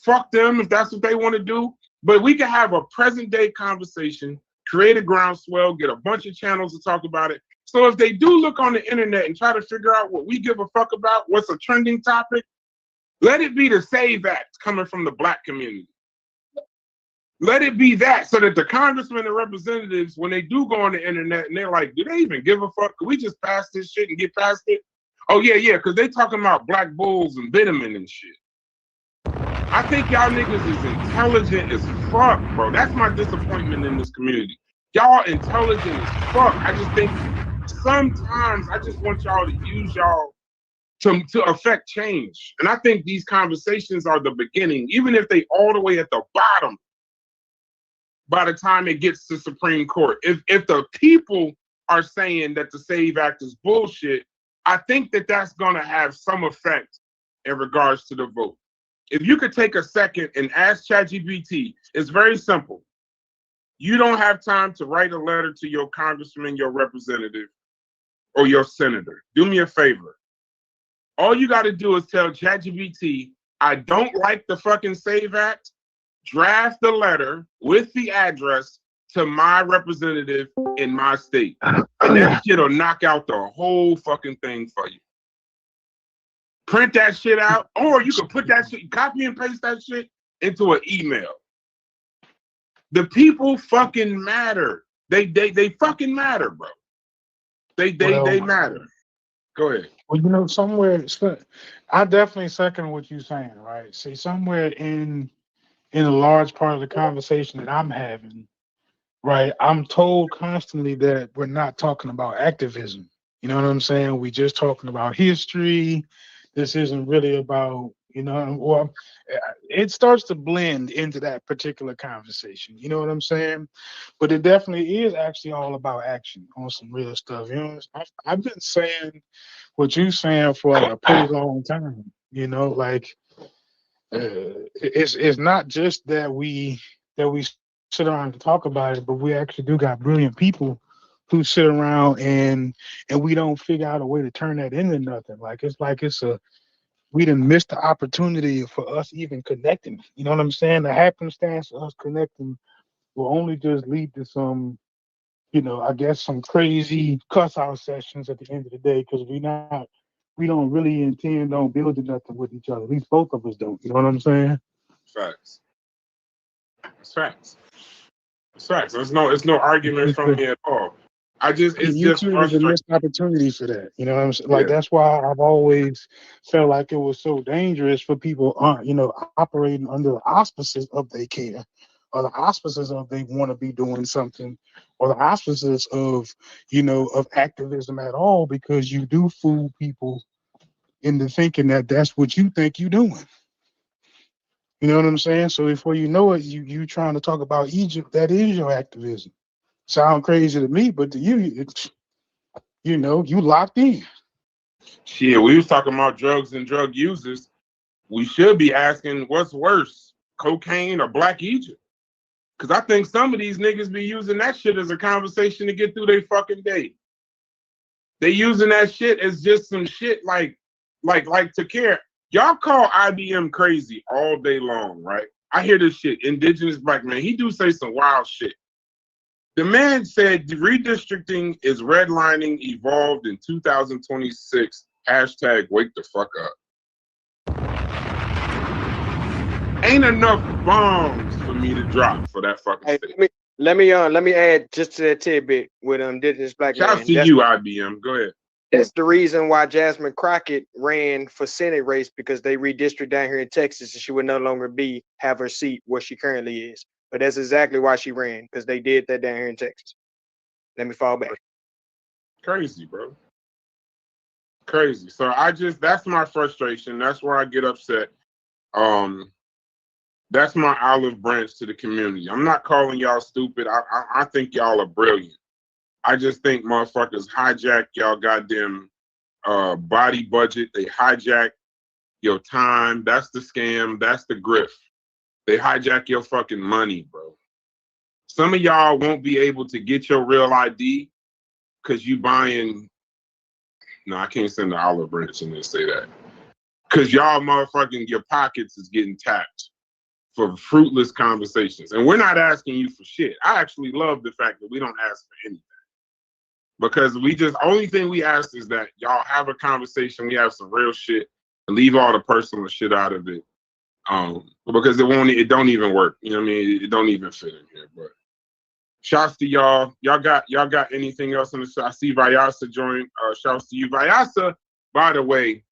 fuck them if that's what they want to do. But we can have a present day conversation, create a groundswell, get a bunch of channels to talk about it. So if they do look on the internet and try to figure out what we give a fuck about, what's a trending topic, let it be the SAVE Act coming from the Black community. Let it be that so that the congressmen and representatives, when they do go on the internet and they're like, do they even give a fuck? Can we just pass this shit and get past it? Oh, yeah, because they talking about black bulls and vitamin and shit. I think y'all niggas is intelligent as fuck, bro. That's my disappointment in this community. Y'all intelligent as fuck. I just think sometimes I just want y'all to use y'all to affect change. And I think these conversations are the beginning, even if they all the way at the bottom by the time it gets to Supreme Court. If the people are saying that the SAVE Act is bullshit, I think that that's going to have some effect in regards to the vote. If you could take a second and ask ChatGPT, it's very simple. You don't have time to write a letter to your congressman, your representative, or your senator. Do me a favor. All you got to do is tell ChatGPT, I don't like the fucking SAVE Act. Draft the letter with the address to my representative in my state. And that shit'll knock out the whole fucking thing for you. Print that shit out, or you can put that shit, copy and paste that shit into an email. The people fucking matter. They fucking matter, bro. They matter. Go ahead. Well, somewhere, I definitely second what you're saying, right? See, somewhere in a large part of the conversation that I'm having, right, I'm told constantly that we're not talking about activism. You know what I'm saying? We're just talking about history. This isn't really about, well, it starts to blend into that particular conversation. You know what I'm saying? But it definitely is actually all about action on some real stuff. I've been saying what you're saying for a pretty long time. It's not just that we sit around and talk about it, but we actually do got brilliant people who sit around and we don't figure out a way to turn that into nothing. We didn't miss the opportunity for us even connecting. You know what I'm saying? The happenstance of us connecting will only just lead to some, I guess some crazy cuss out sessions at the end of the day, because we don't really intend on building nothing with each other. At least both of us don't. You know what I'm saying? Facts. It's facts. It's facts. It's no argument from me at all. It's just YouTube is a missed opportunity for that. You know what I'm saying? Like, that's why I've always felt like it was so dangerous for people, operating under the auspices of they care, or the auspices of they want to be doing something, or the auspices of, of activism at all, because you do fool people into thinking that that's what you think you're doing. You know what I'm saying? So before you know it, you trying to talk about Egypt, that is your activism. Sound crazy to me, but to you, it's, you locked in. Shit, we was talking about drugs and drug users. We should be asking what's worse, cocaine or Black Egypt? Because I think some of these niggas be using that shit as a conversation to get through their fucking day. They using that shit as just some shit like to care. Y'all call IBM crazy all day long, right? I hear this shit. Indigenous black man, he do say some wild shit. The man said redistricting is redlining evolved in 2026. Hashtag wake the fuck up. Ain't enough bombs for me to drop for that fucking statement. Let me add just to that tidbit with indigenous black man. Shout out to you, IBM. Go ahead. That's the reason why Jasmine Crockett ran for Senate race, because they redistricted down here in Texas and she would no longer have her seat where she currently is. But that's exactly why she ran, because they did that down here in Texas. Let me fall back. Crazy, bro. Crazy. So that's my frustration. That's where I get upset. That's my olive branch to the community. I'm not calling y'all stupid. I think y'all are brilliant. I just think motherfuckers hijack y'all goddamn body budget. They hijack your time. That's the scam. That's the grift. They hijack your fucking money, bro. Some of y'all won't be able to get your real ID because you buying. No, I can't send the olive branch and then say that. Because y'all motherfucking, your pockets is getting tapped for fruitless conversations. And we're not asking you for shit. I actually love the fact that we don't ask for anything. Because only thing we ask is that y'all have a conversation, we have some real shit, and leave all the personal shit out of it. Because it don't even work. You know what I mean? It don't even fit in here. But shouts to y'all. Y'all got anything else on the show? I see Vyasa join. Shouts to you. Vyasa, by the way,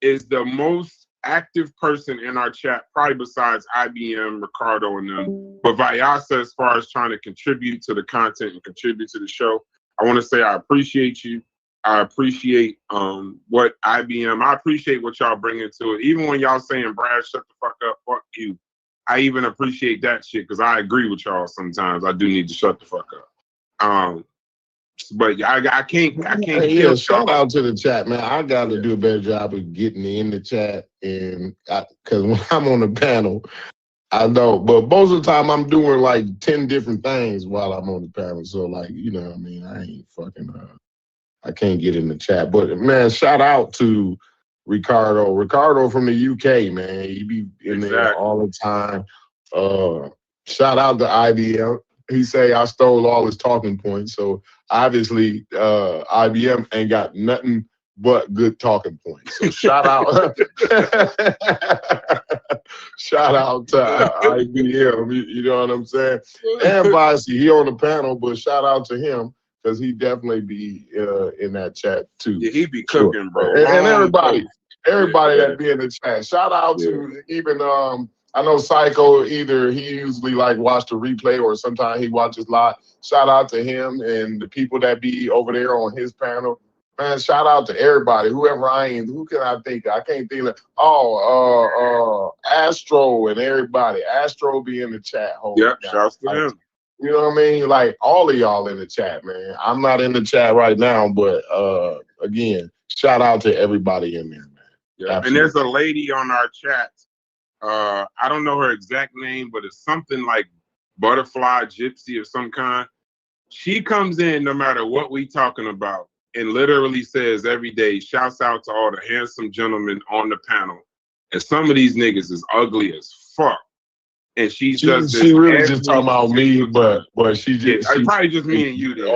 is the most active person in our chat, probably besides IBM, Ricardo, and them. But Vyasa, as far as trying to contribute to the content and contribute to the show, I want to say I appreciate you. I appreciate what IBM, I appreciate what y'all bring into it. Even when y'all saying, Brad, shut the fuck up, fuck you. I even appreciate that shit because I agree with y'all sometimes. I do need to shut the fuck up. But I can't Yeah, shout out to the chat, man. I got to do a better job of getting in the chat, and because when I'm on the panel, I know, but most of the time I'm doing like 10 different things while I'm on the panel. So like, you know what I mean? I ain't fucking, I can't get in the chat. But man, shout out to Ricardo. Ricardo from the UK, man. He be in there all the time. Shout out to IBM. He say I stole all his talking points. So obviously IBM ain't got nothing but good talking points. So shout out. Shout out to IBM, you know what I'm saying? And Vice, he on the panel, but shout out to him because he definitely be in that chat too. Yeah, he be cooking, bro. And everybody that be in the chat. Shout out to even I know Psycho, either he usually like watch the replay or sometimes he watches live. Shout out to him and the people that be over there on his panel. Man, shout out to everybody, whoever who can I think of? I can't think of. Astro and everybody. Astro be in the chat. Yep, shouts to him. You know what I mean? Like all of y'all in the chat, man. I'm not in the chat right now, but again, shout out to everybody in there, man. Yeah. And there's a lady on our chat. I don't know her exact name, but it's something like Butterfly Gypsy of some kind. She comes in no matter what we talking about and literally says every day, shouts out to all the handsome gentlemen on the panel. And some of these niggas is ugly as fuck. And she really just talking about me, but she just probably just me and you there.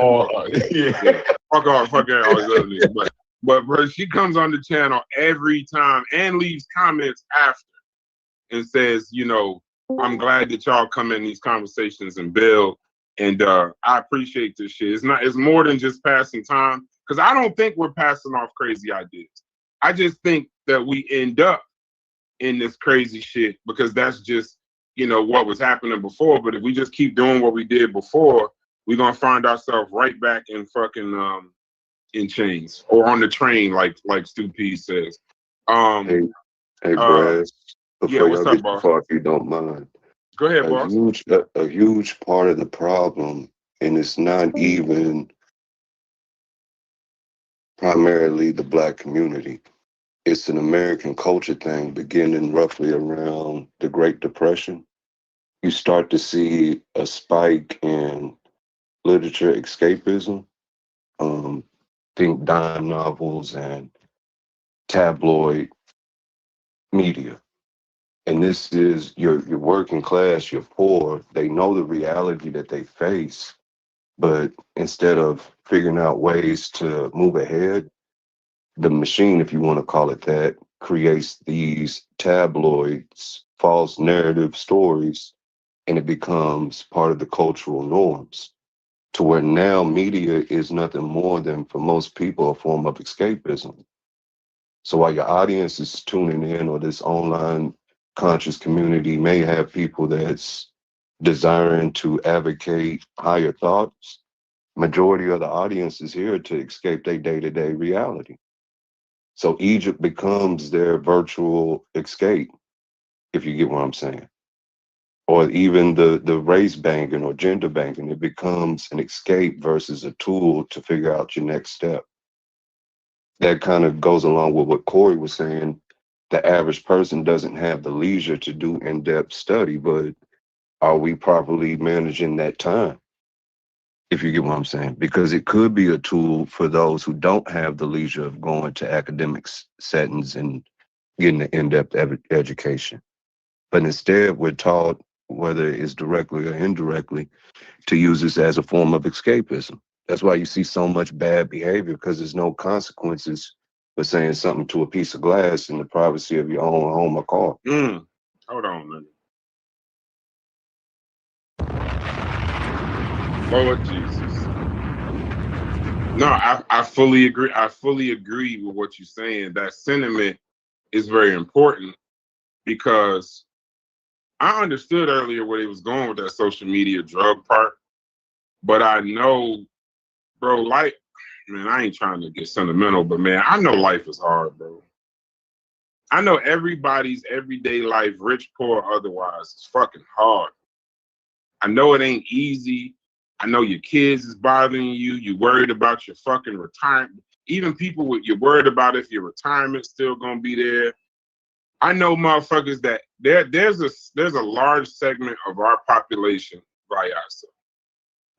Yeah. Fuck all these other niggas. But bro, she comes on the channel every time and leaves comments after and says, you know, I'm glad that y'all come in these conversations and build. And I appreciate this shit. It's more than just passing time. Because I don't think we're passing off crazy ideas. I just think that we end up in this crazy shit because that's just, you know, what was happening before. But if we just keep doing what we did before, we're gonna find ourselves right back in fucking in chains or on the train, like Stu P says. Hey, Brad. Before y'all get too far, if you don't mind. Go ahead, boss. A huge part of the problem, and it's not even primarily the Black community. It's an American culture thing beginning roughly around the Great Depression. you start to see a spike in literature escapism. Think dime novels and tabloid media. And this is your working class, your poor. They know the reality that they face, but instead of figuring out ways to move ahead, the machine, if you want to call it that, creates these tabloids, false narrative stories, and it becomes part of the cultural norms to where now media is nothing more than, for most people, a form of escapism. So while your audience is tuning in, or this online conscious community may have people that's desiring to advocate higher thoughts, majority of the audience is here to escape their day-to-day reality. So Egypt becomes their virtual escape, if you get what I'm saying. Or even the race banking or gender banking, it becomes an escape versus a tool to figure out your next step. That kind of goes along with what Corey was saying. The average person doesn't have the leisure to do in-depth study, but are we properly managing that time? If you get what I'm saying, because it could be a tool for those who don't have the leisure of going to academic settings and getting the in-depth education. But instead, we're taught, whether it's directly or indirectly, to use this as a form of escapism. That's why you see so much bad behavior, because there's no consequences for saying something to a piece of glass in the privacy of your own home or car. Hold on, man. Lord Jesus. No, I fully agree. I fully agree with what you're saying. That sentiment is very important, because I understood earlier where he was going with that social media drug part, but I know, bro, like, man, I ain't trying to get sentimental, but man, I know life is hard, bro. I know everybody's everyday life, rich, poor, otherwise, is fucking hard. I know it ain't easy. I know your kids is bothering you. You worried about your fucking retirement. Even people you're worried about if your retirement's still gonna be there. I know motherfuckers that there's a large segment of our population, Vayasa,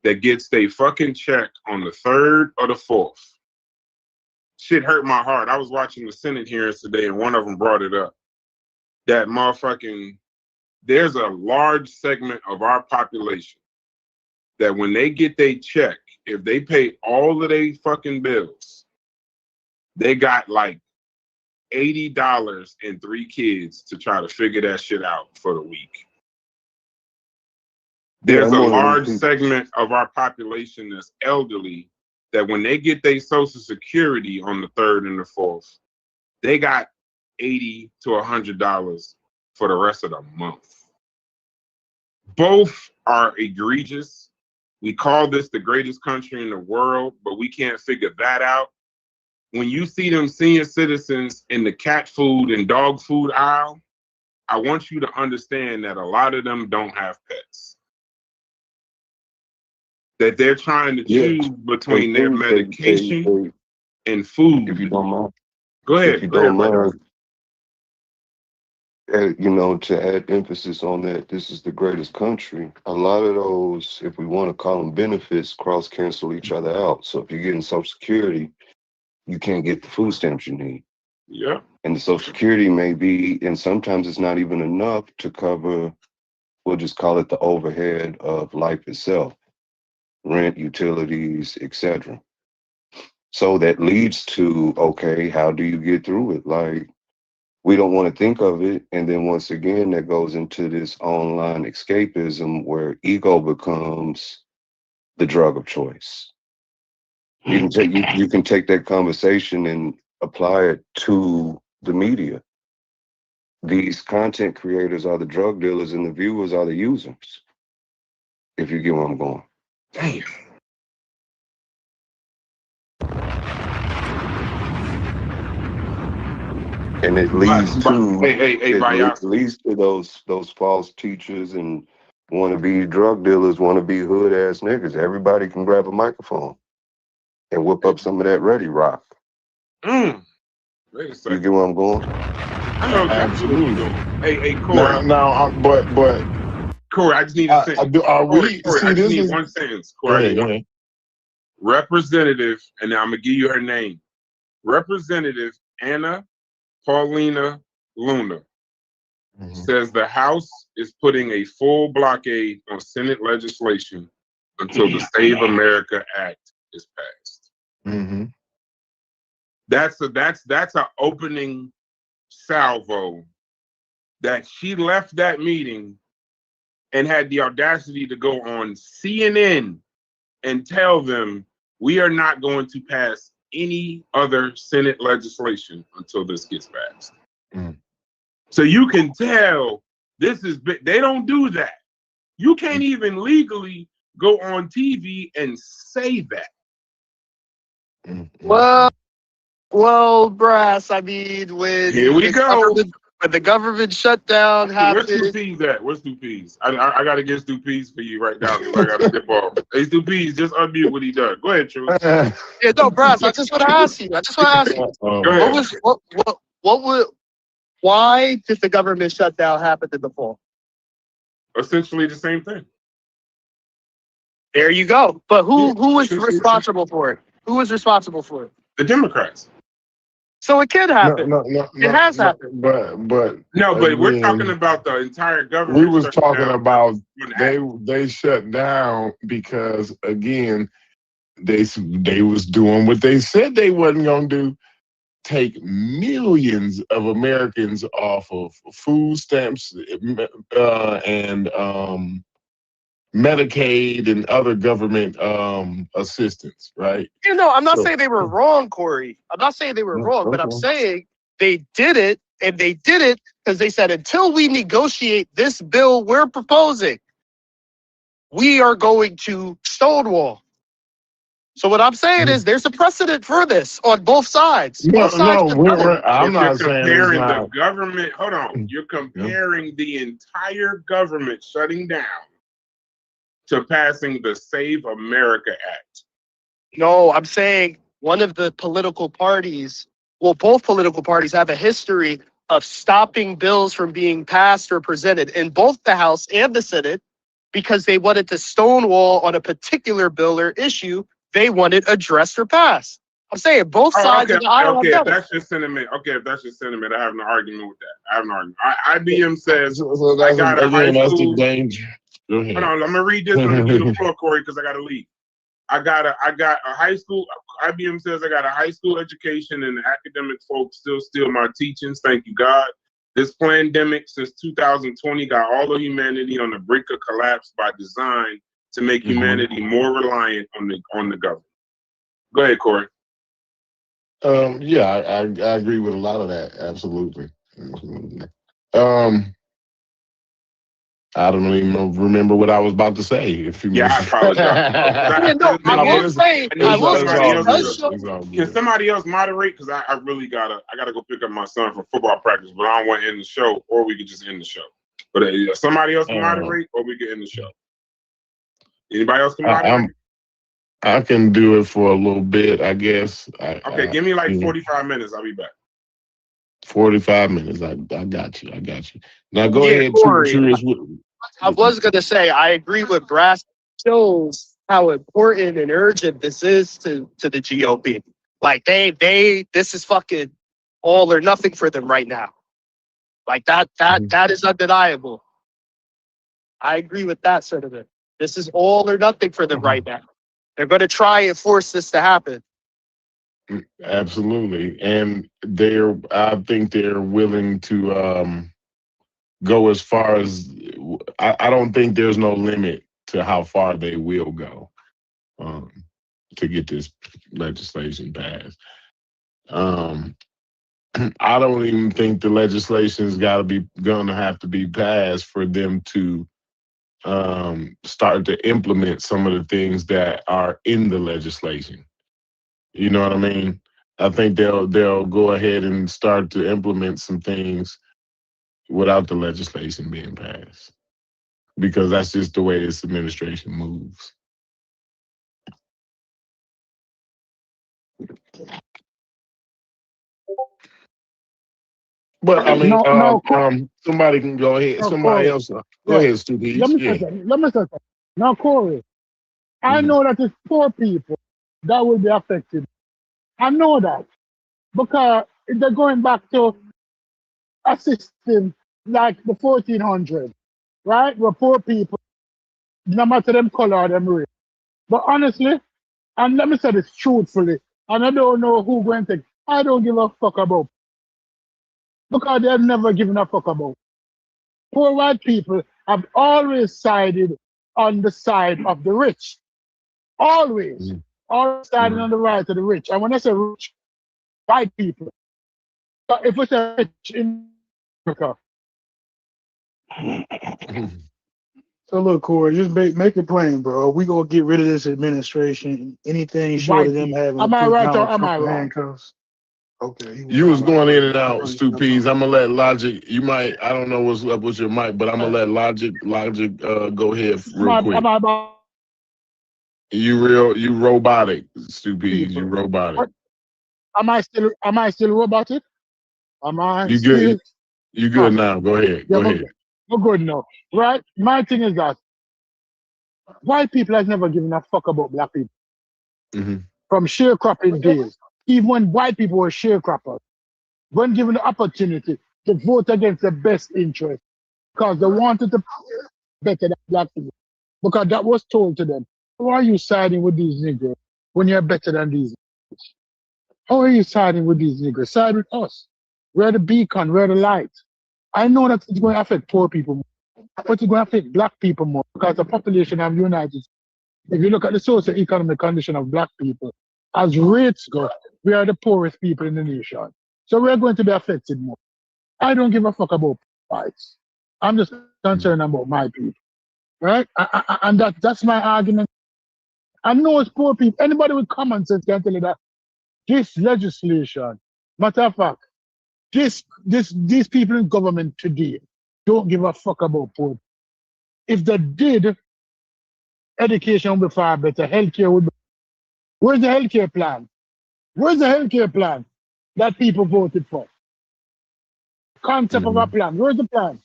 that gets they fucking check on the 3rd or the 4th. Shit hurt my heart. I was watching the Senate hearings today, and one of them brought it up. That motherfucking, there's a large segment of our population that when they get their check, if they pay all of their fucking bills, they got like $80 and 3 kids to try to figure that shit out for the week. There's a large segment of our population that's elderly that when they get their Social Security on the 3rd and the 4th, they got $80 to $100 for the rest of the month. Both are egregious. We call this the greatest country in the world, but we can't figure that out. When you see them senior citizens in the cat food and dog food aisle, I want you to understand that a lot of them don't have pets. That they're trying to choose between their medication and food. If you don't mind. Go ahead. If you don't mind, to add emphasis on that, this is the greatest country. A lot of those, if we want to call them benefits, cross-cancel each other out. So if you're getting Social Security, you can't get the food stamps you need. Yeah. And the Social Security may be, and sometimes it's not even enough to cover, we'll just call it the overhead of life itself, rent, utilities, etc. So that leads to, okay, how do you get through it? Like, we don't want to think of it. And then once again, that goes into this online escapism where ego becomes the drug of choice. You can take that conversation and apply it to the media. These content creators are the drug dealers and the viewers are the users. If you get where I'm going. Damn. And it leads to those false teachers and wannabe drug dealers, wannabe hood ass niggas. Everybody can grab a microphone and whip up some of that Ready Rock. Wait a second. You get where I'm going? I know exactly what you're doing. Hey, Corey. Now, but Corey, I just need a sentence. Are Corey, we? See, I just this need is. one sentence. Go Corey, I ahead. need Go one. ahead. Representative, and now I'm gonna give you her name. Representative Anna Paulina Luna says the House is putting a full blockade on Senate legislation until the Save America Act is passed. Mm-hmm. That's an opening salvo that she left that meeting and had the audacity to go on CNN and tell them we are not going to pass any other Senate legislation until this gets passed. So you can tell this is they don't do that. You can't even legally go on TV and say that. Well, Brass, I mean, when Here we go. When the government shutdown happened. Where's Stu Peas at? Where's Stu Peas? I got to get Stu Peas for you right now because I got to dip off. Hey, Stu Peas, just unmute what he does. Go ahead, True. Yeah, no, Brass, I just want to ask you. Go ahead. Why did the government shutdown happen in the fall? Essentially the same thing. There you go. But who was responsible for it? Who was responsible for it? The Democrats. So it can happen. No, it has happened. But we're talking about the entire government. We was talking about they shut down because again they was doing what they said they wasn't gonna do. Take millions of Americans off of food stamps and Medicaid and other government assistance, right? You know, I'm not saying they were wrong, Corey. I'm not saying they were wrong, but I'm saying they did it, and they did it because they said until we negotiate this bill we're proposing, we are going to stonewall. So what I'm saying is there's a precedent for this on both sides. I'm not saying comparing the government. Hold on, you're comparing the entire government shutting down to passing the Save America Act. No, I'm saying one of the political parties, well, both political parties have a history of stopping bills from being passed or presented in both the House and the Senate because they wanted to stonewall on a particular bill or issue they wanted addressed or passed. I'm saying both sides of the aisle. Okay, if that's your sentiment, I have no argument with that. I have no argument. IBM says I got a high school. Danger. Go ahead. Hold on, I'm gonna read this and I'm gonna give you the floor, Corey, because I gotta leave. I got a high school. IBM says I got a high school education, and the academic folks still steal my teachings. Thank you, God. This pandemic since 2020 got all of humanity on the brink of collapse by design to make humanity more reliant on the government. Go ahead, Corey. Yeah, I agree with a lot of that. Absolutely. I don't even remember what I was about to say. If you I apologize. Can somebody else moderate? Because I really gotta go pick up my son for football practice, but I don't want to end the show, or we could just end the show. But somebody else can moderate, or we can end the show. Anybody else can moderate? I can do it for a little bit, I guess. Okay, give me like 45 minutes. I'll be back. 45 minutes. I got you. Now go ahead. Corey, I was going to say, I agree with Brass. Shows how important and urgent this is to the GOP. Like this is fucking all or nothing for them right now. Like that is undeniable. I agree with that sentiment. This is all or nothing for them right now. They're going to try and force this to happen. Absolutely. And I think they're willing to go as far as, I don't think there's no limit to how far they will go to get this legislation passed. I don't even think the legislation's gonna have to be passed for them to start to implement some of the things that are in the legislation. You know what I mean? I think they'll go ahead and start to implement some things without the legislation being passed, because that's just the way this administration moves. But I mean, No, somebody can go ahead. no, Somebody Corey. else, go Yeah. ahead, Stupid. Let me say Yeah. something. Let me say something. Now, Corey, I Mhm. know that it's poor people that will be affected. I know that because they're going back to a system like the 1400s, right? Where poor people, no matter them color or them race. But honestly, and let me say this truthfully, and I don't know who going to take. I don't give a fuck about because they've never given a fuck about. Poor white people have always sided on the side of the rich. Always. Mhm. Always siding Mhm. on the right of the rich. And when I say rich, white people. But if it's a rich in America, So look, Corey, just make it plain, bro. We gonna get rid of this administration. Anything short of white them people. having to Am I put right or Donald am Trump I in wrong? handcuffs. Okay, he was You was all right. going in and I out, know you Stu stepped Peas. on. I'm gonna let Logic. You might. I don't know what's up with your mic, but I'm gonna let Logic go ahead real quick. Am I about You robotic, Stu Peas. You people? robotic. What am I still robotic? Am I You good? still You good ah, now? Go ahead. yeah, Go ahead. we're good now. Right? My thing is that white people has never given a fuck about black people. Hmm. From sharecropping days. Even when white people were sharecroppers, when given the opportunity to vote against the best interest, because they wanted to better than black people. Because that was told to them. Why are you siding with these Negroes when you're better than these? How are you siding with these Negroes? Side with us. We're the beacon, we're the light. I know that it's going to affect poor people more, but it's going to affect black people more because the population of the United States, if you look at the socio-economic condition of black people, as rates go, we are the poorest people in the nation. So we're going to be affected more. I don't give a fuck about whites. I'm just concerned about my people, right? And that's my argument. I know it's poor people. Anybody with common sense can tell you that this legislation, matter of fact, these people in government today don't give a fuck about poor. If they did, education would be far better, healthcare would be. Where's the healthcare plan? Where's the healthcare plan that people voted for? Concept of Hmm. a plan. Where's the plan?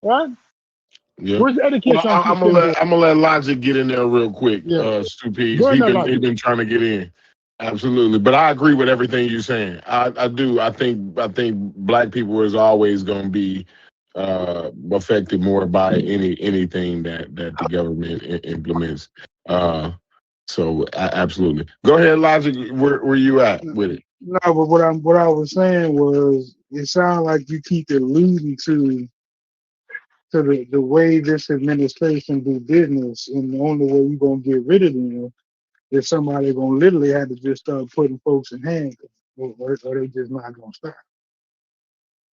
Right? Yeah. Where's the Well, education system there? I'm gonna let Logic get in there real quick. Yeah. Stu Peas. Go He in there, he logic. been trying to get in. Absolutely. But I agree with everything you're saying. I do. I think black people is always gonna be affected more by anything that the government implements. So absolutely. Go ahead, Logic. Where you at with it? No, but what I was saying was it sounds like you keep alluding to the way this administration do business, and the only way you're gonna get rid of them is somebody gonna literally have to just start putting folks in handcuffs, or they just not gonna stop.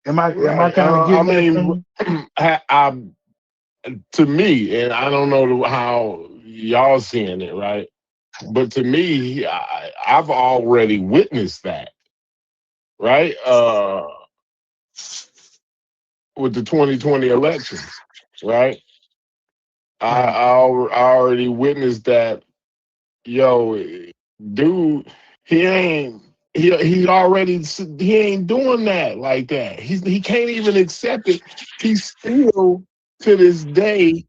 Am I Right. kind of I getting that from mean, you? I to me, and I don't know how y'all seeing it, right? But to me, I've already witnessed that, right? With the 2020 elections, right? I already witnessed that. Yo, dude, he ain't. He ain't doing that like that. He can't even accept it. He still to this day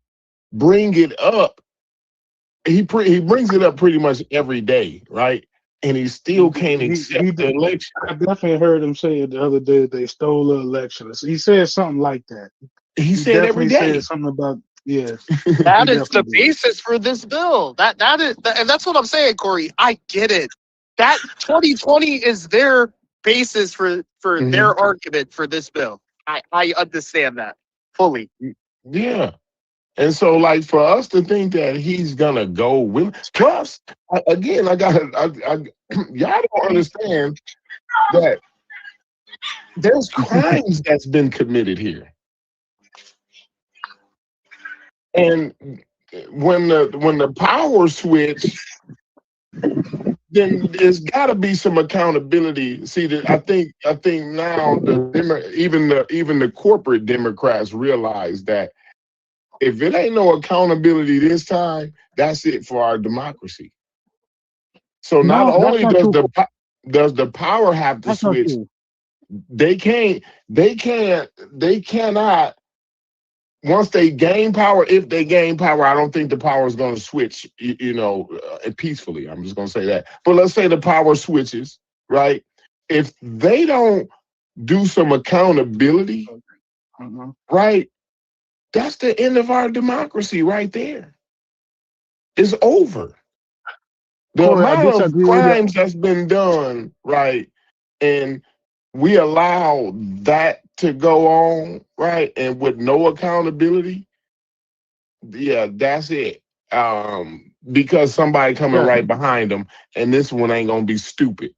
bring it up. He brings it up pretty much every day, right? And he still can't He accept the did. election. I definitely heard him say it the other day that they stole the election. He said something like that. He He said every definitely said day. something about yes. He That is the definitely did. basis for this bill. And that's what I'm saying, Corey. I get it. That 2020 is their basis for Mhm. their argument for this bill. I understand that fully. Yeah. And so, like, for us to think that he's gonna go with, plus, again, y'all don't understand that there's crimes that's been committed here, and when the power switch, then there's got to be some accountability. See, that I think now even the corporate Democrats realize that if it ain't no accountability this time, that's it for our democracy. So not No, that's only not true. does the power have to That's not switch, true. They cannot. Once they gain power, if they gain power, I don't think the power is going to switch, peacefully. I'm just going to say that. But let's say the power switches, right? If they don't do some accountability, right, that's the end of our democracy right there. It's over. The Corey, I amount of disagree with you. crimes that's been done, right, and we allow that to go on, right, and with no accountability, yeah, that's it. Because somebody coming Yeah. right behind them, and this one ain't gonna be stupid.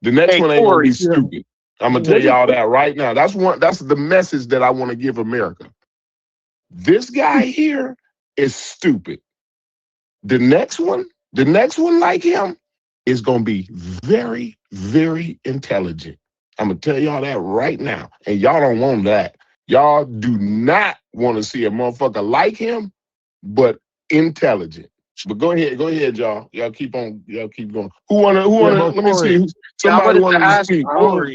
The next Hey, one ain't gonna be Corey, stupid. I'm gonna tell what do y'all you, that right now. That's the message that I want to give America. This guy here is stupid. The next one like him is gonna be very, very intelligent. I'm gonna tell y'all that right now. And y'all don't want that. Y'all do not want to see a motherfucker like him, but intelligent. But go ahead, y'all. Y'all keep going. Yeah, but Let me Corey, see. yeah, I Somebody wanted to wanted to ask speak.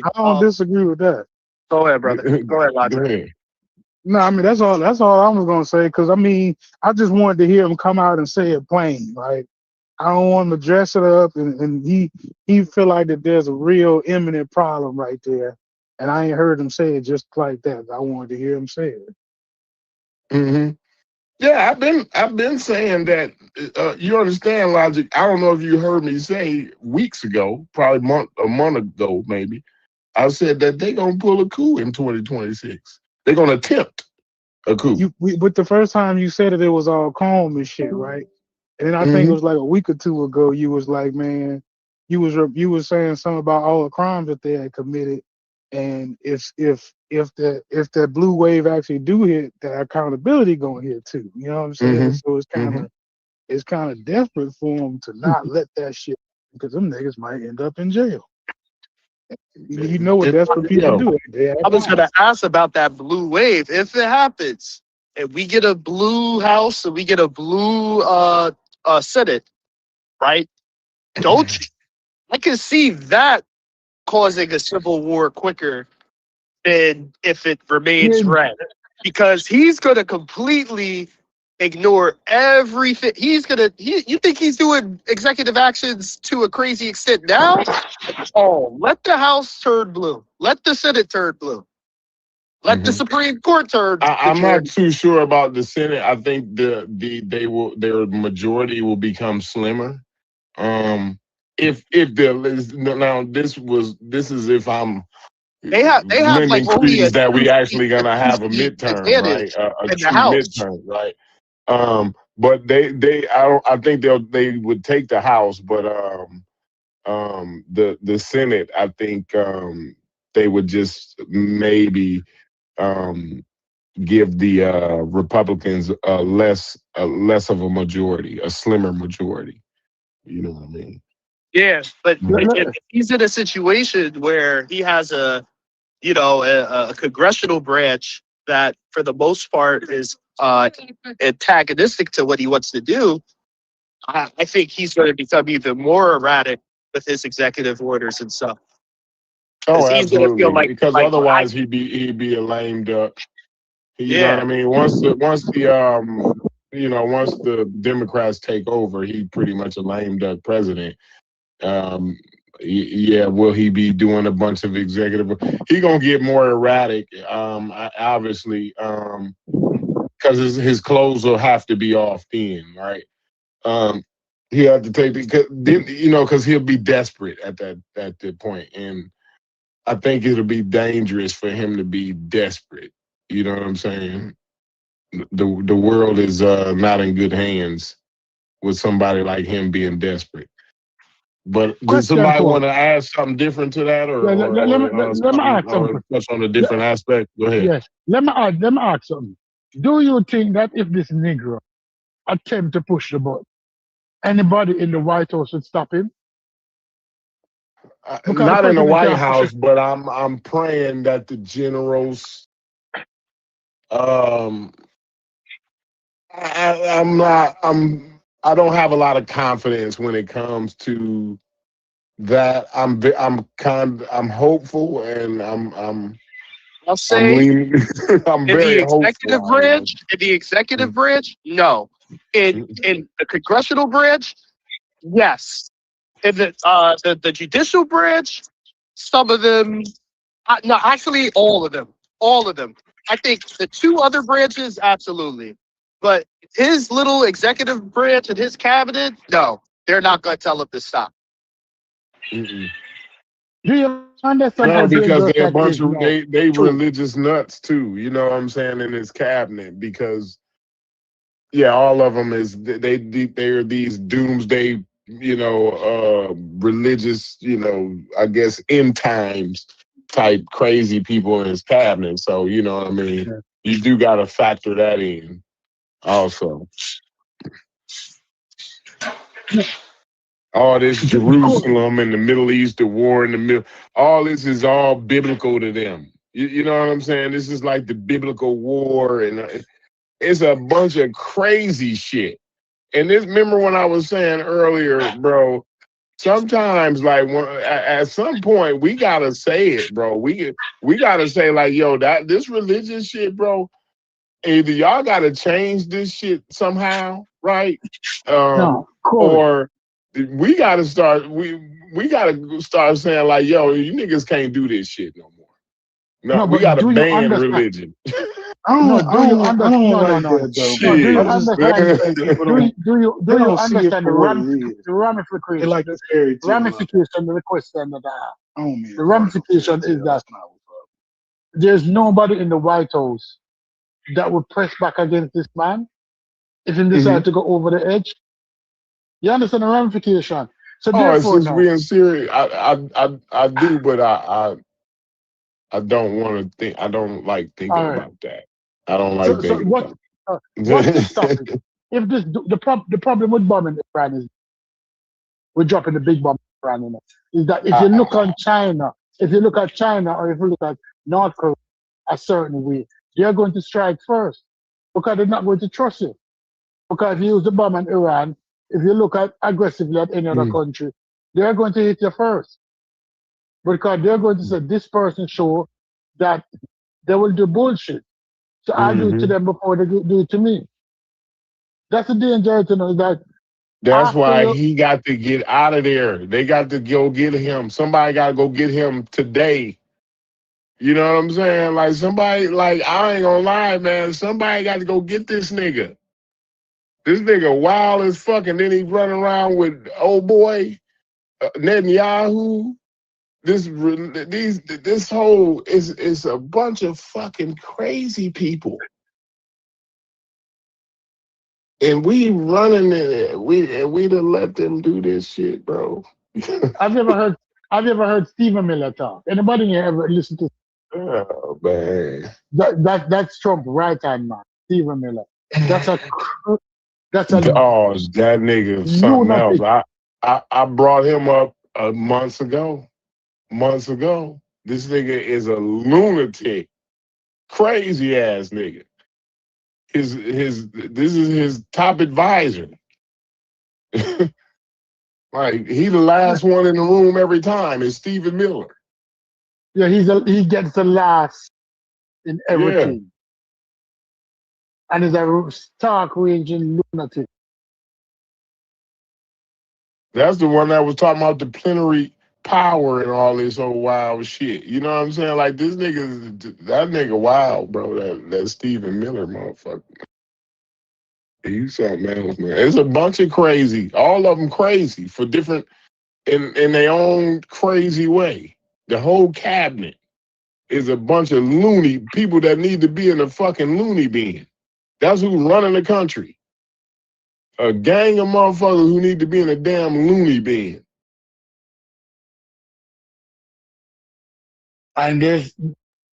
I don't disagree with that. go ahead, brother. Go ahead, Go Logic. ahead. No, I mean that's all. That's all I was gonna say. Because I mean, I just wanted to hear him come out and say it plain. Like I don't want him to dress it up, and he feel like that there's a real imminent problem right there. And I ain't heard him say it just like that. I wanted to hear him say it. Mm-hmm. Yeah, I've been saying that. You understand, Logic. I don't know if you heard me say weeks ago, probably a month ago, maybe. I said that they're gonna pull a coup in 2026. They're gonna attempt a coup. But the first time you said it was all calm and shit, right? And then I think it Mm-hmm. was like a week or two ago, you was like, man, you was saying something about all the crimes that they had committed, and if that blue wave actually do hit, the accountability gonna hit too. You know what I'm saying? So Mm-hmm. it's kind of desperate for them to not let that shit, because them niggas might end up in jail. You know what desperate people Yo, do? They act I was out. gonna ask about that blue wave. If it happens, if we get a blue house and we get a blue Senate, right? Don't you, I can see that causing a civil war quicker than if it remains yeah, red. Because he's gonna completely ignore everything. You think he's doing executive actions to a crazy extent now? Oh, let the House turn blue. Let the Senate turn blue. Let the mm-hmm. Supreme Court turn I'm not majority. too sure about the Senate. I think their majority will become slimmer. If there is now, this is if I'm They have like lending only a credence that we actually gonna have a two-seat midterm, right? advantage A in the true House. midterm, right? But I think they would take the House, but the Senate, I think they would just maybe um give the Republicans less of a majority, a slimmer majority. You know what I mean? Yeah, but Mhm. if he's in a situation where he has a congressional branch that, for the most part, is antagonistic to what he wants to do, I think he's going to become even more erratic with his executive orders and stuff. Oh, Because he's going to feel absolutely. like, Because well, otherwise he'd be a lame duck. You know what yeah, I mean? Once the Democrats take over, he pretty much a lame duck president. Um, yeah, will he be doing a bunch of executive? He gonna get more erratic, obviously, because his clothes will have to be off then, right? Um, he had to take because he'll be desperate at that point, and I think it'll be dangerous for him to be desperate. You know what I'm saying? The world is not in good hands with somebody like him being desperate. But does question, somebody want Corey. to add something different to that, or Yeah, or or let me something, ask or something. touch on a Let, different aspect? Go ahead. yeah, let me ask something. Do you think that if this Negro attempt to push the button, anybody in the White House would stop him? Because the Not in the president White can't push House, it. but I'm praying that the generals. Um, I'm not. I don't have a lot of confidence when it comes to that I'm hopeful, and I'll I'm say leaning. I'm in the very hopeful. executive branch, no. In the congressional branch, yes. In the judicial branch, some of them, no, actually all of them. I think the two other branches, absolutely, but his little executive branch and his cabinet, no, they're not going to tell him to stop. Mm-mm. Do you understand how No, because dangerous they're a that bunch is of now? they True. religious nuts too. You know what I'm saying, in his cabinet, because yeah, all of them is they're these doomsday, religious, I guess end times type crazy people in his cabinet. So you know what I mean. You do got to factor that in also. All this Jerusalem and the Middle East, the war in the middle, all this is all biblical to them. You know what I'm saying? This is like the biblical war, and it's a bunch of crazy shit. And this, remember when I was saying earlier, bro, sometimes like at some point we gotta say it, bro. We gotta say like, yo, that this religious shit, bro. Either y'all gotta change this shit somehow, right? No, Corey. Or we gotta start saying like, yo, you niggas can't do this shit no more. No, No, we but gotta do you ban understand? religion. No, do you I understand? don't No, no, like no, that though, no. Do man. you I just understand? think people Do they you don't see it understand for what it is. the They ramification? like the fairy tale of it. Ramification of the question that I have. I don't mean to The call it no fairy ramification is tale. that That's not what's up. there's nobody in the White House that would press back against this man if he Mhm. decide to go over the edge. You understand the ramification? So Oh, therefore, since now, being serious, I do, but I don't want to think. I don't like thinking all right. about that. I don't like So thinking about what's to stop it. it? If the problem with bombing Iran is we're dropping the big bomb in Iran, is that if you I, look on China, if you look at China or if you look at North Korea a certain way, they're going to strike first because they're not going to trust you. Because if you use the bomb in Iran, if you look at aggressively at any other country, they're going to hit you first. Because they're going to say this person show that they will do bullshit. So I'll do it to Mhm. them before they do it to me. That's the danger to know that That's after why you he got to get out of there. They got to go get him. Somebody got to go get him today. You know what I'm saying? Like somebody, like I ain't gonna lie, man. Somebody got to go get this nigga. This nigga wild as fuck, and then he running around with old boy Netanyahu. This whole is a bunch of fucking crazy people, and we running it. We done let them do this shit, bro. have you ever heard Stephen Miller talk? Anybody here ever listen to Oh man, that's Trump right hand man, Stephen Miller. That's a that's a oh that nigga something else. lunatic. I brought him up months ago. Months ago, this nigga is a lunatic, crazy ass nigga. His this is his top advisor. Like he the last one in the room every time is Stephen Miller. Yeah, he gets the last in Yeah, everything, and is a stark ranging lunatic. that's the one that was talking about the plenary power and all this old wild shit. You know what I'm saying? Like that nigga wild, bro. That Stephen Miller motherfucker. He's something else, man. It's a bunch of crazy. All of them crazy for different in their own crazy way. The whole cabinet is a bunch of loony people that need to be in a fucking loony bin. That's who's running the country. A gang of motherfuckers who need to be in a damn loony bin. And there's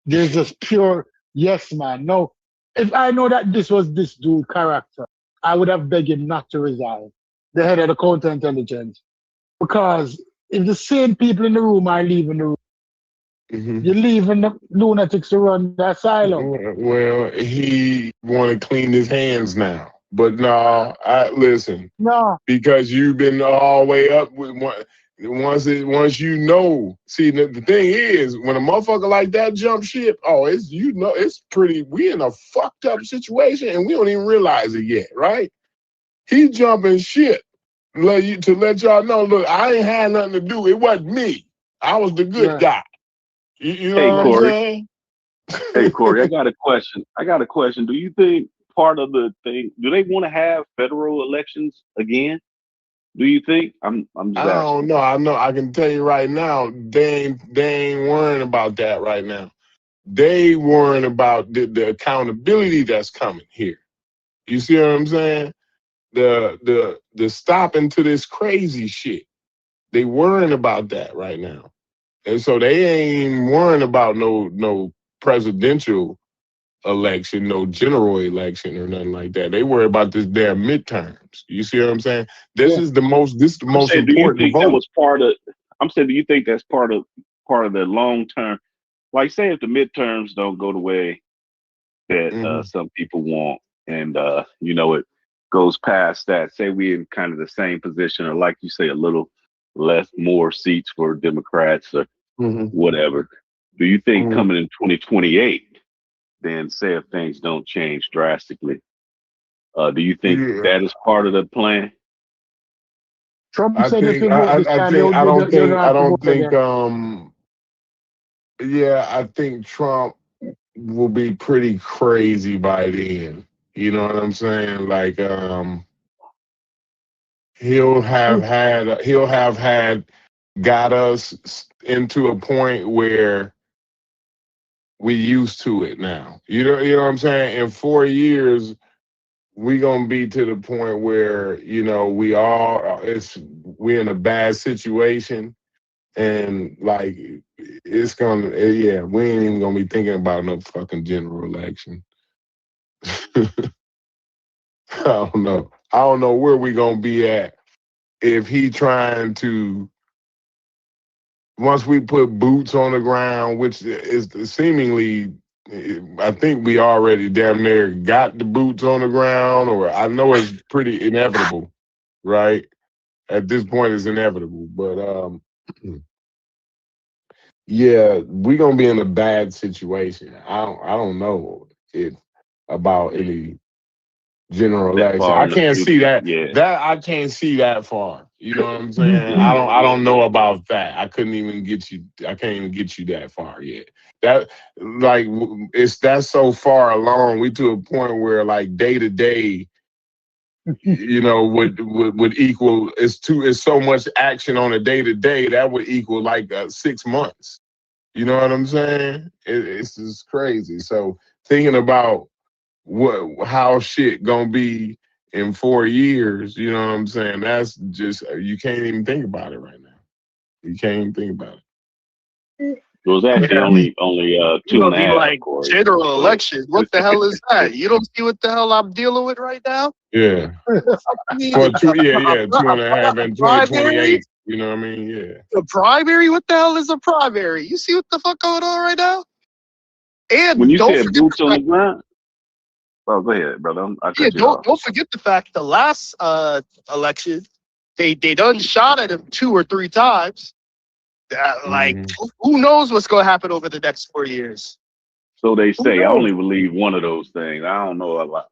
just pure yes man. No, if I know that this was this dude character, I would have begged him not to resign, the head of the counterintelligence. Because if the same people in the room are leaving the room, you're leaving the lunatics to run the asylum. Well, he want to clean his hands now. But no, I listen, No, because you've been all the way up with one. once you know, see the thing is when a motherfucker like that jump ship, it's pretty. We in a fucked up situation and we don't even realize it yet, right? He jumping ship to let y'all know. Look, I ain't had nothing to do. It wasn't me. I was the good guy. You know what I'm saying? Hey Corey, I got a question. Do you think part of the thing? Do they want to have federal elections again? Do you think? I'm just I asking. don't know. I know. I can tell you right now, they ain't worrying about that right now. They worrying about the accountability that's coming here. You see what I'm saying? The stopping to this crazy shit. They worrying about that right now, and so they ain't worrying about no presidential election, no general election or nothing like that. They worry about this damn midterms. You see what I'm saying? This is the most I'm saying, do you important think that vote. was part of? I'm saying, do you think that's part of the long term? Like, say if the midterms don't go the way that some people want, and it goes past that. Say we in kind of the same position, or like you say, a little more seats for Democrats or whatever. Do you think coming in 2028, then say if things don't change drastically, do you think that is part of the plan? Trump I said if think you vote this I time, think I you're don't gonna think I have to don't vote think again. I think Trump will be pretty crazy by then. You know what I'm saying? Like he'll have had got us into a point where we used to it now. You know what I'm saying? In 4 years, we gonna be to the point where we in a bad situation, and like it's gonna we ain't even gonna be thinking about no fucking general election. I don't know. I don't know where we gonna be at if he trying to. Once we put boots on the ground, which is seemingly, I think we already damn near got the boots on the ground, or I know it's pretty inevitable, right? At this point, it's inevitable. But yeah, we're gonna be in a bad situation. I don't know if about any general That election. far I in the can't see future, that. yeah. I can't see that far. You know what I'm saying? I don't know about that. I couldn't even get you. I can't even get you that far yet. That like that's so far along. We to a point where like day to day, would equal. It's so much action on a day to day that would equal like 6 months. You know what I'm saying? It's just crazy. So thinking about how shit gonna be in 4 years, you know what I'm saying? That's just you can't even think about it right now. You can't even think about it. It was actually only You're two and gonna a be half, like Corey. general So election. What the hell is that? You don't see what the hell I'm dealing with right now? Yeah. I mean, For 2.5 a and primary? 2028. You know what I mean? Yeah. A primary? What the hell is a primary? You see what the fuck going on right now? when And you don't said forget boots the on the fact, ground, oh, go ahead, brother. I yeah, cut you off. don't forget the fact the last election, they done shot at him 2 or 3 times. Like, who knows what's gonna happen over the next 4 years? So they Who say I knows? only believe one of those things. I don't know about.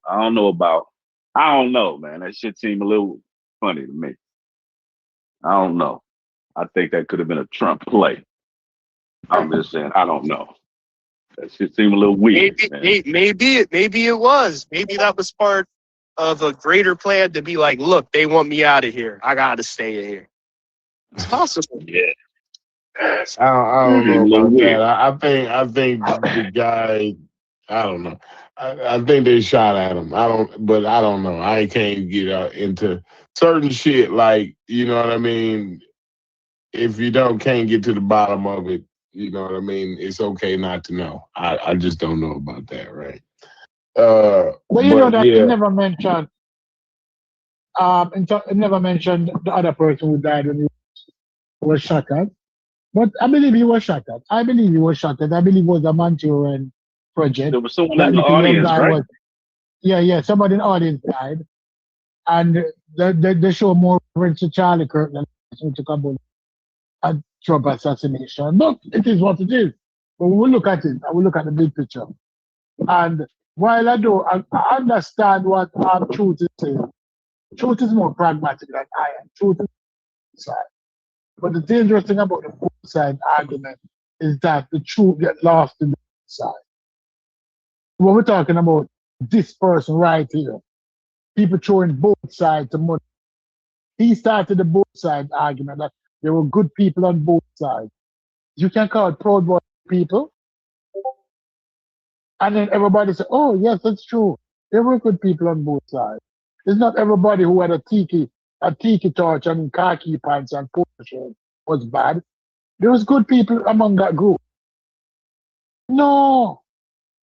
I don't know, man. That shit seemed a little funny to me. I don't know. I think that could have been a Trump play. I'm just saying. I don't know. That shit seemed a little weird, man. Maybe it was. Maybe that was part of a greater plan to be like, look, they want me out of here. I gotta stay in here. It's possible. Yeah. I don't know Seemed a little about that. weird. I think the guy. I don't know. I think they shot at him. But I don't know. I can't get into certain shit. Like you know what I mean. If you can't get to the bottom of it, you know what I mean. It's okay not to know. I just don't know about that, right? But you know But that it yeah. never mentioned. It never mentioned the other person who died when he was shot at. But I believe he was shot at. I believe he was shot at. I believe it was a Manchurian project. There was someone That in the little young audience, guy right? was. Yeah. Somebody in the audience died, and they show more reference to Charlie Kirk than to Kabul. a Trump assassination. But it is what it is. But when we look at it, we look at the big picture. And while I understand what Truth is saying, Truth is more pragmatic than I am. Truth is side. But the dangerous thing about the both side argument is that the truth gets lost in the side. When we're talking about this person right here, people throwing both sides to money. He started the both side argument that there were good people on both sides. You can call it Proud Boy people. And then everybody say, oh, yes, that's true. There were good people on both sides. It's not everybody who had a tiki torch and khaki pants and polo shirt was bad. There was good people among that group. No.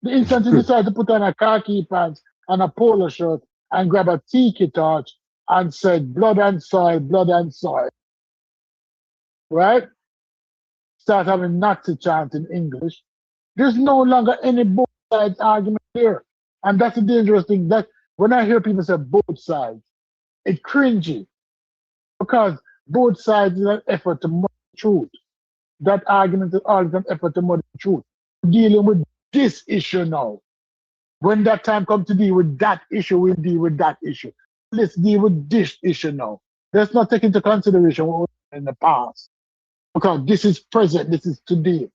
The instant he decided to put on a khaki pants and a polo shirt and grab a tiki torch and said, blood and soil, right? Start having Nazi chant in English. There's no longer any both sides argument here. And that's the dangerous thing. That when I hear people say both sides, it cringy. Because both sides is an effort to muddy the truth. That argument is always an effort to muddy the truth. Dealing with this issue now. When that time comes to deal with that issue, we'll deal with that issue. Let's deal with this issue now. Let's not take into consideration what was in the past. Because this is present, this is today.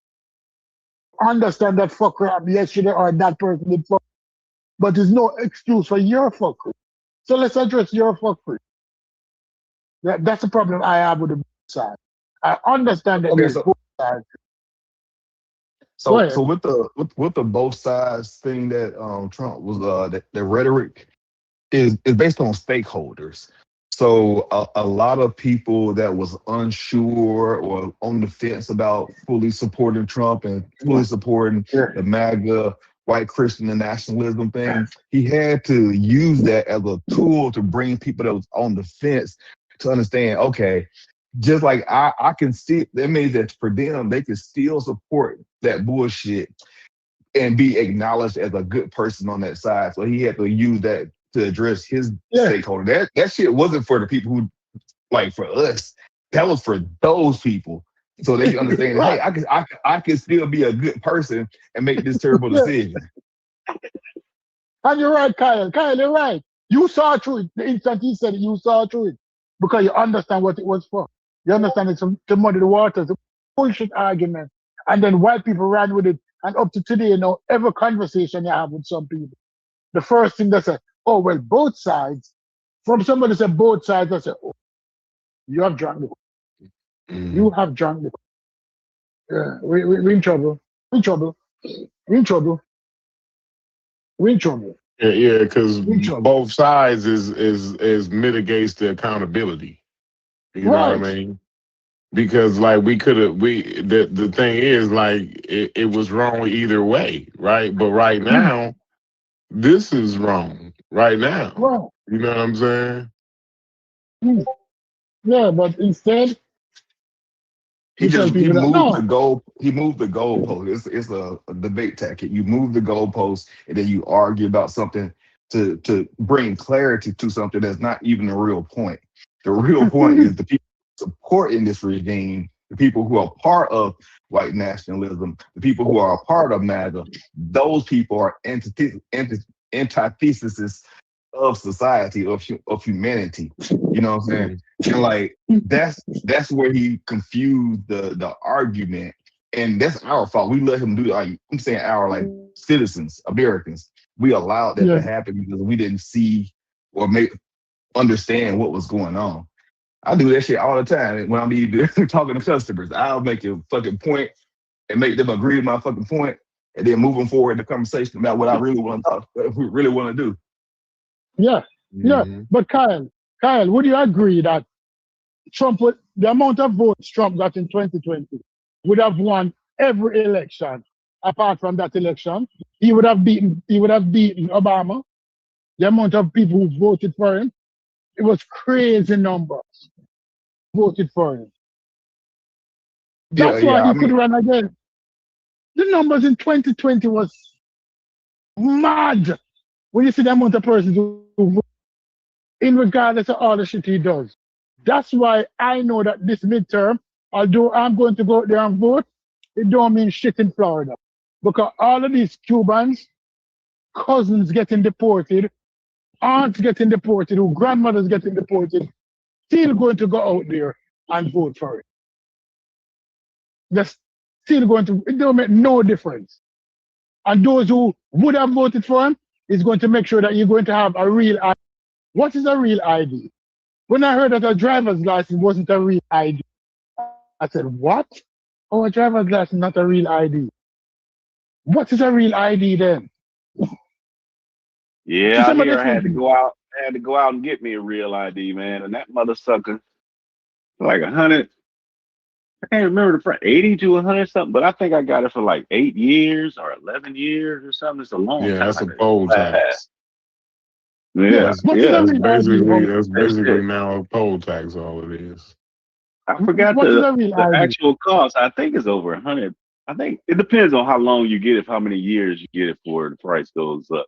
Understand that fucker up yesterday or that person did fuck. But there's no excuse for your fuckery. So let's address your fuckery. That's the problem I have with the both side. I understand that there's both sides. So with the both sides thing that Trump was the rhetoric is based on stakeholders. So a lot of people that was unsure or on the fence about fully supporting Trump and fully supporting the MAGA white Christian and nationalism thing, he had to use that as a tool to bring people that was on the fence to understand, okay, just like I can see, that means that for them, they can still support that bullshit and be acknowledged as a good person on that side. So he had to use that to address his stakeholder. That shit wasn't for the people who, like for us. That was for those people. So they understand, hey, I can still be a good person and make this terrible decision. And you're right, Kyle. Kyle, you're right. You saw through it. The instant he said it, you saw through it. Because you understand what it was for. You understand it's to muddy the waters, a bullshit argument. And then white people ran with it. And up to today, every conversation you have with some people, the first thing they say, oh, well, both sides. From somebody say both sides, they say, oh, you have drunk the You have drunk the Yeah, we're in trouble. We're in trouble. We're in trouble. We're in trouble. Yeah, because both sides is mitigates the accountability. You know what I mean? Because like the thing is like it was wrong either way, right? But right now, this is wrong. Right now. Well, you know what I'm saying? Yeah, but instead He moved the goalpost. It's a debate tactic. You move the goalpost and then you argue about something to bring clarity to something that's not even the real point. The real point is the people supporting this regime, the people who are part of white nationalism, the people who are a part of MAGA. Those people are antithesis of society, of humanity. You know what I'm saying? And like that's where he confused the argument. And that's our fault. We let him do like I'm saying our like citizens, Americans. We allowed that to happen because we didn't see or understand what was going on. I do that shit all the time when I'm talking to customers. I'll make a fucking point and make them agree with my fucking point, and then moving forward in the conversation about what I really want to talk, what we really want to do. Yeah, yeah. But Kyle, would you agree that the amount of votes Trump got in 2020 would have won every election apart from that election? He would have beaten Obama. The amount of people who voted for him, it was crazy numbers voted for him. That's why he could run again. The numbers in 2020 was mad. When you see the amount of persons who vote, in regardless of all the shit he does. That's why I know that this midterm, although I'm going to go out there and vote, it don't mean shit in Florida. Because all of these Cubans, cousins getting deported, aunts getting deported, who grandmothers getting deported, still going to go out there and vote for it. They're still going to, it don't make no difference. And those who would have voted for him is going to make sure that you're going to have a real ID. What is a real ID? When I heard that a driver's license wasn't a real ID, I said, what? Oh, a driver's license not a real ID. What is a real ID then? Yeah, out here I had to go out. I had to go out and get me a real ID, man. And that mother sucker, like 100. I can't remember the price, 80 to 100 something. But I think I got it for like 8 years or 11 years or something. It's a long Yeah, time. that's a poll tax. Yeah, yeah. That's basically now a poll tax. All it is. I forgot the actual cost. I think it's over 100. I think it depends on how long you get it, how many years you get it for. The price goes up.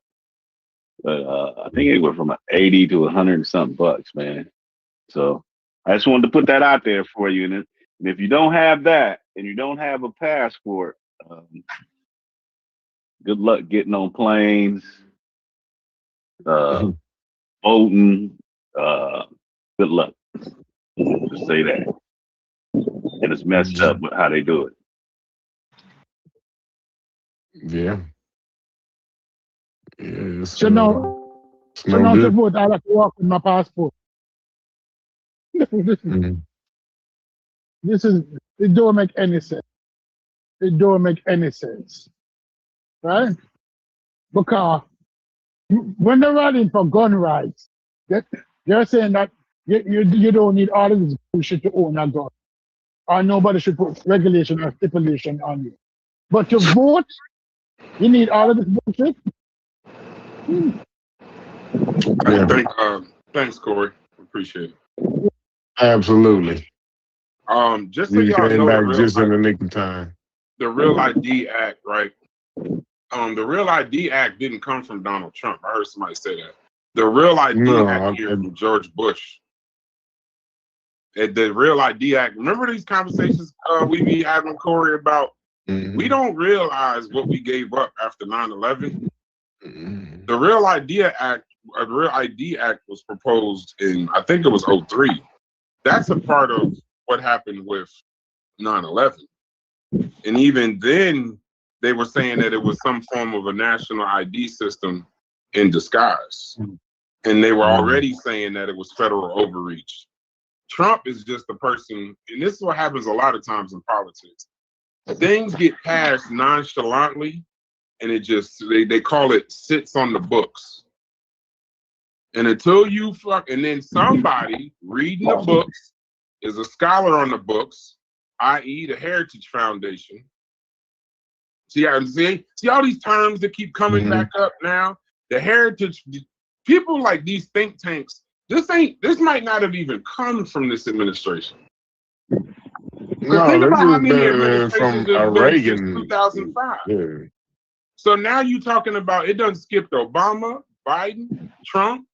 But I think it went from 80 to 100 and something bucks, man. So I just wanted to put that out there for you. And if you don't have that and you don't have a passport, good luck getting on planes, voting. Good luck. Just say that. And it's messed up with how they do it. Yeah. Yeah. So now to vote, I have to walk with my passport. This is, it don't make any sense. It don't make any sense. Right? Because when they're running for gun rights, they're saying that you don't need all of this bullshit to own a gun. Or nobody should put regulation or stipulation on you. But to vote, you need all of this bullshit? Thanks, Corey. Appreciate it. Absolutely. Just so You y'all came know, back just in the nick of time. The Real ID Act, right? The Real ID Act didn't come from Donald Trump. I heard somebody say that. The Real ID Act came from George Bush. The Real ID Act. Remember these conversations we be having, Corey, about we don't realize what we gave up after 9/11. The Real ID Act was proposed in, I think it was 2003. That's a part of what happened with 9/11. And even then, they were saying that it was some form of a national ID system in disguise. And they were already saying that it was federal overreach. Trump is just the person, and this is what happens a lot of times in politics. Things get passed nonchalantly, and it just, they call it sits on the books. And until you and then somebody reading the books is a scholar on the books, i.e. the Heritage Foundation. See all these terms that keep coming back up now? The Heritage, people like these think tanks, this might not have even come from this administration. No, think this about how is many better administrations from a there's been Reagan. since 2005. Yeah. So now you talking about, it done skipped Obama, Biden, Trump,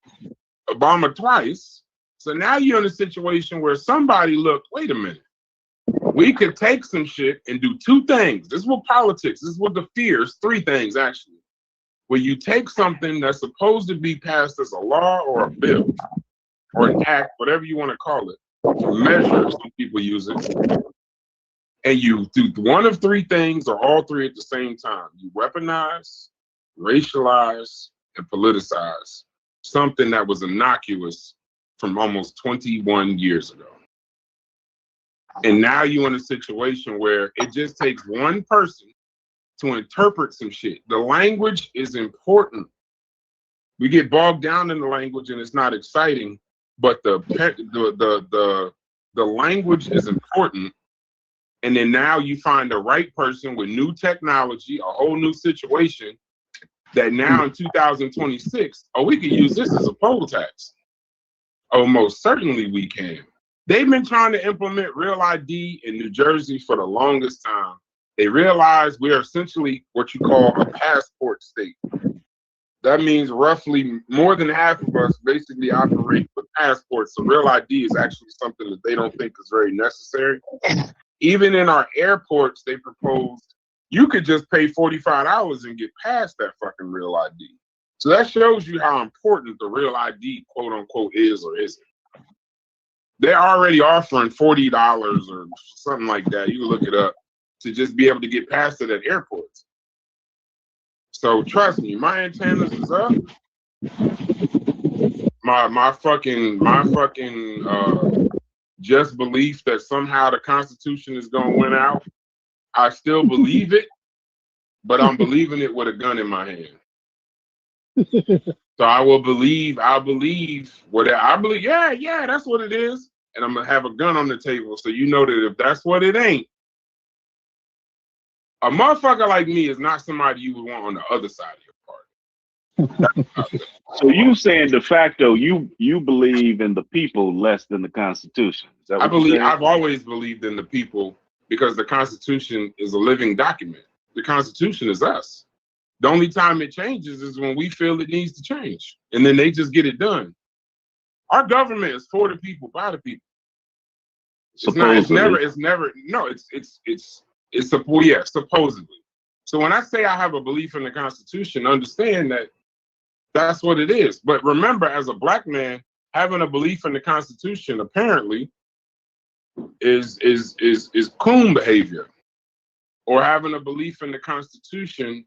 Obama twice. So now you're in a situation where somebody looked, wait a minute, we could take some shit and do two things. This is what politics, this is what the fears, three things actually. Where you take something that's supposed to be passed as a law or a bill or an act, whatever you want to call it, a measure, some people use it, and you do one of three things or all three at the same time. You weaponize, racialize, and politicize something that was innocuous from almost 21 years ago. And now you're in a situation where it just takes one person to interpret some shit. The language is important. We get bogged down in the language and it's not exciting, but the language is important. And then now you find the right person with new technology, a whole new situation that now in 2026, we can use this as a poll tax. Oh, most certainly we can. They've been trying to implement Real ID in New Jersey for the longest time. They realize we are essentially what you call a passport state. that means roughly more than half of us basically operate with passports. So real ID is actually something that they don't think is very necessary. Even in our airports, they proposed you could just pay $45 and get past that fucking real ID. So that shows you how important the real ID, quote unquote, is or isn't. They're already offering $40 or something like that. You can look it up to just be able to get past it at airports. So trust me, my antennas is up. My fucking just belief that somehow the Constitution is gonna win out. I still believe it, but I'm believing it with a gun in my hand. So I'll believe what I believe. Yeah, that's what it is. And I'm gonna have a gun on the table, so you know that if that's what it ain't, a motherfucker like me is not somebody you would want on the other side of your party. So you saying de facto you believe in the people less than the Constitution? Is that what I've always believed in the people because the Constitution is a living document. The Constitution is us. The only time it changes is when we feel it needs to change, and then they just get it done. Our government is for the people, by the people. Supposedly. Supposedly. So when I say I have a belief in the Constitution, understand that that's what it is. But remember, as a black man, having a belief in the Constitution apparently is coon behavior. Or having a belief in the Constitution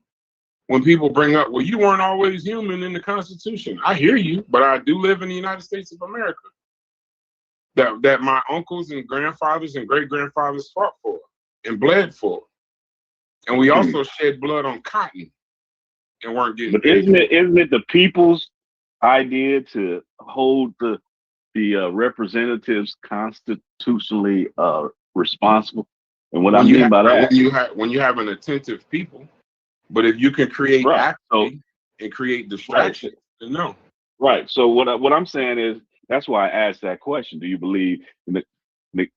when people bring up, well, you weren't always human in the Constitution. I hear you, but I do live in the United States of America. That my uncles and grandfathers and great-grandfathers fought for and bled for. And we also shed blood on cotton and weren't getting paid. Isn't it the people's idea to hold the representatives constitutionally responsible? And what I mean by that, when you have an attentive people, but if you can create apathy and create distraction, then no. Right. So what I'm saying is that's why I asked that question. Do you believe in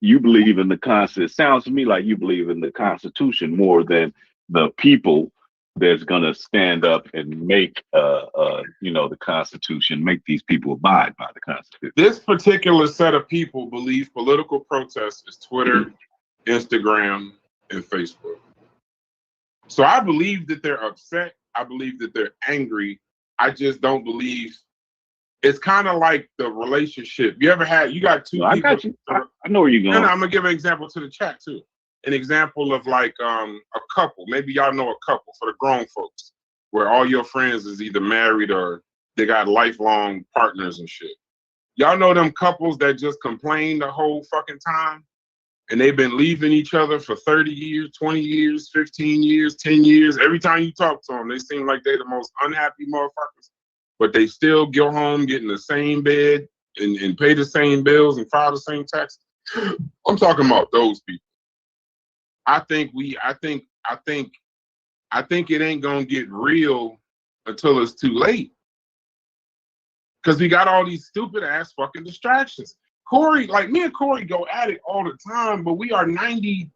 you believe in the Constitution? It sounds to me like you believe in the Constitution more than the people that's gonna stand up and make the Constitution, make these people abide by the Constitution. This particular set of people believe political protest is Twitter, Instagram, and Facebook. So I believe that they're upset. I believe that they're angry. I just don't believe. It's kind of like the relationship. You got two people. I got you. I know where you're going. No, I'm gonna give an example to the chat too. An example of like a couple. Maybe y'all know a couple for the grown folks, where all your friends is either married or they got lifelong partners and shit. Y'all know them couples that just complain the whole fucking time, and they've been leaving each other for 30 years, 20 years, 15 years, 10 years. Every time you talk to them, they seem like they're the most unhappy motherfuckers. But they still go home, get in the same bed, and pay the same bills and file the same taxes. I'm talking about those people. I think it ain't gonna get real until it's too late. Because we got all these stupid ass fucking distractions. Corey, like me and Corey go at it all the time, but we are 90+%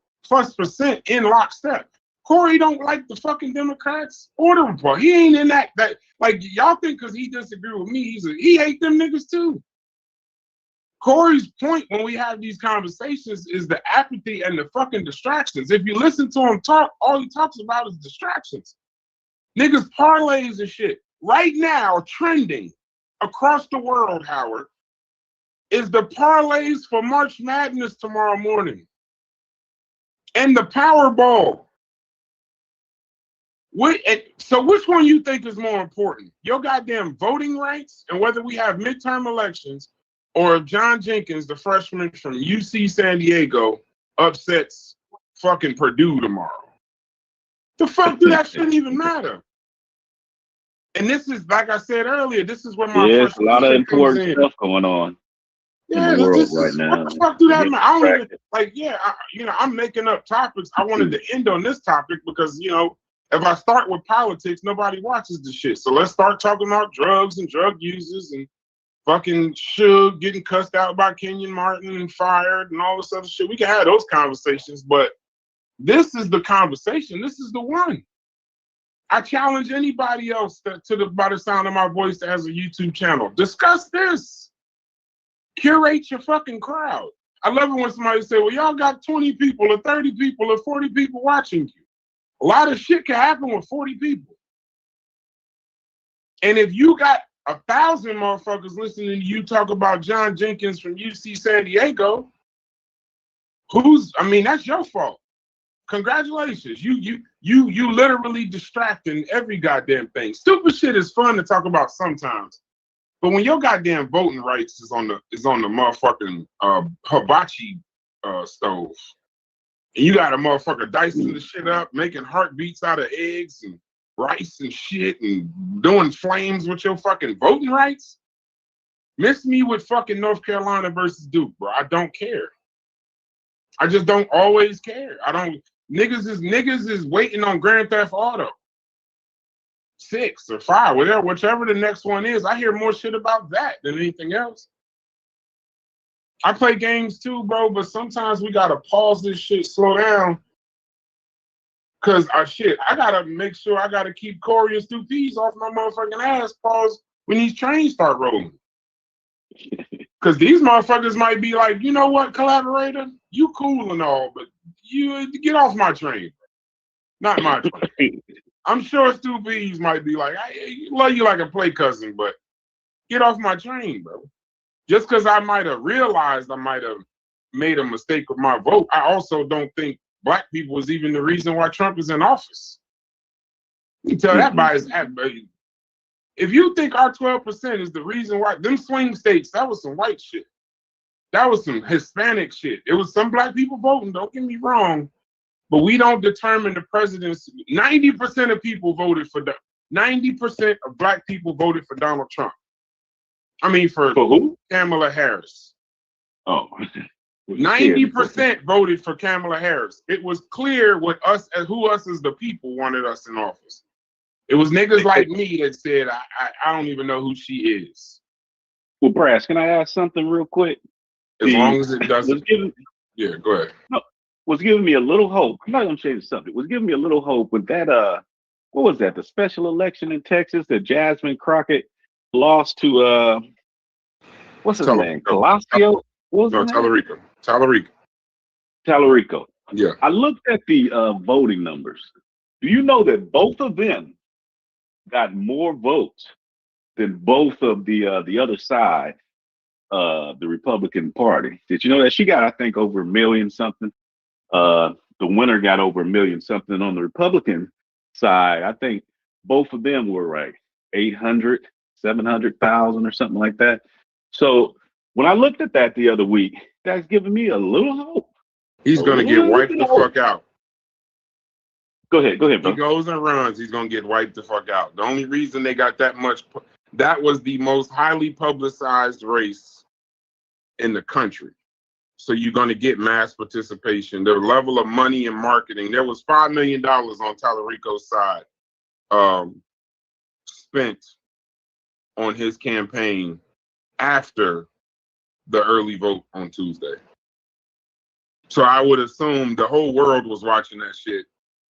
in lockstep. Corey don't like the fucking Democrats or the Republicans. He ain't in that like y'all think because he disagree with me, he hate them niggas too. Corey's point when we have these conversations is the apathy and the fucking distractions. If you listen to him talk, all he talks about is distractions. Niggas parlays and shit. Right now, trending across the world, Howard, is the parlays for March Madness tomorrow morning. And the Powerball. So which one you think is more important? Your goddamn voting rights and whether we have midterm elections, or if John Jenkins, the freshman from UC San Diego, upsets fucking Purdue tomorrow. The fuck do that shouldn't even matter? And this is, like I said earlier, this is where my a lot of important stuff going on in the world right now. What the fuck do that matter? I don't even, like, I'm making up topics. I wanted to end on this topic because, if I start with politics, nobody watches the shit. So let's start talking about drugs and drug users and fucking Suge getting cussed out by Kenyon Martin and fired and all this other shit. We can have those conversations, but this is the conversation. This is the one. I challenge anybody else by the sound of my voice that has a YouTube channel. Discuss this. Curate your fucking crowd. I love it when somebody say, well, y'all got 20 people or 30 people or 40 people watching you. A lot of shit can happen with 40 people. And if you got 1,000 motherfuckers listening to you talk about John Jenkins from UC San Diego, that's your fault. Congratulations. You literally distracting every goddamn thing. Stupid shit is fun to talk about sometimes. But when your goddamn voting rights is on the motherfucking hibachi stove, and you got a motherfucker dicing the shit up, making heartbeats out of eggs and rice and shit, and doing flames with your fucking voting rights, miss me with fucking North Carolina versus Duke, bro. I don't care. I just don't always care. Niggas is waiting on Grand Theft Auto 6 or 5, whichever the next one is. I hear more shit about that than anything else. I play games too, bro, but sometimes we gotta pause this shit, slow down, cause I gotta make sure I gotta keep Corey and Stu Peas off my motherfucking ass. Pause when these trains start rolling. Cause these motherfuckers might be like, you know what, collaborator, you cool and all, but you get off my train, not my train. I'm sure Stu Peas might be like, I love you like a play cousin, but get off my train, bro. Just because I might have realized I might have made a mistake with my vote, I also don't think black people is even the reason why Trump is in office. You can tell that by his act. If you think our 12% is the reason why, them swing states, that was some white shit. That was some Hispanic shit. It was some black people voting, don't get me wrong, but we don't determine the presidency. 90% of people voted for 90% of black people voted for Donald Trump. I mean, for who? Kamala Harris. Oh. 90% voted for Kamala Harris. It was clear what who us as the people wanted us in office. It was niggas like me that said, I don't even know who she is. Well, Brass, can I ask something real quick? As long as it doesn't. Yeah, go ahead. No, was giving me a little hope. I'm not going to change the subject. Was giving me a little hope with that, what was that? The special election in Texas that Jasmine Crockett lost to, what's his name? Palacio? What was his name? Tallarico. Yeah. I looked at the voting numbers. Do you know that both of them got more votes than both of the other side, the Republican Party? Did you know that she got, I think, over 1 million something? The winner got over 1 million something on the Republican side. I think both of them were like 800, 700,000 or something like that. So when I looked at that the other week, that's giving me a little hope. He's going to get wiped the fuck out. Go ahead, bro. He goes and runs, he's going to get wiped the fuck out. The only reason they got that much, that was the most highly publicized race in the country. So you're going to get mass participation. The level of money and marketing, there was $5 million on Tallarico's side spent on his campaign after the early vote on Tuesday. So I would assume the whole world was watching that shit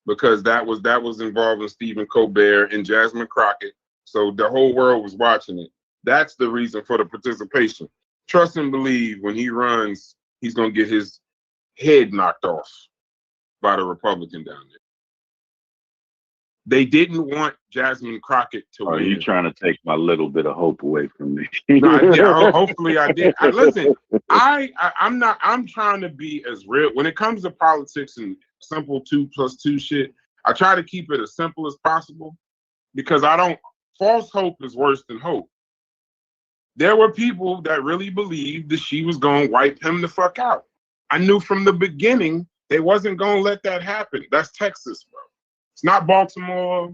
because that was involving Stephen Colbert and Jasmine Crockett. So the whole world was watching it. That's the reason for the participation. Trust and believe when he runs, he's going to get his head knocked off by the Republican down there. They didn't want Jasmine Crockett to win. Are you trying to take my little bit of hope away from me? No, hopefully I did. Listen, I'm trying to be as real. When it comes to politics and simple 2+2 shit, I try to keep it as simple as possible because false hope is worse than hope. There were people that really believed that she was going to wipe him the fuck out. I knew from the beginning they wasn't going to let that happen. That's Texas, bro. It's not Baltimore.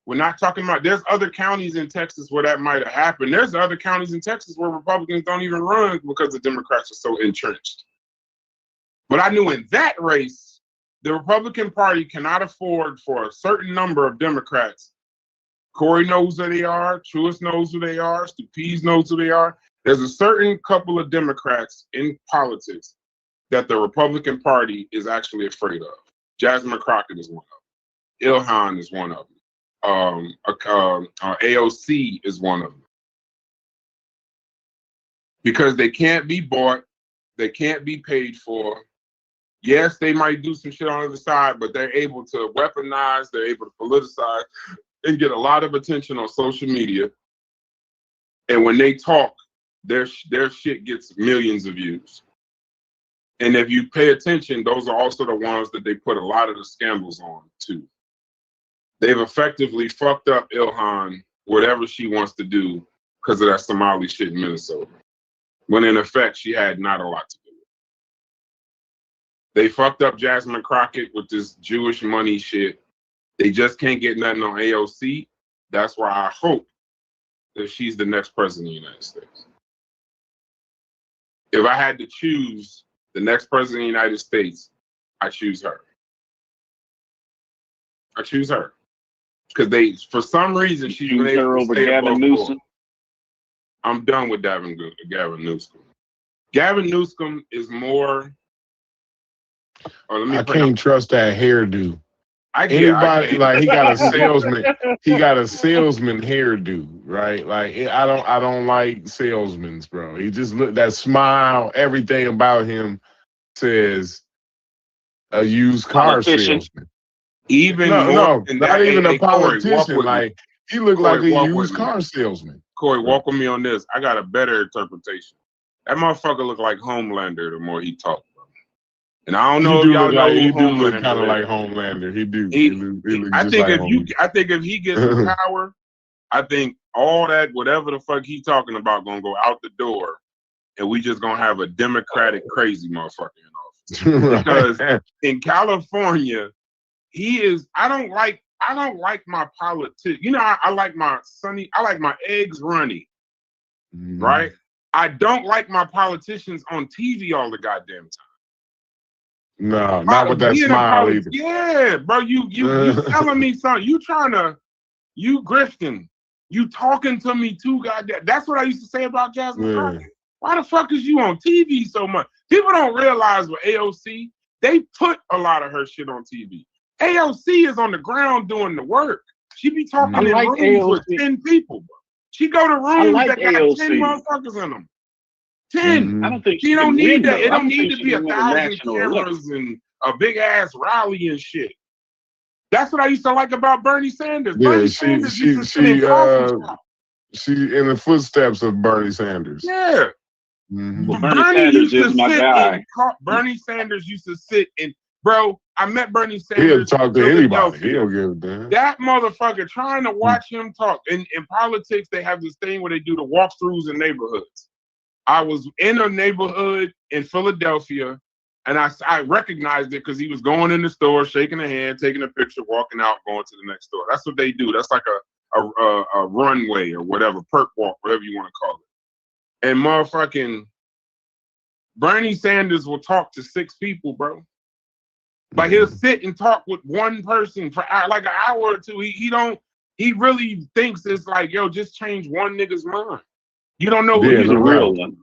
We're not talking about, there's other counties in Texas where that might have happened. There's other counties in Texas where Republicans don't even run because the Democrats are so entrenched. But I knew in that race, the Republican Party cannot afford for a certain number of Democrats. Corey knows who they are. Truist knows who they are. Stu Peas knows who they are. There's a certain couple of Democrats in politics that the Republican Party is actually afraid of. Jasmine Crockett is one of them. Ilhan is one of them. AOC is one of them. Because they can't be bought, they can't be paid for. Yes, they might do some shit on the other side, but they're able to weaponize, they're able to politicize, and get a lot of attention on social media. And when they talk, their shit gets millions of views. And if you pay attention, those are also the ones that they put a lot of the scandals on too. They've effectively fucked up Ilhan, whatever she wants to do, because of that Somali shit in Minnesota. When in effect, she had not a lot to do with it. They fucked up Jasmine Crockett with this Jewish money shit. They just can't get nothing on AOC. That's why I hope that she's the next president of the United States. If I had to choose the next president of the United States, I choose her. I choose her. Because for some reason, she's been able to stay above board. I'm done with Gavin Newsom. Gavin Newsom is more. I can't trust that hairdo. Anybody like he got a salesman. He got a salesman hairdo, right? Like I don't like salesmen, bro. He just look that smile. Everything about him says a used car salesman. Even not even a politician. Corey, like he looked like a used car salesman. Corey, walk with me on this. I got a better interpretation. That motherfucker look like Homelander the more he talked. And I don't know if y'all know he who do look Homelander kind of is. like Homelander. He do. I think if he gets some power, I think all that whatever the fuck he talking about gonna go out the door, and we just gonna have a Democratic crazy motherfucker in office. Because in California, he is. I don't like my politics. You know, I like my eggs runny, right? I don't like my politicians on TV all the goddamn time. No, not with that smile either. Yeah, bro, you telling me something. You grifting. You talking to me too, goddamn. That's what I used to say about Jasmine Crockett. Why the fuck is you on TV so much? People don't realize with AOC, they put a lot of her shit on TV. AOC is on the ground doing the work. She be talking in rooms with 10 people, bro. She go to rooms that got 10 motherfuckers in them. 10. I don't think she don't need that. It don't need to to be 1,000 cameras and a big ass rally and shit. That's what I used to like about Bernie Sanders. Yeah, Bernie Sanders used to sit in coffee shops. She in the footsteps of Bernie Sanders. Yeah. Well, Bernie Sanders is my guy. Bernie Sanders used to sit in. Bro, I met Bernie Sanders. He'll talk to anybody. He don't give a damn. That motherfucker trying to watch him talk. In politics, they have this thing where they do the walkthroughs in neighborhoods. I was in a neighborhood in Philadelphia, and I recognized it because he was going in the store, shaking a hand, taking a picture, walking out, going to the next door. That's what they do. That's like a runway or whatever, perk walk, whatever you want to call it. And motherfucking Bernie Sanders will talk to 6 people, bro. Like he'll sit and talk with one person for like an hour or two. He really thinks it's like, yo, just change one nigga's mind. You don't know who he's a real one.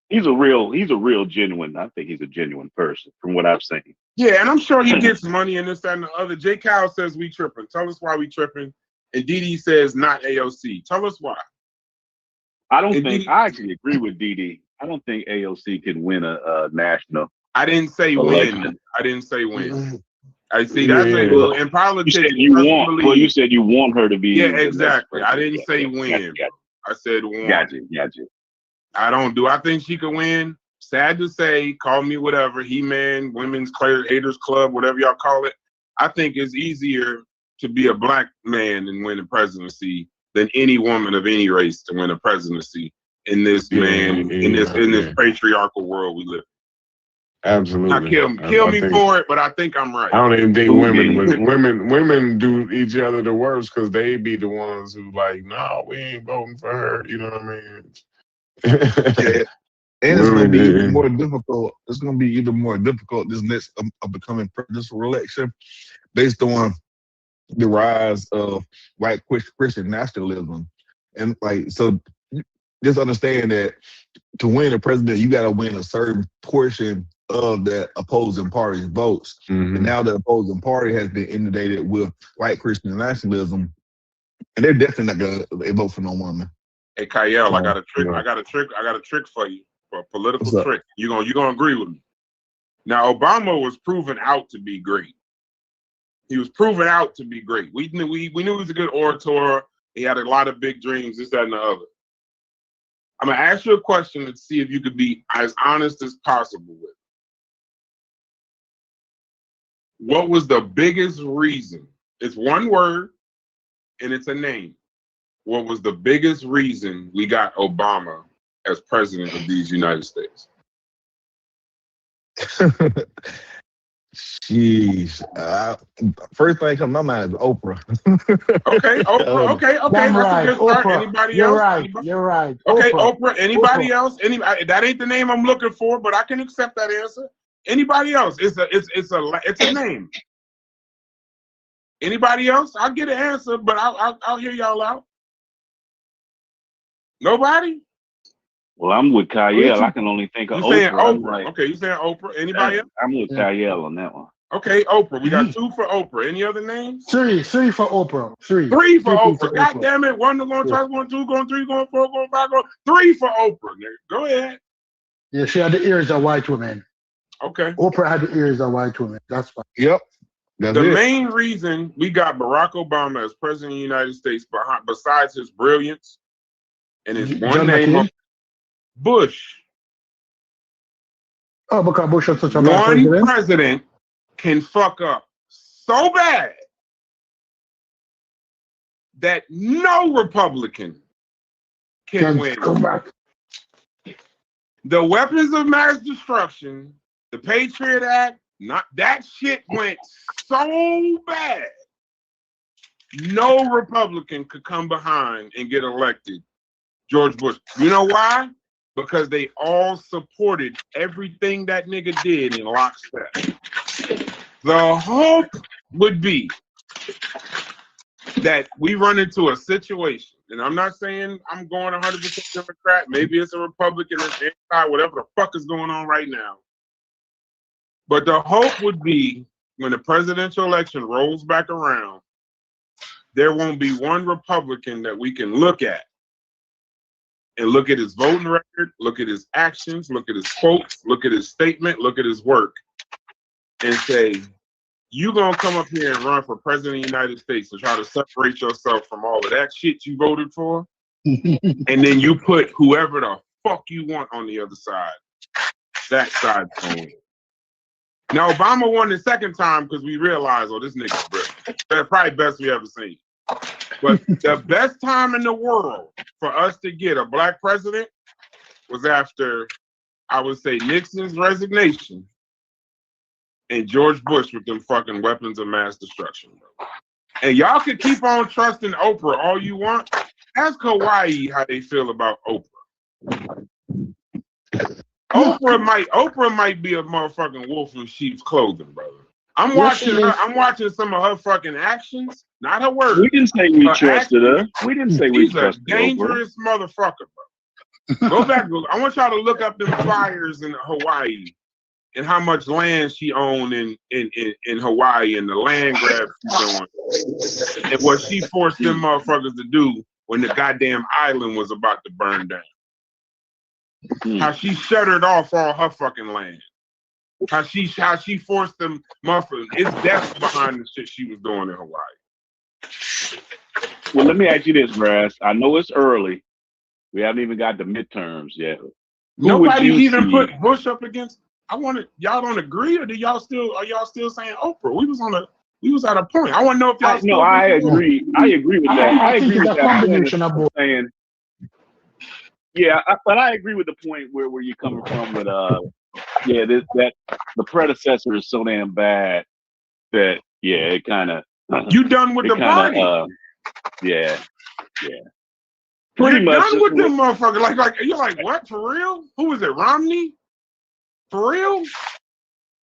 He's a real genuine. I think he's a genuine person from what I've seen. Yeah, and I'm sure he gets money and this, that, and the other. J. Cal says we tripping. Tell us why we tripping. And Didi says not AOC. Tell us why. I actually agree with Didi. I don't think AOC can win a national. I didn't say election. win. I didn't say win. I see that's in politics. You said you want her to be. Yeah, exactly. I didn't say win. I said win. Gotcha. I think she could win? Sad to say, call me whatever, He-Man, Women's Haters Club, whatever y'all call it. I think it's easier to be a black man and win a presidency than any woman of any race to win a presidency in this in this patriarchal world we live in. Absolutely. Kill me for it, but I think I'm right. I don't even think women do each other the worst because they be the ones who like, no, we ain't voting for her. You know what I mean? Yeah. And it's going to be even more difficult. It's going to be even more difficult this next upcoming presidential election based on the rise of white Christian nationalism. And like, so just understand that to win a president, you got to win a certain portion of that opposing party's votes. And now the opposing party has been inundated with white Christian nationalism. And they're definitely not gonna vote for no woman. Hey Kyle, I So, got a trick. yeah. I got a trick for you, for a political What's up? trick. You gonna agree with me? Now Obama was proven out to be great. He was proven out to be great. We knew he was a good orator. He had a lot of big dreams, this, that, and the other. I'm gonna ask you a question and see if you could be as honest as possible with it. What was the biggest reason? It's one word and it's a name. What was the biggest reason we got Obama as president of these United States? Jeez. First thing come to my mind is Oprah. Okay, Oprah. Okay. Damn That's right, a good start. Oprah. Anybody You're else? right. Anybody? You're right. Okay, Oprah. Oprah. Anybody Oprah. else? Anybody? That ain't the name I'm looking for, but I can accept that answer. Anybody else? It's a name. Anybody else? I'll get an answer, but I'll hear y'all out. Nobody? Well, I'm with Kyle. I can only think of Oprah. You saying Oprah? Like, Okay, you saying Oprah? Anybody else? I'm with Kyle on that one. Okay, Oprah. We got 2 for Oprah. Any other names? Three for Oprah. Three for Oprah. God Oprah. damn it. 1 going twice, 1, 2, going 3, going 4, going 5, going 3 for Oprah. Nigga. Go ahead. Yeah, she had the ears of white women. Okay. Oprah had the ears of white women. That's why. Yep. The main reason we got Barack Obama as president of the United States, besides his brilliance and his one name, Bush. Oh, because Bush was such a bad One president. president can fuck up so bad that no Republican can win. Come back. The weapons of mass destruction, the Patriot Act, that shit went so bad. No Republican could come behind and get elected George Bush. You know why? Because they all supported everything that nigga did in lockstep. The hope would be that we run into a situation, and I'm not saying I'm going 100% Democrat. Maybe it's a Republican, it's anti, whatever the fuck is going on right now. But the hope would be when the presidential election rolls back around, there won't be one Republican that we can look at and look at his voting record, look at his actions, look at his quotes, look at his statement, look at his work, and say, you gonna come up here and run for president of the United States to try to separate yourself from all of that shit you voted for, and then you put whoever the fuck you want on the other side. That side's going win. Now, Obama won the second time because we realized, oh, this nigga's brilliant. That's probably best we ever seen. But the best time in the world for us to get a black president was after, I would say, Nixon's resignation and George Bush with them fucking weapons of mass destruction. And y'all can keep on trusting Oprah all you want. Ask Hawaii how they feel about Oprah. Oprah might be a motherfucking wolf in sheep's clothing, brother. I'm watching some of her fucking actions, not her words. We didn't say we trusted her. We didn't say we trusted her. She's a dangerous motherfucker, bro. Go back. I want y'all to look up them flyers in Hawaii and how much land she owned in Hawaii and the land grab she's doing and what she forced them motherfuckers to do when the goddamn island was about to burn down. How she shuttered off all her fucking land. How she forced them motherfuckers. It's death behind the shit she was doing in Hawaii. Well, let me ask you this, Brass. I know it's early. We haven't even got the midterms yet. Nobody even put Bush up against. Y'all don't agree, or are y'all still saying Oprah? We was at a point. I want to know if y'all. No, I agree. I agree with that. I agree with that. Combination of both. Saying, yeah, but I agree with the point where you're coming from with that the predecessor is so damn bad that it kind of you done with the party. Yeah. Pretty much done with them motherfuckers. Like you're like, what, for real? Who is it, Romney? For real?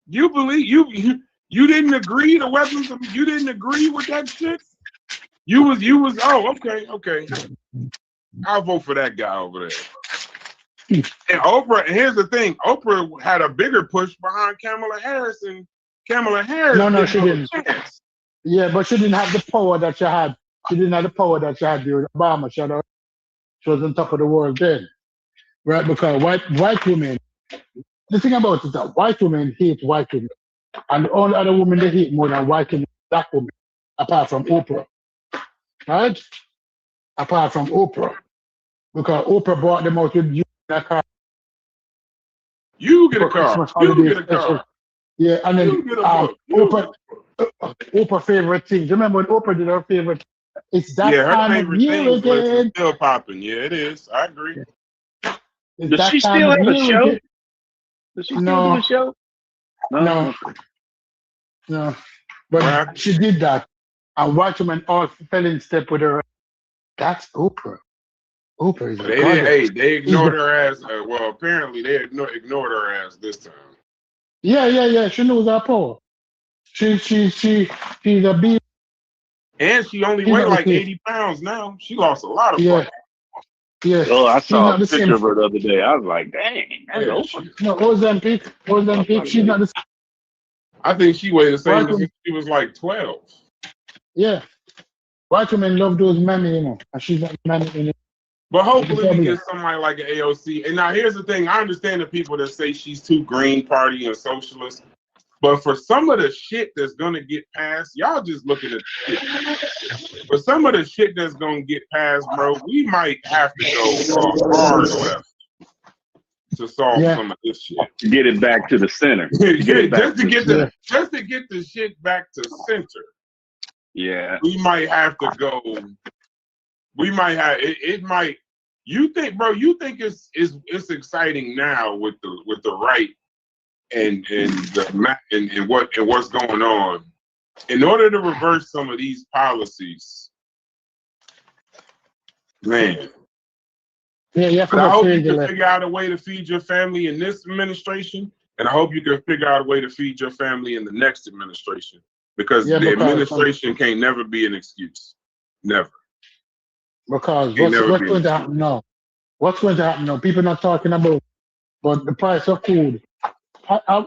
You believe you didn't agree to weapons? You didn't agree with that shit? You was okay. I'll vote for that guy over there. And Oprah, and here's the thing, Oprah had a bigger push behind Kamala Harris, and Kamala Harris. No, she didn't. Yeah, but she didn't have the power that she had She didn't have the power that she had during Obama. She was on top of the world then, right? Because white women. The thing about it is that white women hate white women, and the only other woman they hate more than white women is black women, apart from Oprah, right? Apart from Oprah, because Oprah brought them out with you in a car. You get a For car. Christmas You holiday get a special. car. Yeah, and then You get a book. Oprah favorite thing. Remember when Oprah did her favorite? It's that Yeah, her time of favorite year things list is again. still popping. Yeah, it is. I agree. It's Does that she time still of have a year show? again. Does she still do No, a show? no, Okay. no. But she did that, and white women all fell in step with her. That's Oprah. Oprah is a They didn't. goddess. Hey, they ignored her ass. Well, apparently they ignored her ass this time. Yeah. She knows her power. She's a bee. And she only She's weighed not the like same. 80 pounds now. She lost a lot of Yeah, weight. yeah. Oh, I She's saw not a the picture same. of her the other day. I was like, dang, that's Yeah, Oprah. No, Ozempic. She's not the same. I think she weighed the same White as women, if she was like 12. yeah. White women love those men, and she's not man anymore. But That's the hopefully we problem. get somebody like an AOC. And now here's the thing. I understand the people that say she's too Green Party and socialist. But for some of the shit that's going to get passed, y'all just looking at the shit. For some of the shit that's going to get passed, bro, we might have to go hard left to solve some of this shit. Get it back to the center. just to get the shit back to center. Yeah. We might have to go. We might have it might. You think, bro? You think it's exciting now with the right and what's going on. In order to reverse some of these policies, man. Yeah, but I hope you can figure out a way to feed your family in this administration, and I hope you can figure out a way to feed your family in the next administration, because the administration can't never be an excuse. Never. Because what's going to happen now? What's going to happen now? People not talking about, but the price of food.